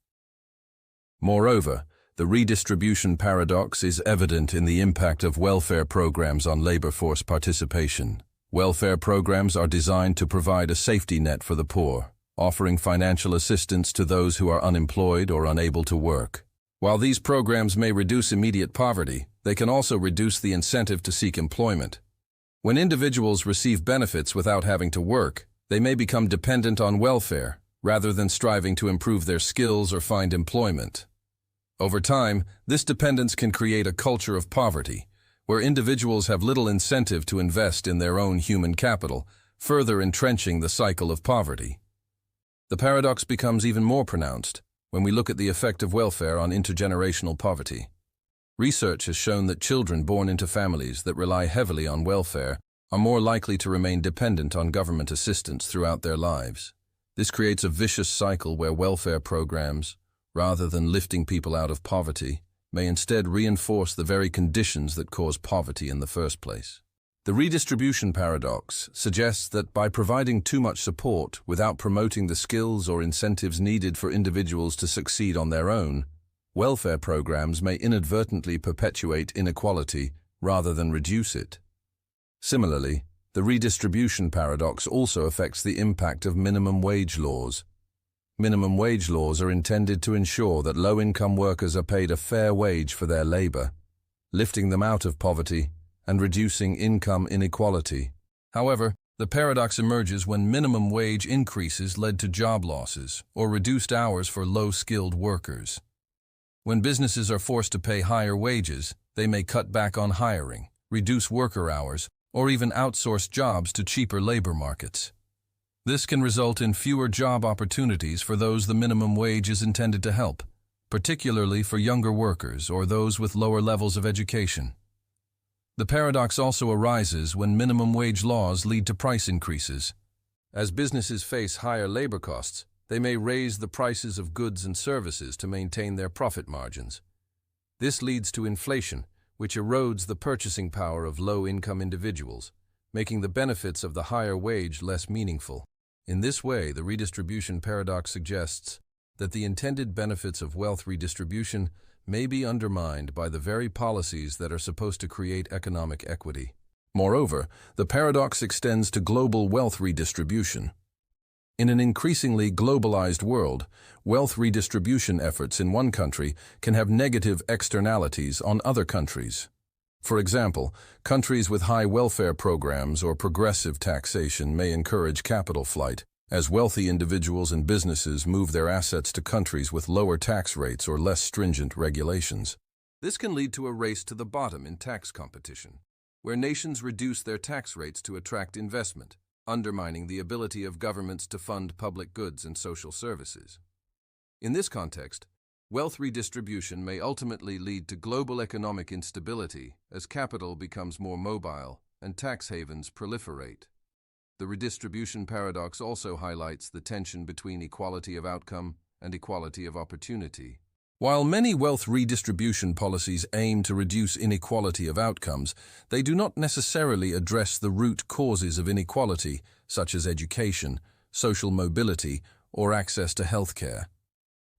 Moreover, the redistribution paradox is evident in the impact of welfare programs on labor force participation. Welfare programs are designed to provide a safety net for the poor, offering financial assistance to those who are unemployed or unable to work. While these programs may reduce immediate poverty, they can also reduce the incentive to seek employment. When individuals receive benefits without having to work, they may become dependent on welfare, rather than striving to improve their skills or find employment. Over time, this dependence can create a culture of poverty, where individuals have little incentive to invest in their own human capital, further entrenching the cycle of poverty. The paradox becomes even more pronounced when we look at the effect of welfare on intergenerational poverty. Research has shown that children born into families that rely heavily on welfare are more likely to remain dependent on government assistance throughout their lives. This creates a vicious cycle where welfare programs, rather than lifting people out of poverty, may instead reinforce the very conditions that cause poverty in the first place. The redistribution paradox suggests that by providing too much support without promoting the skills or incentives needed for individuals to succeed on their own, welfare programs may inadvertently perpetuate inequality rather than reduce it. Similarly, the redistribution paradox also affects the impact of minimum wage laws. Minimum wage laws are intended to ensure that low-income workers are paid a fair wage for their labor, lifting them out of poverty and reducing income inequality. However, the paradox emerges when minimum wage increases led to job losses or reduced hours for low-skilled workers. When businesses are forced to pay higher wages, they may cut back on hiring, reduce worker hours, or even outsource jobs to cheaper labor markets. This can result in fewer job opportunities for those the minimum wage is intended to help, particularly for younger workers or those with lower levels of education. The paradox also arises when minimum wage laws lead to price increases. As businesses face higher labor costs, they may raise the prices of goods and services to maintain their profit margins. This leads to inflation, which erodes the purchasing power of low-income individuals, making the benefits of the higher wage less meaningful. In this way, the redistribution paradox suggests that the intended benefits of wealth redistribution may be undermined by the very policies that are supposed to create economic equity. Moreover, the paradox extends to global wealth redistribution. In an increasingly globalized world, wealth redistribution efforts in one country can have negative externalities on other countries. For example, countries with high welfare programs or progressive taxation may encourage capital flight, as wealthy individuals and businesses move their assets to countries with lower tax rates or less stringent regulations. This can lead to a race to the bottom in tax competition, where nations reduce their tax rates to attract investment, undermining the ability of governments to fund public goods and social services. In this context, wealth redistribution may ultimately lead to global economic instability as capital becomes more mobile and tax havens proliferate. The redistribution paradox also highlights the tension between equality of outcome and equality of opportunity. While many wealth redistribution policies aim to reduce inequality of outcomes, they do not necessarily address the root causes of inequality, such as education, social mobility, or access to healthcare.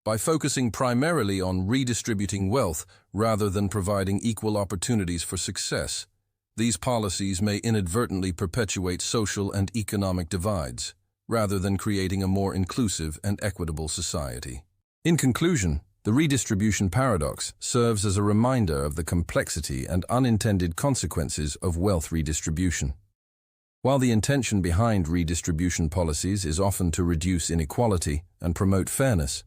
By focusing primarily on redistributing wealth rather than providing equal opportunities for success, these policies may inadvertently perpetuate social and economic divides, rather than creating a more inclusive and equitable society. In conclusion, the redistribution paradox serves as a reminder of the complexity and unintended consequences of wealth redistribution. While the intention behind redistribution policies is often to reduce inequality and promote fairness,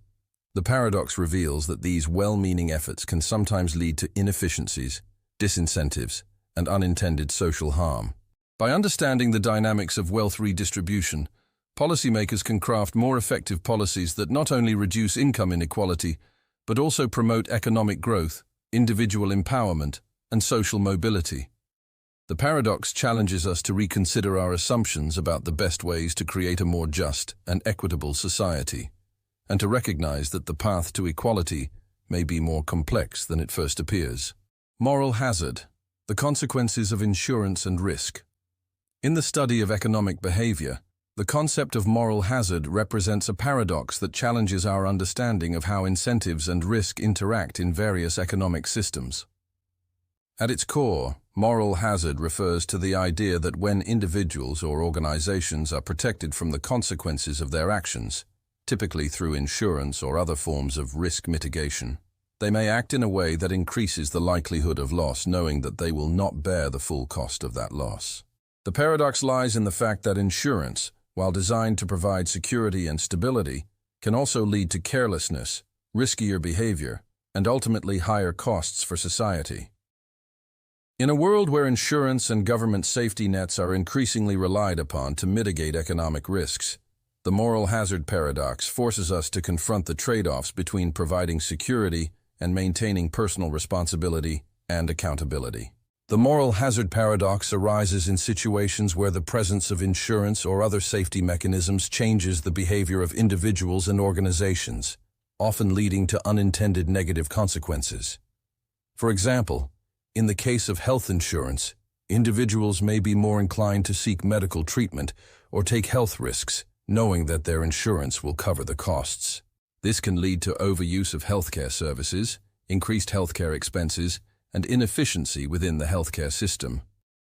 the paradox reveals that these well-meaning efforts can sometimes lead to inefficiencies, disincentives, and unintended social harm. By understanding the dynamics of wealth redistribution, policymakers can craft more effective policies that not only reduce income inequality, but also promote economic growth, individual empowerment, and social mobility. The paradox challenges us to reconsider our assumptions about the best ways to create a more just and equitable society, and to recognize that the path to equality may be more complex than it first appears. Moral hazard: the consequences of insurance and risk. In the study of economic behavior, the concept of moral hazard represents a paradox that challenges our understanding of how incentives and risk interact in various economic systems. At its core, moral hazard refers to the idea that when individuals or organizations are protected from the consequences of their actions, typically through insurance or other forms of risk mitigation, They may act in a way that increases the likelihood of loss, knowing that they will not bear the full cost of that loss. The paradox lies in the fact that insurance, while designed to provide security and stability, can also lead to carelessness, riskier behavior, and ultimately higher costs for society. In a world where insurance and government safety nets are increasingly relied upon to mitigate economic risks, the moral hazard paradox forces us to confront the trade-offs between providing security and maintaining personal responsibility and accountability. The moral hazard paradox arises in situations where the presence of insurance or other safety mechanisms changes the behavior of individuals and organizations, often leading to unintended negative consequences. For example, in the case of health insurance, individuals may be more inclined to seek medical treatment or take health risks, knowing that their insurance will cover the costs. This can lead to overuse of healthcare services, increased healthcare expenses, and inefficiency within the healthcare system.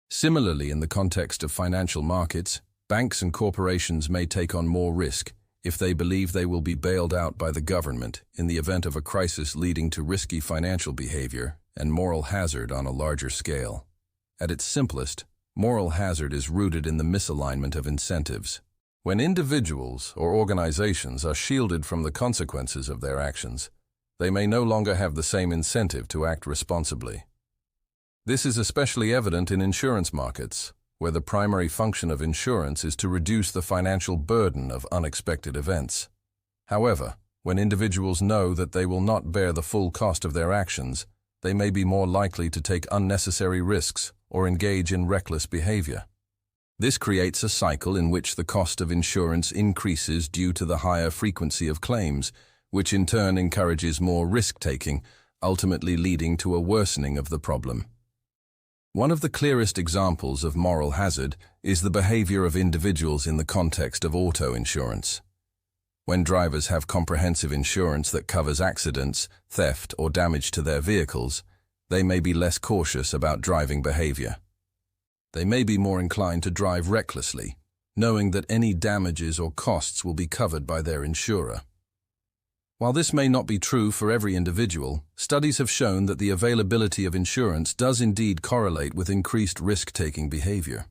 Similarly, in the context of financial markets, banks and corporations may take on more risk if they believe they will be bailed out by the government in the event of a crisis, leading to risky financial behavior and moral hazard on a larger scale. At its simplest, moral hazard is rooted in the misalignment of incentives. When individuals or organizations are shielded from the consequences of their actions, they may no longer have the same incentive to act responsibly. This is especially evident in insurance markets, where the primary function of insurance is to reduce the financial burden of unexpected events. However, when individuals know that they will not bear the full cost of their actions, they may be more likely to take unnecessary risks or engage in reckless behavior. This creates a cycle in which the cost of insurance increases due to the higher frequency of claims, which in turn encourages more risk-taking, ultimately leading to a worsening of the problem. One of the clearest examples of moral hazard is the behavior of individuals in the context of auto insurance. When drivers have comprehensive insurance that covers accidents, theft, or damage to their vehicles, they may be less cautious about driving behavior. They may be more inclined to drive recklessly, knowing that any damages or costs will be covered by their insurer. While this may not be true for every individual, studies have shown that the availability of insurance does indeed correlate with increased risk-taking behavior.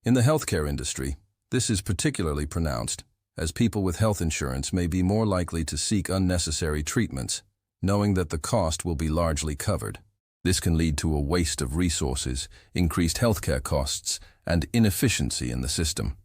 In the healthcare industry, this is particularly pronounced, as people with health insurance may be more likely to seek unnecessary treatments, knowing that the cost will be largely covered. This can lead to a waste of resources, increased healthcare costs, and inefficiency in the system.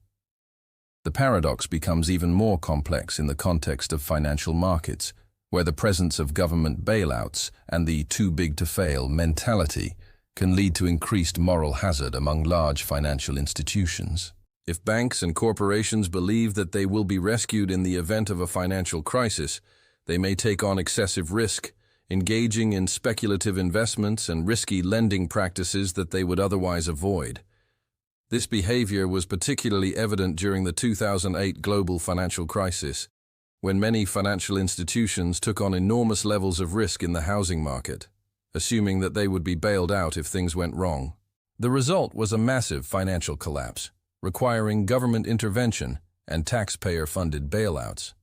The paradox becomes even more complex in the context of financial markets, where the presence of government bailouts and the too-big-to-fail mentality can lead to increased moral hazard among large financial institutions. If banks and corporations believe that they will be rescued in the event of a financial crisis, they may take on excessive risk, engaging in speculative investments and risky lending practices that they would otherwise avoid. This behavior was particularly evident during the 2008 global financial crisis, when many financial institutions took on enormous levels of risk in the housing market, assuming that they would be bailed out if things went wrong. The result was a massive financial collapse, requiring government intervention and taxpayer-funded bailouts.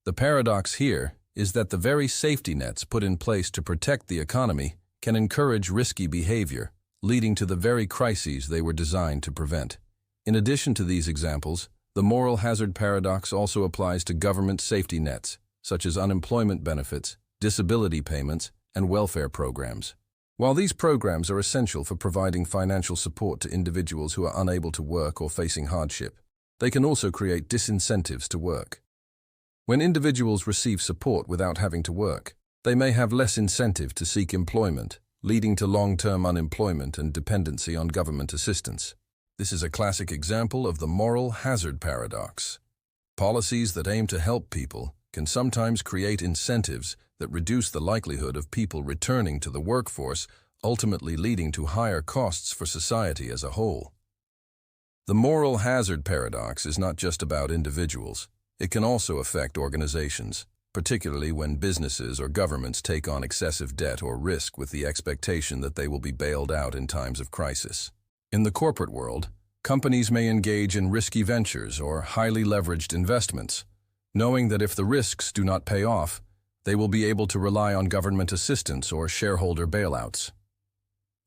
The paradox here is that the very safety nets put in place to protect the economy can encourage risky behavior, leading to the very crises they were designed to prevent. In addition to these examples, the moral hazard paradox also applies to government safety nets, such as unemployment benefits, disability payments, and welfare programs. While these programs are essential for providing financial support to individuals who are unable to work or facing hardship, they can also create disincentives to work. When individuals receive support without having to work, they may have less incentive to seek employment, leading to long-term unemployment and dependency on government assistance. This is a classic example of the moral hazard paradox. Policies that aim to help people can sometimes create incentives that reduce the likelihood of people returning to the workforce, ultimately leading to higher costs for society as a whole. The moral hazard paradox is not just about individuals. It can also affect organizations, particularly when businesses or governments take on excessive debt or risk with the expectation that they will be bailed out in times of crisis. In the corporate world, companies may engage in risky ventures or highly leveraged investments, knowing that if the risks do not pay off, they will be able to rely on government assistance or shareholder bailouts.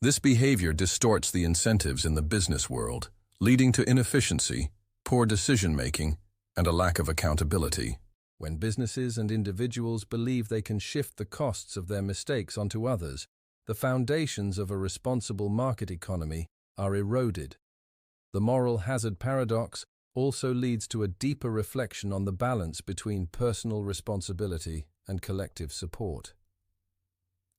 This behavior distorts the incentives in the business world, leading to inefficiency, poor decision-making, and a lack of accountability. When businesses and individuals believe they can shift the costs of their mistakes onto others, the foundations of a responsible market economy are eroded. The moral hazard paradox also leads to a deeper reflection on the balance between personal responsibility and collective support.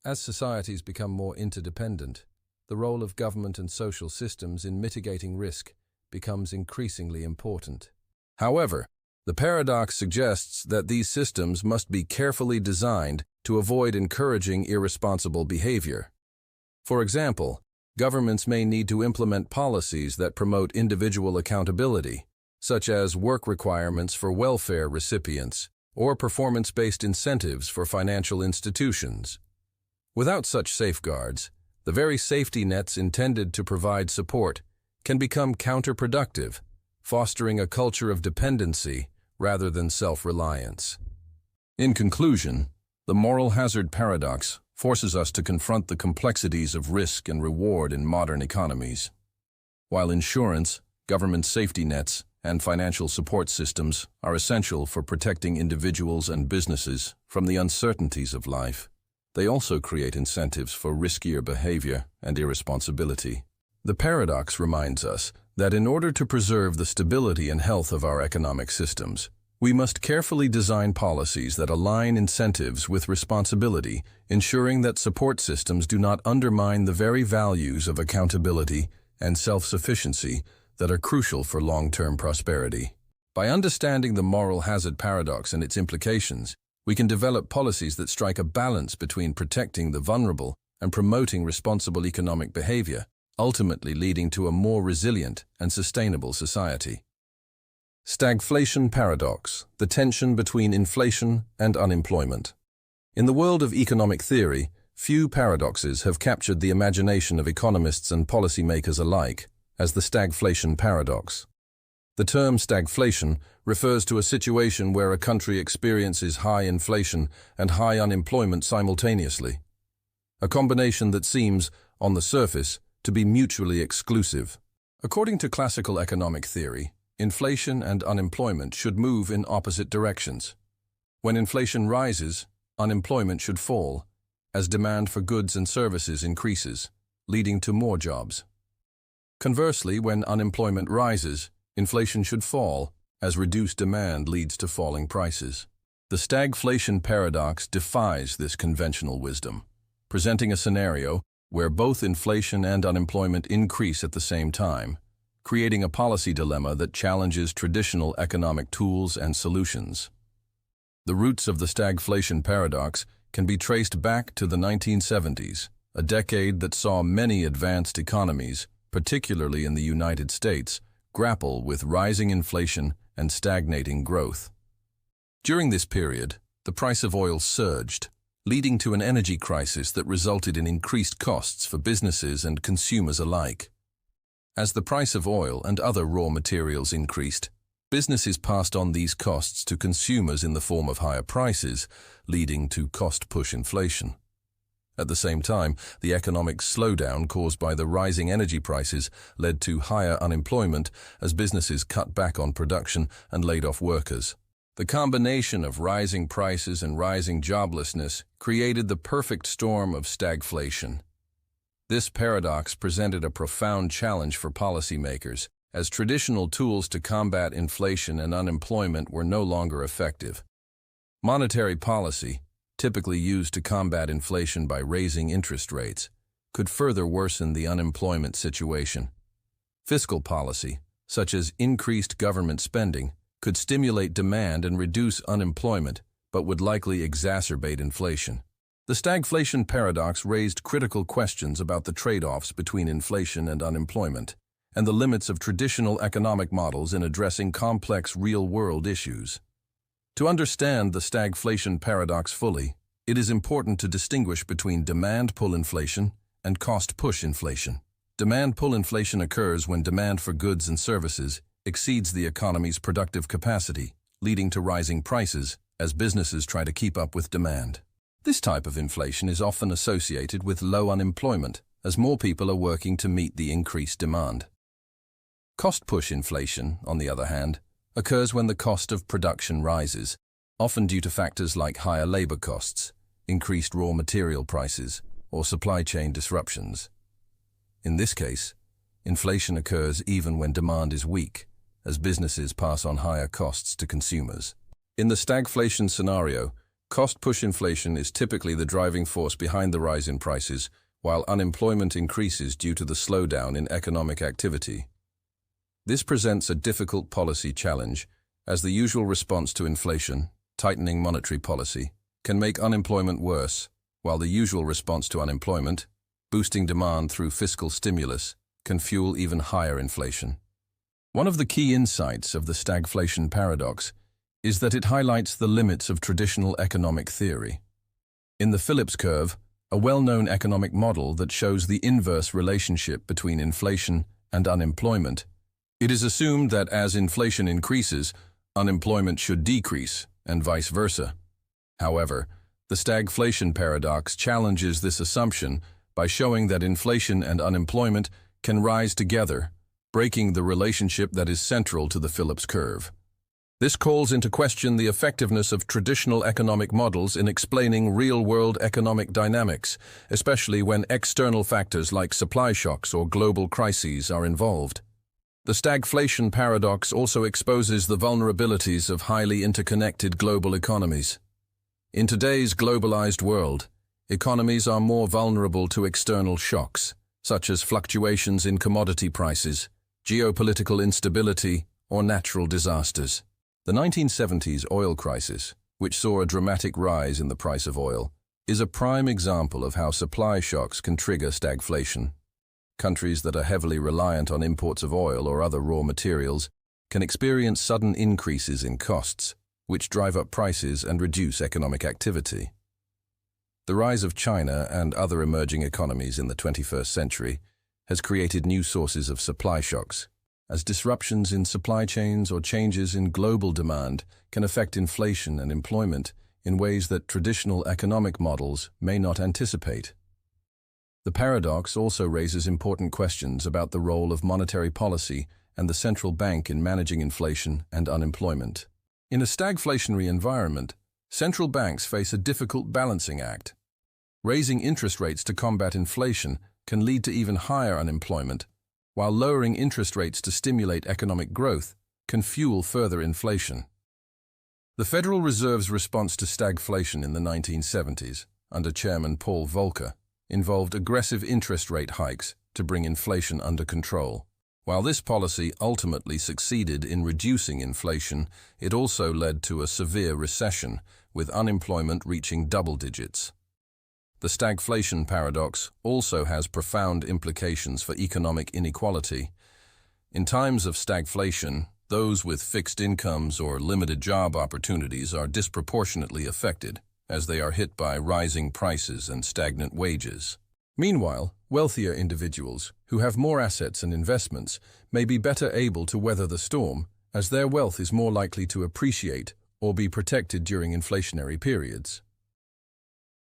As societies become more interdependent, the role of government and social systems in mitigating risk becomes increasingly important. However, the paradox suggests that these systems must be carefully designed to avoid encouraging irresponsible behavior. For example, governments may need to implement policies that promote individual accountability, such as work requirements for welfare recipients or performance-based incentives for financial institutions. Without such safeguards, the very safety nets intended to provide support can become counterproductive, fostering a culture of dependency rather than self-reliance. In conclusion, the moral hazard paradox forces us to confront the complexities of risk and reward in modern economies. While insurance, government safety nets, and financial support systems are essential for protecting individuals and businesses from the uncertainties of life, they also create incentives for riskier behavior and irresponsibility. The paradox reminds us that in order to preserve the stability and health of our economic systems, we must carefully design policies that align incentives with responsibility, ensuring that support systems do not undermine the very values of accountability and self-sufficiency that are crucial for long-term prosperity. By understanding the moral hazard paradox and its implications, we can develop policies that strike a balance between protecting the vulnerable and promoting responsible economic behavior, ultimately leading to a more resilient and sustainable society. Stagflation paradox, the tension between inflation and unemployment. In the world of economic theory, few paradoxes have captured the imagination of economists and policymakers alike as the stagflation paradox. The term stagflation refers to a situation where a country experiences high inflation and high unemployment simultaneously, a combination that seems, on the surface, to be mutually exclusive. According to classical economic theory, inflation and unemployment should move in opposite directions. When inflation rises, unemployment should fall, as demand for goods and services increases, leading to more jobs. Conversely, when unemployment rises, inflation should fall, as reduced demand leads to falling prices. The stagflation paradox defies this conventional wisdom, presenting a scenario where both inflation and unemployment increase at the same time, creating a policy dilemma that challenges traditional economic tools and solutions. The roots of the stagflation paradox can be traced back to the 1970s, a decade that saw many advanced economies, particularly in the United States, grapple with rising inflation and stagnating growth. During this period, the price of oil surged, leading to an energy crisis that resulted in increased costs for businesses and consumers alike. As the price of oil and other raw materials increased, businesses passed on these costs to consumers in the form of higher prices, leading to cost-push inflation. At the same time, the economic slowdown caused by the rising energy prices led to higher unemployment as businesses cut back on production and laid off workers. The combination of rising prices and rising joblessness created the perfect storm of stagflation. This paradox presented a profound challenge for policymakers, as traditional tools to combat inflation and unemployment were no longer effective. Monetary policy, typically used to combat inflation by raising interest rates, could further worsen the unemployment situation. Fiscal policy, such as increased government spending, could stimulate demand and reduce unemployment, but would likely exacerbate inflation. The stagflation paradox raised critical questions about the trade-offs between inflation and unemployment, and the limits of traditional economic models in addressing complex real-world issues. To understand the stagflation paradox fully, it is important to distinguish between demand-pull inflation and cost-push inflation. Demand-pull inflation occurs when demand for goods and services exceeds the economy's productive capacity, leading to rising prices as businesses try to keep up with demand. This type of inflation is often associated with low unemployment, as more people are working to meet the increased demand. Cost-push inflation, on the other hand, occurs when the cost of production rises, often due to factors like higher labor costs, increased raw material prices, or supply chain disruptions. In this case, inflation occurs even when demand is weak, as businesses pass on higher costs to consumers. In the stagflation scenario, cost-push inflation is typically the driving force behind the rise in prices, while unemployment increases due to the slowdown in economic activity. This presents a difficult policy challenge, as the usual response to inflation, tightening monetary policy, can make unemployment worse, while the usual response to unemployment, boosting demand through fiscal stimulus, can fuel even higher inflation. One of the key insights of the stagflation paradox is that it highlights the limits of traditional economic theory. In the Phillips curve, a well-known economic model that shows the inverse relationship between inflation and unemployment, it is assumed that as inflation increases, unemployment should decrease, and vice versa. However, the stagflation paradox challenges this assumption by showing that inflation and unemployment can rise together, breaking the relationship that is central to the Phillips curve. This calls into question the effectiveness of traditional economic models in explaining real-world economic dynamics, especially when external factors like supply shocks or global crises are involved. The stagflation paradox also exposes the vulnerabilities of highly interconnected global economies. In today's globalized world, economies are more vulnerable to external shocks, such as fluctuations in commodity prices, geopolitical instability, or natural disasters. The 1970s oil crisis, which saw a dramatic rise in the price of oil, is a prime example of how supply shocks can trigger stagflation. Countries that are heavily reliant on imports of oil or other raw materials can experience sudden increases in costs, which drive up prices and reduce economic activity. The rise of China and other emerging economies in the 21st century has created new sources of supply shocks, as disruptions in supply chains or changes in global demand can affect inflation and employment in ways that traditional economic models may not anticipate. The paradox also raises important questions about the role of monetary policy and the central bank in managing inflation and unemployment. In a stagflationary environment, central banks face a difficult balancing act. Raising interest rates to combat inflation can lead to even higher unemployment, while lowering interest rates to stimulate economic growth can fuel further inflation. The Federal Reserve's response to stagflation in the 1970s, under Chairman Paul Volcker, involved aggressive interest rate hikes to bring inflation under control. While this policy ultimately succeeded in reducing inflation, it also led to a severe recession, with unemployment reaching double digits. The stagflation paradox also has profound implications for economic inequality. In times of stagflation, those with fixed incomes or limited job opportunities are disproportionately affected, as they are hit by rising prices and stagnant wages. Meanwhile, wealthier individuals, who have more assets and investments, may be better able to weather the storm, as their wealth is more likely to appreciate or be protected during inflationary periods.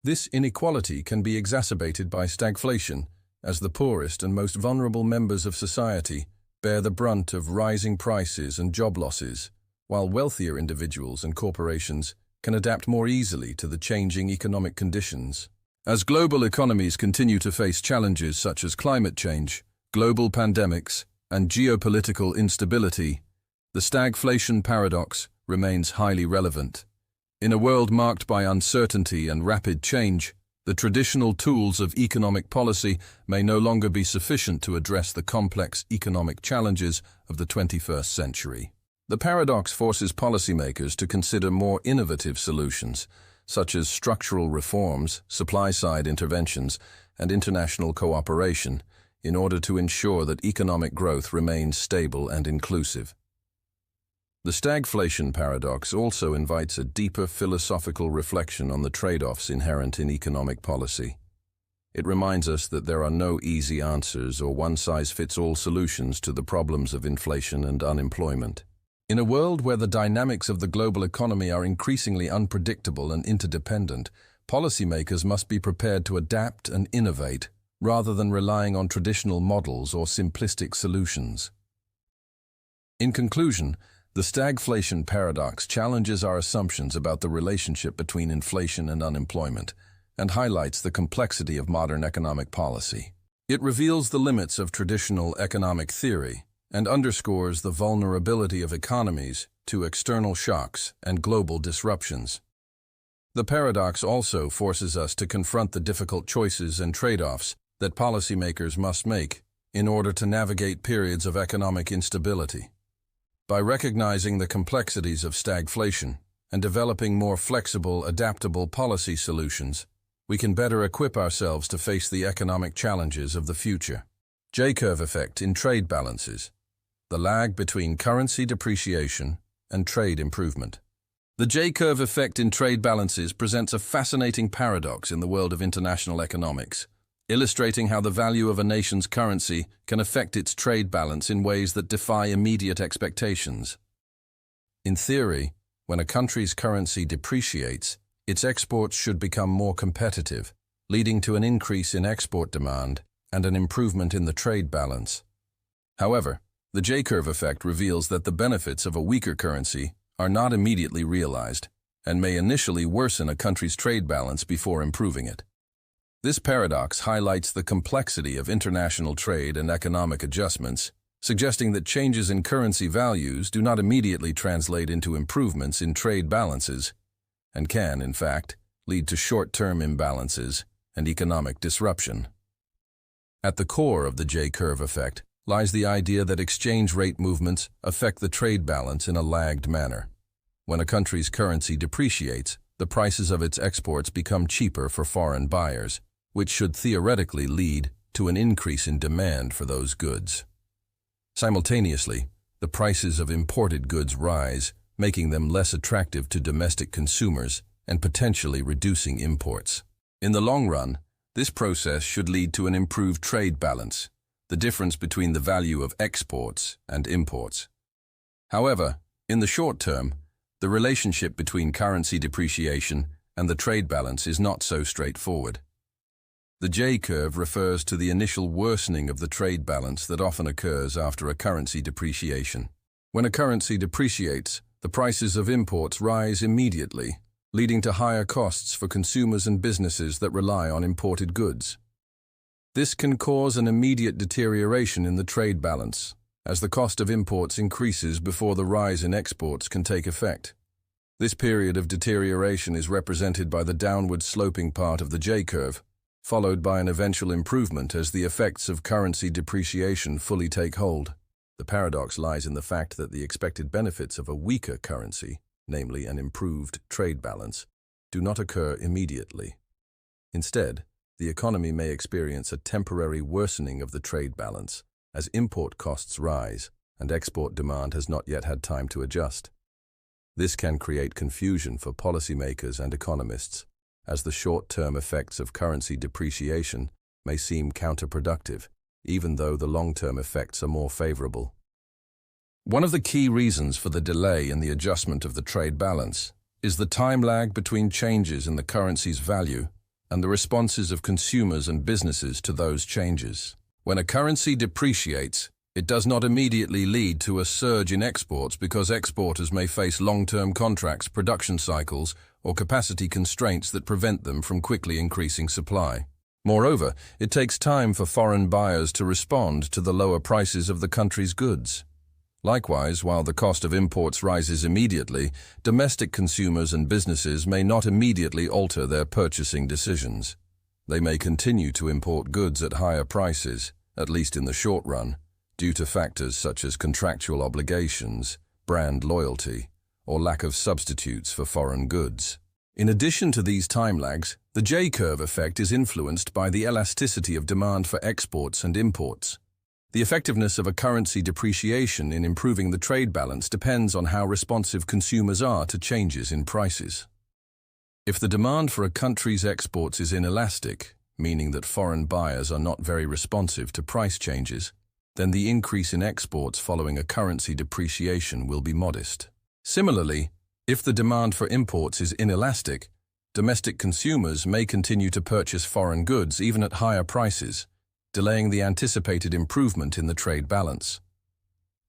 This inequality can be exacerbated by stagflation, as the poorest and most vulnerable members of society bear the brunt of rising prices and job losses, while wealthier individuals and corporations can adapt more easily to the changing economic conditions. As global economies continue to face challenges such as climate change, global pandemics, and geopolitical instability, the stagflation paradox remains highly relevant. In a world marked by uncertainty and rapid change, the traditional tools of economic policy may no longer be sufficient to address the complex economic challenges of the 21st century. The paradox forces policymakers to consider more innovative solutions, such as structural reforms, supply-side interventions, and international cooperation, in order to ensure that economic growth remains stable and inclusive. The stagflation paradox also invites a deeper philosophical reflection on the trade-offs inherent in economic policy. It reminds us that there are no easy answers or one-size-fits-all solutions to the problems of inflation and unemployment. In a world where the dynamics of the global economy are increasingly unpredictable and interdependent, policymakers must be prepared to adapt and innovate, rather than relying on traditional models or simplistic solutions. In conclusion, the stagflation paradox challenges our assumptions about the relationship between inflation and unemployment, and highlights the complexity of modern economic policy. It reveals the limits of traditional economic theory and underscores the vulnerability of economies to external shocks and global disruptions. The paradox also forces us to confront the difficult choices and trade-offs that policymakers must make in order to navigate periods of economic instability. By recognizing the complexities of stagflation and developing more flexible, adaptable policy solutions, we can better equip ourselves to face the economic challenges of the future. J-curve effect in trade balances. The lag between currency depreciation and trade improvement. The J-curve effect in trade balances presents a fascinating paradox in the world of international economics, illustrating how the value of a nation's currency can affect its trade balance in ways that defy immediate expectations. In theory, when a country's currency depreciates, its exports should become more competitive, leading to an increase in export demand and an improvement in the trade balance. However, the J-curve effect reveals that the benefits of a weaker currency are not immediately realized and may initially worsen a country's trade balance before improving it. This paradox highlights the complexity of international trade and economic adjustments, suggesting that changes in currency values do not immediately translate into improvements in trade balances, and can, in fact, lead to short-term imbalances and economic disruption. At the core of the J-curve effect lies the idea that exchange rate movements affect the trade balance in a lagged manner. When a country's currency depreciates, the prices of its exports become cheaper for foreign buyers, which should theoretically lead to an increase in demand for those goods. Simultaneously, the prices of imported goods rise, making them less attractive to domestic consumers and potentially reducing imports. In the long run, this process should lead to an improved trade balance, the difference between the value of exports and imports. However, in the short term, the relationship between currency depreciation and the trade balance is not so straightforward. The J-curve refers to the initial worsening of the trade balance that often occurs after a currency depreciation. When a currency depreciates, the prices of imports rise immediately, leading to higher costs for consumers and businesses that rely on imported goods. This can cause an immediate deterioration in the trade balance, as the cost of imports increases before the rise in exports can take effect. This period of deterioration is represented by the downward sloping part of the J-curve, followed by an eventual improvement as the effects of currency depreciation fully take hold. The paradox lies in the fact that the expected benefits of a weaker currency, namely an improved trade balance, do not occur immediately. Instead, the economy may experience a temporary worsening of the trade balance as import costs rise and export demand has not yet had time to adjust. This can create confusion for policymakers and economists, as the short-term effects of currency depreciation may seem counterproductive, even though the long-term effects are more favorable. One of the key reasons for the delay in the adjustment of the trade balance is the time lag between changes in the currency's value and the responses of consumers and businesses to those changes. When a currency depreciates, it does not immediately lead to a surge in exports because exporters may face long-term contracts, production cycles, or capacity constraints that prevent them from quickly increasing supply. Moreover, it takes time for foreign buyers to respond to the lower prices of the country's goods. Likewise, while the cost of imports rises immediately, domestic consumers and businesses may not immediately alter their purchasing decisions. They may continue to import goods at higher prices, at least in the short run, due to factors such as contractual obligations, brand loyalty, or lack of substitutes for foreign goods. In addition to these time lags, the J-curve effect is influenced by the elasticity of demand for exports and imports. The effectiveness of a currency depreciation in improving the trade balance depends on how responsive consumers are to changes in prices. If the demand for a country's exports is inelastic, meaning that foreign buyers are not very responsive to price changes, then the increase in exports following a currency depreciation will be modest. Similarly, if the demand for imports is inelastic, domestic consumers may continue to purchase foreign goods even at higher prices, delaying the anticipated improvement in the trade balance.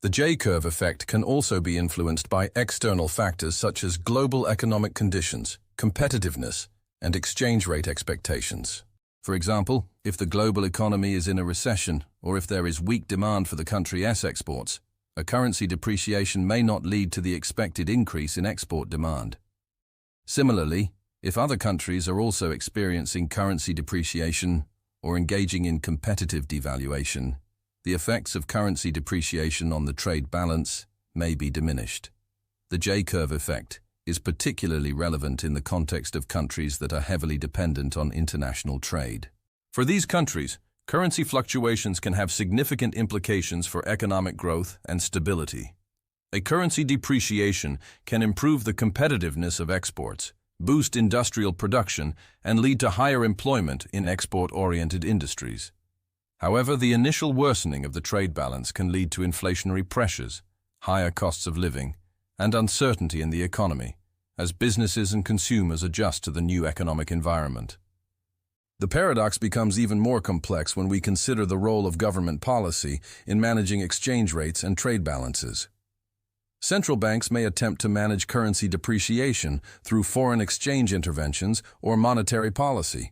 The J-curve effect can also be influenced by external factors such as global economic conditions, competitiveness, and exchange rate expectations. For example, if the global economy is in a recession or if there is weak demand for the country's exports, a currency depreciation may not lead to the expected increase in export demand. Similarly, if other countries are also experiencing currency depreciation or engaging in competitive devaluation, the effects of currency depreciation on the trade balance may be diminished. The J-curve effect is particularly relevant in the context of countries that are heavily dependent on international trade. For these countries, currency fluctuations can have significant implications for economic growth and stability. A currency depreciation can improve the competitiveness of exports, boost industrial production, and lead to higher employment in export-oriented industries. However, the initial worsening of the trade balance can lead to inflationary pressures, higher costs of living, and uncertainty in the economy, as businesses and consumers adjust to the new economic environment. The paradox becomes even more complex when we consider the role of government policy in managing exchange rates and trade balances. Central banks may attempt to manage currency depreciation through foreign exchange interventions or monetary policy,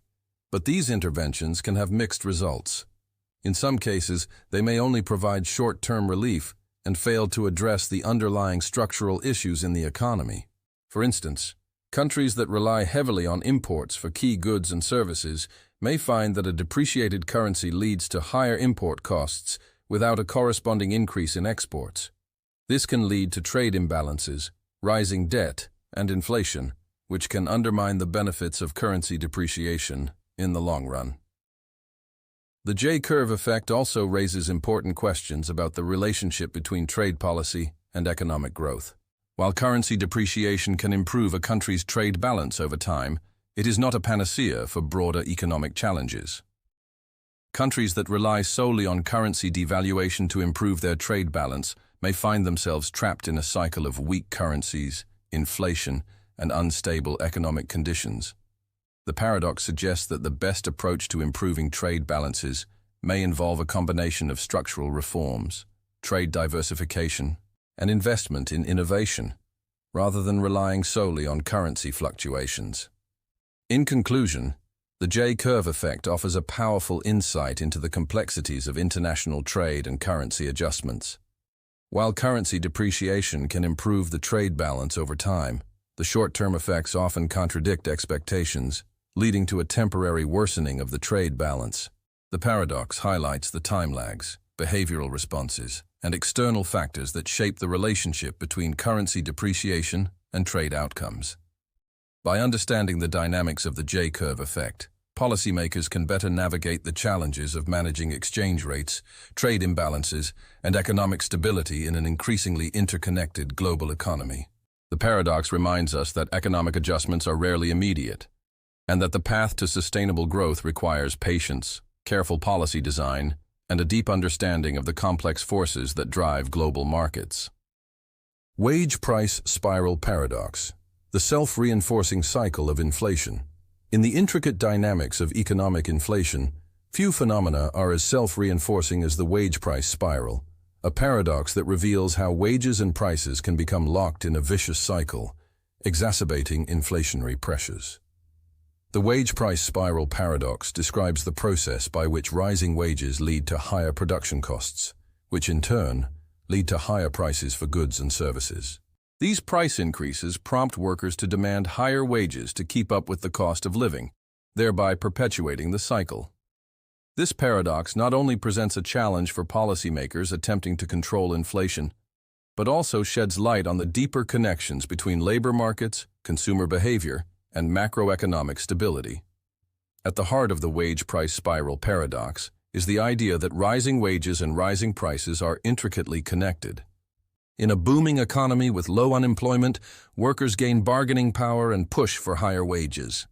but these interventions can have mixed results. In some cases, they may only provide short-term relief and fail to address the underlying structural issues in the economy. For instance, countries that rely heavily on imports for key goods and services may find that a depreciated currency leads to higher import costs without a corresponding increase in exports. This can lead to trade imbalances, rising debt, and inflation, which can undermine the benefits of currency depreciation in the long run. The J-curve effect also raises important questions about the relationship between trade policy and economic growth. While currency depreciation can improve a country's trade balance over time, it is not a panacea for broader economic challenges. Countries that rely solely on currency devaluation to improve their trade balance may find themselves trapped in a cycle of weak currencies, inflation, and unstable economic conditions. The paradox suggests that the best approach to improving trade balances may involve a combination of structural reforms, trade diversification, and investment in innovation, rather than relying solely on currency fluctuations. In conclusion, the J-curve effect offers a powerful insight into the complexities of international trade and currency adjustments. While currency depreciation can improve the trade balance over time, the short-term effects often contradict expectations, leading to a temporary worsening of the trade balance. The paradox highlights the time lags, behavioral responses, and external factors that shape the relationship between currency depreciation and trade outcomes. By understanding the dynamics of the J-curve effect, policymakers can better navigate the challenges of managing exchange rates, trade imbalances, and economic stability in an increasingly interconnected global economy. The paradox reminds us that economic adjustments are rarely immediate, and that the path to sustainable growth requires patience, careful policy design, and a deep understanding of the complex forces that drive global markets. Wage price spiral paradox, the self-reinforcing cycle of inflation. In the intricate dynamics of economic inflation, few phenomena are as self-reinforcing as the wage price spiral, a paradox that reveals how wages and prices can become locked in a vicious cycle, exacerbating inflationary pressures. The wage price spiral paradox describes the process by which rising wages lead to higher production costs, which in turn lead to higher prices for goods and services. These price increases prompt workers to demand higher wages to keep up with the cost of living, thereby perpetuating the cycle. This paradox not only presents a challenge for policymakers attempting to control inflation, but also sheds light on the deeper connections between labor markets, consumer behavior, and macroeconomic stability. At the heart of the wage price spiral paradox is the idea that rising wages and rising prices are intricately connected. In a booming economy with low unemployment, workers gain bargaining power and push for higher wages.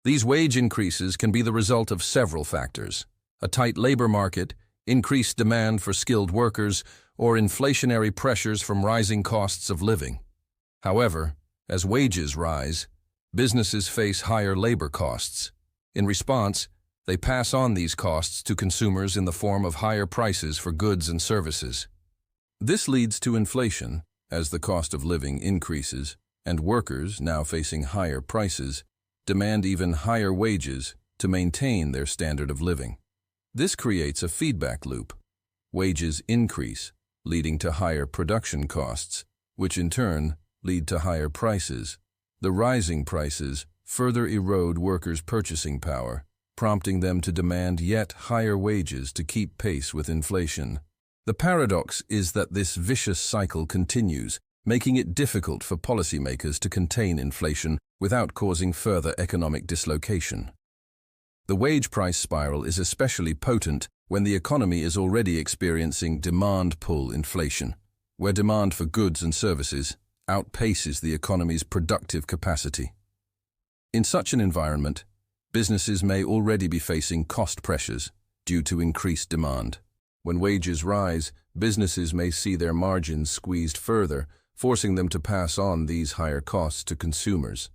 These wage increases can be the result of several factors: a tight labor market, increased demand for skilled workers, or inflationary pressures from rising costs of living. However, as wages rise, businesses face higher labor costs. In response, they pass on these costs to consumers in the form of higher prices for goods and services. This leads to inflation, as the cost of living increases, and workers, now facing higher prices, demand even higher wages to maintain their standard of living. This creates a feedback loop. Wages increase, leading to higher production costs, which in turn lead to higher prices. The rising prices further erode workers' purchasing power, prompting them to demand yet higher wages to keep pace with inflation. The paradox is that this vicious cycle continues, making it difficult for policymakers to contain inflation without causing further economic dislocation. The wage price spiral is especially potent when the economy is already experiencing demand-pull inflation, where demand for goods and services outpaces the economy's productive capacity. In such an environment, businesses may already be facing cost pressures due to increased demand. When wages rise, businesses may see their margins squeezed further, forcing them to pass on these higher costs to consumers.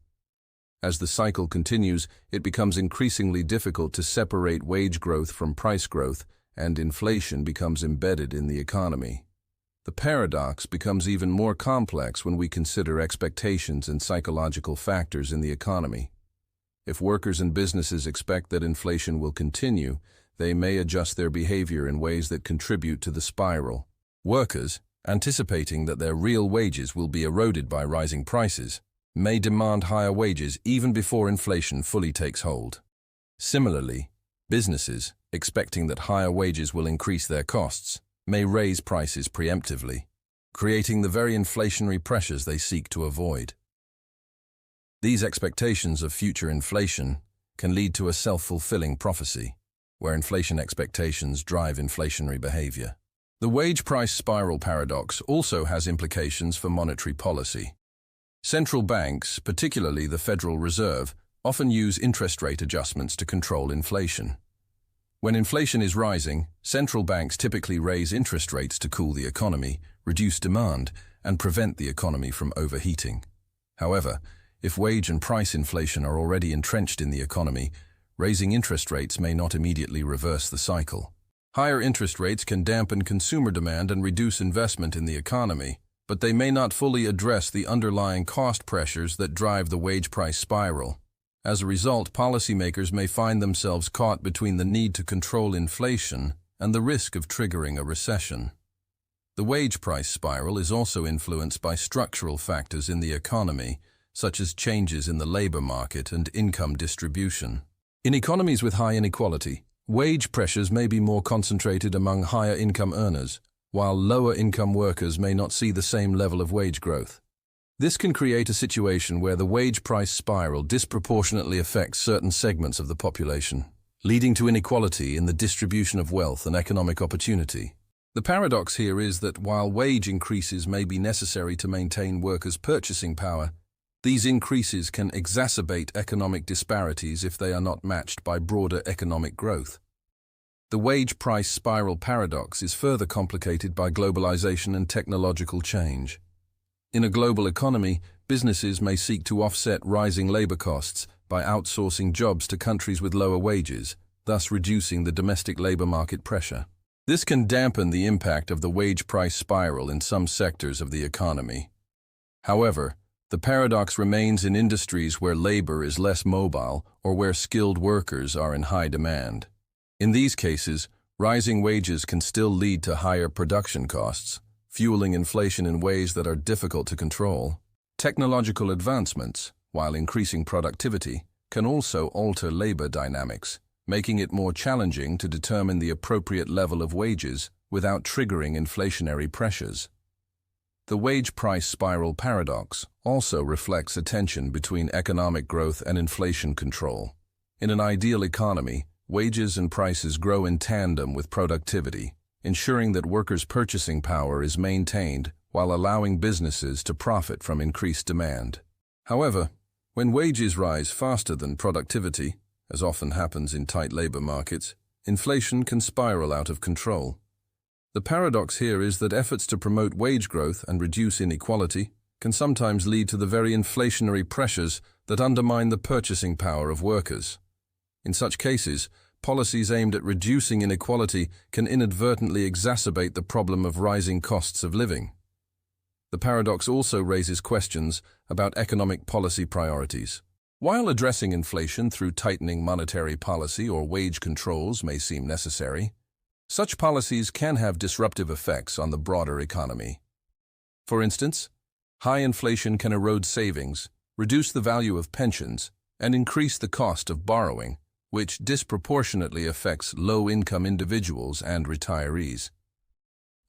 As the cycle continues, it becomes increasingly difficult to separate wage growth from price growth, and inflation becomes embedded in the economy. The paradox becomes even more complex when we consider expectations and psychological factors in the economy. If workers and businesses expect that inflation will continue, they may adjust their behavior in ways that contribute to the spiral. Workers, anticipating that their real wages will be eroded by rising prices, may demand higher wages even before inflation fully takes hold. Similarly, businesses, expecting that higher wages will increase their costs, may raise prices preemptively, creating the very inflationary pressures they seek to avoid. These expectations of future inflation can lead to a self-fulfilling prophecy, where inflation expectations drive inflationary behavior. The wage price spiral paradox also has implications for monetary policy. Central banks, particularly the Federal Reserve, often use interest rate adjustments to control inflation. When inflation is rising, central banks typically raise interest rates to cool the economy, reduce demand, and prevent the economy from overheating. However, if wage and price inflation are already entrenched in the economy, raising interest rates may not immediately reverse the cycle. Higher interest rates can dampen consumer demand and reduce investment in the economy, but they may not fully address the underlying cost pressures that drive the wage price spiral. As a result, policymakers may find themselves caught between the need to control inflation and the risk of triggering a recession. The wage price spiral is also influenced by structural factors in the economy, such as changes in the labor market and income distribution. In economies with high inequality, wage pressures may be more concentrated among higher income earners, while lower income workers may not see the same level of wage growth. This can create a situation where the wage price spiral disproportionately affects certain segments of the population, leading to inequality in the distribution of wealth and economic opportunity. The paradox here is that while wage increases may be necessary to maintain workers' purchasing power, these increases can exacerbate economic disparities if they are not matched by broader economic growth. The wage price spiral paradox is further complicated by globalization and technological change. In a global economy, businesses may seek to offset rising labor costs by outsourcing jobs to countries with lower wages, thus reducing the domestic labor market pressure. This can dampen the impact of the wage price spiral in some sectors of the economy. However, the paradox remains in industries where labor is less mobile or where skilled workers are in high demand. In these cases, rising wages can still lead to higher production costs, fueling inflation in ways that are difficult to control. Technological advancements, while increasing productivity, can also alter labor dynamics, making it more challenging to determine the appropriate level of wages without triggering inflationary pressures. The wage price spiral paradox also reflects a tension between economic growth and inflation control. In an ideal economy, wages and prices grow in tandem with productivity, ensuring that workers' purchasing power is maintained while allowing businesses to profit from increased demand. However, when wages rise faster than productivity, as often happens in tight labor markets, inflation can spiral out of control. The paradox here is that efforts to promote wage growth and reduce inequality can sometimes lead to the very inflationary pressures that undermine the purchasing power of workers. In such cases, policies aimed at reducing inequality can inadvertently exacerbate the problem of rising costs of living. The paradox also raises questions about economic policy priorities. While addressing inflation through tightening monetary policy or wage controls may seem necessary, such policies can have disruptive effects on the broader economy. For instance, high inflation can erode savings, reduce the value of pensions, and increase the cost of borrowing, which disproportionately affects low-income individuals and retirees.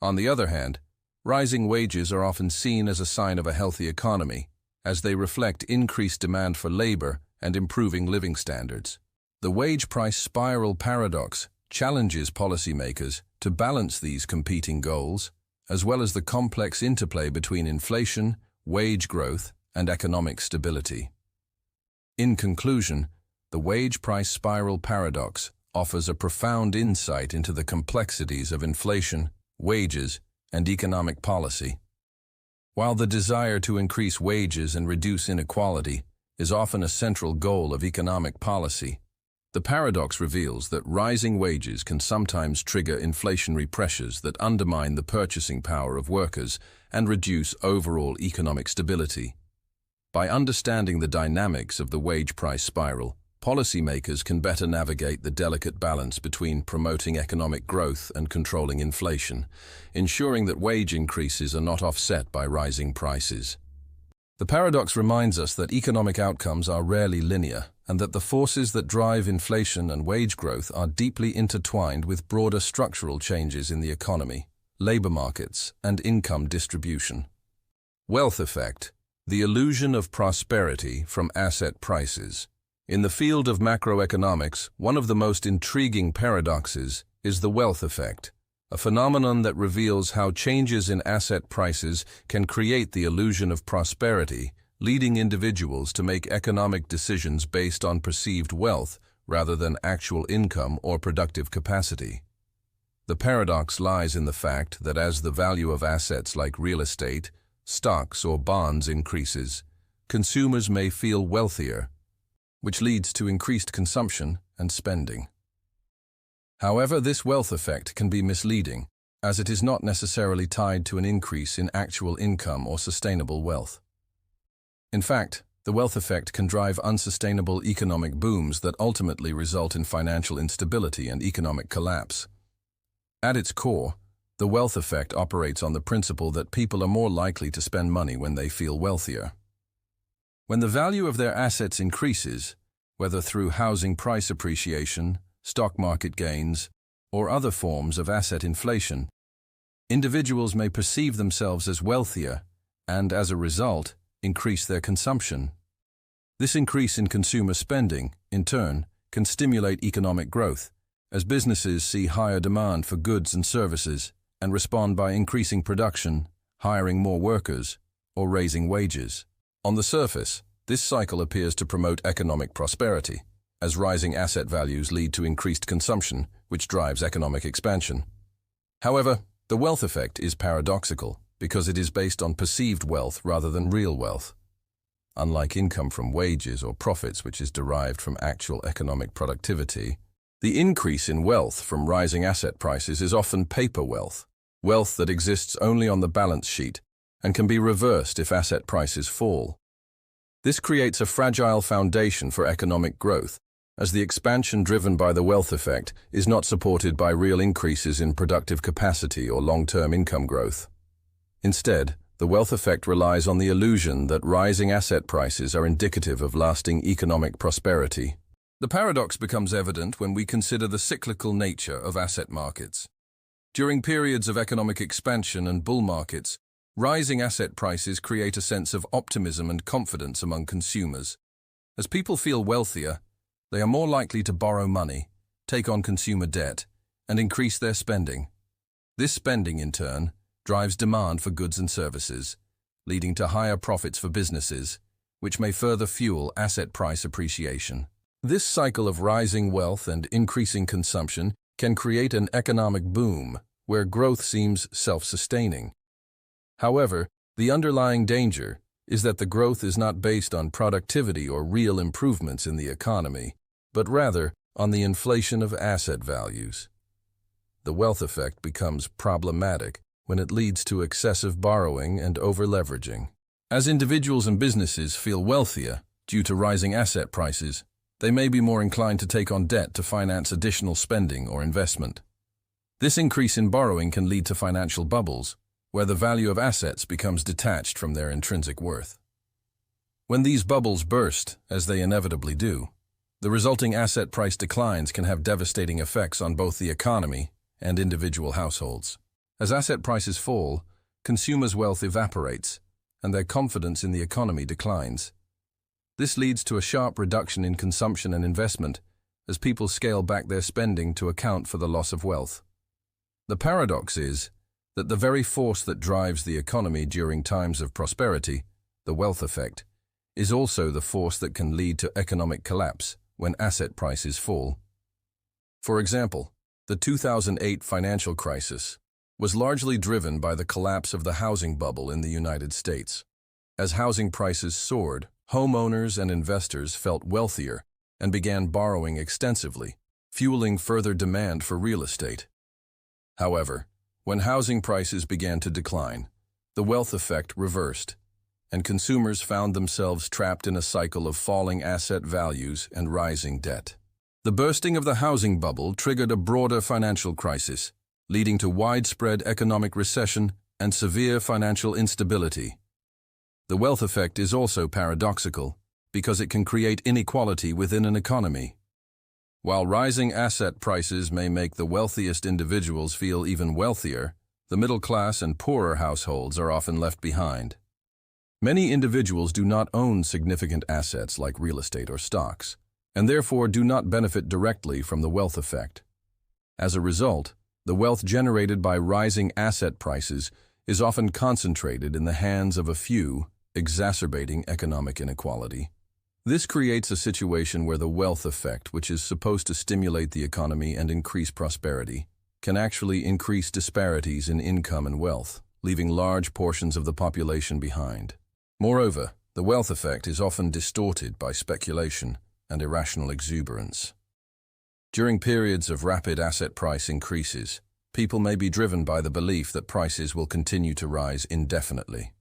On the other hand, rising wages are often seen as a sign of a healthy economy, as they reflect increased demand for labor and improving living standards. The wage-price spiral paradox challenges policymakers to balance these competing goals, as well as the complex interplay between inflation, wage growth, and economic stability. In conclusion, the wage-price spiral paradox offers a profound insight into the complexities of inflation, wages, and economic policy. While the desire to increase wages and reduce inequality is often a central goal of economic policy, the paradox reveals that rising wages can sometimes trigger inflationary pressures that undermine the purchasing power of workers and reduce overall economic stability. By understanding the dynamics of the wage-price spiral, policymakers can better navigate the delicate balance between promoting economic growth and controlling inflation, ensuring that wage increases are not offset by rising prices. The paradox reminds us that economic outcomes are rarely linear, and that the forces that drive inflation and wage growth are deeply intertwined with broader structural changes in the economy, labor markets, and income distribution. Wealth effect, the illusion of prosperity from asset prices. In the field of macroeconomics, one of the most intriguing paradoxes is the wealth effect, a phenomenon that reveals how changes in asset prices can create the illusion of prosperity, leading individuals to make economic decisions based on perceived wealth rather than actual income or productive capacity. The paradox lies in the fact that as the value of assets like real estate, stocks, or bonds increases, consumers may feel wealthier, which leads to increased consumption and spending. However, this wealth effect can be misleading, as it is not necessarily tied to an increase in actual income or sustainable wealth. In fact, the wealth effect can drive unsustainable economic booms that ultimately result in financial instability and economic collapse. At its core, the wealth effect operates on the principle that people are more likely to spend money when they feel wealthier. When the value of their assets increases, whether through housing price appreciation, stock market gains, or other forms of asset inflation, individuals may perceive themselves as wealthier and, as a result, increase their consumption. This increase in consumer spending, in turn, can stimulate economic growth, as businesses see higher demand for goods and services and respond by increasing production, hiring more workers, or raising wages. On the surface, this cycle appears to promote economic prosperity, as rising asset values lead to increased consumption, which drives economic expansion. However, the wealth effect is paradoxical because it is based on perceived wealth rather than real wealth. Unlike income from wages or profits, which is derived from actual economic productivity, the increase in wealth from rising asset prices is often paper wealth, wealth that exists only on the balance sheet and can be reversed if asset prices fall. This creates a fragile foundation for economic growth, as the expansion driven by the wealth effect is not supported by real increases in productive capacity or long-term income growth. Instead, the wealth effect relies on the illusion that rising asset prices are indicative of lasting economic prosperity. The paradox becomes evident when we consider the cyclical nature of asset markets. During periods of economic expansion and bull markets, rising asset prices create a sense of optimism and confidence among consumers. As people feel wealthier, they are more likely to borrow money, take on consumer debt, and increase their spending. This spending, in turn, drives demand for goods and services, leading to higher profits for businesses, which may further fuel asset price appreciation. This cycle of rising wealth and increasing consumption can create an economic boom where growth seems self-sustaining. However, the underlying danger is that the growth is not based on productivity or real improvements in the economy, but rather on the inflation of asset values. The wealth effect becomes problematic when it leads to excessive borrowing and over-leveraging. As individuals and businesses feel wealthier due to rising asset prices, they may be more inclined to take on debt to finance additional spending or investment. This increase in borrowing can lead to financial bubbles, where the value of assets becomes detached from their intrinsic worth. When these bubbles burst, as they inevitably do, the resulting asset price declines can have devastating effects on both the economy and individual households. As asset prices fall, consumers' wealth evaporates, and their confidence in the economy declines. This leads to a sharp reduction in consumption and investment as people scale back their spending to account for the loss of wealth. The paradox is that the very force that drives the economy during times of prosperity, the wealth effect, is also the force that can lead to economic collapse when asset prices fall. For example, the 2008 financial crisis was largely driven by the collapse of the housing bubble in the United States. As housing prices soared, homeowners and investors felt wealthier and began borrowing extensively, fueling further demand for real estate. However, when housing prices began to decline, the wealth effect reversed, and consumers found themselves trapped in a cycle of falling asset values and rising debt. The bursting of the housing bubble triggered a broader financial crisis, leading to widespread economic recession and severe financial instability. The wealth effect is also paradoxical because it can create inequality within an economy. While rising asset prices may make the wealthiest individuals feel even wealthier, the middle class and poorer households are often left behind. Many individuals do not own significant assets like real estate or stocks, and therefore do not benefit directly from the wealth effect. As a result, the wealth generated by rising asset prices is often concentrated in the hands of a few, exacerbating economic inequality. This creates a situation where the wealth effect, which is supposed to stimulate the economy and increase prosperity, can actually increase disparities in income and wealth, leaving large portions of the population behind. Moreover, the wealth effect is often distorted by speculation and irrational exuberance. During periods of rapid asset price increases, people may be driven by the belief that prices will continue to rise indefinitely.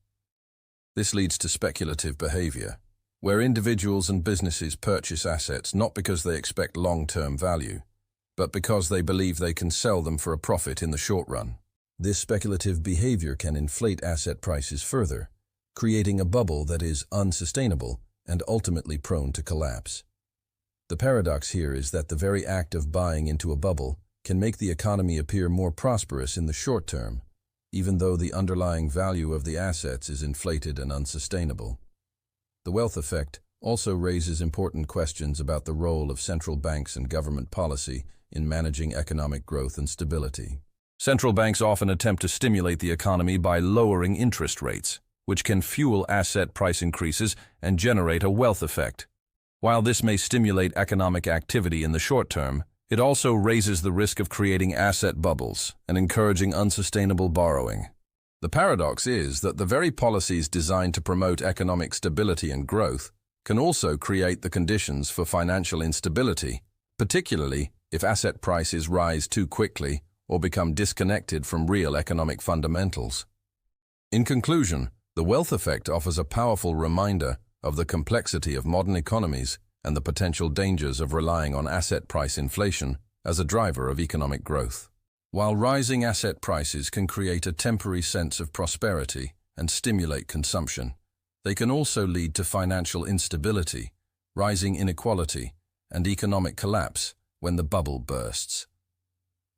This leads to speculative behavior, where individuals and businesses purchase assets not because they expect long-term value, but because they believe they can sell them for a profit in the short run. This speculative behavior can inflate asset prices further, creating a bubble that is unsustainable and ultimately prone to collapse. The paradox here is that the very act of buying into a bubble can make the economy appear more prosperous in the short term, even though the underlying value of the assets is inflated and unsustainable. The wealth effect also raises important questions about the role of central banks and government policy in managing economic growth and stability. Central banks often attempt to stimulate the economy by lowering interest rates, which can fuel asset price increases and generate a wealth effect. While this may stimulate economic activity in the short term, it also raises the risk of creating asset bubbles and encouraging unsustainable borrowing. The paradox is that the very policies designed to promote economic stability and growth can also create the conditions for financial instability, particularly if asset prices rise too quickly or become disconnected from real economic fundamentals. In conclusion, the wealth effect offers a powerful reminder of the complexity of modern economies and the potential dangers of relying on asset price inflation as a driver of economic growth. While rising asset prices can create a temporary sense of prosperity and stimulate consumption, they can also lead to financial instability, rising inequality, and economic collapse when the bubble bursts.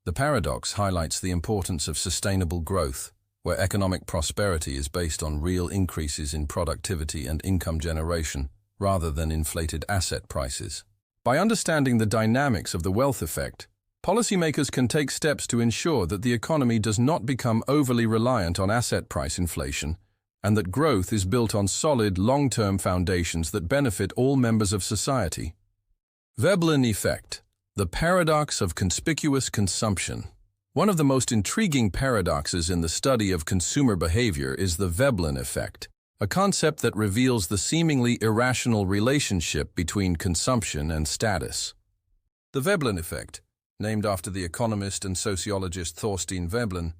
The paradox highlights the importance of sustainable growth, where economic prosperity is based on real increases in productivity and income generation, rather than inflated asset prices. By understanding the dynamics of the wealth effect, policymakers can take steps to ensure that the economy does not become overly reliant on asset price inflation, and that growth is built on solid, long-term foundations that benefit all members of society. Veblen effect. The paradox of conspicuous consumption. One of the most intriguing paradoxes in the study of consumer behavior is the Veblen effect, a concept that reveals the seemingly irrational relationship between consumption and status. The Veblen effect, named after the economist and sociologist Thorstein Veblen,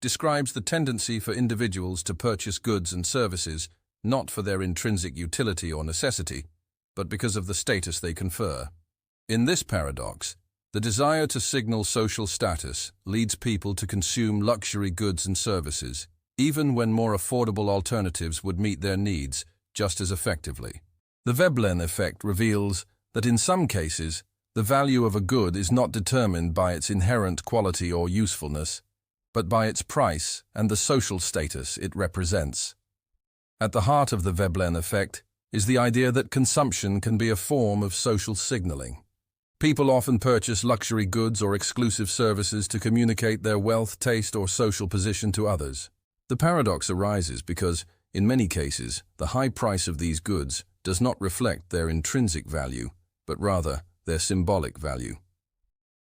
describes the tendency for individuals to purchase goods and services not for their intrinsic utility or necessity, but because of the status they confer. In this paradox, the desire to signal social status leads people to consume luxury goods and services, even when more affordable alternatives would meet their needs just as effectively. The Veblen effect reveals that in some cases, the value of a good is not determined by its inherent quality or usefulness, but by its price and the social status it represents. At the heart of the Veblen effect is the idea that consumption can be a form of social signaling. People often purchase luxury goods or exclusive services to communicate their wealth, taste, or social position to others. The paradox arises because, in many cases, the high price of these goods does not reflect their intrinsic value, but rather their symbolic value.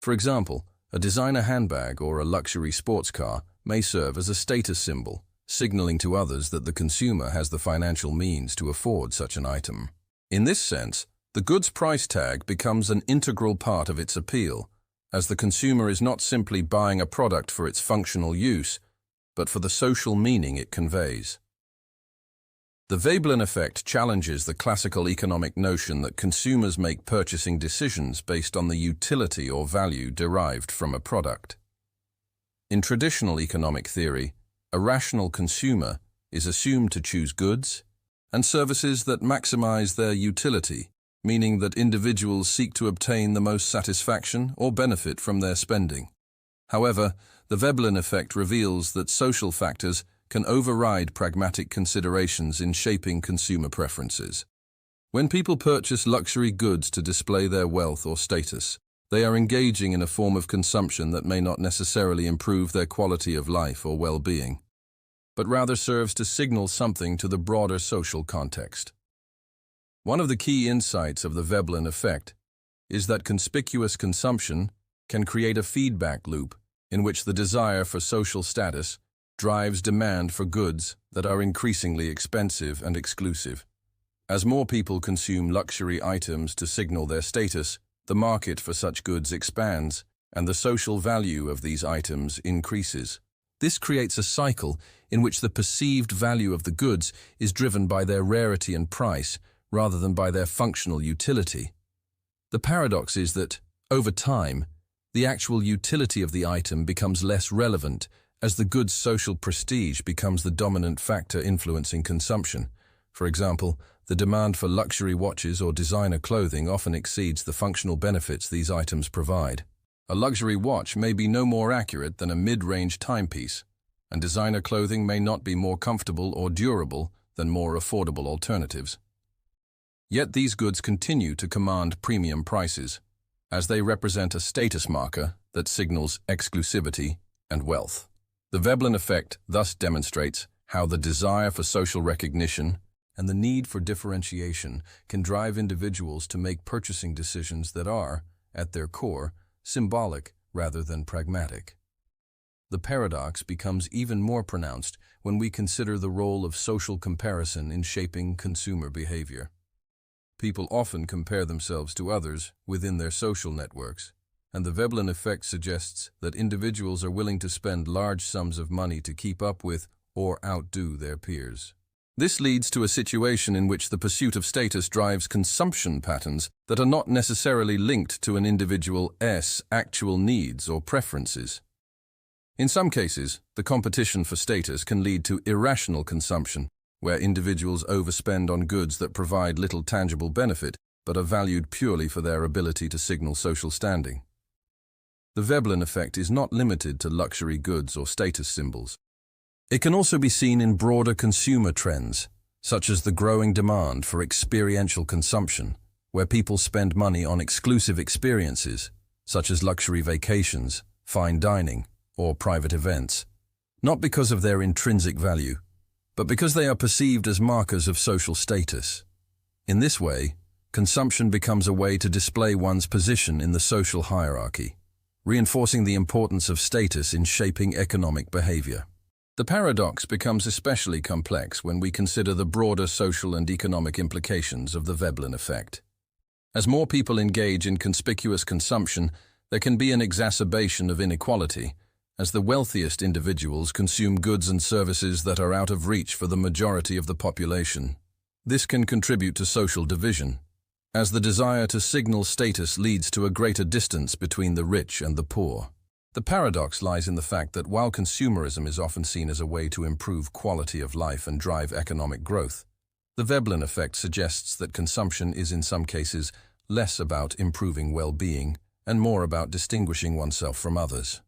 For example, a designer handbag or a luxury sports car may serve as a status symbol, signaling to others that the consumer has the financial means to afford such an item. In this sense, the good's price tag becomes an integral part of its appeal, as the consumer is not simply buying a product for its functional use, but for the social meaning it conveys. The Veblen effect challenges the classical economic notion that consumers make purchasing decisions based on the utility or value derived from a product. In traditional economic theory, a rational consumer is assumed to choose goods and services that maximize their utility, meaning that individuals seek to obtain the most satisfaction or benefit from their spending. However, the Veblen effect reveals that social factors can override pragmatic considerations in shaping consumer preferences. When people purchase luxury goods to display their wealth or status, they are engaging in a form of consumption that may not necessarily improve their quality of life or well-being, but rather serves to signal something to the broader social context. One of the key insights of the Veblen effect is that conspicuous consumption can create a feedback loop in which the desire for social status drives demand for goods that are increasingly expensive and exclusive. As more people consume luxury items to signal their status, the market for such goods expands, and the social value of these items increases. This creates a cycle in which the perceived value of the goods is driven by their rarity and price, rather than by their functional utility. The paradox is that, over time, the actual utility of the item becomes less relevant as the good's social prestige becomes the dominant factor influencing consumption. For example, the demand for luxury watches or designer clothing often exceeds the functional benefits these items provide. A luxury watch may be no more accurate than a mid-range timepiece, and designer clothing may not be more comfortable or durable than more affordable alternatives. Yet these goods continue to command premium prices, as they represent a status marker that signals exclusivity and wealth. The Veblen effect thus demonstrates how the desire for social recognition and the need for differentiation can drive individuals to make purchasing decisions that are, at their core, symbolic rather than pragmatic. The paradox becomes even more pronounced when we consider the role of social comparison in shaping consumer behavior. People often compare themselves to others within their social networks, and the Veblen effect suggests that individuals are willing to spend large sums of money to keep up with or outdo their peers. This leads to a situation in which the pursuit of status drives consumption patterns that are not necessarily linked to an individual's actual needs or preferences. In some cases, the competition for status can lead to irrational consumption, where individuals overspend on goods that provide little tangible benefit but are valued purely for their ability to signal social standing. The Veblen effect is not limited to luxury goods or status symbols. It can also be seen in broader consumer trends, such as the growing demand for experiential consumption, where people spend money on exclusive experiences, such as luxury vacations, fine dining, or private events, not because of their intrinsic value, but because they are perceived as markers of social status. In this way, consumption becomes a way to display one's position in the social hierarchy, reinforcing the importance of status in shaping economic behavior. The paradox becomes especially complex when we consider the broader social and economic implications of the Veblen effect. As more people engage in conspicuous consumption, there can be an exacerbation of inequality, as the wealthiest individuals consume goods and services that are out of reach for the majority of the population. This can contribute to social division, as the desire to signal status leads to a greater distance between the rich and the poor. The paradox lies in the fact that while consumerism is often seen as a way to improve quality of life and drive economic growth, the Veblen effect suggests that consumption is in some cases less about improving well-being and more about distinguishing oneself from others.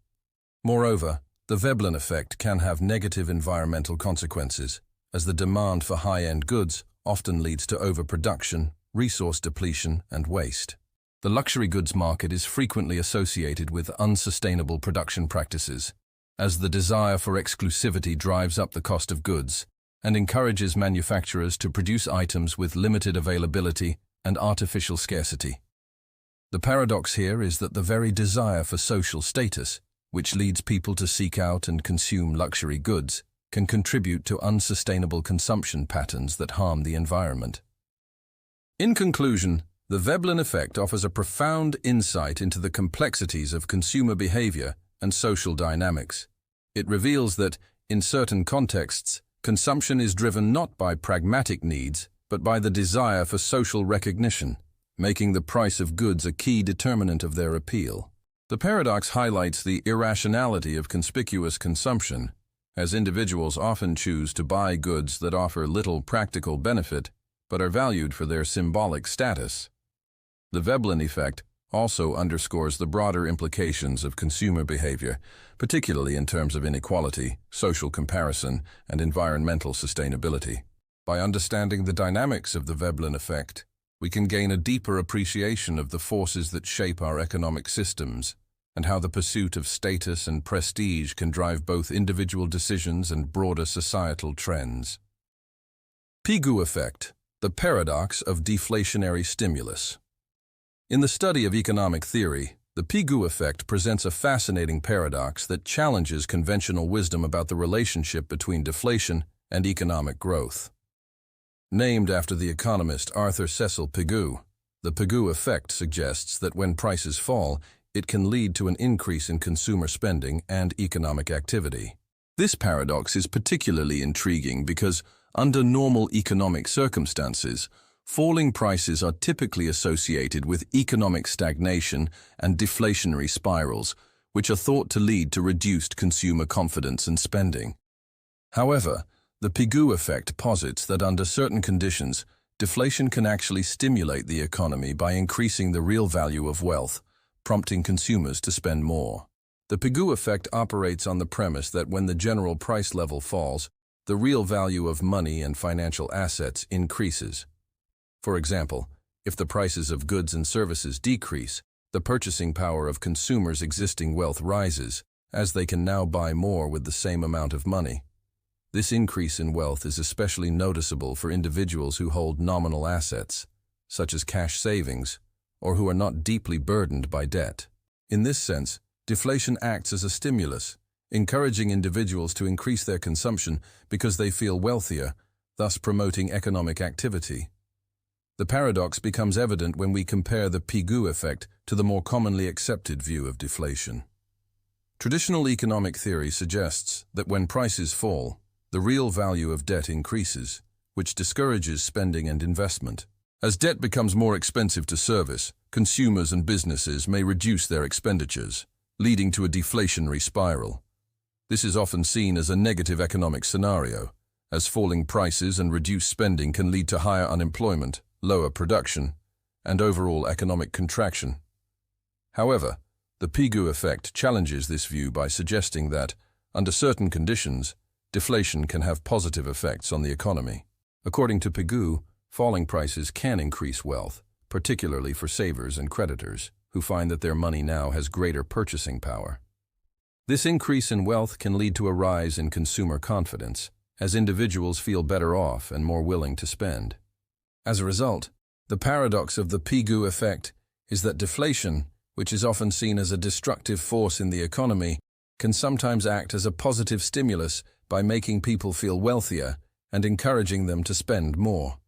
Moreover, the Veblen effect can have negative environmental consequences, as the demand for high-end goods often leads to overproduction, resource depletion, and waste. The luxury goods market is frequently associated with unsustainable production practices, as the desire for exclusivity drives up the cost of goods and encourages manufacturers to produce items with limited availability and artificial scarcity. The paradox here is that the very desire for social status, which leads people to seek out and consume luxury goods, can contribute to unsustainable consumption patterns that harm the environment. In conclusion, the Veblen effect offers a profound insight into the complexities of consumer behavior and social dynamics. It reveals that, in certain contexts, consumption is driven not by pragmatic needs, but by the desire for social recognition, making the price of goods a key determinant of their appeal. The paradox highlights the irrationality of conspicuous consumption, as individuals often choose to buy goods that offer little practical benefit but are valued for their symbolic status. The Veblen effect also underscores the broader implications of consumer behavior, particularly in terms of inequality, social comparison, and environmental sustainability. By understanding the dynamics of the Veblen effect, we can gain a deeper appreciation of the forces that shape our economic systems and how the pursuit of status and prestige can drive both individual decisions and broader societal trends. Pigou effect, the paradox of deflationary stimulus. In the study of economic theory, the Pigou effect presents a fascinating paradox that challenges conventional wisdom about the relationship between deflation and economic growth. Named after the economist Arthur Cecil Pigou, the Pigou effect suggests that when prices fall, it can lead to an increase in consumer spending and economic activity. This paradox is particularly intriguing because, under normal economic circumstances, falling prices are typically associated with economic stagnation and deflationary spirals, which are thought to lead to reduced consumer confidence and spending. However, the Pigou effect posits that under certain conditions, deflation can actually stimulate the economy by increasing the real value of wealth, prompting consumers to spend more. The Pigou effect operates on the premise that when the general price level falls, the real value of money and financial assets increases. For example, if the prices of goods and services decrease, the purchasing power of consumers' existing wealth rises, as they can now buy more with the same amount of money. This increase in wealth is especially noticeable for individuals who hold nominal assets, such as cash savings, or who are not deeply burdened by debt. In this sense, deflation acts as a stimulus, encouraging individuals to increase their consumption because they feel wealthier, thus promoting economic activity. The paradox becomes evident when we compare the Pigou effect to the more commonly accepted view of deflation. Traditional economic theory suggests that when prices fall, the real value of debt increases, which discourages spending and investment. As debt becomes more expensive to service, consumers and businesses may reduce their expenditures, leading to a deflationary spiral. This is often seen as a negative economic scenario, as falling prices and reduced spending can lead to higher unemployment, lower production, and overall economic contraction. However, the Pigou effect challenges this view by suggesting that, under certain conditions, deflation can have positive effects on the economy. According to Pigou, falling prices can increase wealth, particularly for savers and creditors, who find that their money now has greater purchasing power. This increase in wealth can lead to a rise in consumer confidence, as individuals feel better off and more willing to spend. As a result, The paradox of the Pigou effect is that deflation, which is often seen as a destructive force in the economy, can sometimes act as a positive stimulus by making people feel wealthier and encouraging them to spend more.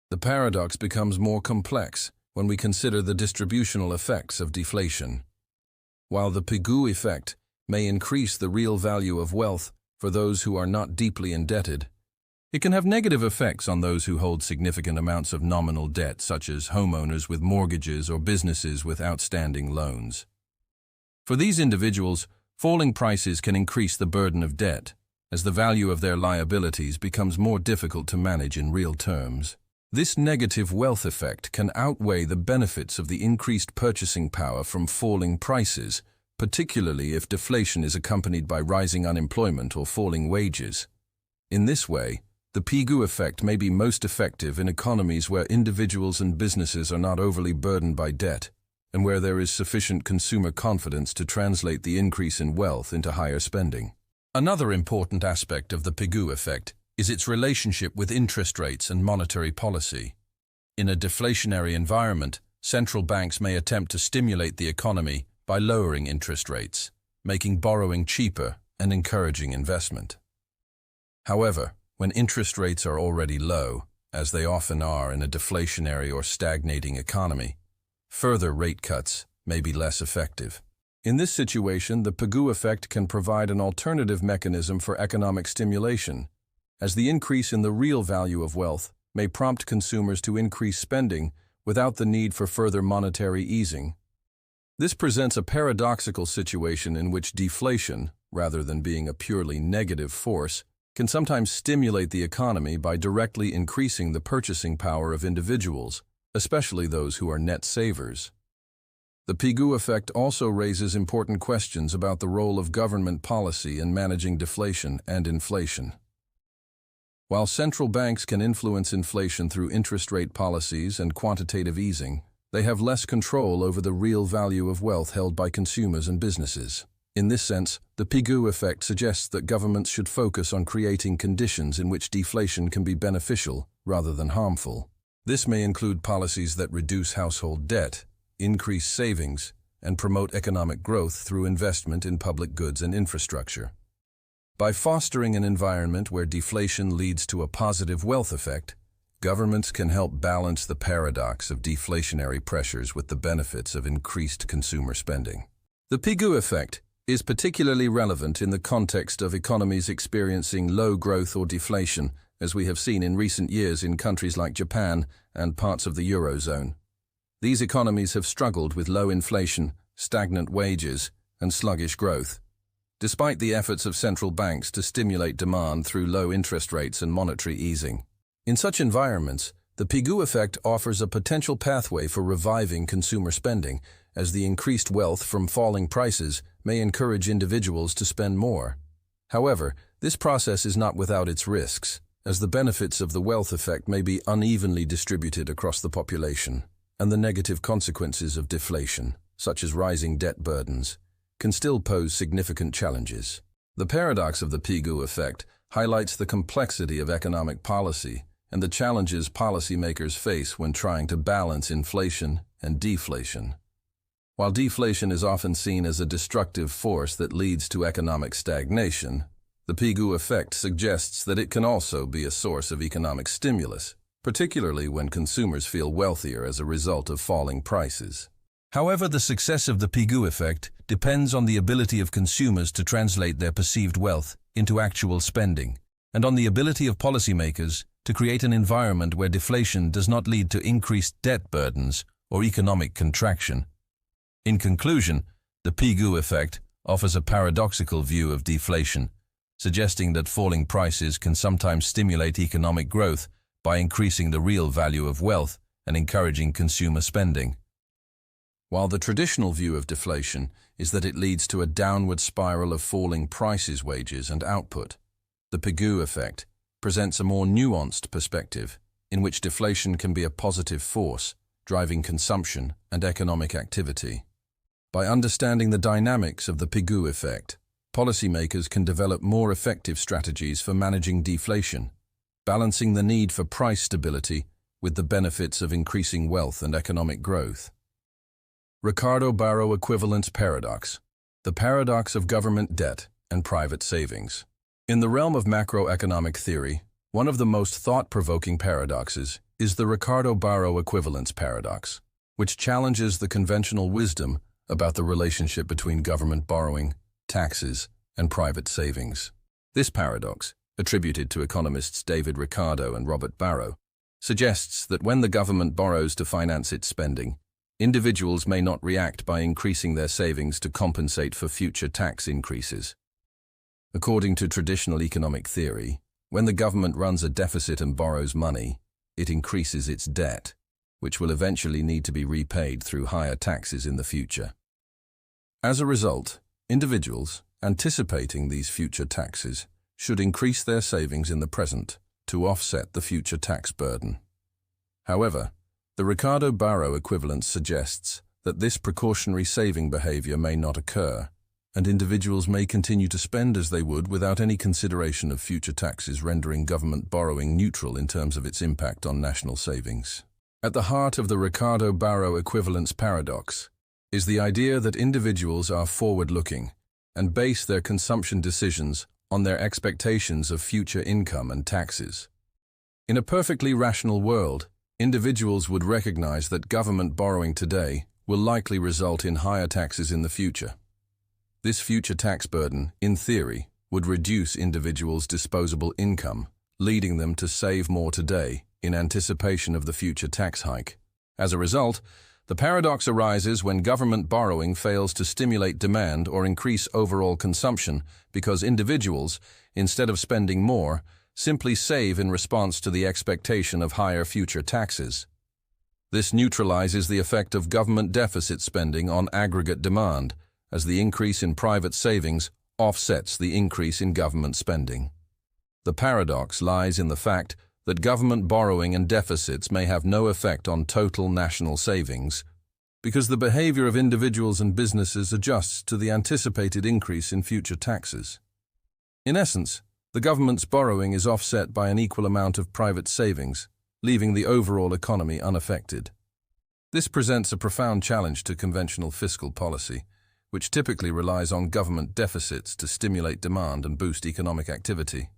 The paradox becomes more complex when we consider the distributional effects of deflation. While the Pigou effect may increase the real value of wealth for those who are not deeply indebted, it can have negative effects on those who hold significant amounts of nominal debt, such as homeowners with mortgages or businesses with outstanding loans. For these individuals, falling prices can increase the burden of debt, as the value of their liabilities becomes more difficult to manage in real terms. This negative wealth effect can outweigh the benefits of the increased purchasing power from falling prices, particularly if deflation is accompanied by rising unemployment or falling wages. In this way, the Pigou effect may be most effective in economies where individuals and businesses are not overly burdened by debt, and where there is sufficient consumer confidence to translate the increase in wealth into higher spending. Another important aspect of the Pigou effect is its relationship with interest rates and monetary policy. In a deflationary environment, central banks may attempt to stimulate the economy by lowering interest rates, making borrowing cheaper and encouraging investment. However, when interest rates are already low, as they often are in a deflationary or stagnating economy, further rate cuts may be less effective. In this situation, the Pigou effect can provide an alternative mechanism for economic stimulation, as the increase in the real value of wealth may prompt consumers to increase spending without the need for further monetary easing. This presents a paradoxical situation in which deflation, rather than being a purely negative force, can sometimes stimulate the economy by directly increasing the purchasing power of individuals, especially those who are net savers. The Pigou effect also raises important questions about the role of government policy in managing deflation and inflation. While central banks can influence inflation through interest rate policies and quantitative easing, they have less control over the real value of wealth held by consumers and businesses. In this sense, the Pigou effect suggests that governments should focus on creating conditions in which deflation can be beneficial rather than harmful. This may include policies that reduce household debt, increase savings, and promote economic growth through investment in public goods and infrastructure. By fostering an environment where deflation leads to a positive wealth effect, governments can help balance the paradox of deflationary pressures with the benefits of increased consumer spending. The Pigou effect is particularly relevant in the context of economies experiencing low growth or deflation, as we have seen in recent years in countries like Japan and parts of the Eurozone. These economies have struggled with low inflation, stagnant wages, and sluggish growth, despite the efforts of central banks to stimulate demand through low interest rates and monetary easing. In such environments, the Pigou effect offers a potential pathway for reviving consumer spending, as the increased wealth from falling prices may encourage individuals to spend more. However, this process is not without its risks, as the benefits of the wealth effect may be unevenly distributed across the population, and the negative consequences of deflation, such as rising debt burdens, can still pose significant challenges. The paradox of the Pigou effect highlights the complexity of economic policy and the challenges policymakers face when trying to balance inflation and deflation. While deflation is often seen as a destructive force that leads to economic stagnation, the Pigou effect suggests that it can also be a source of economic stimulus, particularly when consumers feel wealthier as a result of falling prices. However, the success of the Pigou effect depends on the ability of consumers to translate their perceived wealth into actual spending, and on the ability of policymakers to create an environment where deflation does not lead to increased debt burdens or economic contraction. In conclusion, the Pigou effect offers a paradoxical view of deflation, suggesting that falling prices can sometimes stimulate economic growth by increasing the real value of wealth and encouraging consumer spending. While the traditional view of deflation is that it leads to a downward spiral of falling prices, wages, and output, the Pigou effect presents a more nuanced perspective in which deflation can be a positive force, driving consumption and economic activity. By understanding the dynamics of the Pigou effect, policymakers can develop more effective strategies for managing deflation, balancing the need for price stability with the benefits of increasing wealth and economic growth. Ricardo-Barro equivalence paradox, the paradox of government debt and private savings. In the realm of macroeconomic theory, one of the most thought-provoking paradoxes is the Ricardo-Barro equivalence paradox, which challenges the conventional wisdom about the relationship between government borrowing, taxes, and private savings. This paradox, attributed to economists David Ricardo and Robert Barro, suggests that when the government borrows to finance its spending, individuals may not react by increasing their savings to compensate for future tax increases. According to traditional economic theory, when the government runs a deficit and borrows money, it increases its debt, which will eventually need to be repaid through higher taxes in the future. As a result, individuals, anticipating these future taxes, should increase their savings in the present to offset the future tax burden. However, the Ricardo-Barro equivalence suggests that this precautionary saving behavior may not occur, and individuals may continue to spend as they would without any consideration of future taxes, rendering government borrowing neutral in terms of its impact on national savings. At the heart of the Ricardo-Barro equivalence paradox is the idea that individuals are forward-looking and base their consumption decisions on their expectations of future income and taxes. In a perfectly rational world, individuals would recognize that government borrowing today will likely result in higher taxes in the future. This future tax burden, in theory, would reduce individuals' disposable income, leading them to save more today in anticipation of the future tax hike. As a result, the paradox arises when government borrowing fails to stimulate demand or increase overall consumption because individuals, instead of spending more, simply save in response to the expectation of higher future taxes. This neutralizes the effect of government deficit spending on aggregate demand, as the increase in private savings offsets the increase in government spending. The paradox lies in the fact that government borrowing and deficits may have no effect on total national savings, because the behavior of individuals and businesses adjusts to the anticipated increase in future taxes. In essence, the government's borrowing is offset by an equal amount of private savings, leaving the overall economy unaffected. This presents a profound challenge to conventional fiscal policy, which typically relies on government deficits to stimulate demand and boost economic activity.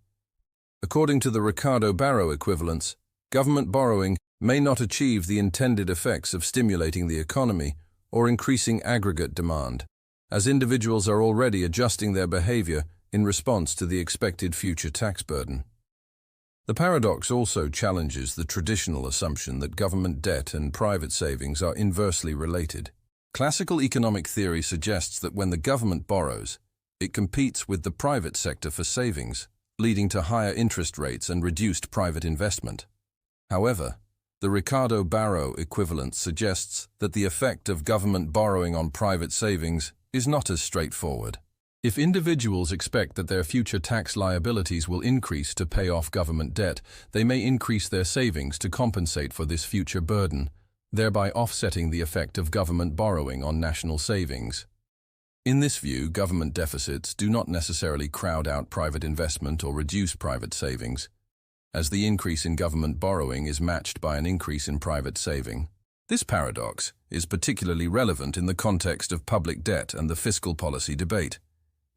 According to the Ricardo-Barro equivalence, government borrowing may not achieve the intended effects of stimulating the economy or increasing aggregate demand, as individuals are already adjusting their behavior in response to the expected future tax burden. The paradox also challenges the traditional assumption that government debt and private savings are inversely related. Classical economic theory suggests that when the government borrows, it competes with the private sector for savings, leading to higher interest rates and reduced private investment. However, the Ricardo-Barro equivalence suggests that the effect of government borrowing on private savings is not as straightforward. If individuals expect that their future tax liabilities will increase to pay off government debt, they may increase their savings to compensate for this future burden, thereby offsetting the effect of government borrowing on national savings. In this view, government deficits do not necessarily crowd out private investment or reduce private savings, as the increase in government borrowing is matched by an increase in private saving. This paradox is particularly relevant in the context of public debt and the fiscal policy debate.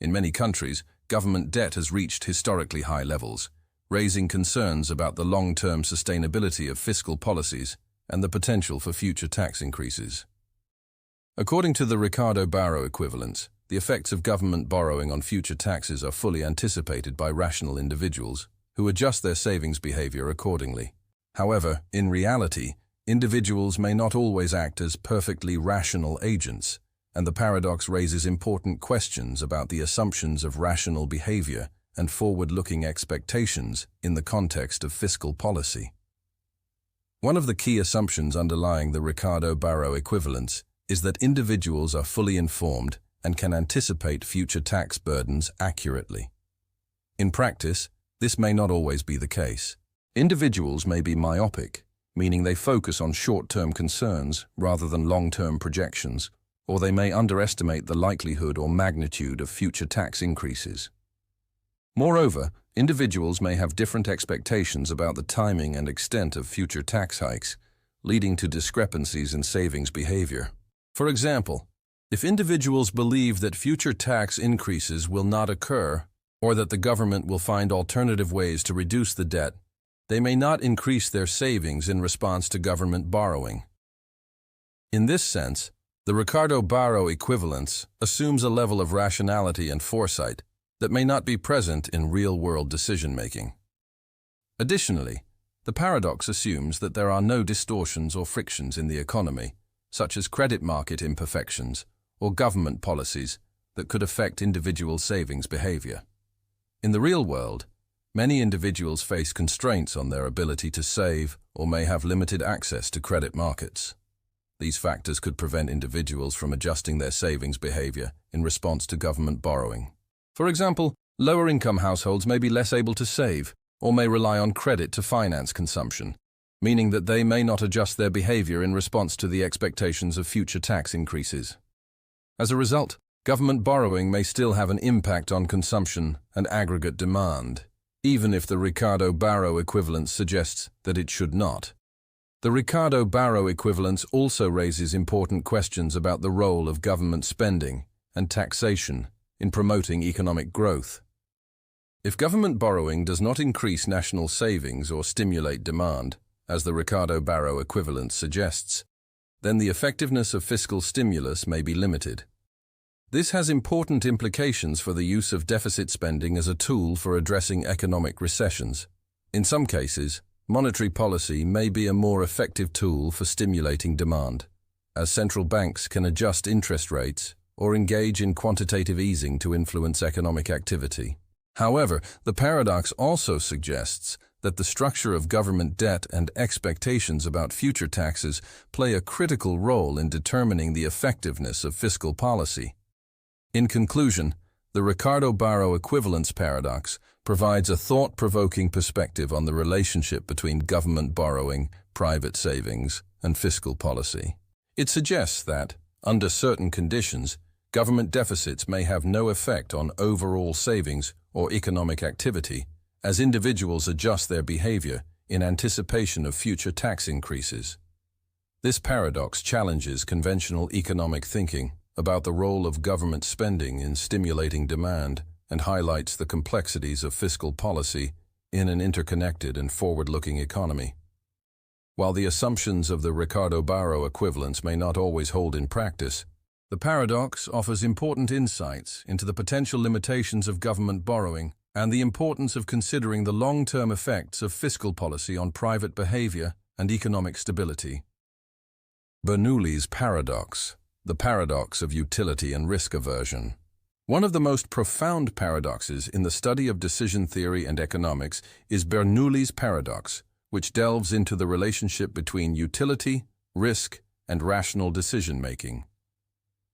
In many countries, government debt has reached historically high levels, raising concerns about the long-term sustainability of fiscal policies and the potential for future tax increases. According to the Ricardo-Barro equivalence, the effects of government borrowing on future taxes are fully anticipated by rational individuals, who adjust their savings behavior accordingly. However, in reality, individuals may not always act as perfectly rational agents, and the paradox raises important questions about the assumptions of rational behavior and forward-looking expectations in the context of fiscal policy. One of the key assumptions underlying the Ricardo-Barro equivalence is that individuals are fully informed and can anticipate future tax burdens accurately. In practice, this may not always be the case. Individuals may be myopic, meaning they focus on short-term concerns rather than long-term projections, or they may underestimate the likelihood or magnitude of future tax increases. Moreover, individuals may have different expectations about the timing and extent of future tax hikes, leading to discrepancies in savings behavior. For example, if individuals believe that future tax increases will not occur, or that the government will find alternative ways to reduce the debt, they may not increase their savings in response to government borrowing. In this sense, the Ricardo-Barro equivalence assumes a level of rationality and foresight that may not be present in real-world decision-making. Additionally, the paradox assumes that there are no distortions or frictions in the economy, such as credit market imperfections or government policies that could affect individual savings behavior. In the real world, many individuals face constraints on their ability to save or may have limited access to credit markets. These factors could prevent individuals from adjusting their savings behavior in response to government borrowing. For example, lower-income households may be less able to save or may rely on credit to finance consumption, meaning that they may not adjust their behavior in response to the expectations of future tax increases. As a result, government borrowing may still have an impact on consumption and aggregate demand, even if the Ricardo-Barro equivalence suggests that it should not. The Ricardo-Barro equivalence also raises important questions about the role of government spending and taxation in promoting economic growth. If government borrowing does not increase national savings or stimulate demand, as the Ricardo-Barro equivalence suggests, then the effectiveness of fiscal stimulus may be limited. This has important implications for the use of deficit spending as a tool for addressing economic recessions. In some cases, monetary policy may be a more effective tool for stimulating demand, as central banks can adjust interest rates or engage in quantitative easing to influence economic activity. However, the paradox also suggests that the structure of government debt and expectations about future taxes play a critical role in determining the effectiveness of fiscal policy. In conclusion, the Ricardo-Barro equivalence paradox provides a thought-provoking perspective on the relationship between government borrowing, private savings, and fiscal policy. It suggests that, under certain conditions, government deficits may have no effect on overall savings or economic activity, as individuals adjust their behavior in anticipation of future tax increases. This paradox challenges conventional economic thinking about the role of government spending in stimulating demand and highlights the complexities of fiscal policy in an interconnected and forward-looking economy. While the assumptions of the Ricardo-Barro equivalence may not always hold in practice, the paradox offers important insights into the potential limitations of government borrowing and the importance of considering the long-term effects of fiscal policy on private behavior and economic stability. Bernoulli'S paradox, the paradox of utility and risk aversion. One of the most profound paradoxes in the study of decision theory and economics is Bernoulli's paradox, which delves into the relationship between utility, risk, and rational decision-making.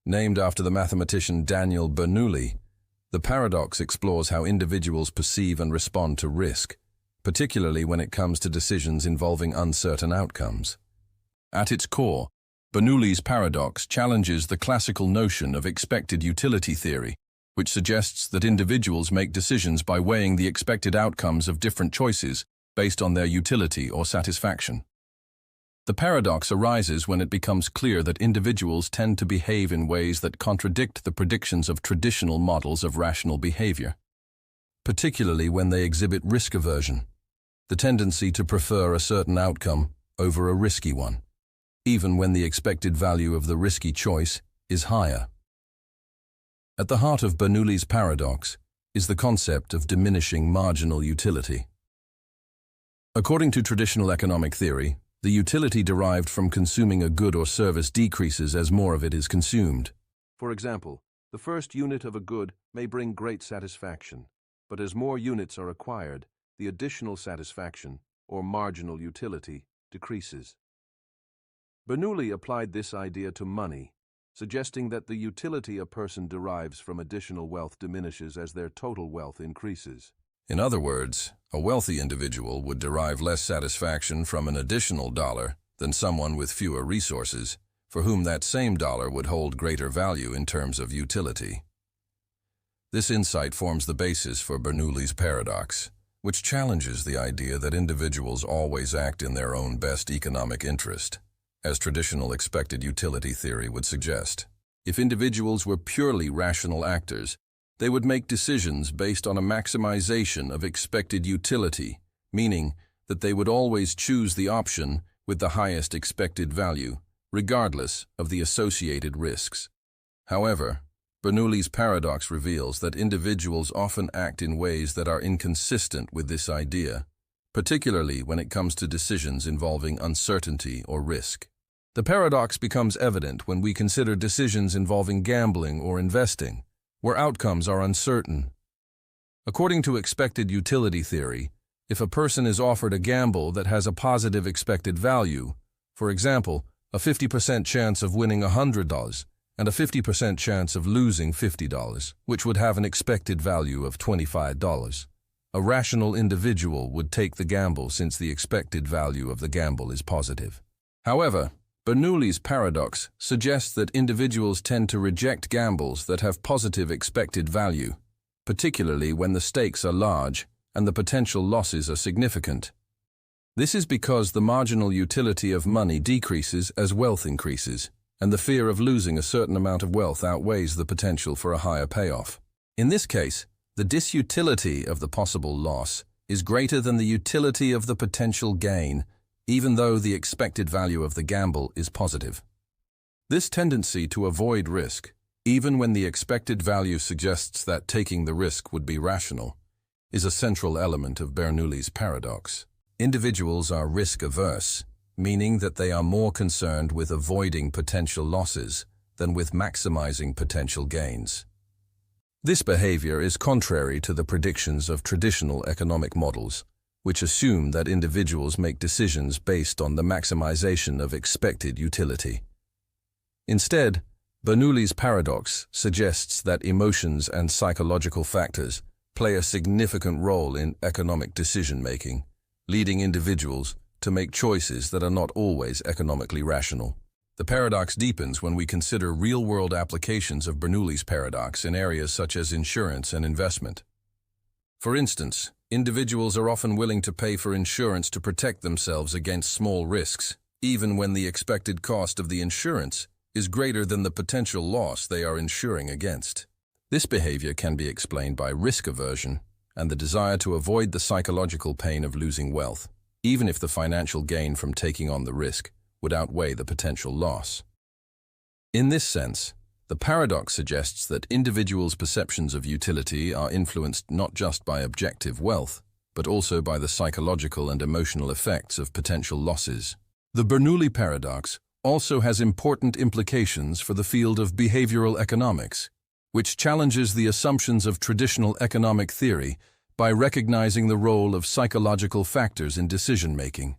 Named after the mathematician Daniel Bernoulli, the paradox explores how individuals perceive and respond to risk, particularly when it comes to decisions involving uncertain outcomes. At its core, Bernoulli's paradox challenges the classical notion of expected utility theory, which suggests that individuals make decisions by weighing the expected outcomes of different choices based on their utility or satisfaction. The paradox arises when it becomes clear that individuals tend to behave in ways that contradict the predictions of traditional models of rational behavior, particularly when they exhibit risk aversion, the tendency to prefer a certain outcome over a risky one, even when the expected value of the risky choice is higher. At the heart of Bernoulli's paradox is the concept of diminishing marginal utility. According to traditional economic theory, the utility derived from consuming a good or service decreases as more of it is consumed. For example, the first unit of a good may bring great satisfaction, but as more units are acquired, the additional satisfaction, or marginal utility, decreases. Bernoulli applied this idea to money, suggesting that the utility a person derives from additional wealth diminishes as their total wealth increases. In other words, a wealthy individual would derive less satisfaction from an additional dollar than someone with fewer resources, for whom that same dollar would hold greater value in terms of utility. This insight forms the basis for Bernoulli's paradox, which challenges the idea that individuals always act in their own best economic interest, as traditional expected utility theory would suggest. If individuals were purely rational actors, they would make decisions based on a maximization of expected utility, meaning that they would always choose the option with the highest expected value, regardless of the associated risks. However, Bernoulli's paradox reveals that individuals often act in ways that are inconsistent with this idea, particularly when it comes to decisions involving uncertainty or risk. The paradox becomes evident when we consider decisions involving gambling or investing, where outcomes are uncertain. According to expected utility theory, if a person is offered a gamble that has a positive expected value, for example, a 50% chance of winning $100 and a 50% chance of losing $50, which would have an expected value of $25, a rational individual would take the gamble since the expected value of the gamble is positive. However, Bernoulli's paradox suggests that individuals tend to reject gambles that have positive expected value, particularly when the stakes are large and the potential losses are significant. This is because the marginal utility of money decreases as wealth increases, and the fear of losing a certain amount of wealth outweighs the potential for a higher payoff. In this case, the disutility of the possible loss is greater than the utility of the potential gain, even though the expected value of the gamble is positive. This tendency to avoid risk, even when the expected value suggests that taking the risk would be rational, is a central element of Bernoulli's paradox. Individuals are risk-averse, meaning that they are more concerned with avoiding potential losses than with maximizing potential gains. This behavior is contrary to the predictions of traditional economic models, which assume that individuals make decisions based on the maximization of expected utility. Instead, Bernoulli's paradox suggests that emotions and psychological factors play a significant role in economic decision-making, leading individuals to make choices that are not always economically rational. The paradox deepens when we consider real-world applications of Bernoulli's paradox in areas such as insurance and investment. For instance, individuals are often willing to pay for insurance to protect themselves against small risks, even when the expected cost of the insurance is greater than the potential loss they are insuring against. This behavior can be explained by risk aversion and the desire to avoid the psychological pain of losing wealth, even if the financial gain from taking on the risk would outweigh the potential loss. In this sense, the paradox suggests that individuals' perceptions of utility are influenced not just by objective wealth, but also by the psychological and emotional effects of potential losses. The Bernoulli paradox also has important implications for the field of behavioral economics, which challenges the assumptions of traditional economic theory by recognizing the role of psychological factors in decision-making.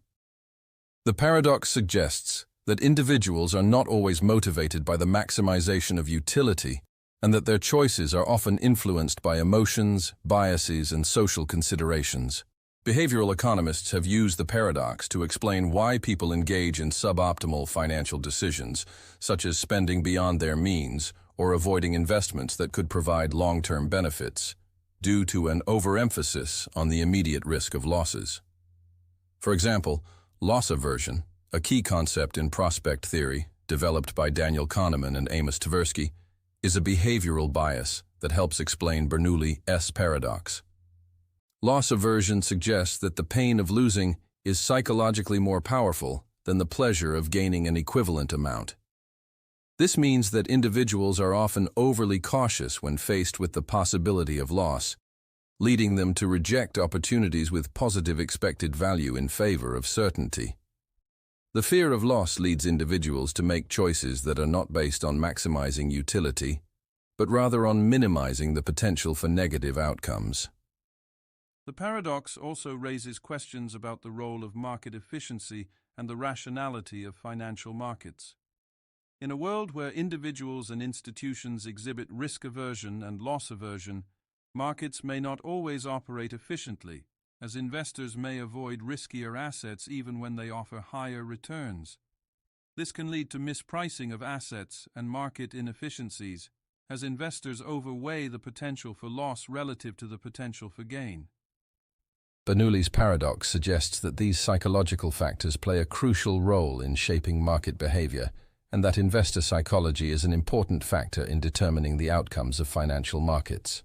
The paradox suggests that individuals are not always motivated by the maximization of utility, and that their choices are often influenced by emotions, biases, and social considerations. Behavioral economists have used the paradox to explain why people engage in suboptimal financial decisions, such as spending beyond their means or avoiding investments that could provide long-term benefits, due to an overemphasis on the immediate risk of losses. For example, loss aversion, a key concept in prospect theory developed by Daniel Kahneman and Amos Tversky, is a behavioral bias that helps explain Bernoulli'S paradox. Loss aversion suggests that the pain of losing is psychologically more powerful than the pleasure of gaining an equivalent amount. This means that individuals are often overly cautious when faced with the possibility of loss, leading them to reject opportunities with positive expected value in favor of certainty. The fear of loss leads individuals to make choices that are not based on maximizing utility, but rather on minimizing the potential for negative outcomes. The paradox also raises questions about the role of market efficiency and the rationality of financial markets. In a world where individuals and institutions exhibit risk aversion and loss aversion, markets may not always operate efficiently, as investors may avoid riskier assets even when they offer higher returns. This can lead to mispricing of assets and market inefficiencies, as investors overweigh the potential for loss relative to the potential for gain. Bernoulli's paradox suggests that these psychological factors play a crucial role in shaping market behavior, and that investor psychology is an important factor in determining the outcomes of financial markets.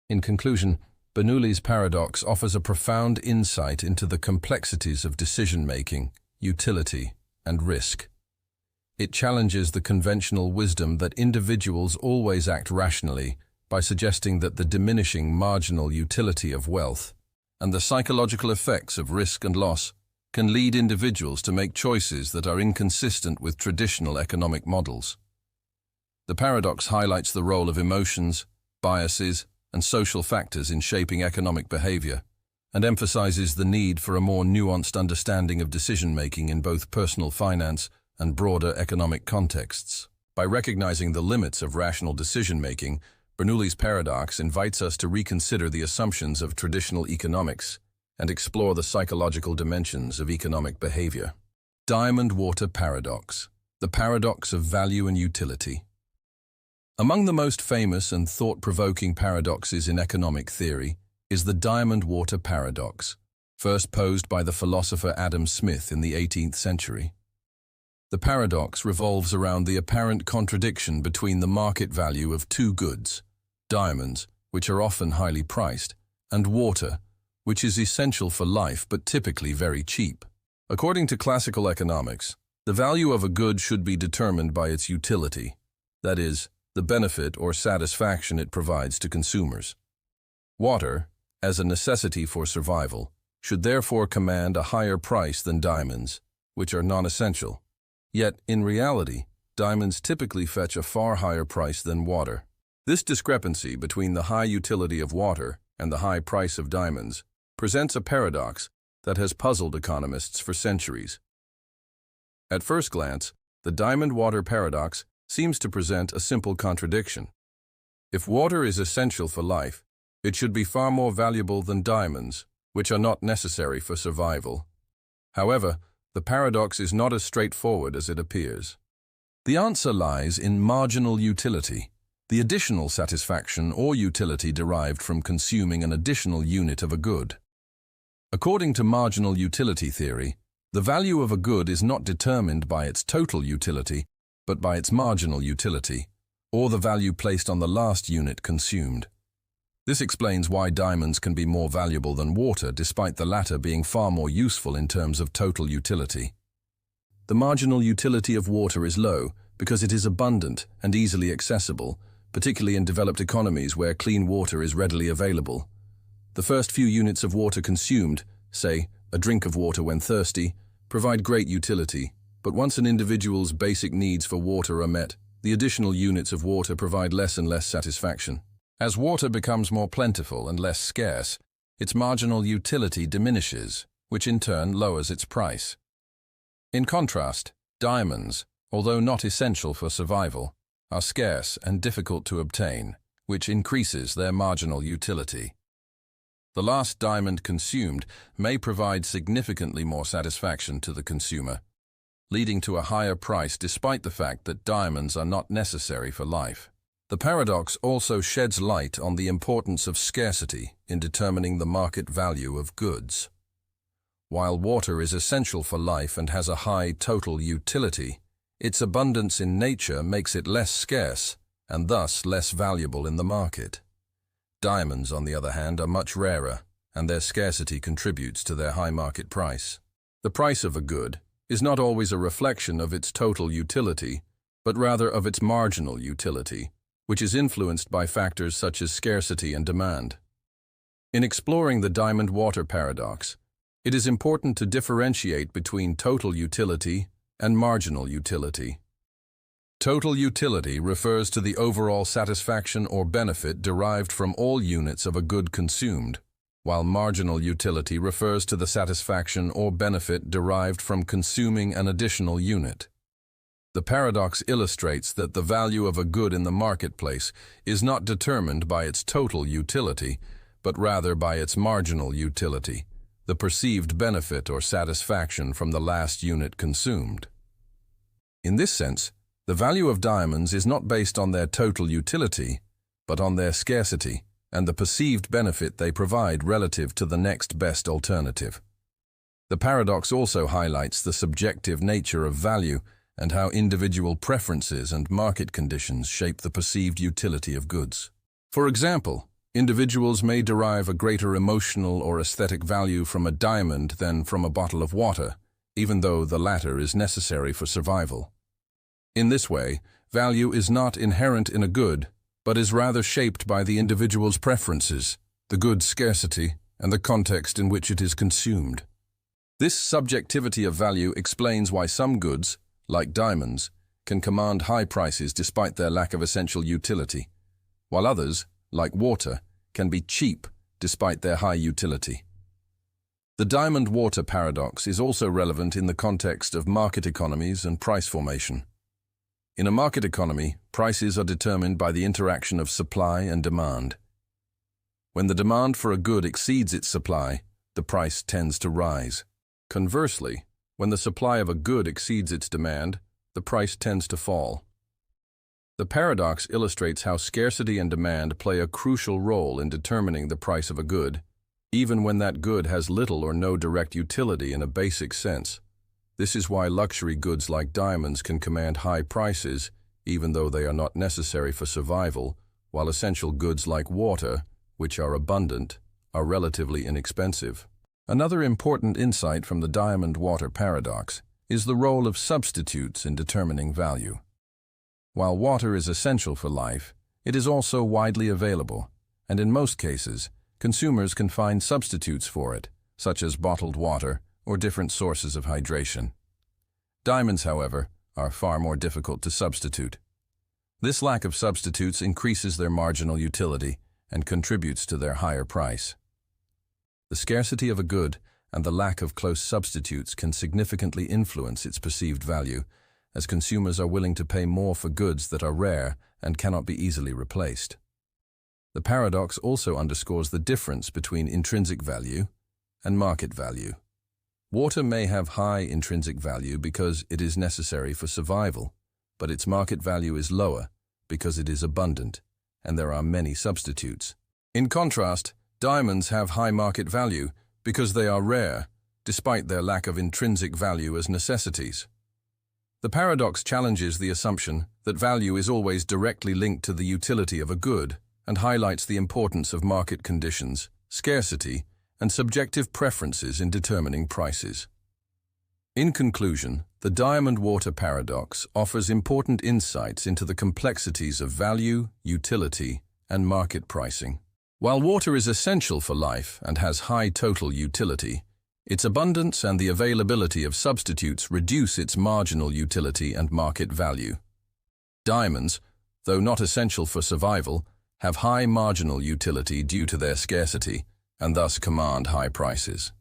In conclusion, Bernoulli's paradox offers a profound insight into the complexities of decision-making, utility, and risk. It challenges the conventional wisdom that individuals always act rationally by suggesting that the diminishing marginal utility of wealth and the psychological effects of risk and loss can lead individuals to make choices that are inconsistent with traditional economic models. The paradox highlights the role of emotions, biases, and social factors in shaping economic behavior, and emphasizes the need for a more nuanced understanding of decision-making in both personal finance and broader economic contexts. By recognizing the limits of rational decision-making, Bernoulli's paradox invites us to reconsider the assumptions of traditional economics and explore the psychological dimensions of economic behavior. Diamond Water Paradox, the paradox of value and utility. Among the most famous and thought-provoking paradoxes in economic theory is the diamond water paradox, first posed by the philosopher Adam Smith in the 18th century. The paradox revolves around the apparent contradiction between the market value of two goods, diamonds, which are often highly priced, and water, which is essential for life but typically very cheap. According to classical economics, the value of a good should be determined by its utility, that is, the benefit or satisfaction it provides to consumers. Water, as a necessity for survival, should therefore command a higher price than diamonds, which are non-essential. Yet, in reality, diamonds typically fetch a far higher price than water. This discrepancy between the high utility of water and the high price of diamonds presents a paradox that has puzzled economists for centuries. At first glance, the diamond water paradox seems to present a simple contradiction. If water is essential for life, it should be far more valuable than diamonds, which are not necessary for survival. However, the paradox is not as straightforward as it appears. The answer lies in marginal utility, the additional satisfaction or utility derived from consuming an additional unit of a good. According to marginal utility theory, the value of a good is not determined by its total utility, but by its marginal utility, or the value placed on the last unit consumed. This explains why diamonds can be more valuable than water, despite the latter being far more useful in terms of total utility. The marginal utility of water is low because it is abundant and easily accessible, particularly in developed economies where clean water is readily available. The first few units of water consumed, say, a drink of water when thirsty, provide great utility, but once an individual's basic needs for water are met, the additional units of water provide less and less satisfaction. As water becomes more plentiful and less scarce, its marginal utility diminishes, which in turn lowers its price. In contrast, diamonds, although not essential for survival, are scarce and difficult to obtain, which increases their marginal utility. The last diamond consumed may provide significantly more satisfaction to the consumer, leading to a higher price despite the fact that diamonds are not necessary for life. The paradox also sheds light on the importance of scarcity in determining the market value of goods. While water is essential for life and has a high total utility, its abundance in nature makes it less scarce and thus less valuable in the market. Diamonds, on the other hand, are much rarer, and their scarcity contributes to their high market price. The price of a good is not always a reflection of its total utility, but rather of its marginal utility, which is influenced by factors such as scarcity and demand. In exploring the diamond water paradox, it is important to differentiate between total utility and marginal utility. Total utility refers to the overall satisfaction or benefit derived from all units of a good consumed, while marginal utility refers to the satisfaction or benefit derived from consuming an additional unit. The paradox illustrates that the value of a good in the marketplace is not determined by its total utility, but rather by its marginal utility, the perceived benefit or satisfaction from the last unit consumed. In this sense, The value of diamonds is not based on their total utility, but on their scarcity and the perceived benefit they provide relative to the next best alternative. The paradox also highlights the subjective nature of value and how individual preferences and market conditions shape the perceived utility of goods. For example, individuals may derive a greater emotional or aesthetic value from a diamond than from a bottle of water, even though the latter is necessary for survival. In this way, value is not inherent in a good, but is rather shaped by the individual's preferences, the good's scarcity, and the context in which it is consumed. This subjectivity of value explains why some goods, like diamonds, can command high prices despite their lack of essential utility, while others, like water, can be cheap despite their high utility. The diamond-water paradox is also relevant in the context of market economies and price formation. In a market economy, prices are determined by the interaction of supply and demand. When the demand for a good exceeds its supply, the price tends to rise. Conversely, when the supply of a good exceeds its demand, the price tends to fall. The paradox illustrates how scarcity and demand play a crucial role in determining the price of a good, even when that good has little or no direct utility in a basic sense. This is why luxury goods like diamonds can command high prices, even though they are not necessary for survival, while essential goods like water, which are abundant, are relatively inexpensive. Another important insight from the diamond-water paradox is the role of substitutes in determining value. While water is essential for life, it is also widely available, and in most cases, consumers can find substitutes for it, such as bottled water or different sources of hydration. Diamonds, however, are far more difficult to substitute. This lack of substitutes increases their marginal utility and contributes to their higher price. The scarcity of a good and the lack of close substitutes can significantly influence its perceived value, as consumers are willing to pay more for goods that are rare and cannot be easily replaced. The paradox also underscores the difference between intrinsic value and market value. Water may have high intrinsic value because it is necessary for survival, but its market value is lower because it is abundant, and there are many substitutes. In contrast, diamonds have high market value because they are rare, despite their lack of intrinsic value as necessities. The paradox challenges the assumption that value is always directly linked to the utility of a good and highlights the importance of market conditions, scarcity, and subjective preferences in determining prices. In conclusion, the diamond-water paradox offers important insights into the complexities of value, utility, and market pricing. While water is essential for life and has high total utility, its abundance and the availability of substitutes reduce its marginal utility and market value. Diamonds, though not essential for survival, have high marginal utility due to their scarcity, and thus command high prices.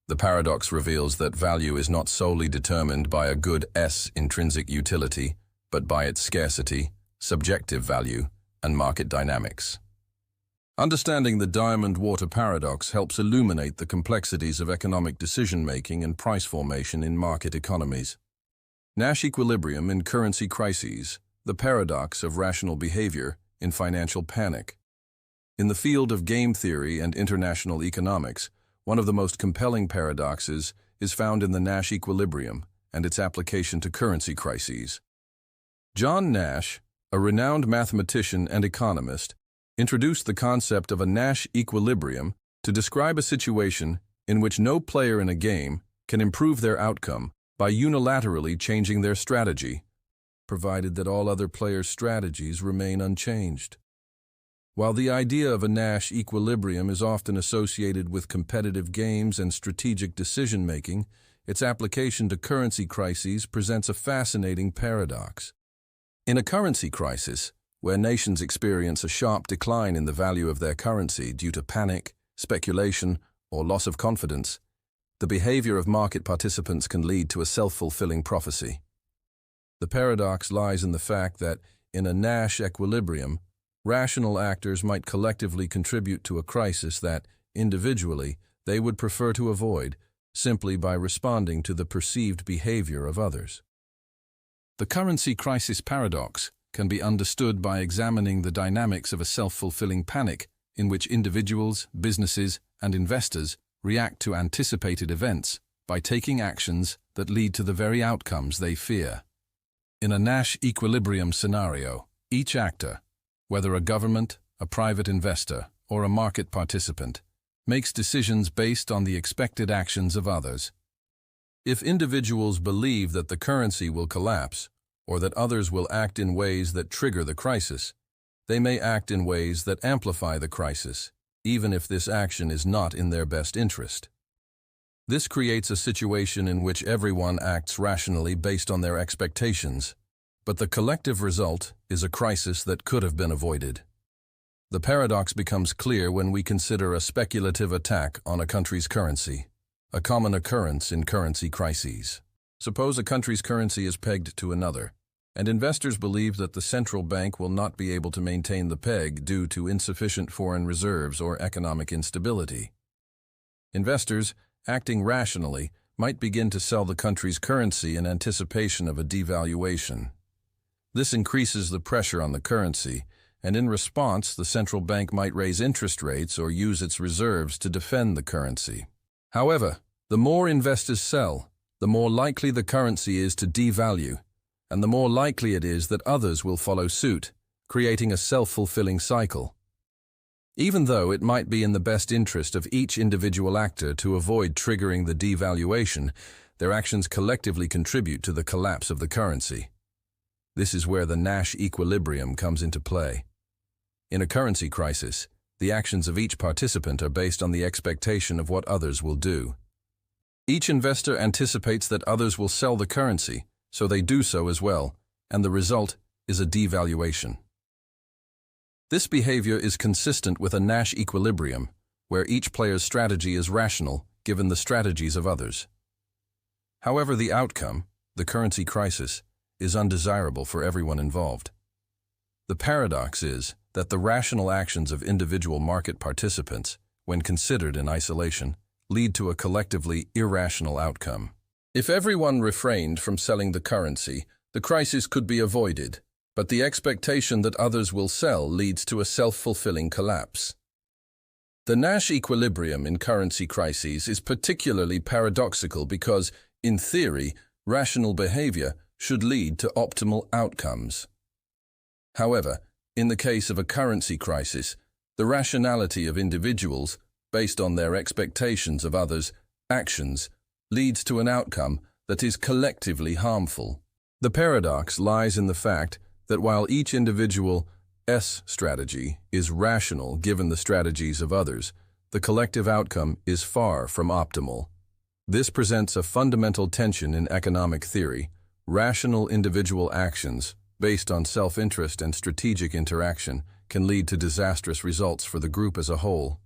The paradox reveals that value is not solely determined by a good's intrinsic utility, but by its scarcity, subjective value, and market dynamics. Understanding the diamond-water paradox helps illuminate the complexities of economic decision-making and price formation in market economies. Nash equilibrium in currency crises, the paradox of rational behavior in financial panic. In the field of game theory and international economics, one of the most compelling paradoxes is found in the Nash equilibrium and its application to currency crises. John Nash, a renowned mathematician and economist, introduced the concept of a Nash equilibrium to describe a situation in which no player in a game can improve their outcome by unilaterally changing their strategy, provided that all other players' strategies remain unchanged. While the idea of a Nash equilibrium is often associated with competitive games and strategic decision-making, its application to currency crises presents a fascinating paradox. In a currency crisis, where nations experience a sharp decline in the value of their currency due to panic, speculation, or loss of confidence, the behavior of market participants can lead to a self-fulfilling prophecy. The paradox lies in the fact that, in a Nash equilibrium, rational actors might collectively contribute to a crisis that, individually, they would prefer to avoid, simply by responding to the perceived behavior of others. The currency crisis paradox can be understood by examining the dynamics of a self-fulfilling panic in which individuals, businesses, and investors react to anticipated events by taking actions that lead to the very outcomes they fear. In a Nash equilibrium scenario, each actor, whether a government, a private investor, or a market participant, makes decisions based on the expected actions of others. If individuals believe that the currency will collapse, or that others will act in ways that trigger the crisis, they may act in ways that amplify the crisis, even if this action is not in their best interest. This creates a situation in which everyone acts rationally based on their expectations, but the collective result is a crisis that could have been avoided. The paradox becomes clear when we consider a speculative attack on a country's currency, a common occurrence in currency crises. Suppose a country's currency is pegged to another, and investors believe that the central bank will not be able to maintain the peg due to insufficient foreign reserves or economic instability. Investors, acting rationally, might begin to sell the country's currency in anticipation of a devaluation. This increases the pressure on the currency, and in response, the central bank might raise interest rates or use its reserves to defend the currency. However, the more investors sell, the more likely the currency is to devalue, and the more likely it is that others will follow suit, creating a self-fulfilling cycle. Even though it might be in the best interest of each individual actor to avoid triggering the devaluation, their actions collectively contribute to the collapse of the currency. This is where the Nash equilibrium comes into play. In a currency crisis, the actions of each participant are based on the expectation of what others will do. Each investor anticipates that others will sell the currency, so they do so as well, and the result is a devaluation. This behavior is consistent with a Nash equilibrium, where each player's strategy is rational given the strategies of others. However, the outcome, the currency crisis, is undesirable for everyone involved. The paradox is that the rational actions of individual market participants, when considered in isolation, lead to a collectively irrational outcome. If everyone refrained from selling the currency, the crisis could be avoided, but the expectation that others will sell leads to a self-fulfilling collapse. The Nash equilibrium in currency crises is particularly paradoxical because, in theory, rational behavior should lead to optimal outcomes. However, in the case of a currency crisis, the rationality of individuals, based on their expectations of others' actions, leads to an outcome that is collectively harmful. The paradox lies in the fact that while each individual's strategy is rational given the strategies of others, the collective outcome is far from optimal. This presents a fundamental tension in economic theory. Rational individual actions, based on self-interest and strategic interaction, can lead to disastrous results for the group as a whole.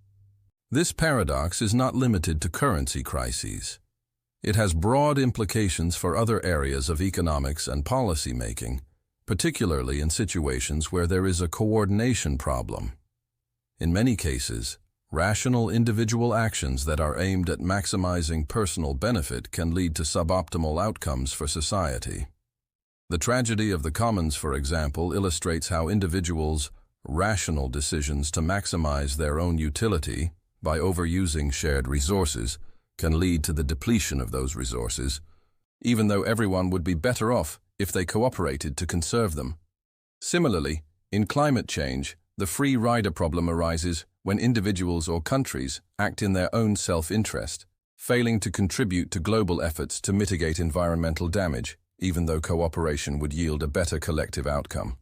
This paradox is not limited to currency crises. It has broad implications for other areas of economics and policy making, particularly in situations where there is a coordination problem. In many cases, rational individual actions that are aimed at maximizing personal benefit can lead to suboptimal outcomes for society. The tragedy of the commons, for example, illustrates how individuals' rational decisions to maximize their own utility by overusing shared resources can lead to the depletion of those resources, even though everyone would be better off if they cooperated to conserve them. Similarly, in climate change, the free rider problem arises when individuals or countries act in their own self-interest, failing to contribute to global efforts to mitigate environmental damage, even though cooperation would yield a better collective outcome.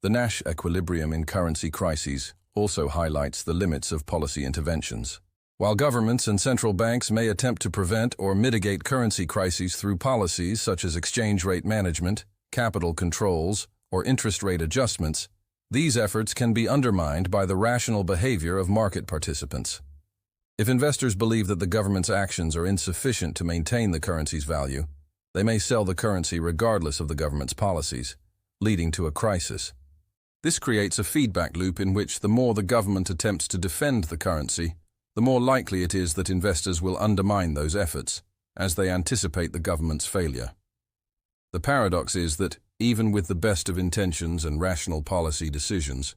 The Nash equilibrium in currency crises also highlights the limits of policy interventions. While governments and central banks may attempt to prevent or mitigate currency crises through policies such as exchange rate management, capital controls, or interest rate adjustments, these efforts can be undermined by the rational behavior of market participants. If investors believe that the government's actions are insufficient to maintain the currency's value, they may sell the currency regardless of the government's policies, leading to a crisis. This creates a feedback loop in which the more the government attempts to defend the currency, the more likely it is that investors will undermine those efforts, as they anticipate the government's failure. The paradox is that, even with the best of intentions and rational policy decisions,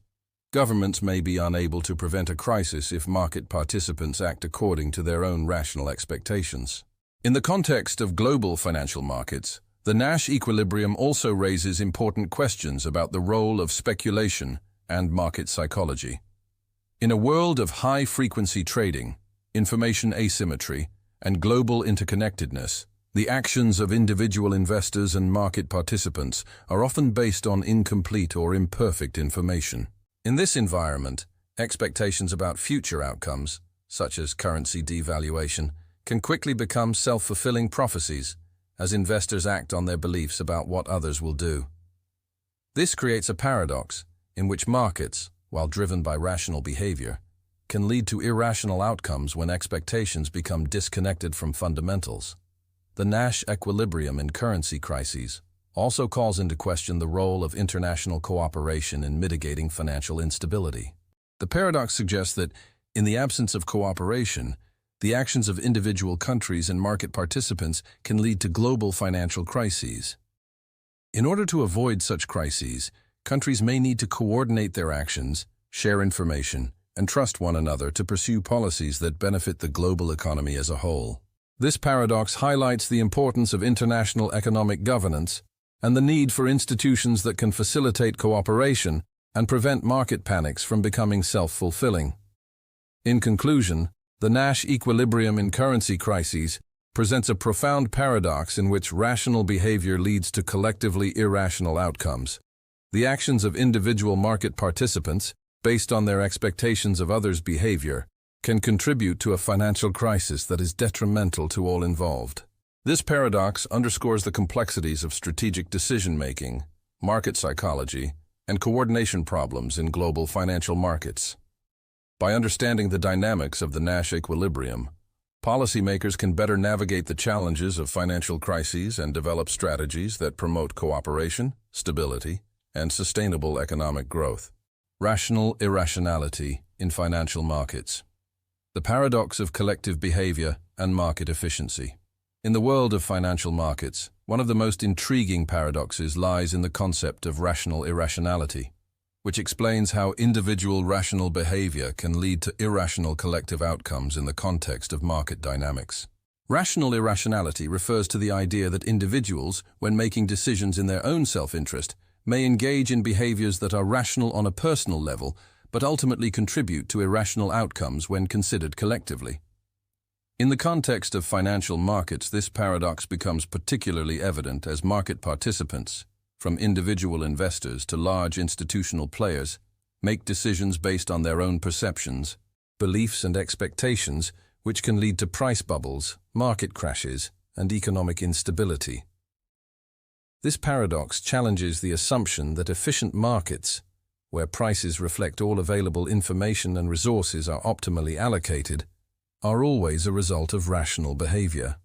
governments may be unable to prevent a crisis if market participants act according to their own rational expectations. In the context of global financial markets, the Nash equilibrium also raises important questions about the role of speculation and market psychology. In a world of high-frequency trading, information asymmetry, and global interconnectedness, the actions of individual investors and market participants are often based on incomplete or imperfect information. In this environment, expectations about future outcomes, such as currency devaluation, can quickly become self-fulfilling prophecies as investors act on their beliefs about what others will do. This creates a paradox in which markets, while driven by rational behavior, can lead to irrational outcomes when expectations become disconnected from fundamentals. The Nash equilibrium in currency crises also calls into question the role of international cooperation in mitigating financial instability. The paradox suggests that, in the absence of cooperation, the actions of individual countries and market participants can lead to global financial crises. In order to avoid such crises, countries may need to coordinate their actions, share information, and trust one another to pursue policies that benefit the global economy as a whole. This paradox highlights the importance of international economic governance and the need for institutions that can facilitate cooperation and prevent market panics from becoming self-fulfilling. In conclusion, the Nash equilibrium in currency crises presents a profound paradox in which rational behavior leads to collectively irrational outcomes. The actions of individual market participants, based on their expectations of others' behavior, can contribute to a financial crisis that is detrimental to all involved. This paradox underscores the complexities of strategic decision-making, market psychology, and coordination problems in global financial markets. By understanding the dynamics of the Nash equilibrium, policymakers can better navigate the challenges of financial crises and develop strategies that promote cooperation, stability, and sustainable economic growth. Rational irrationality in financial markets. The paradox of collective behavior and market efficiency. In the world of financial markets, one of the most intriguing paradoxes lies in the concept of rational irrationality, which explains how individual rational behavior can lead to irrational collective outcomes in the context of market dynamics. Rational irrationality refers to the idea that individuals, when making decisions in their own self-interest, may engage in behaviors that are rational on a personal level, but ultimately contribute to irrational outcomes when considered collectively. In the context of financial markets, this paradox becomes particularly evident as market participants, from individual investors to large institutional players, make decisions based on their own perceptions, beliefs and expectations, which can lead to price bubbles, market crashes, and economic instability. This paradox challenges the assumption that efficient markets, where prices reflect all available information and resources are optimally allocated, are always a result of rational behavior.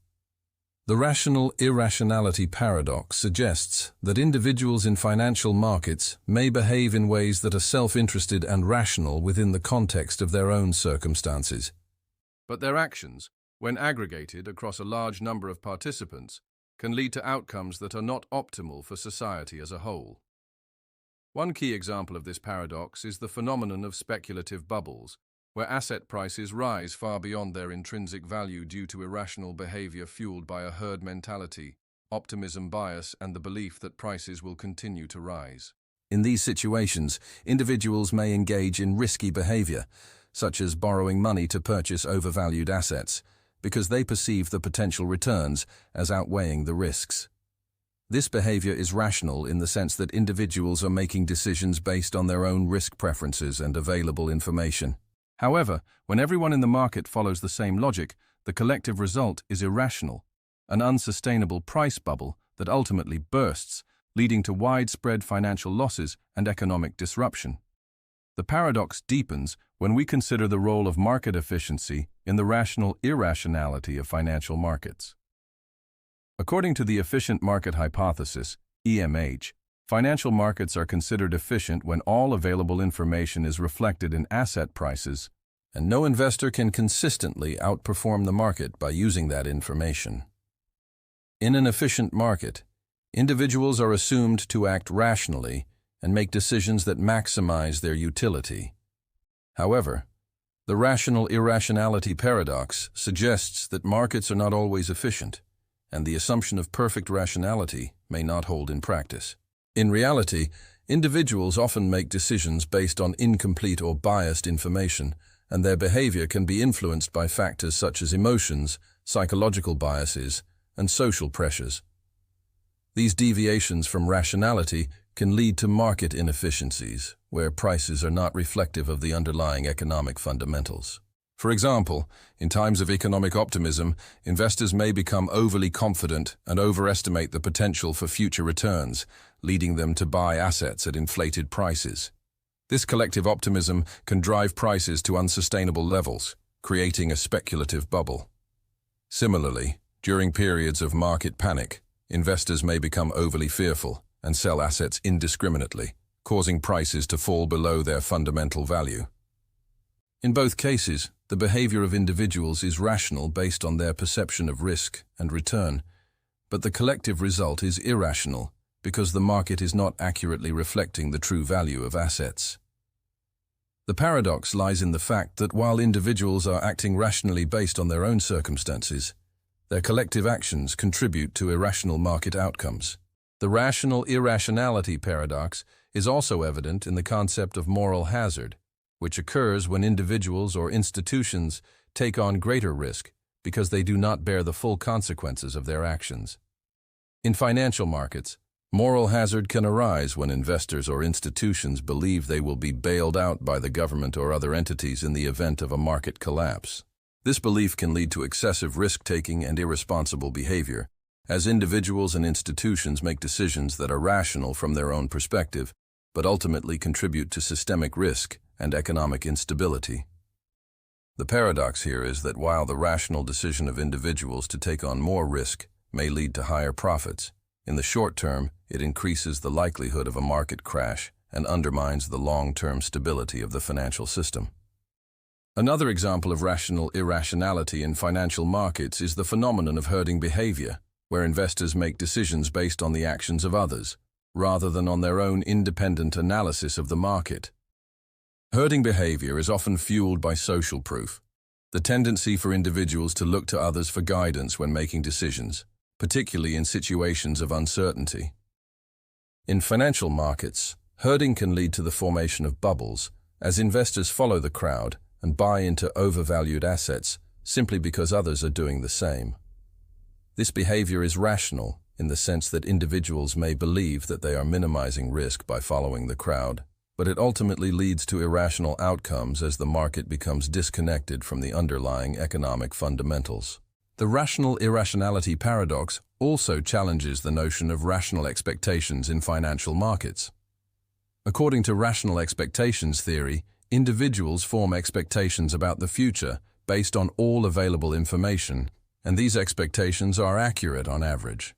The rational irrationality paradox suggests that individuals in financial markets may behave in ways that are self-interested and rational within the context of their own circumstances. But their actions, when aggregated across a large number of participants, can lead to outcomes that are not optimal for society as a whole. One key example of this paradox is the phenomenon of speculative bubbles, where asset prices rise far beyond their intrinsic value due to irrational behavior fueled by a herd mentality, optimism bias, and the belief that prices will continue to rise. In these situations, individuals may engage in risky behavior, such as borrowing money to purchase overvalued assets, because they perceive the potential returns as outweighing the risks. This behavior is rational in the sense that individuals are making decisions based on their own risk preferences and available information. However, when everyone in the market follows the same logic, the collective result is irrational, an unsustainable price bubble that ultimately bursts, leading to widespread financial losses and economic disruption. The paradox deepens when we consider the role of market efficiency in the rational irrationality of financial markets. According to the efficient market hypothesis, EMH, financial markets are considered efficient when all available information is reflected in asset prices, and no investor can consistently outperform the market by using that information. In an efficient market, Individuals are assumed to act rationally and make decisions that maximize their utility. However, the rational irrationality paradox suggests that markets are not always efficient, and the assumption of perfect rationality may not hold in practice. In reality, individuals often make decisions based on incomplete or biased information, and their behavior can be influenced by factors such as emotions, psychological biases, and social pressures. These deviations from rationality can lead to market inefficiencies, where prices are not reflective of the underlying economic fundamentals. For example, in times of economic optimism, investors may become overly confident and overestimate the potential for future returns, leading them to buy assets at inflated prices. This collective optimism can drive prices to unsustainable levels, creating a speculative bubble. Similarly, during periods of market panic, investors may become overly fearful and sell assets indiscriminately, causing prices to fall below their fundamental value. In both cases, the behavior of individuals is rational based on their perception of risk and return, but the collective result is irrational because the market is not accurately reflecting the true value of assets. The paradox lies in the fact that while individuals are acting rationally based on their own circumstances, their collective actions contribute to irrational market outcomes. The rational irrationality paradox is also evident in the concept of moral hazard, which occurs when individuals or institutions take on greater risk because they do not bear the full consequences of their actions. In financial markets, moral hazard can arise when investors or institutions believe they will be bailed out by the government or other entities in the event of a market collapse. This belief can lead to excessive risk-taking and irresponsible behavior, as individuals and institutions make decisions that are rational from their own perspective, but ultimately contribute to systemic risk and economic instability. The paradox here is that while the rational decision of individuals to take on more risk may lead to higher profits, in the short term, it increases the likelihood of a market crash and undermines the long-term stability of the financial system. Another example of rational irrationality in financial markets is the phenomenon of herding behavior, where investors make decisions based on the actions of others, rather than on their own independent analysis of the market. Herding behavior is often fueled by social proof, the tendency for individuals to look to others for guidance when making decisions, particularly in situations of uncertainty. In financial markets, herding can lead to the formation of bubbles, as investors follow the crowd and buy into overvalued assets simply because others are doing the same. This behavior is rational in the sense that individuals may believe that they are minimizing risk by following the crowd, but it ultimately leads to irrational outcomes as the market becomes disconnected from the underlying economic fundamentals. The rational irrationality paradox also challenges the notion of rational expectations in financial markets. According to rational expectations theory, individuals form expectations about the future based on all available information, and these expectations are accurate on average.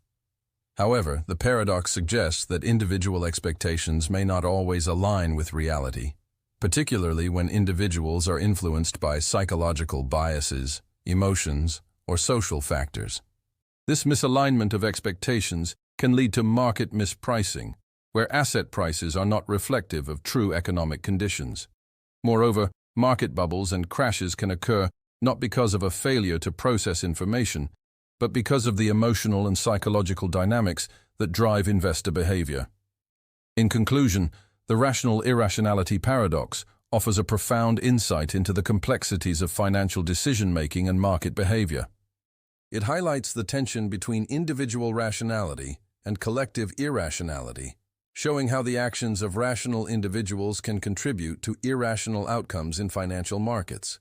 However, the paradox suggests that individual expectations may not always align with reality, particularly when individuals are influenced by psychological biases, emotions, or social factors. This misalignment of expectations can lead to market mispricing, where asset prices are not reflective of true economic conditions. Moreover, market bubbles and crashes can occur not because of a failure to process information, but because of the emotional and psychological dynamics that drive investor behavior. In conclusion, the rational irrationality paradox offers a profound insight into the complexities of financial decision-making and market behavior. It highlights the tension between individual rationality and collective irrationality, showing how the actions of rational individuals can contribute to irrational outcomes in financial markets.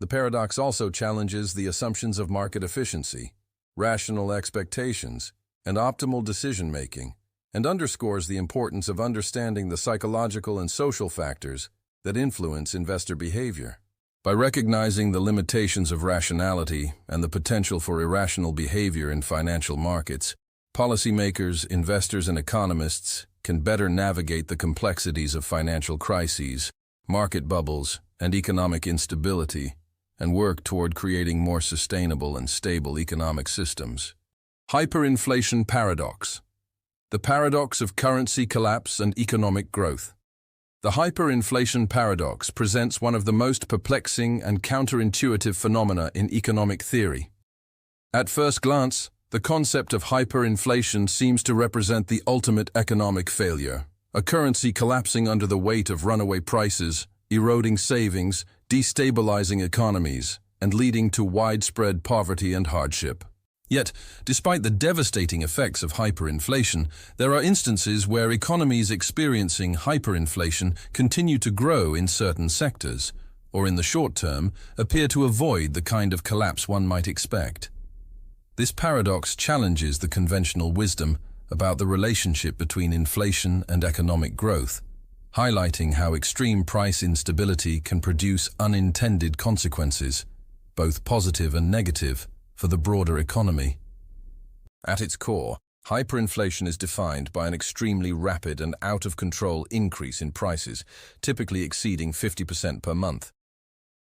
The paradox also challenges the assumptions of market efficiency, rational expectations, and optimal decision-making, and underscores the importance of understanding the psychological and social factors that influence investor behavior. By recognizing the limitations of rationality and the potential for irrational behavior in financial markets, policymakers, investors, and economists can better navigate the complexities of financial crises, market bubbles, and economic instability, and work toward creating more sustainable and stable economic systems. Hyperinflation paradox. The paradox of currency collapse and economic growth. The hyperinflation paradox presents one of the most perplexing and counterintuitive phenomena in economic theory. At first glance, the concept of hyperinflation seems to represent the ultimate economic failure, a currency collapsing under the weight of runaway prices, eroding savings, destabilizing economies, and leading to widespread poverty and hardship. Yet, despite the devastating effects of hyperinflation, there are instances where economies experiencing hyperinflation continue to grow in certain sectors, or in the short term, appear to avoid the kind of collapse one might expect. This paradox challenges the conventional wisdom about the relationship between inflation and economic growth, highlighting how extreme price instability can produce unintended consequences, both positive and negative, for the broader economy. At its core, hyperinflation is defined by an extremely rapid and out-of-control increase in prices, typically exceeding 50% per month.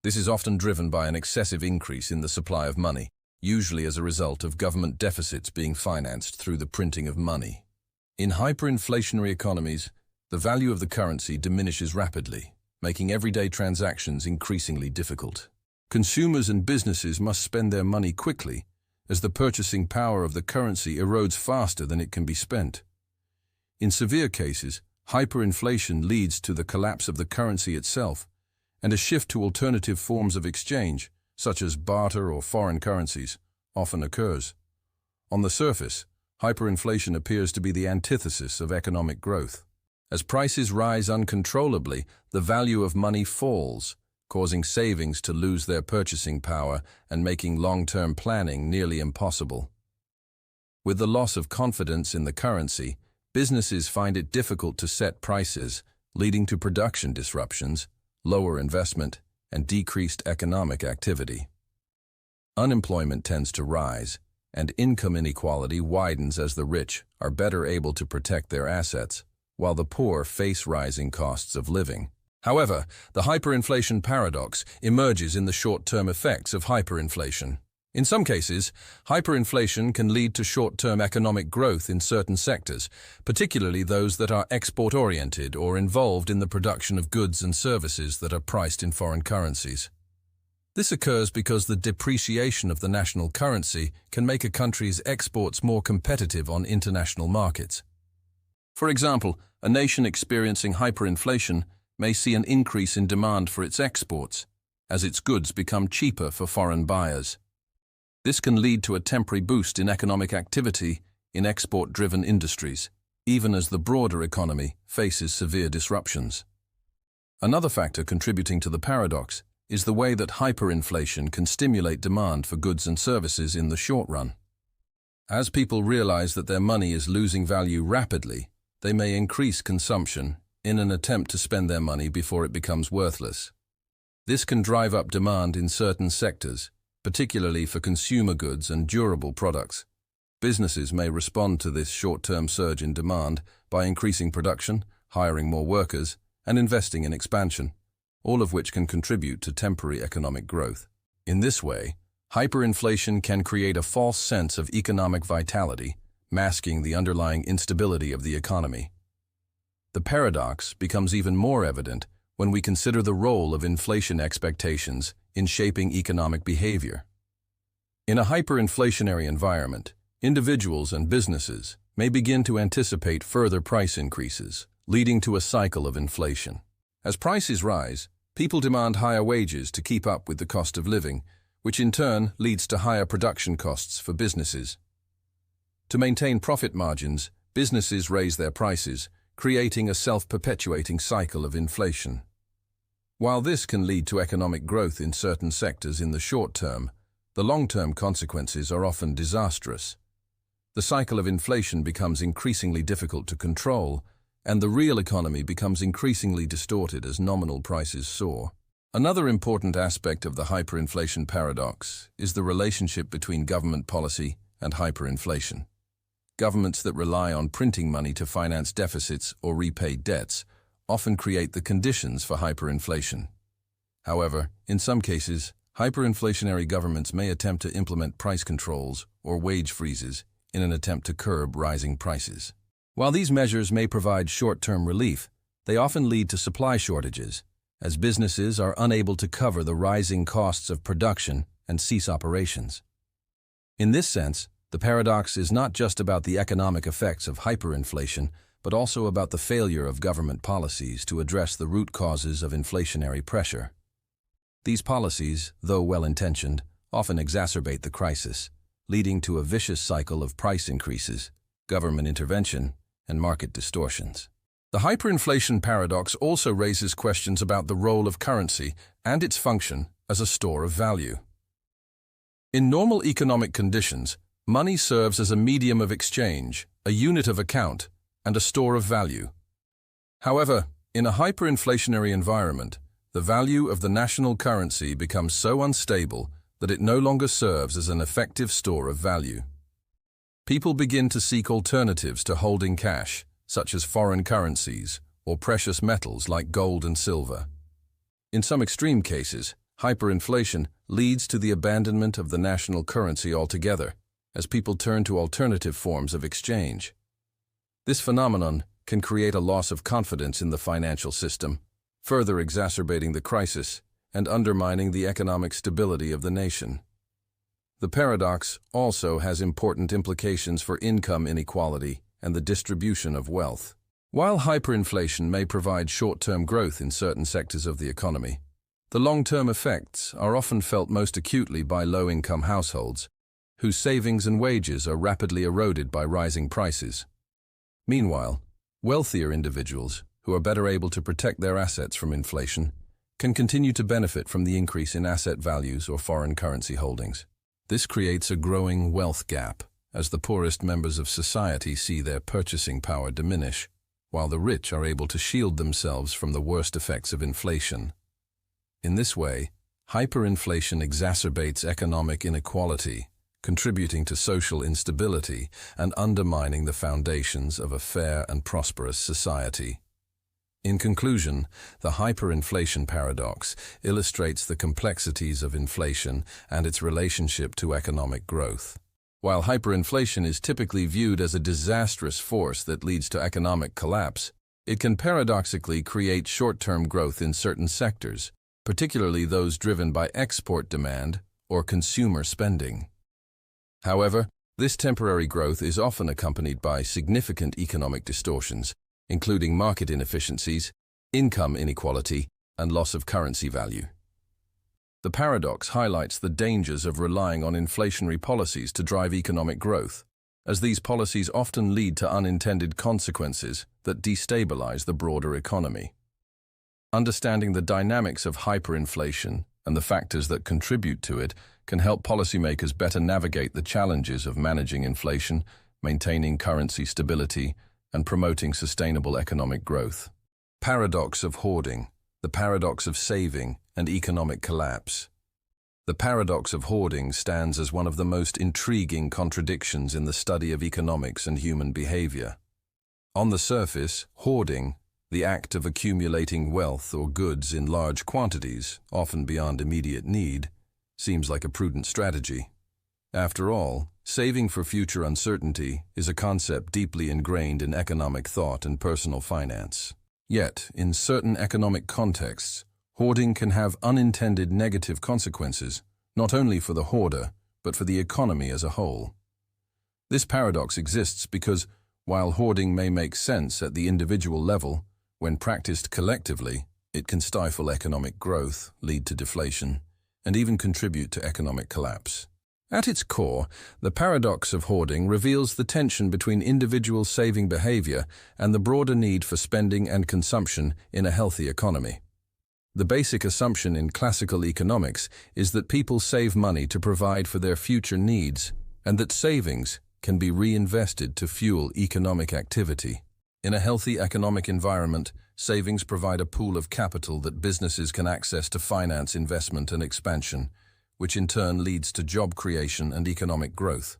This is often driven by an excessive increase in the supply of money, usually as a result of government deficits being financed through the printing of money. In hyperinflationary economies, the value of the currency diminishes rapidly, making everyday transactions increasingly difficult. Consumers and businesses must spend their money quickly, as the purchasing power of the currency erodes faster than it can be spent. In severe cases, hyperinflation leads to the collapse of the currency itself, and a shift to alternative forms of exchange, such as barter or foreign currencies, often occurs. On the surface, hyperinflation appears to be the antithesis of economic growth. As prices rise uncontrollably, the value of money falls, causing savings to lose their purchasing power and making long-term planning nearly impossible. With the loss of confidence in the currency, businesses find it difficult to set prices, leading to production disruptions, lower investment, and decreased economic activity. Unemployment tends to rise, and income inequality widens as the rich are better able to protect their assets, while the poor face rising costs of living. However, the hyperinflation paradox emerges in the short-term effects of hyperinflation. In some cases, hyperinflation can lead to short-term economic growth in certain sectors, particularly those that are export-oriented or involved in the production of goods and services that are priced in foreign currencies. This occurs because the depreciation of the national currency can make a country's exports more competitive on international markets. For example, a nation experiencing hyperinflation may see an increase in demand for its exports, as its goods become cheaper for foreign buyers. This can lead to a temporary boost in economic activity in export-driven industries, even as the broader economy faces severe disruptions. Another factor contributing to the paradox is the way that hyperinflation can stimulate demand for goods and services in the short run. As people realize that their money is losing value rapidly, they may increase consumption in an attempt to spend their money before it becomes worthless. This can drive up demand in certain sectors, particularly for consumer goods and durable products. Businesses may respond to this short-term surge in demand by increasing production, hiring more workers, and investing in expansion, all of which can contribute to temporary economic growth. In this way, hyperinflation can create a false sense of economic vitality, masking the underlying instability of the economy. The paradox becomes even more evident when we consider the role of inflation expectations in shaping economic behavior. In a hyperinflationary environment, individuals and businesses may begin to anticipate further price increases, leading to a cycle of inflation. As prices rise, people demand higher wages to keep up with the cost of living, which in turn leads to higher production costs for businesses. To maintain profit margins, businesses raise their prices, creating a self-perpetuating cycle of inflation. While this can lead to economic growth in certain sectors in the short term, the long-term consequences are often disastrous. The cycle of inflation becomes increasingly difficult to control, and the real economy becomes increasingly distorted as nominal prices soar. Another important aspect of the hyperinflation paradox is the relationship between government policy and hyperinflation. Governments that rely on printing money to finance deficits or repay debts often create the conditions for hyperinflation. However, in some cases, hyperinflationary governments may attempt to implement price controls or wage freezes in an attempt to curb rising prices. While these measures may provide short-term relief, they often lead to supply shortages, as businesses are unable to cover the rising costs of production and cease operations. In this sense, the paradox is not just about the economic effects of hyperinflation, but also about the failure of government policies to address the root causes of inflationary pressure. These policies, though well-intentioned, often exacerbate the crisis, leading to a vicious cycle of price increases, government intervention, and market distortions. The hyperinflation paradox also raises questions about the role of currency and its function as a store of value. In normal economic conditions, money serves as a medium of exchange, a unit of account, and a store of value. However, in a hyperinflationary environment, the value of the national currency becomes so unstable that it no longer serves as an effective store of value. People begin to seek alternatives to holding cash, such as foreign currencies or precious metals like gold and silver. In some extreme cases, hyperinflation leads to the abandonment of the national currency altogether, as people turn to alternative forms of exchange. This phenomenon can create a loss of confidence in the financial system, further exacerbating the crisis and undermining the economic stability of the nation. The paradox also has important implications for income inequality and the distribution of wealth. While hyperinflation may provide short-term growth in certain sectors of the economy, the long-term effects are often felt most acutely by low-income households, whose savings and wages are rapidly eroded by rising prices. Meanwhile, wealthier individuals, who are better able to protect their assets from inflation, can continue to benefit from the increase in asset values or foreign currency holdings. This creates a growing wealth gap, as the poorest members of society see their purchasing power diminish, while the rich are able to shield themselves from the worst effects of inflation. In this way, hyperinflation exacerbates economic inequality, contributing to social instability and undermining the foundations of a fair and prosperous society. In conclusion, the hyperinflation paradox illustrates the complexities of inflation and its relationship to economic growth. While hyperinflation is typically viewed as a disastrous force that leads to economic collapse, it can paradoxically create short-term growth in certain sectors, particularly those driven by export demand or consumer spending. However, this temporary growth is often accompanied by significant economic distortions, including market inefficiencies, income inequality, and loss of currency value. The paradox highlights the dangers of relying on inflationary policies to drive economic growth, as these policies often lead to unintended consequences that destabilize the broader economy. Understanding the dynamics of hyperinflation and the factors that contribute to it can help policymakers better navigate the challenges of managing inflation, maintaining currency stability, and promoting sustainable economic growth. Paradox of hoarding, the paradox of saving, and economic collapse. The paradox of hoarding stands as one of the most intriguing contradictions in the study of economics and human behavior. On the surface, hoarding, the act of accumulating wealth or goods in large quantities, often beyond immediate need, seems like a prudent strategy. After all, saving for future uncertainty is a concept deeply ingrained in economic thought and personal finance. Yet, in certain economic contexts, hoarding can have unintended negative consequences, not only for the hoarder, but for the economy as a whole. This paradox exists because, while hoarding may make sense at the individual level, when practiced collectively, it can stifle economic growth, lead to deflation, and even contribute to economic collapse. At its core, the paradox of hoarding reveals the tension between individual saving behavior and the broader need for spending and consumption in a healthy economy. The basic assumption in classical economics is that people save money to provide for their future needs, and that savings can be reinvested to fuel economic activity. In a healthy economic environment, savings provide a pool of capital that businesses can access to finance investment and expansion, which in turn leads to job creation and economic growth.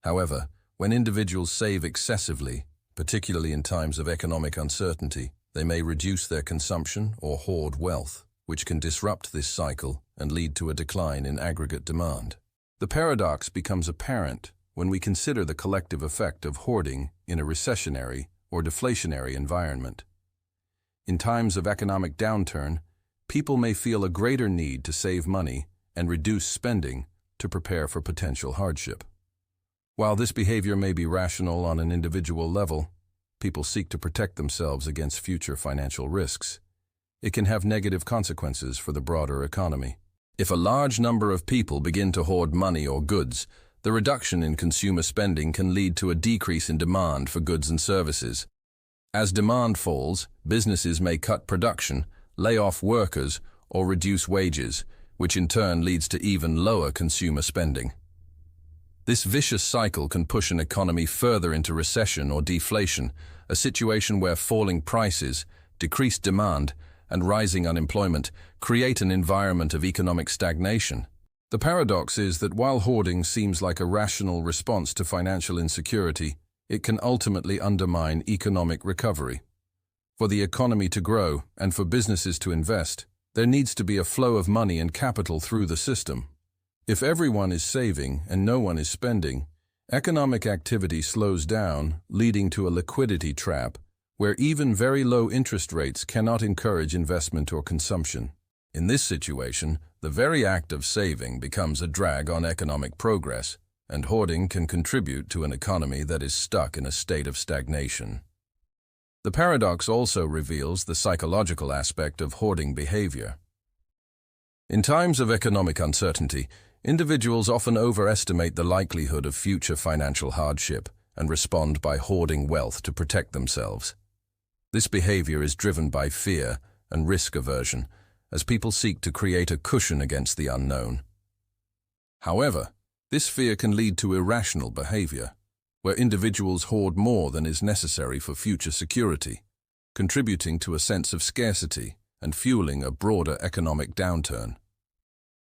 However, when individuals save excessively, particularly in times of economic uncertainty, they may reduce their consumption or hoard wealth, which can disrupt this cycle and lead to a decline in aggregate demand. The paradox becomes apparent when we consider the collective effect of hoarding in a recessionary or deflationary environment. In times of economic downturn, people may feel a greater need to save money and reduce spending to prepare for potential hardship. While this behavior may be rational on an individual level, people seek to protect themselves against future financial risks. It can have negative consequences for the broader economy. If a large number of people begin to hoard money or goods, the reduction in consumer spending can lead to a decrease in demand for goods and services. As demand falls, businesses may cut production, lay off workers, or reduce wages, which in turn leads to even lower consumer spending. This vicious cycle can push an economy further into recession or deflation, a situation where falling prices, decreased demand, and rising unemployment create an environment of economic stagnation. The paradox is that while hoarding seems like a rational response to financial insecurity, it can ultimately undermine economic recovery. For the economy to grow and for businesses to invest, there needs to be a flow of money and capital through the system. If everyone is saving and no one is spending, economic activity slows down, leading to a liquidity trap where even very low interest rates cannot encourage investment or consumption. In this situation, the very act of saving becomes a drag on economic progress, and hoarding can contribute to an economy that is stuck in a state of stagnation. The paradox also reveals the psychological aspect of hoarding behavior. In times of economic uncertainty, individuals often overestimate the likelihood of future financial hardship and respond by hoarding wealth to protect themselves. This behavior is driven by fear and risk aversion, as people seek to create a cushion against the unknown. However, this fear can lead to irrational behavior, where individuals hoard more than is necessary for future security, contributing to a sense of scarcity and fueling a broader economic downturn.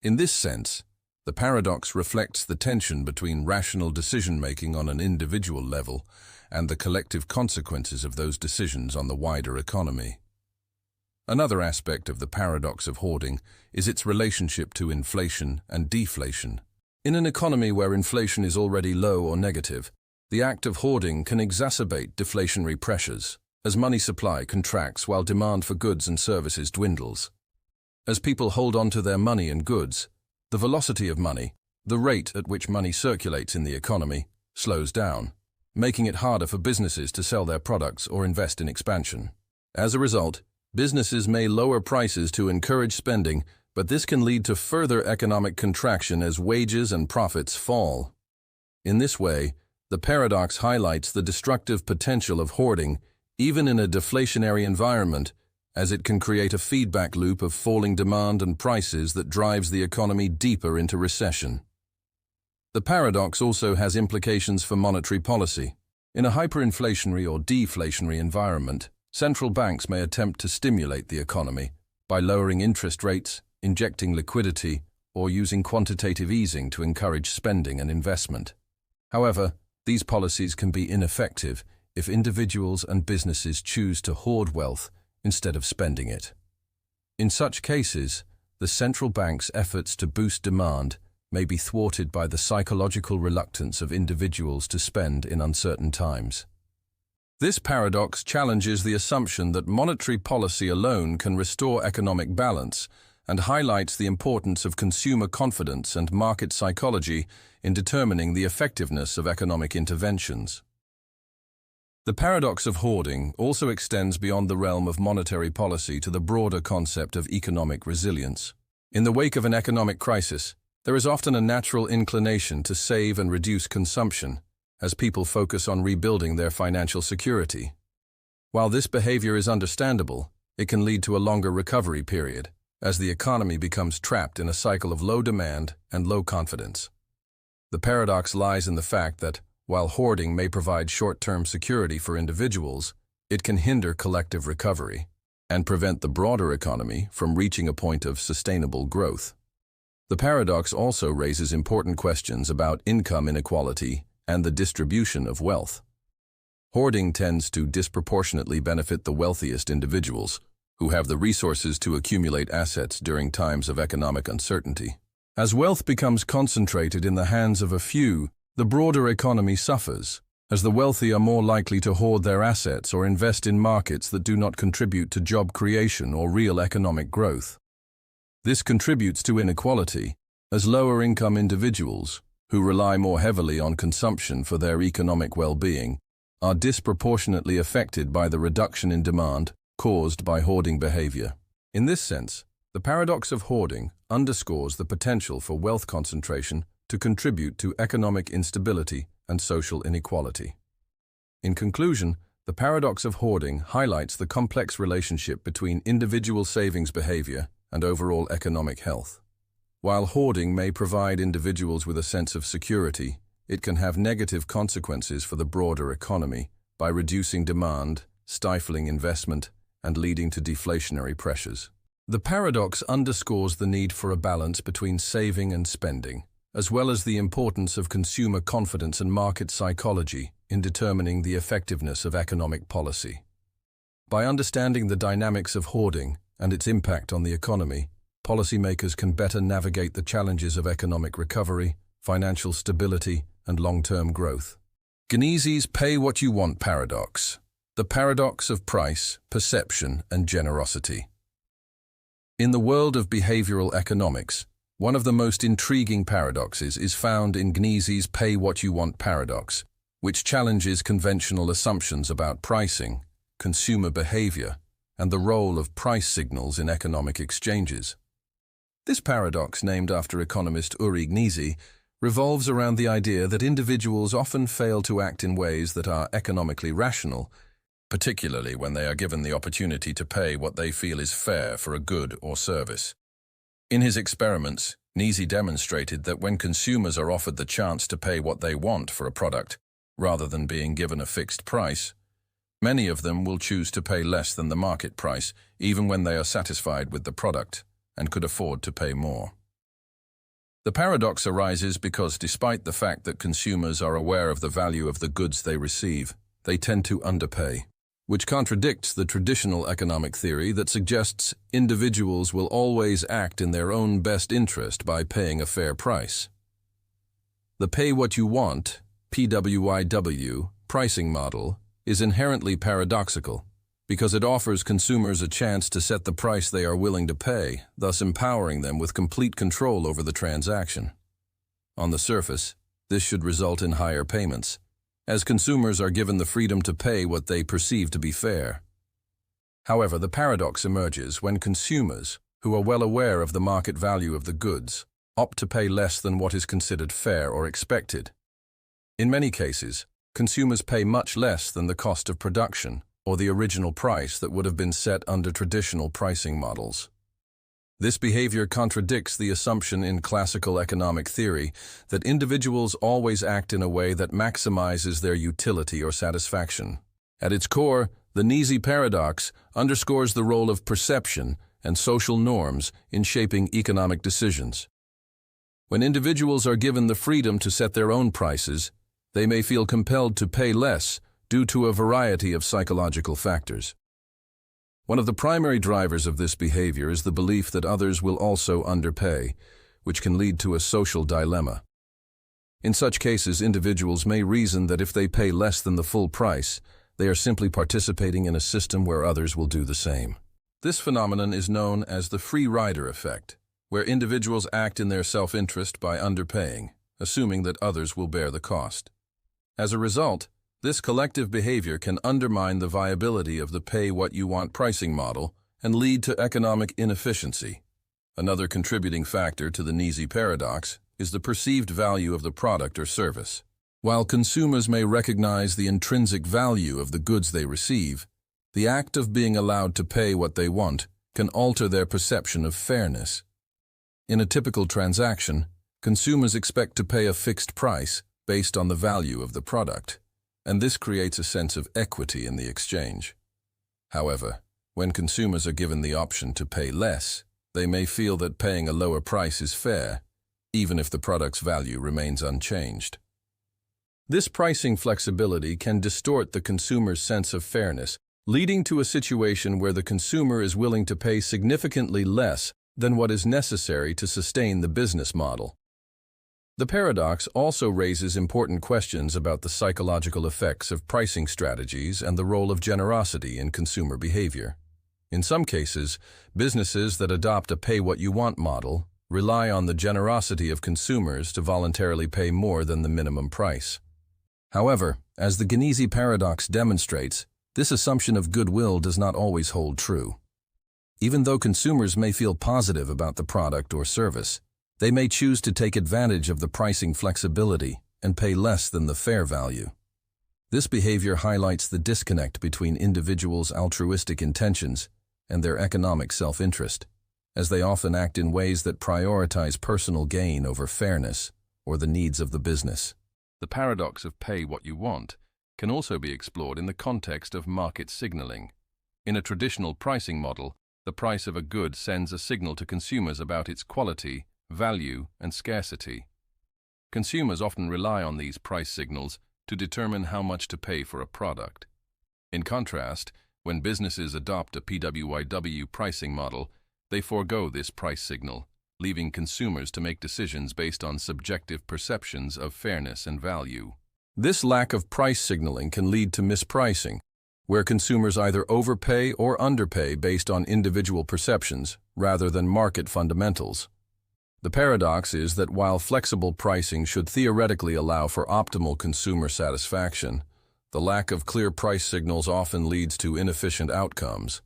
In this sense, the paradox reflects the tension between rational decision-making on an individual level and the collective consequences of those decisions on the wider economy. Another aspect of the paradox of hoarding is its relationship to inflation and deflation. In an economy where inflation is already low or negative, the act of hoarding can exacerbate deflationary pressures, as money supply contracts while demand for goods and services dwindles. As people hold on to their money and goods, the velocity of money, the rate at which money circulates in the economy, slows down, making it harder for businesses to sell their products or invest in expansion. As a result, businesses may lower prices to encourage spending, but this can lead to further economic contraction as wages and profits fall. In this way, the paradox highlights the destructive potential of hoarding, even in a deflationary environment, as it can create a feedback loop of falling demand and prices that drives the economy deeper into recession. The paradox also has implications for monetary policy. In a hyperinflationary or deflationary environment, central banks may attempt to stimulate the economy by lowering interest rates, injecting liquidity, or using quantitative easing to encourage spending and investment. However, these policies can be ineffective if individuals and businesses choose to hoard wealth instead of spending it. In such cases, the central bank's efforts to boost demand may be thwarted by the psychological reluctance of individuals to spend in uncertain times. This paradox challenges the assumption that monetary policy alone can restore economic balance and highlights the importance of consumer confidence and market psychology in determining the effectiveness of economic interventions. The paradox of hoarding also extends beyond the realm of monetary policy to the broader concept of economic resilience. In the wake of an economic crisis, there is often a natural inclination to save and reduce consumption as people focus on rebuilding their financial security. While this behavior is understandable, it can lead to a longer recovery period, as the economy becomes trapped in a cycle of low demand and low confidence. The paradox lies in the fact that, while hoarding may provide short-term security for individuals, it can hinder collective recovery and prevent the broader economy from reaching a point of sustainable growth. The paradox also raises important questions about income inequality and the distribution of wealth. Hoarding tends to disproportionately benefit the wealthiest individuals, who have the resources to accumulate assets during times of economic uncertainty. As wealth becomes concentrated in the hands of a few, the broader economy suffers, as the wealthy are more likely to hoard their assets or invest in markets that do not contribute to job creation or real economic growth. This contributes to inequality, as lower-income individuals, who rely more heavily on consumption for their economic well-being, are disproportionately affected by the reduction in demand caused by hoarding behavior. In this sense, the paradox of hoarding underscores the potential for wealth concentration to contribute to economic instability and social inequality. In conclusion, the paradox of hoarding highlights the complex relationship between individual savings behavior and overall economic health. While hoarding may provide individuals with a sense of security, it can have negative consequences for the broader economy by reducing demand, stifling investment, and leading to deflationary pressures. The paradox underscores the need for a balance between saving and spending, as well as the importance of consumer confidence and market psychology in determining the effectiveness of economic policy. By understanding the dynamics of hoarding and its impact on the economy, policymakers can better navigate the challenges of economic recovery, financial stability, and long-term growth. Gneezy'S Pay What You Want paradox, the paradox of price, perception, and generosity. In the world of behavioral economics, one of the most intriguing paradoxes is found in Gneezy'S Pay What You Want paradox, which challenges conventional assumptions about pricing, consumer behavior, and the role of price signals in economic exchanges. This paradox, named after economist Uri Gneezy, revolves around the idea that individuals often fail to act in ways that are economically rational, particularly when they are given the opportunity to pay what they feel is fair for a good or service. In his experiments, Gneezy demonstrated that when consumers are offered the chance to pay what they want for a product, rather than being given a fixed price, many of them will choose to pay less than the market price, even when they are satisfied with the product and could afford to pay more. The paradox arises because despite the fact that consumers are aware of the value of the goods they receive, they tend to underpay, which contradicts the traditional economic theory that suggests individuals will always act in their own best interest by paying a fair price. The Pay What You Want, PWIW, pricing model is inherently paradoxical because it offers consumers a chance to set the price they are willing to pay, thus empowering them with complete control over the transaction. On the surface, this should result in higher payments, as consumers are given the freedom to pay what they perceive to be fair. However, the paradox emerges when consumers, who are well aware of the market value of the goods, opt to pay less than what is considered fair or expected. In many cases, consumers pay much less than the cost of production or the original price that would have been set under traditional pricing models. This behavior contradicts the assumption in classical economic theory that individuals always act in a way that maximizes their utility or satisfaction. At its core, the Gneezy paradox underscores the role of perception and social norms in shaping economic decisions. When individuals are given the freedom to set their own prices, they may feel compelled to pay less due to a variety of psychological factors. One of the primary drivers of this behavior is the belief that others will also underpay, which can lead to a social dilemma. In such cases, individuals may reason that if they pay less than the full price, they are simply participating in a system where others will do the same. This phenomenon is known as the free rider effect, where individuals act in their self-interest by underpaying, assuming that others will bear the cost. As a result, this collective behavior can undermine the viability of the Pay What You Want pricing model and lead to economic inefficiency. Another contributing factor to the Gneezy paradox is the perceived value of the product or service. While consumers may recognize the intrinsic value of the goods they receive, the act of being allowed to pay what they want can alter their perception of fairness. In a typical transaction, consumers expect to pay a fixed price based on the value of the product, and this creates a sense of equity in the exchange. However, when consumers are given the option to pay less, they may feel that paying a lower price is fair, even if the product's value remains unchanged. This pricing flexibility can distort the consumer's sense of fairness, leading to a situation where the consumer is willing to pay significantly less than what is necessary to sustain the business model. The paradox also raises important questions about the psychological effects of pricing strategies and the role of generosity in consumer behavior. In some cases, businesses that adopt a pay-what-you-want model rely on the generosity of consumers to voluntarily pay more than the minimum price. However, as the Gneezy'S paradox demonstrates, this assumption of goodwill does not always hold true. Even though consumers may feel positive about the product or service, they may choose to take advantage of the pricing flexibility and pay less than the fair value. This behavior highlights the disconnect between individuals' altruistic intentions and their economic self-interest, as they often act in ways that prioritize personal gain over fairness or the needs of the business. The paradox of pay what you want can also be explored in the context of market signaling. In a traditional pricing model, the price of a good sends a signal to consumers about its quality, value, and scarcity. Consumers often rely on these price signals to determine how much to pay for a product. In contrast, when businesses adopt a PWIW pricing model, they forego this price signal, leaving consumers to make decisions based on subjective perceptions of fairness and value. This lack of price signaling can lead to mispricing, where consumers either overpay or underpay based on individual perceptions rather than market fundamentals. The paradox is that while flexible pricing should theoretically allow for optimal consumer satisfaction, the lack of clear price signals often leads to inefficient outcomes.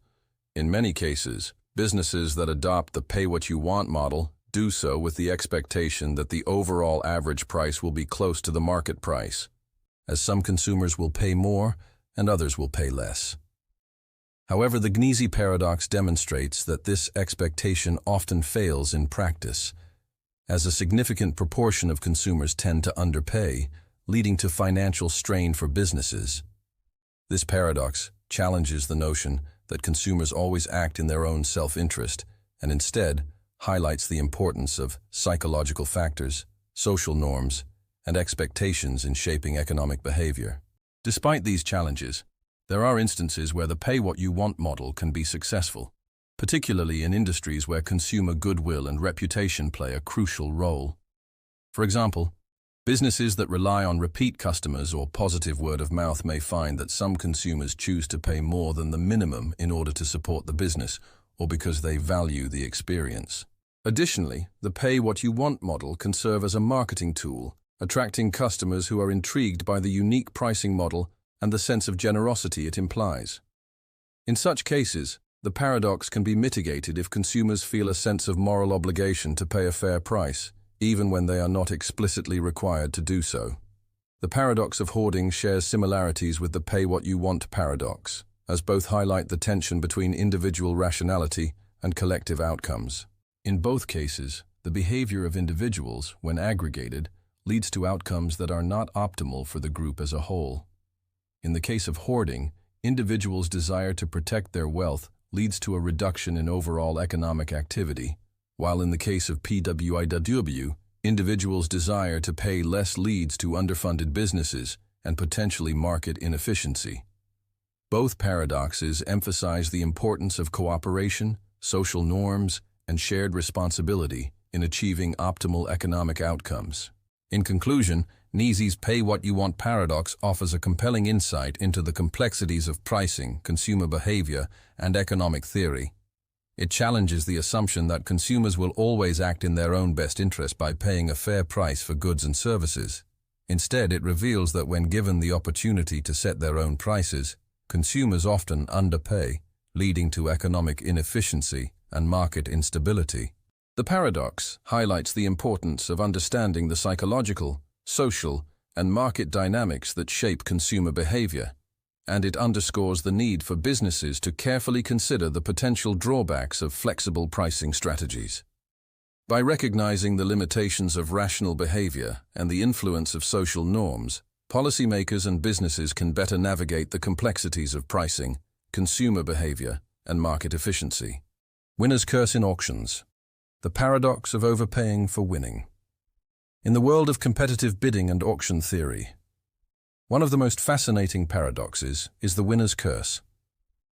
In many cases, businesses that adopt the pay-what-you-want model do so with the expectation that the overall average price will be close to the market price, as some consumers will pay more and others will pay less. However, the Gneezy'S paradox demonstrates that this expectation often fails in practice, as a significant proportion of consumers tend to underpay, leading to financial strain for businesses. This paradox challenges the notion that consumers always act in their own self-interest and instead highlights the importance of psychological factors, social norms, and expectations in shaping economic behavior. Despite these challenges, there are instances where the pay-what-you-want model can be successful, particularly in industries where consumer goodwill and reputation play a crucial role. For example, businesses that rely on repeat customers or positive word of mouth may find that some consumers choose to pay more than the minimum in order to support the business or because they value the experience. Additionally, the pay-what-you-want model can serve as a marketing tool, attracting customers who are intrigued by the unique pricing model and the sense of generosity it implies. In such cases, the paradox can be mitigated if consumers feel a sense of moral obligation to pay a fair price, even when they are not explicitly required to do so. The paradox of hoarding shares similarities with the pay-what-you-want paradox, as both highlight the tension between individual rationality and collective outcomes. In both cases, the behavior of individuals, when aggregated, leads to outcomes that are not optimal for the group as a whole. In the case of hoarding, individuals' desire to protect their wealth leads to a reduction in overall economic activity, while in the case of PWIW, individuals' desire to pay less leads to underfunded businesses and potentially market inefficiency. Both paradoxes emphasize the importance of cooperation, social norms, and shared responsibility in achieving optimal economic outcomes. In conclusion, Gneezy'S pay-what-you-want paradox offers a compelling insight into the complexities of pricing, consumer behavior, and economic theory. It challenges the assumption that consumers will always act in their own best interest by paying a fair price for goods and services. Instead, it reveals that when given the opportunity to set their own prices, consumers often underpay, leading to economic inefficiency and market instability. The paradox highlights the importance of understanding the psychological, social, and market dynamics that shape consumer behavior, and it underscores the need for businesses to carefully consider the potential drawbacks of flexible pricing strategies. By recognizing the limitations of rational behavior and the influence of social norms, policymakers and businesses can better navigate the complexities of pricing, consumer behavior, and market efficiency. Winner's curse in auctions. The paradox of overpaying for winning. In the world of competitive bidding and auction theory, one of the most fascinating paradoxes is the winner's curse,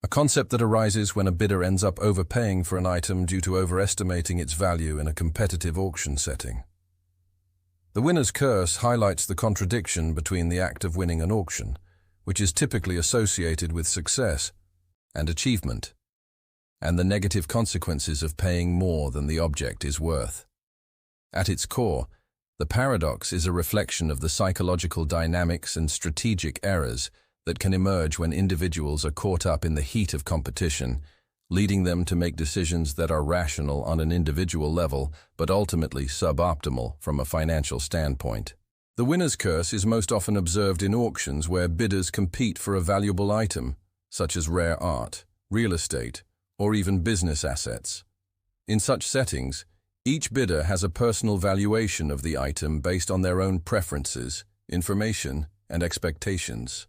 a concept that arises when a bidder ends up overpaying for an item due to overestimating its value in a competitive auction setting. The winner's curse highlights the contradiction between the act of winning an auction, which is typically associated with success and achievement, and the negative consequences of paying more than the object is worth. At its core, the paradox is a reflection of the psychological dynamics and strategic errors that can emerge when individuals are caught up in the heat of competition, leading them to make decisions that are rational on an individual level but ultimately suboptimal from a financial standpoint. The winner's curse is most often observed in auctions where bidders compete for a valuable item, such as rare art, real estate, or even business assets. In such settings, each bidder has a personal valuation of the item based on their own preferences, information, and expectations.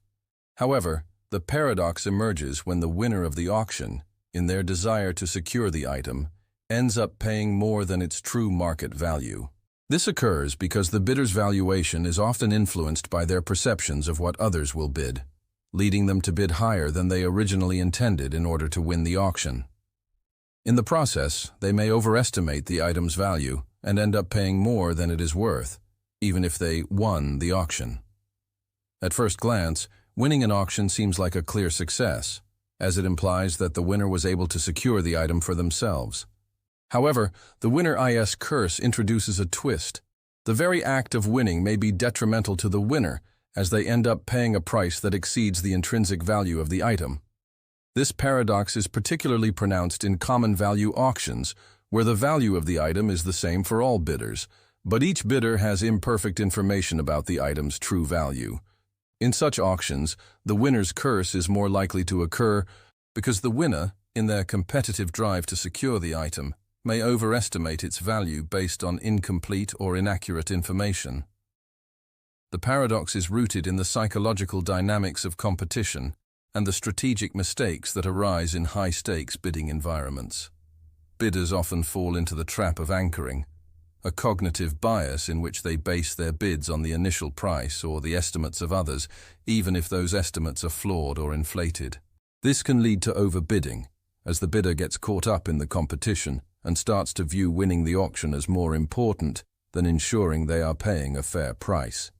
However, the paradox emerges when the winner of the auction, in their desire to secure the item, ends up paying more than its true market value. This occurs because the bidder's valuation is often influenced by their perceptions of what others will bid, leading them to bid higher than they originally intended in order to win the auction. In the process, they may overestimate the item's value and end up paying more than it is worth, even if they won the auction. At first glance, winning an auction seems like a clear success, as it implies that the winner was able to secure the item for themselves. However, the winner's curse introduces a twist. The very act of winning may be detrimental to the winner, as they end up paying a price that exceeds the intrinsic value of the item. This paradox is particularly pronounced in common value auctions, where the value of the item is the same for all bidders, but each bidder has imperfect information about the item's true value. In such auctions, the winner's curse is more likely to occur because the winner, in their competitive drive to secure the item, may overestimate its value based on incomplete or inaccurate information. The paradox is rooted in the psychological dynamics of competition and the strategic mistakes that arise in high-stakes bidding environments. Bidders often fall into the trap of anchoring, a cognitive bias in which they base their bids on the initial price or the estimates of others, even if those estimates are flawed or inflated. This can lead to overbidding, as the bidder gets caught up in the competition and starts to view winning the auction as more important than ensuring they are paying a fair price.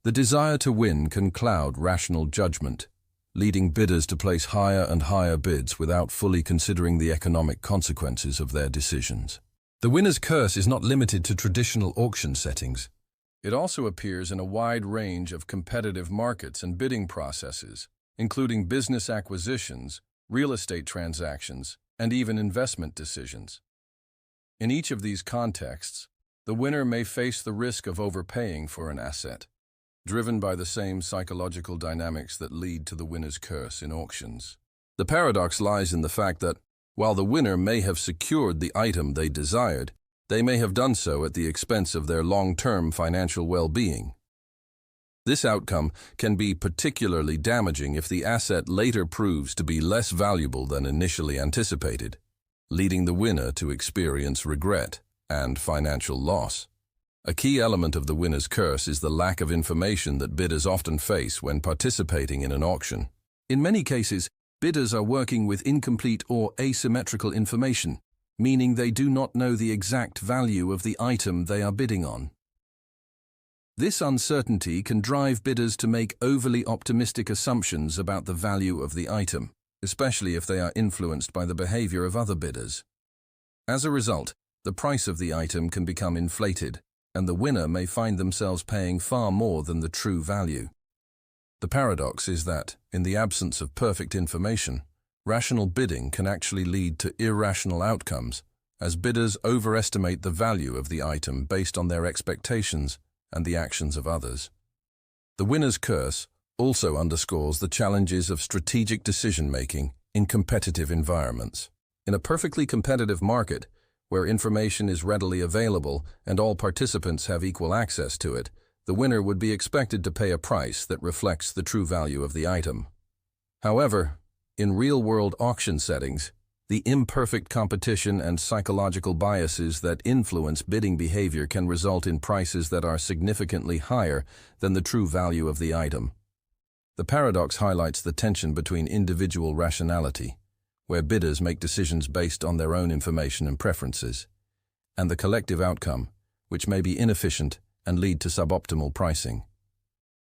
The desire to win can cloud rational judgment, leading bidders to place higher and higher bids without fully considering the economic consequences of their decisions. The winner's curse is not limited to traditional auction settings. It also appears in a wide range of competitive markets and bidding processes, including business acquisitions, real estate transactions, and even investment decisions. In each of these contexts, the winner may face the risk of overpaying for an asset, driven by the same psychological dynamics that lead to the winner's curse in auctions. The paradox lies in the fact that, while the winner may have secured the item they desired, they may have done so at the expense of their long-term financial well-being. This outcome can be particularly damaging if the asset later proves to be less valuable than initially anticipated, leading the winner to experience regret and financial loss. A key element of the winner's curse is the lack of information that bidders often face when participating in an auction. In many cases, bidders are working with incomplete or asymmetrical information, meaning they do not know the exact value of the item they are bidding on. This uncertainty can drive bidders to make overly optimistic assumptions about the value of the item, especially if they are influenced by the behavior of other bidders. As a result, the price of the item can become inflated, and the winner may find themselves paying far more than the true value. The paradox is that, in the absence of perfect information, rational bidding can actually lead to irrational outcomes, as bidders overestimate the value of the item based on their expectations and the actions of others. The winner's curse also underscores the challenges of strategic decision-making in competitive environments. In a perfectly competitive market, where information is readily available and all participants have equal access to it, the winner would be expected to pay a price that reflects the true value of the item. However, in real-world auction settings, the imperfect competition and psychological biases that influence bidding behavior can result in prices that are significantly higher than the true value of the item. The paradox highlights the tension between individual rationality, where bidders make decisions based on their own information and preferences, and the collective outcome, which may be inefficient and lead to suboptimal pricing.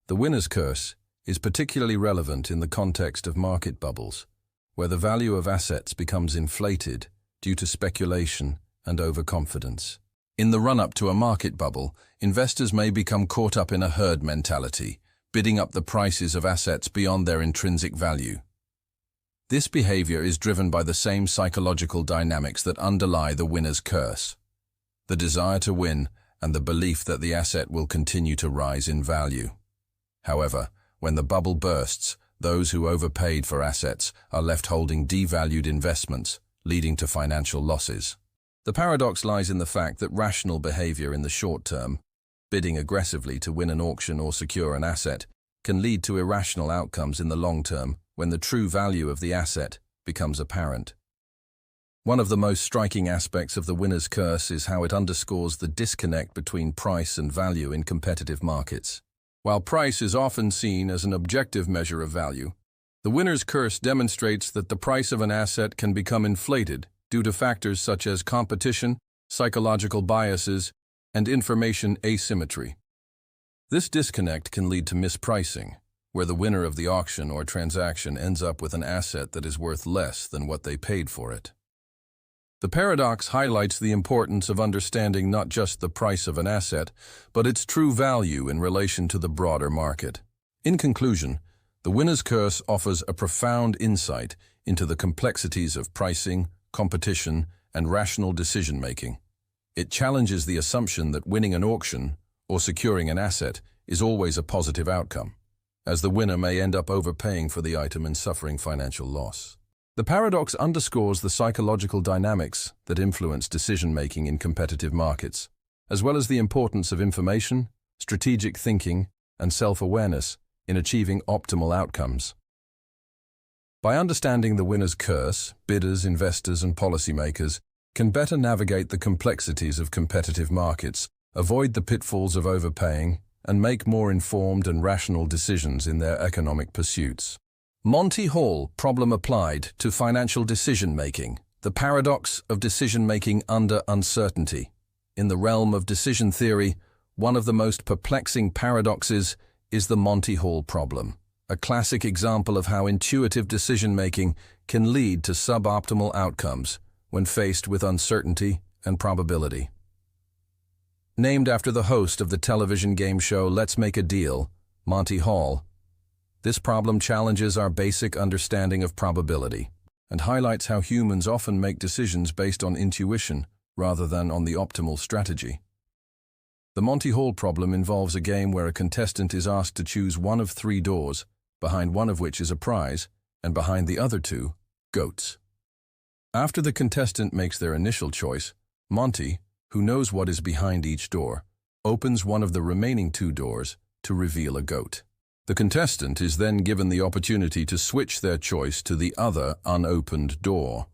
The winner's curse is particularly relevant in the context of market bubbles, where the value of assets becomes inflated due to speculation and overconfidence. In the run-up to a market bubble, investors may become caught up in a herd mentality, bidding up the prices of assets beyond their intrinsic value. This behavior is driven by the same psychological dynamics that underlie the winner's curse: the desire to win and the belief that the asset will continue to rise in value. However, when the bubble bursts, those who overpaid for assets are left holding devalued investments, leading to financial losses. The paradox lies in the fact that rational behavior in the short term, bidding aggressively to win an auction or secure an asset, can lead to irrational outcomes in the long term when the true value of the asset becomes apparent. One of the most striking aspects of the winner's curse is how it underscores the disconnect between price and value in competitive markets. While price is often seen as an objective measure of value, the winner's curse demonstrates that the price of an asset can become inflated due to factors such as competition, psychological biases, and information asymmetry. This disconnect can lead to mispricing, where the winner of the auction or transaction ends up with an asset that is worth less than what they paid for it. The paradox highlights the importance of understanding not just the price of an asset, but its true value in relation to the broader market. In conclusion, the winner's curse offers a profound insight into the complexities of pricing, competition, and rational decision-making. It challenges the assumption that winning an auction or securing an asset is always a positive outcome, as the winner may end up overpaying for the item and suffering financial loss. The paradox underscores the psychological dynamics that influence decision-making in competitive markets, as well as the importance of information, strategic thinking, and self-awareness in achieving optimal outcomes. By understanding the winner's curse, bidders, investors, and policymakers can better navigate the complexities of competitive markets, avoid the pitfalls of overpaying, and make more informed and rational decisions in their economic pursuits. Monty Hall problem applied to financial decision-making, the paradox of decision-making under uncertainty. In the realm of decision theory, one of the most perplexing paradoxes is the Monty Hall problem, a classic example of how intuitive decision-making can lead to suboptimal outcomes when faced with uncertainty and probability. Named after the host of the television game show Let's Make a Deal, Monty Hall, this problem challenges our basic understanding of probability and highlights how humans often make decisions based on intuition rather than on the optimal strategy. The Monty Hall problem involves a game where a contestant is asked to choose one of 3 doors, behind one of which is a prize, and behind the other 2, goats. After the contestant makes their initial choice, Monty, who knows what is behind each door, opens one of the remaining 2 doors to reveal a goat. The contestant is then given the opportunity to switch their choice to the other unopened door.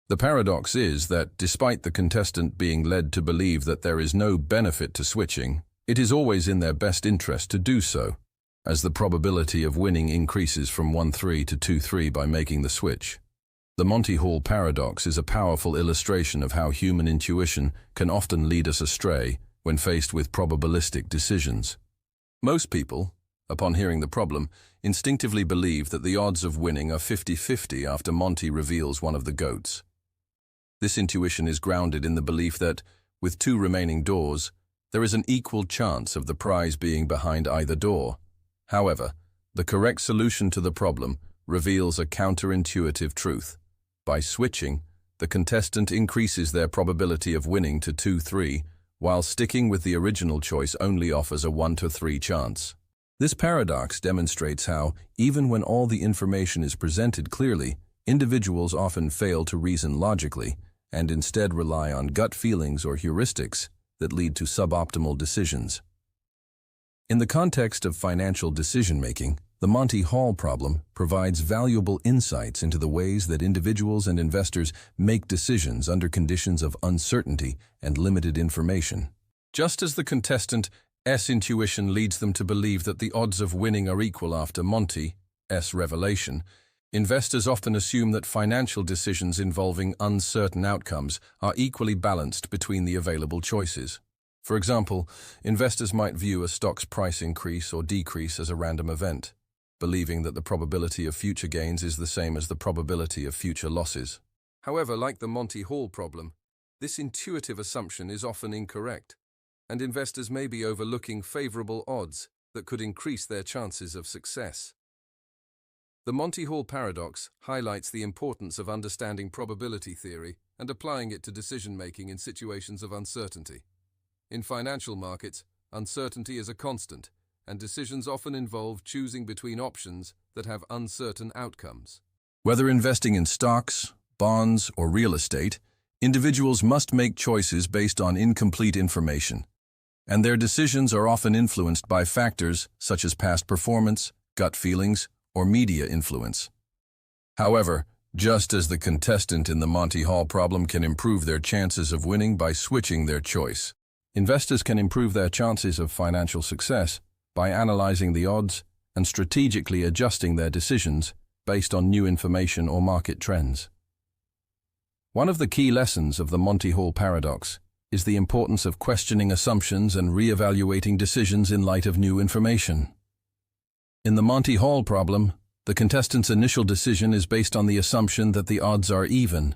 The paradox is that, despite the contestant being led to believe that there is no benefit to switching, it is always in their best interest to do so, as the probability of winning increases from 1-3 to 2-3 by making the switch. The Monty Hall paradox is a powerful illustration of how human intuition can often lead us astray when faced with probabilistic decisions. Most people, upon hearing the problem, instinctively believe that the odds of winning are 50-50 after Monty reveals one of the goats. This intuition is grounded in the belief that, with 2 remaining doors, there is an equal chance of the prize being behind either door. However, the correct solution to the problem reveals a counterintuitive truth. By switching, the contestant increases their probability of winning to 2-3, while sticking with the original choice only offers a 1-3 chance. This paradox demonstrates how, even when all the information is presented clearly, individuals often fail to reason logically and instead rely on gut feelings or heuristics that lead to suboptimal decisions. In the context of financial decision-making, the Monty Hall problem provides valuable insights into the ways that individuals and investors make decisions under conditions of uncertainty and limited information. Just as the contestant S intuition leads them to believe that the odds of winning are equal after Monty S revelation, investors often assume that financial decisions involving uncertain outcomes are equally balanced between the available choices. For example, investors might view a stock's price increase or decrease as a random event, believing that the probability of future gains is the same as the probability of future losses. However, like the Monty Hall problem, this intuitive assumption is often incorrect, and investors may be overlooking favorable odds that could increase their chances of success. The Monty Hall paradox highlights the importance of understanding probability theory and applying it to decision-making in situations of uncertainty. In financial markets, uncertainty is a constant, and decisions often involve choosing between options that have uncertain outcomes. Whether investing in stocks, bonds, or real estate, individuals must make choices based on incomplete information, and their decisions are often influenced by factors such as past performance, gut feelings, or media influence. However, just as the contestant in the Monty Hall problem can improve their chances of winning by switching their choice, investors can improve their chances of financial success by analyzing the odds and strategically adjusting their decisions based on new information or market trends. One of the key lessons of the Monty Hall paradox is the importance of questioning assumptions and re-evaluating decisions in light of new information. In the Monty Hall problem, the contestant's initial decision is based on the assumption that the odds are even,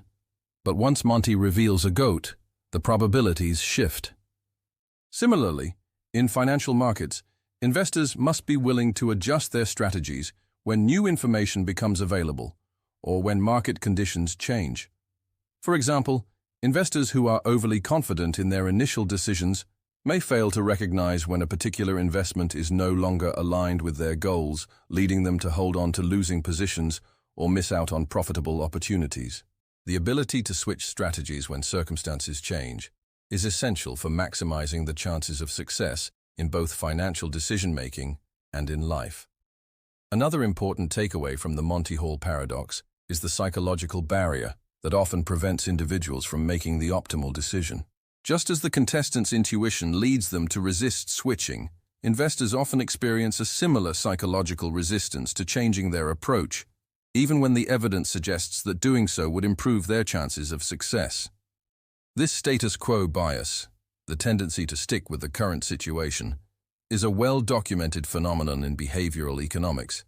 but once Monty reveals a goat, the probabilities shift. Similarly, in financial markets, investors must be willing to adjust their strategies when new information becomes available or when market conditions change. For example, investors who are overly confident in their initial decisions may fail to recognize when a particular investment is no longer aligned with their goals, leading them to hold on to losing positions or miss out on profitable opportunities. The ability to switch strategies when circumstances change is essential for maximizing the chances of success in both financial decision-making and in life. Another important takeaway from the Monty Hall paradox is the psychological barrier that often prevents individuals from making the optimal decision. Just as the contestant's intuition leads them to resist switching, investors often experience a similar psychological resistance to changing their approach, even when the evidence suggests that doing so would improve their chances of success. This status quo bias, the tendency to stick with the current situation, is a well-documented phenomenon in behavioral economics,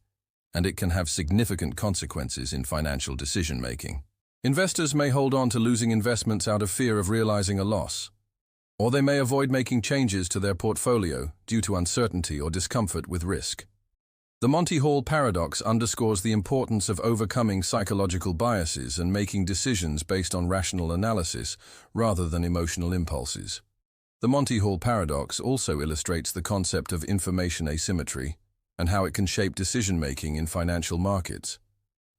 and it can have significant consequences in financial decision-making. Investors may hold on to losing investments out of fear of realizing a loss, or they may avoid making changes to their portfolio due to uncertainty or discomfort with risk. The Monty Hall paradox underscores the importance of overcoming psychological biases and making decisions based on rational analysis rather than emotional impulses. The Monty Hall paradox also illustrates the concept of information asymmetry and how it can shape decision-making in financial markets.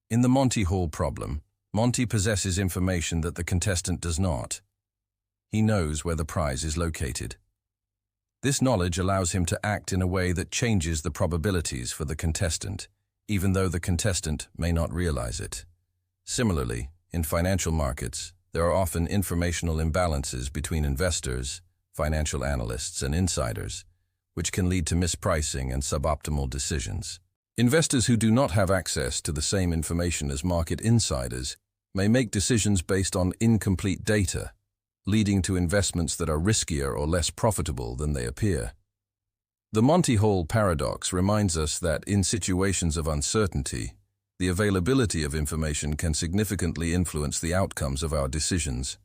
In the Monty Hall problem, Monty possesses information that the contestant does not. He knows where the prize is located. This knowledge allows him to act in a way that changes the probabilities for the contestant, even though the contestant may not realize it. Similarly, in financial markets, there are often informational imbalances between investors, financial analysts, and insiders, which can lead to mispricing and suboptimal decisions. Investors who do not have access to the same information as market insiders may make decisions based on incomplete data, leading to investments that are riskier or less profitable than they appear. The Monty Hall paradox reminds us that in situations of uncertainty, the availability of information can significantly influence the outcomes of our decisions.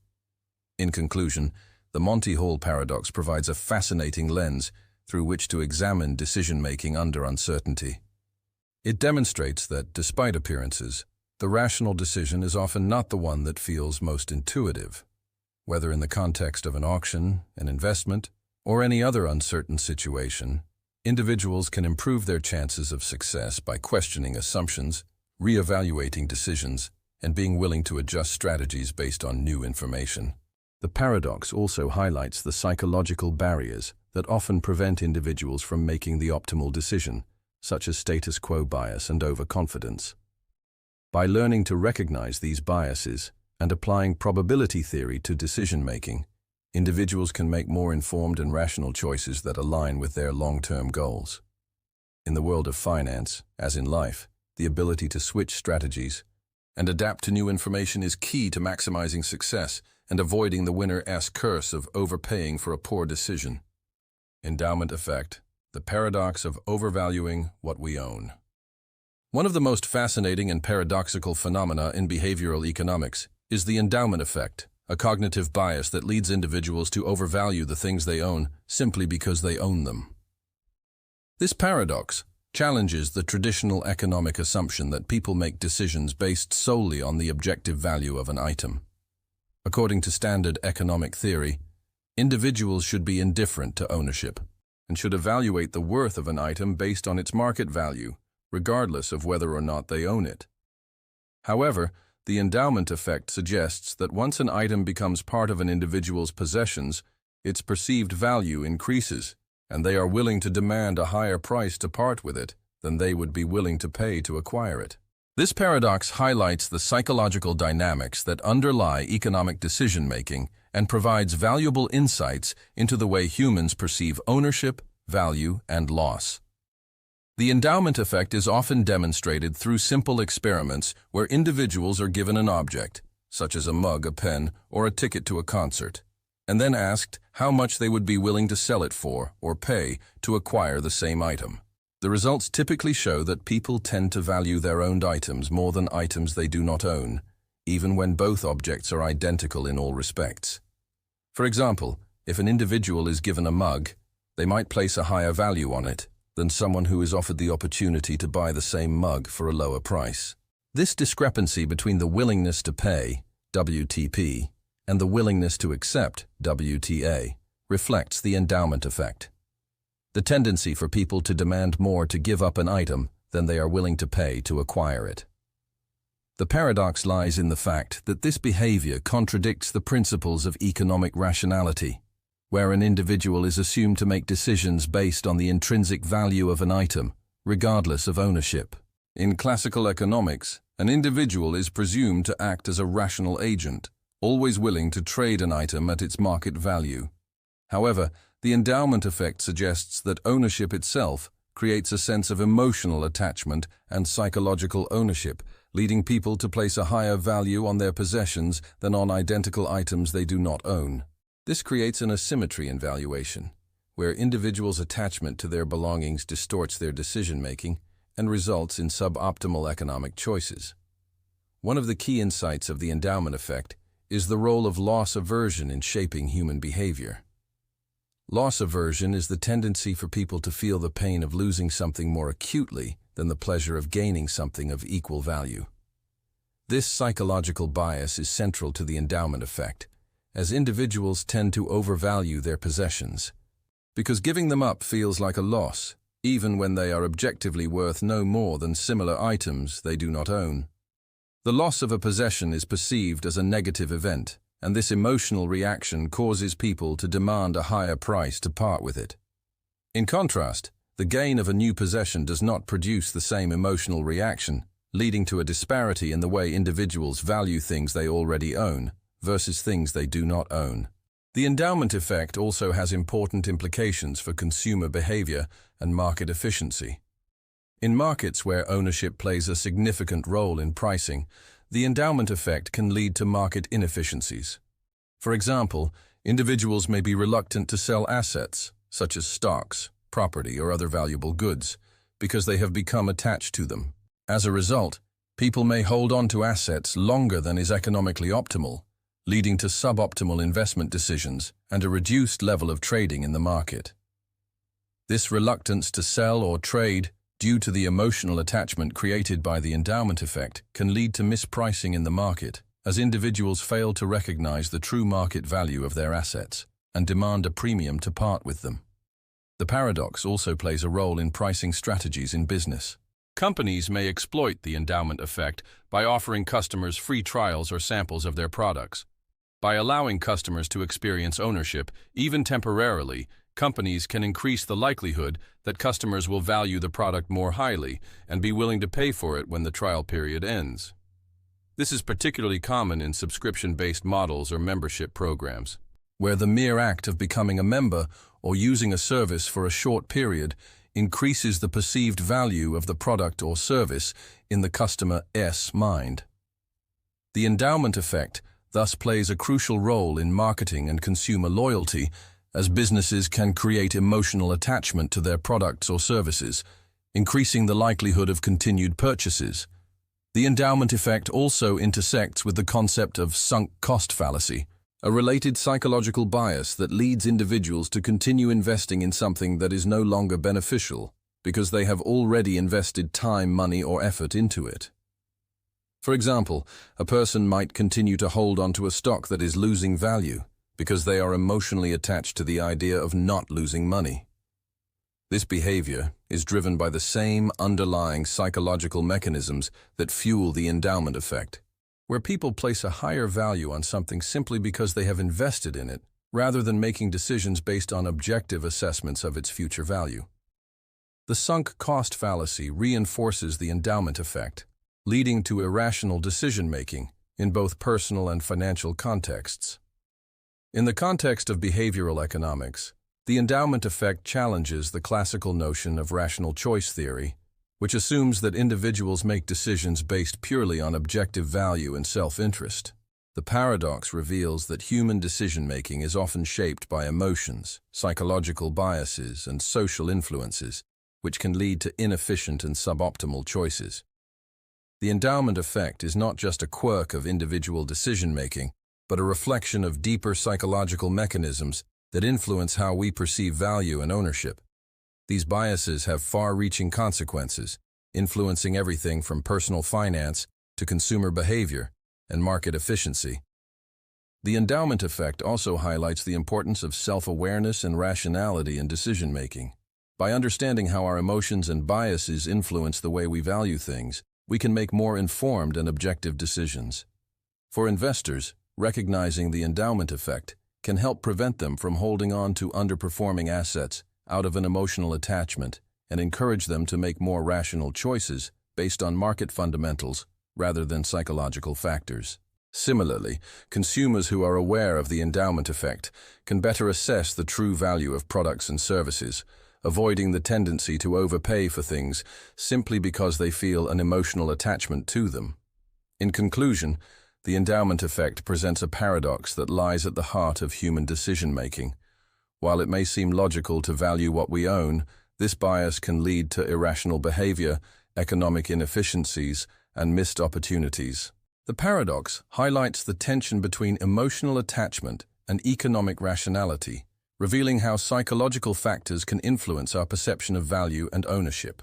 In conclusion, the Monty Hall paradox provides a fascinating lens through which to examine decision-making under uncertainty. It demonstrates that, despite appearances, the rational decision is often not the one that feels most intuitive. Whether in the context of an auction, an investment, or any other uncertain situation, individuals can improve their chances of success by questioning assumptions, re-evaluating decisions, and being willing to adjust strategies based on new information. The paradox also highlights the psychological barriers that often prevent individuals from making the optimal decision, such as status quo bias and overconfidence. By learning to recognize these biases and applying probability theory to decision-making, individuals can make more informed and rational choices that align with their long-term goals. In the world of finance, as in life, the ability to switch strategies and adapt to new information is key to maximizing success and avoiding the winner's curse of overpaying for a poor decision. Endowment effect, the paradox of overvaluing what we own. One of the most fascinating and paradoxical phenomena in behavioral economics is the endowment effect, a cognitive bias that leads individuals to overvalue the things they own simply because they own them. This paradox challenges the traditional economic assumption that people make decisions based solely on the objective value of an item. According to standard economic theory, individuals should be indifferent to ownership and should evaluate the worth of an item based on its market value, regardless of whether or not they own it. However, the endowment effect suggests that once an item becomes part of an individual's possessions, its perceived value increases, and they are willing to demand a higher price to part with it than they would be willing to pay to acquire it. This paradox highlights the psychological dynamics that underlie economic decision-making and provides valuable insights into the way humans perceive ownership, value, and loss. The endowment effect is often demonstrated through simple experiments where individuals are given an object, such as a mug, a pen, or a ticket to a concert, and then asked how much they would be willing to sell it for or pay to acquire the same item. The results typically show that people tend to value their owned items more than items they do not own, even when both objects are identical in all respects. For example, if an individual is given a mug, they might place a higher value on it than someone who is offered the opportunity to buy the same mug for a lower price. This discrepancy between the willingness to pay, WTP, and the willingness to accept, WTA, reflects the endowment effect. The tendency for people to demand more to give up an item than they are willing to pay to acquire it. The paradox lies in the fact that this behavior contradicts the principles of economic rationality, where an individual is assumed to make decisions based on the intrinsic value of an item, regardless of ownership. In classical economics, an individual is presumed to act as a rational agent, always willing to trade an item at its market value. However, the endowment effect suggests that ownership itself creates a sense of emotional attachment and psychological ownership, leading people to place a higher value on their possessions than on identical items they do not own. This creates an asymmetry in valuation, where individuals' attachment to their belongings distorts their decision-making and results in suboptimal economic choices. One of the key insights of the endowment effect is the role of loss aversion in shaping human behavior. Loss aversion is the tendency for people to feel the pain of losing something more acutely than the pleasure of gaining something of equal value. This psychological bias is central to the endowment effect, as individuals tend to overvalue their possessions, because giving them up feels like a loss, even when they are objectively worth no more than similar items they do not own. The loss of a possession is perceived as a negative event, and this emotional reaction causes people to demand a higher price to part with it. In contrast, the gain of a new possession does not produce the same emotional reaction, leading to a disparity in the way individuals value things they already own versus things they do not own. The endowment effect also has important implications for consumer behavior and market efficiency. In markets where ownership plays a significant role in pricing, the endowment effect can lead to market inefficiencies. For example, individuals may be reluctant to sell assets, such as stocks, property, or other valuable goods, because they have become attached to them. As a result, people may hold on to assets longer than is economically optimal, leading to suboptimal investment decisions and a reduced level of trading in the market. This reluctance to sell or trade due to the emotional attachment created by the endowment effect can lead to mispricing in the market, as individuals fail to recognize the true market value of their assets and demand a premium to part with them. The paradox also plays a role in pricing strategies in business. Companies may exploit the endowment effect by offering customers free trials or samples of their products. By allowing customers to experience ownership, even temporarily, companies can increase the likelihood that customers will value the product more highly and be willing to pay for it when the trial period ends. This is particularly common in subscription-based models or membership programs, where the mere act of becoming a member or using a service for a short period increases the perceived value of the product or service in the customer's mind. The endowment effect thus plays a crucial role in marketing and consumer loyalty, as businesses can create emotional attachment to their products or services, increasing the likelihood of continued purchases. The endowment effect also intersects with the concept of sunk cost fallacy, a related psychological bias that leads individuals to continue investing in something that is no longer beneficial because they have already invested time, money, or effort into it. For example, a person might continue to hold onto a stock that is losing value because they are emotionally attached to the idea of not losing money. This behavior is driven by the same underlying psychological mechanisms that fuel the endowment effect, where people place a higher value on something simply because they have invested in it, rather than making decisions based on objective assessments of its future value. The sunk cost fallacy reinforces the endowment effect, leading to irrational decision-making in both personal and financial contexts. In the context of behavioral economics, the endowment effect challenges the classical notion of rational choice theory, which assumes that individuals make decisions based purely on objective value and self-interest. The paradox reveals that human decision-making is often shaped by emotions, psychological biases, and social influences, which can lead to inefficient and suboptimal choices. The endowment effect is not just a quirk of individual decision-making, but a reflection of deeper psychological mechanisms that influence how we perceive value and ownership. These biases have far-reaching consequences, influencing everything from personal finance to consumer behavior and market efficiency. The endowment effect also highlights the importance of self-awareness and rationality in decision-making. By understanding how our emotions and biases influence the way we value things, we can make more informed and objective decisions. For investors, recognizing the endowment effect can help prevent them from holding on to underperforming assets out of an emotional attachment and encourage them to make more rational choices based on market fundamentals rather than psychological factors. Similarly, consumers who are aware of the endowment effect can better assess the true value of products and services, avoiding the tendency to overpay for things simply because they feel an emotional attachment to them. In conclusion, the endowment effect presents a paradox that lies at the heart of human decision-making. While it may seem logical to value what we own, this bias can lead to irrational behavior, economic inefficiencies, and missed opportunities. The paradox highlights the tension between emotional attachment and economic rationality, revealing how psychological factors can influence our perception of value and ownership.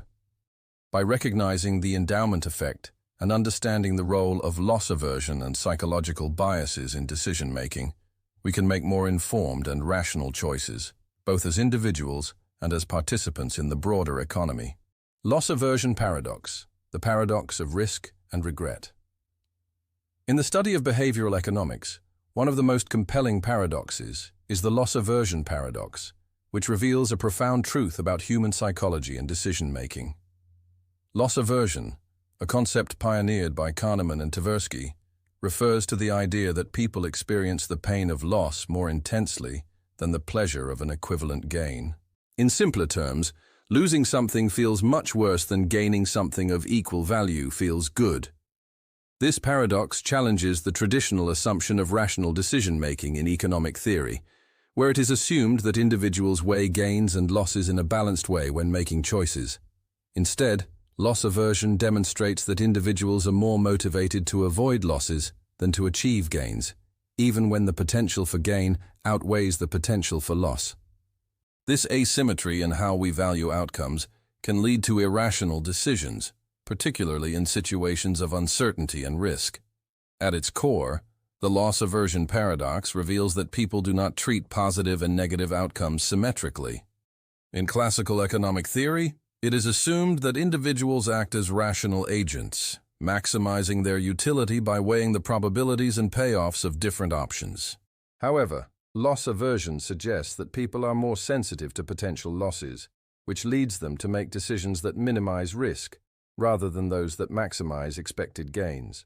By recognizing the endowment effect and understanding the role of loss aversion and psychological biases in decision-making, we can make more informed and rational choices, both as individuals and as participants in the broader economy. Loss aversion paradox, the paradox of risk and regret. In the study of behavioral economics, one of the most compelling paradoxes is the loss aversion paradox, which reveals a profound truth about human psychology and decision-making. Loss aversion, a concept pioneered by Kahneman and Tversky, refers to the idea that people experience the pain of loss more intensely than the pleasure of an equivalent gain. In simpler terms, losing something feels much worse than gaining something of equal value feels good. This paradox challenges the traditional assumption of rational decision-making in economic theory, where it is assumed that individuals weigh gains and losses in a balanced way when making choices. Instead, loss aversion demonstrates that individuals are more motivated to avoid losses than to achieve gains, even when the potential for gain outweighs the potential for loss. This asymmetry in how we value outcomes can lead to irrational decisions, particularly in situations of uncertainty and risk. At its core, the loss aversion paradox reveals that people do not treat positive and negative outcomes symmetrically. In classical economic theory, it is assumed that individuals act as rational agents, maximizing their utility by weighing the probabilities and payoffs of different options. However, loss aversion suggests that people are more sensitive to potential losses, which leads them to make decisions that minimize risk, rather than those that maximize expected gains.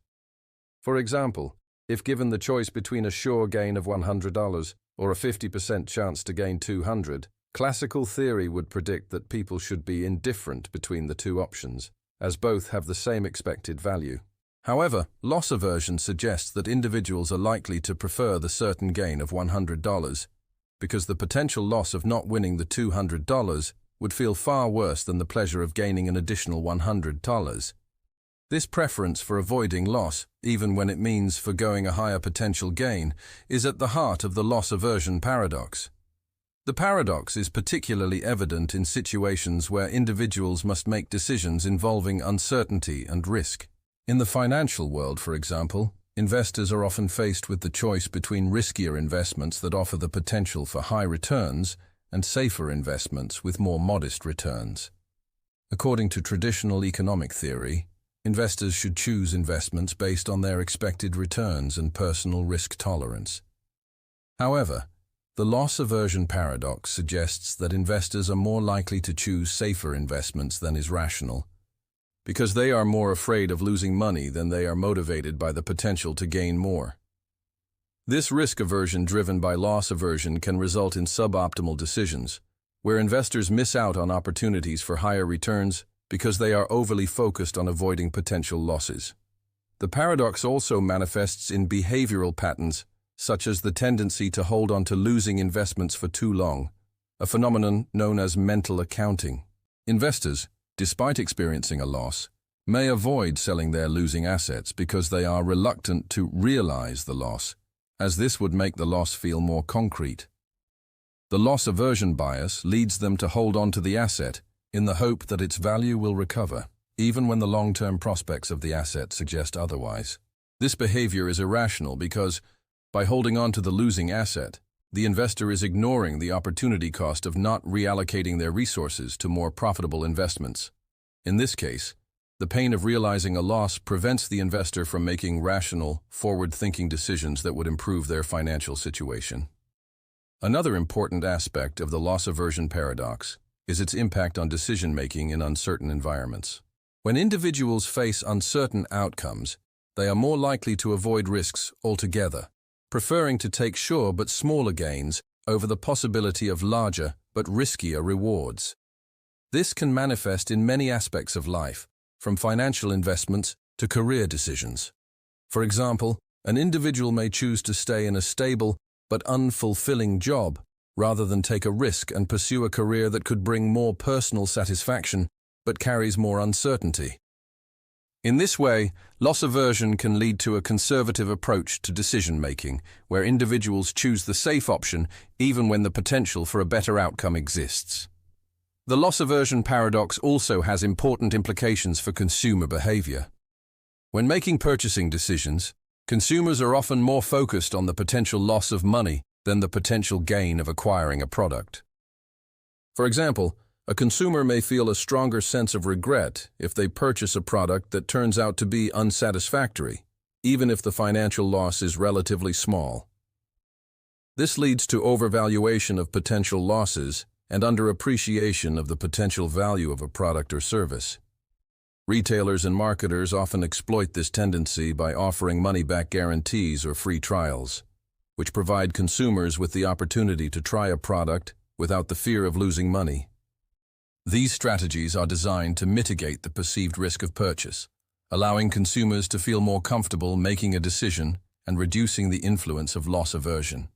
For example, if given the choice between a sure gain of $100 or a 50% chance to gain $200, classical theory would predict that people should be indifferent between the two options, as both have the same expected value. However, loss aversion suggests that individuals are likely to prefer the certain gain of $100 because the potential loss of not winning the $200 would feel far worse than the pleasure of gaining an additional $100. This preference for avoiding loss, even when it means forgoing a higher potential gain, is at the heart of the loss aversion paradox. The paradox is particularly evident in situations where individuals must make decisions involving uncertainty and risk. In the financial world, for example, investors are often faced with the choice between riskier investments that offer the potential for high returns and safer investments with more modest returns. According to traditional economic theory, investors should choose investments based on their expected returns and personal risk tolerance. However, the loss aversion paradox suggests that investors are more likely to choose safer investments than is rational, because they are more afraid of losing money than they are motivated by the potential to gain more. This risk aversion driven by loss aversion can result in suboptimal decisions, where investors miss out on opportunities for higher returns because they are overly focused on avoiding potential losses. The paradox also manifests in behavioral patterns, such as the tendency to hold on to losing investments for too long, a phenomenon known as mental accounting. Investors, despite experiencing a loss, may avoid selling their losing assets because they are reluctant to realize the loss, as this would make the loss feel more concrete. The loss aversion bias leads them to hold on to the asset in the hope that its value will recover, even when the long-term prospects of the asset suggest otherwise. This behavior is irrational because, by holding on to the losing asset, the investor is ignoring the opportunity cost of not reallocating their resources to more profitable investments. In this case, the pain of realizing a loss prevents the investor from making rational, forward-thinking decisions that would improve their financial situation. Another important aspect of the loss aversion paradox is its impact on decision-making in uncertain environments. When individuals face uncertain outcomes, they are more likely to avoid risks altogether, preferring to take sure but smaller gains over the possibility of larger but riskier rewards. This can manifest in many aspects of life, from financial investments to career decisions. For example, an individual may choose to stay in a stable but unfulfilling job rather than take a risk and pursue a career that could bring more personal satisfaction but carries more uncertainty. In this way, loss aversion can lead to a conservative approach to decision-making, where individuals choose the safe option even when the potential for a better outcome exists. The loss aversion paradox also has important implications for consumer behavior. When making purchasing decisions, consumers are often more focused on the potential loss of money than the potential gain of acquiring a product. For example, a consumer may feel a stronger sense of regret if they purchase a product that turns out to be unsatisfactory, even if the financial loss is relatively small. This leads to overvaluation of potential losses and underappreciation of the potential value of a product or service. Retailers and marketers often exploit this tendency by offering money-back guarantees or free trials, which provide consumers with the opportunity to try a product without the fear of losing money. These strategies are designed to mitigate the perceived risk of purchase, allowing consumers to feel more comfortable making a decision and reducing the influence of loss aversion.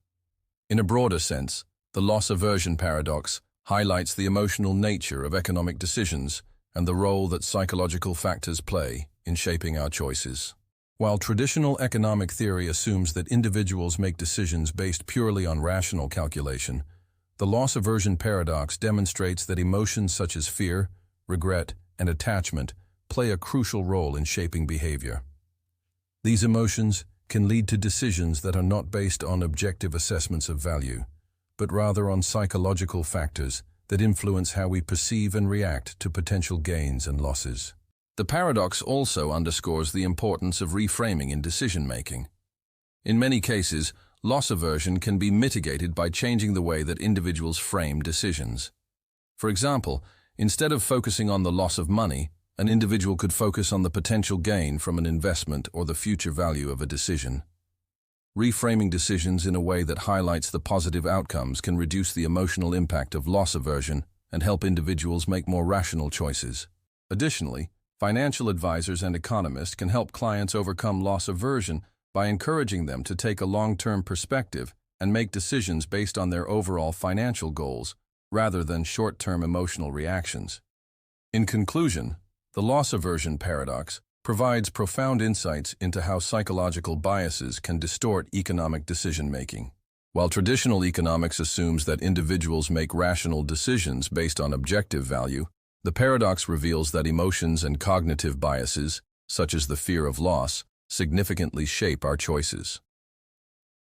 In a broader sense, the loss aversion paradox highlights the emotional nature of economic decisions and the role that psychological factors play in shaping our choices. While traditional economic theory assumes that individuals make decisions based purely on rational calculation, the loss aversion paradox demonstrates that emotions such as fear, regret, and attachment play a crucial role in shaping behavior. These emotions can lead to decisions that are not based on objective assessments of value, but rather on psychological factors that influence how we perceive and react to potential gains and losses. The paradox also underscores the importance of reframing in decision-making. In many cases, loss aversion can be mitigated by changing the way that individuals frame decisions. For example, instead of focusing on the loss of money, an individual could focus on the potential gain from an investment or the future value of a decision. Reframing decisions in a way that highlights the positive outcomes can reduce the emotional impact of loss aversion and help individuals make more rational choices. Additionally, Financial advisors and economists can help clients overcome loss aversion by encouraging them to take a long-term perspective and make decisions based on their overall financial goals, rather than short-term emotional reactions. In conclusion, the loss aversion paradox provides profound insights into how psychological biases can distort economic decision-making. While traditional economics assumes that individuals make rational decisions based on objective value, the paradox reveals that emotions and cognitive biases, such as the fear of loss, significantly shape our choices.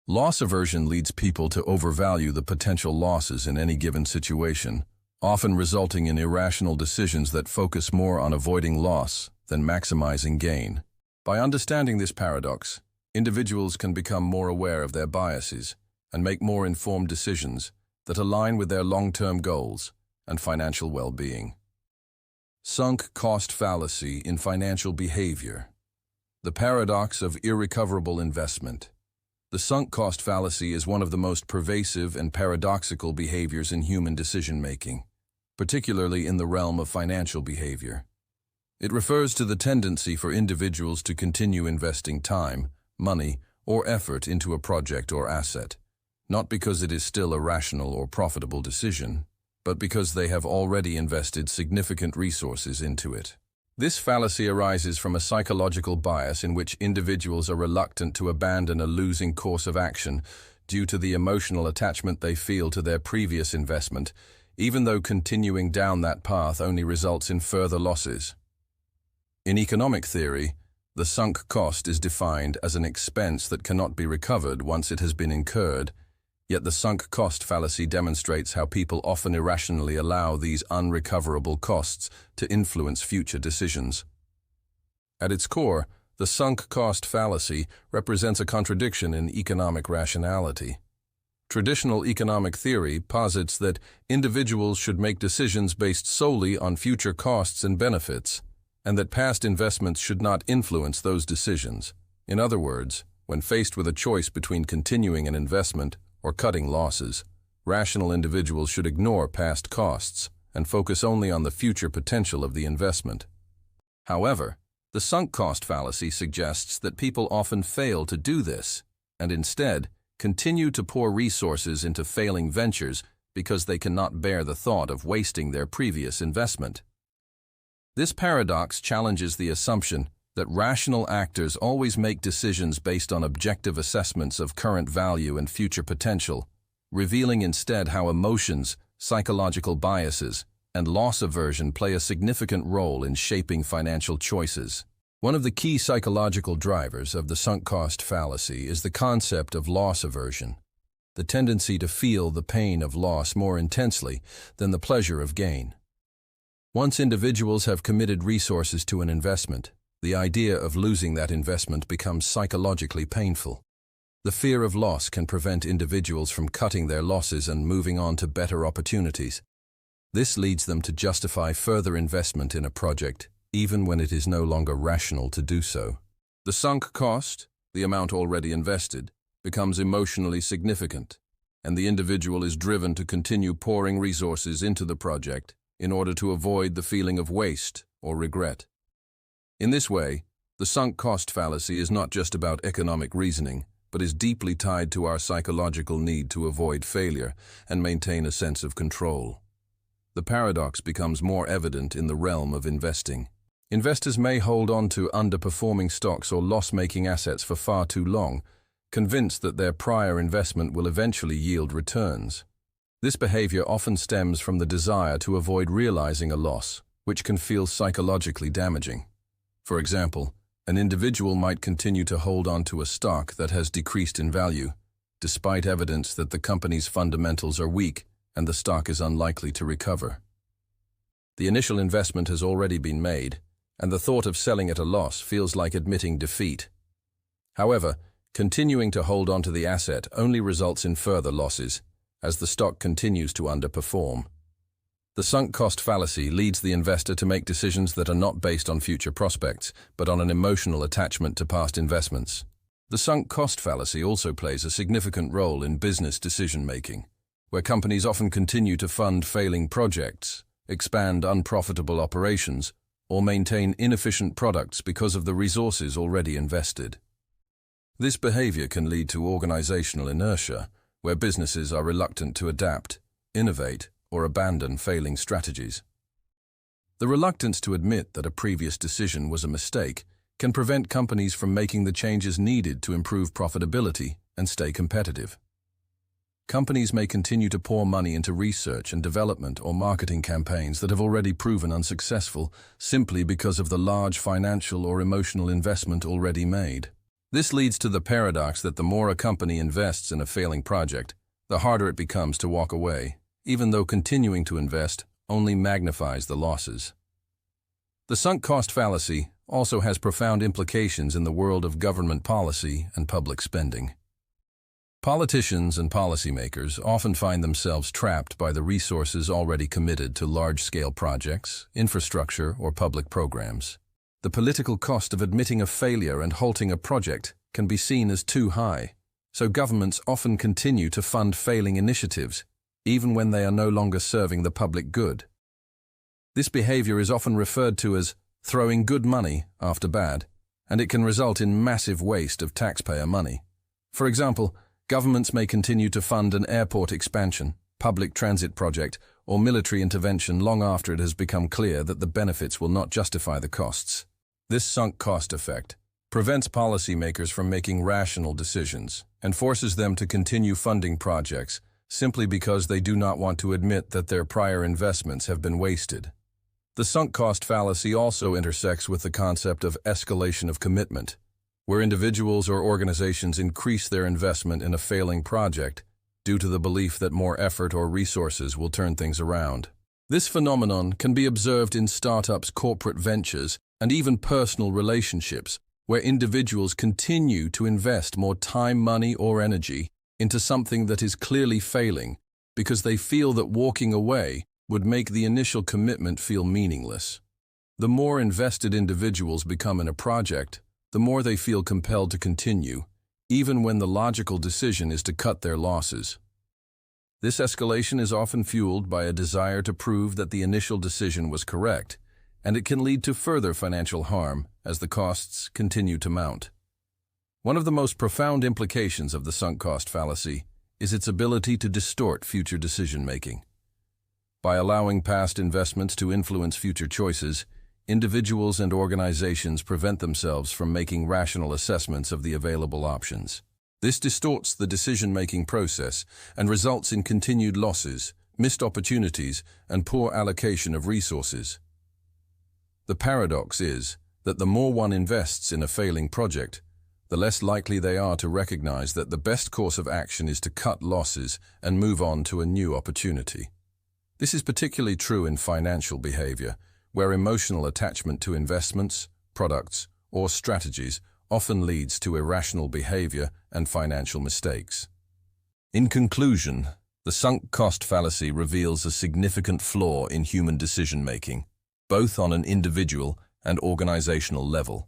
Loss aversion leads people to overvalue the potential losses in any given situation, often resulting in irrational decisions that focus more on avoiding loss than maximizing gain. By understanding this paradox, individuals can become more aware of their biases and make more informed decisions that align with their long-term goals and financial well-being. Sunk cost fallacy in financial behavior. The paradox of irrecoverable investment. The sunk cost fallacy is one of the most pervasive and paradoxical behaviors in human decision-making, particularly in the realm of financial behavior. It refers to the tendency for individuals to continue investing time, money, or effort into a project or asset, not because it is still a rational or profitable decision, but because they have already invested significant resources into it. This fallacy arises from a psychological bias in which individuals are reluctant to abandon a losing course of action due to the emotional attachment they feel to their previous investment, even though continuing down that path only results in further losses. In economic theory, the sunk cost is defined as an expense that cannot be recovered once it has been incurred, yet the sunk cost fallacy demonstrates how people often irrationally allow these unrecoverable costs to influence future decisions. At its core, the sunk cost fallacy represents a contradiction in economic rationality. Traditional economic theory posits that individuals should make decisions based solely on future costs and benefits, and that past investments should not influence those decisions. In other words, when faced with a choice between continuing an investment or cutting losses, rational individuals should ignore past costs and focus only on the future potential of the investment. However, the sunk cost fallacy suggests that people often fail to do this, and instead continue to pour resources into failing ventures because they cannot bear the thought of wasting their previous investment. This paradox challenges the assumption that rational actors always make decisions based on objective assessments of current value and future potential, revealing instead how emotions, psychological biases, and loss aversion play a significant role in shaping financial choices. One of the key psychological drivers of the sunk cost fallacy is the concept of loss aversion, the tendency to feel the pain of loss more intensely than the pleasure of gain. Once individuals have committed resources to an investment, the idea of losing that investment becomes psychologically painful. The fear of loss can prevent individuals from cutting their losses and moving on to better opportunities. This leads them to justify further investment in a project, even when it is no longer rational to do so. The sunk cost, the amount already invested, becomes emotionally significant, and the individual is driven to continue pouring resources into the project in order to avoid the feeling of waste or regret. In this way, the sunk cost fallacy is not just about economic reasoning, but is deeply tied to our psychological need to avoid failure and maintain a sense of control. The paradox becomes more evident in the realm of investing. Investors may hold on to underperforming stocks or loss-making assets for far too long, convinced that their prior investment will eventually yield returns. This behavior often stems from the desire to avoid realizing a loss, which can feel psychologically damaging. For example, an individual might continue to hold on to a stock that has decreased in value, despite evidence that the company's fundamentals are weak and the stock is unlikely to recover. The initial investment has already been made, and the thought of selling at a loss feels like admitting defeat. However, continuing to hold on to the asset only results in further losses, as the stock continues to underperform. The sunk cost fallacy leads the investor to make decisions that are not based on future prospects, but on an emotional attachment to past investments. The sunk cost fallacy also plays a significant role in business decision-making, where companies often continue to fund failing projects, expand unprofitable operations, or maintain inefficient products because of the resources already invested. This behavior can lead to organizational inertia, where businesses are reluctant to adapt, innovate, or abandon failing strategies. The reluctance to admit that a previous decision was a mistake can prevent companies from making the changes needed to improve profitability and stay competitive. Companies may continue to pour money into research and development or marketing campaigns that have already proven unsuccessful simply because of the large financial or emotional investment already made. This leads to the paradox that the more a company invests in a failing project, the harder it becomes to walk away, even though continuing to invest only magnifies the losses. The sunk cost fallacy also has profound implications in the world of government policy and public spending. Politicians and policymakers often find themselves trapped by the resources already committed to large-scale projects, infrastructure, or public programs. The political cost of admitting a failure and halting a project can be seen as too high, so governments often continue to fund failing initiatives, even when they are no longer serving the public good. This behavior is often referred to as throwing good money after bad, and it can result in massive waste of taxpayer money. For example, governments may continue to fund an airport expansion, public transit project, or military intervention long after it has become clear that the benefits will not justify the costs. This sunk cost effect prevents policymakers from making rational decisions and forces them to continue funding projects simply because they do not want to admit that their prior investments have been wasted. The sunk cost fallacy also intersects with the concept of escalation of commitment, where individuals or organizations increase their investment in a failing project due to the belief that more effort or resources will turn things around. This phenomenon can be observed in startups, corporate ventures, and even personal relationships, where individuals continue to invest more time, money, or energy into something that is clearly failing because they feel that walking away would make the initial commitment feel meaningless. The more invested individuals become in a project, the more they feel compelled to continue, even when the logical decision is to cut their losses. This escalation is often fueled by a desire to prove that the initial decision was correct, and it can lead to further financial harm as the costs continue to mount. One of the most profound implications of the sunk cost fallacy is its ability to distort future decision-making. By allowing past investments to influence future choices, individuals and organizations prevent themselves from making rational assessments of the available options. This distorts the decision-making process and results in continued losses, missed opportunities, and poor allocation of resources. The paradox is that the more one invests in a failing project, the less likely they are to recognize that the best course of action is to cut losses and move on to a new opportunity. This is particularly true in financial behavior, where emotional attachment to investments, products, or strategies often leads to irrational behavior and financial mistakes. In conclusion, the sunk cost fallacy reveals a significant flaw in human decision-making, both on an individual and organizational level.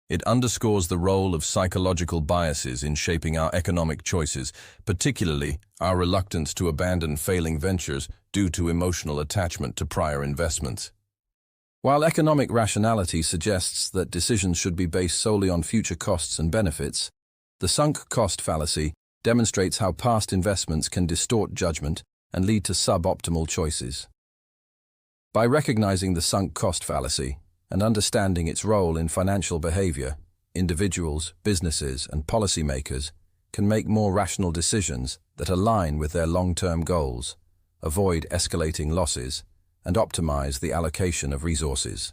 It underscores the role of psychological biases in shaping our economic choices, particularly our reluctance to abandon failing ventures due to emotional attachment to prior investments. While economic rationality suggests that decisions should be based solely on future costs and benefits, the sunk cost fallacy demonstrates how past investments can distort judgment and lead to suboptimal choices. By recognizing the sunk cost fallacy and understanding its role in financial behavior, individuals, businesses, and policymakers can make more rational decisions that align with their long-term goals, avoid escalating losses, and optimize the allocation of resources.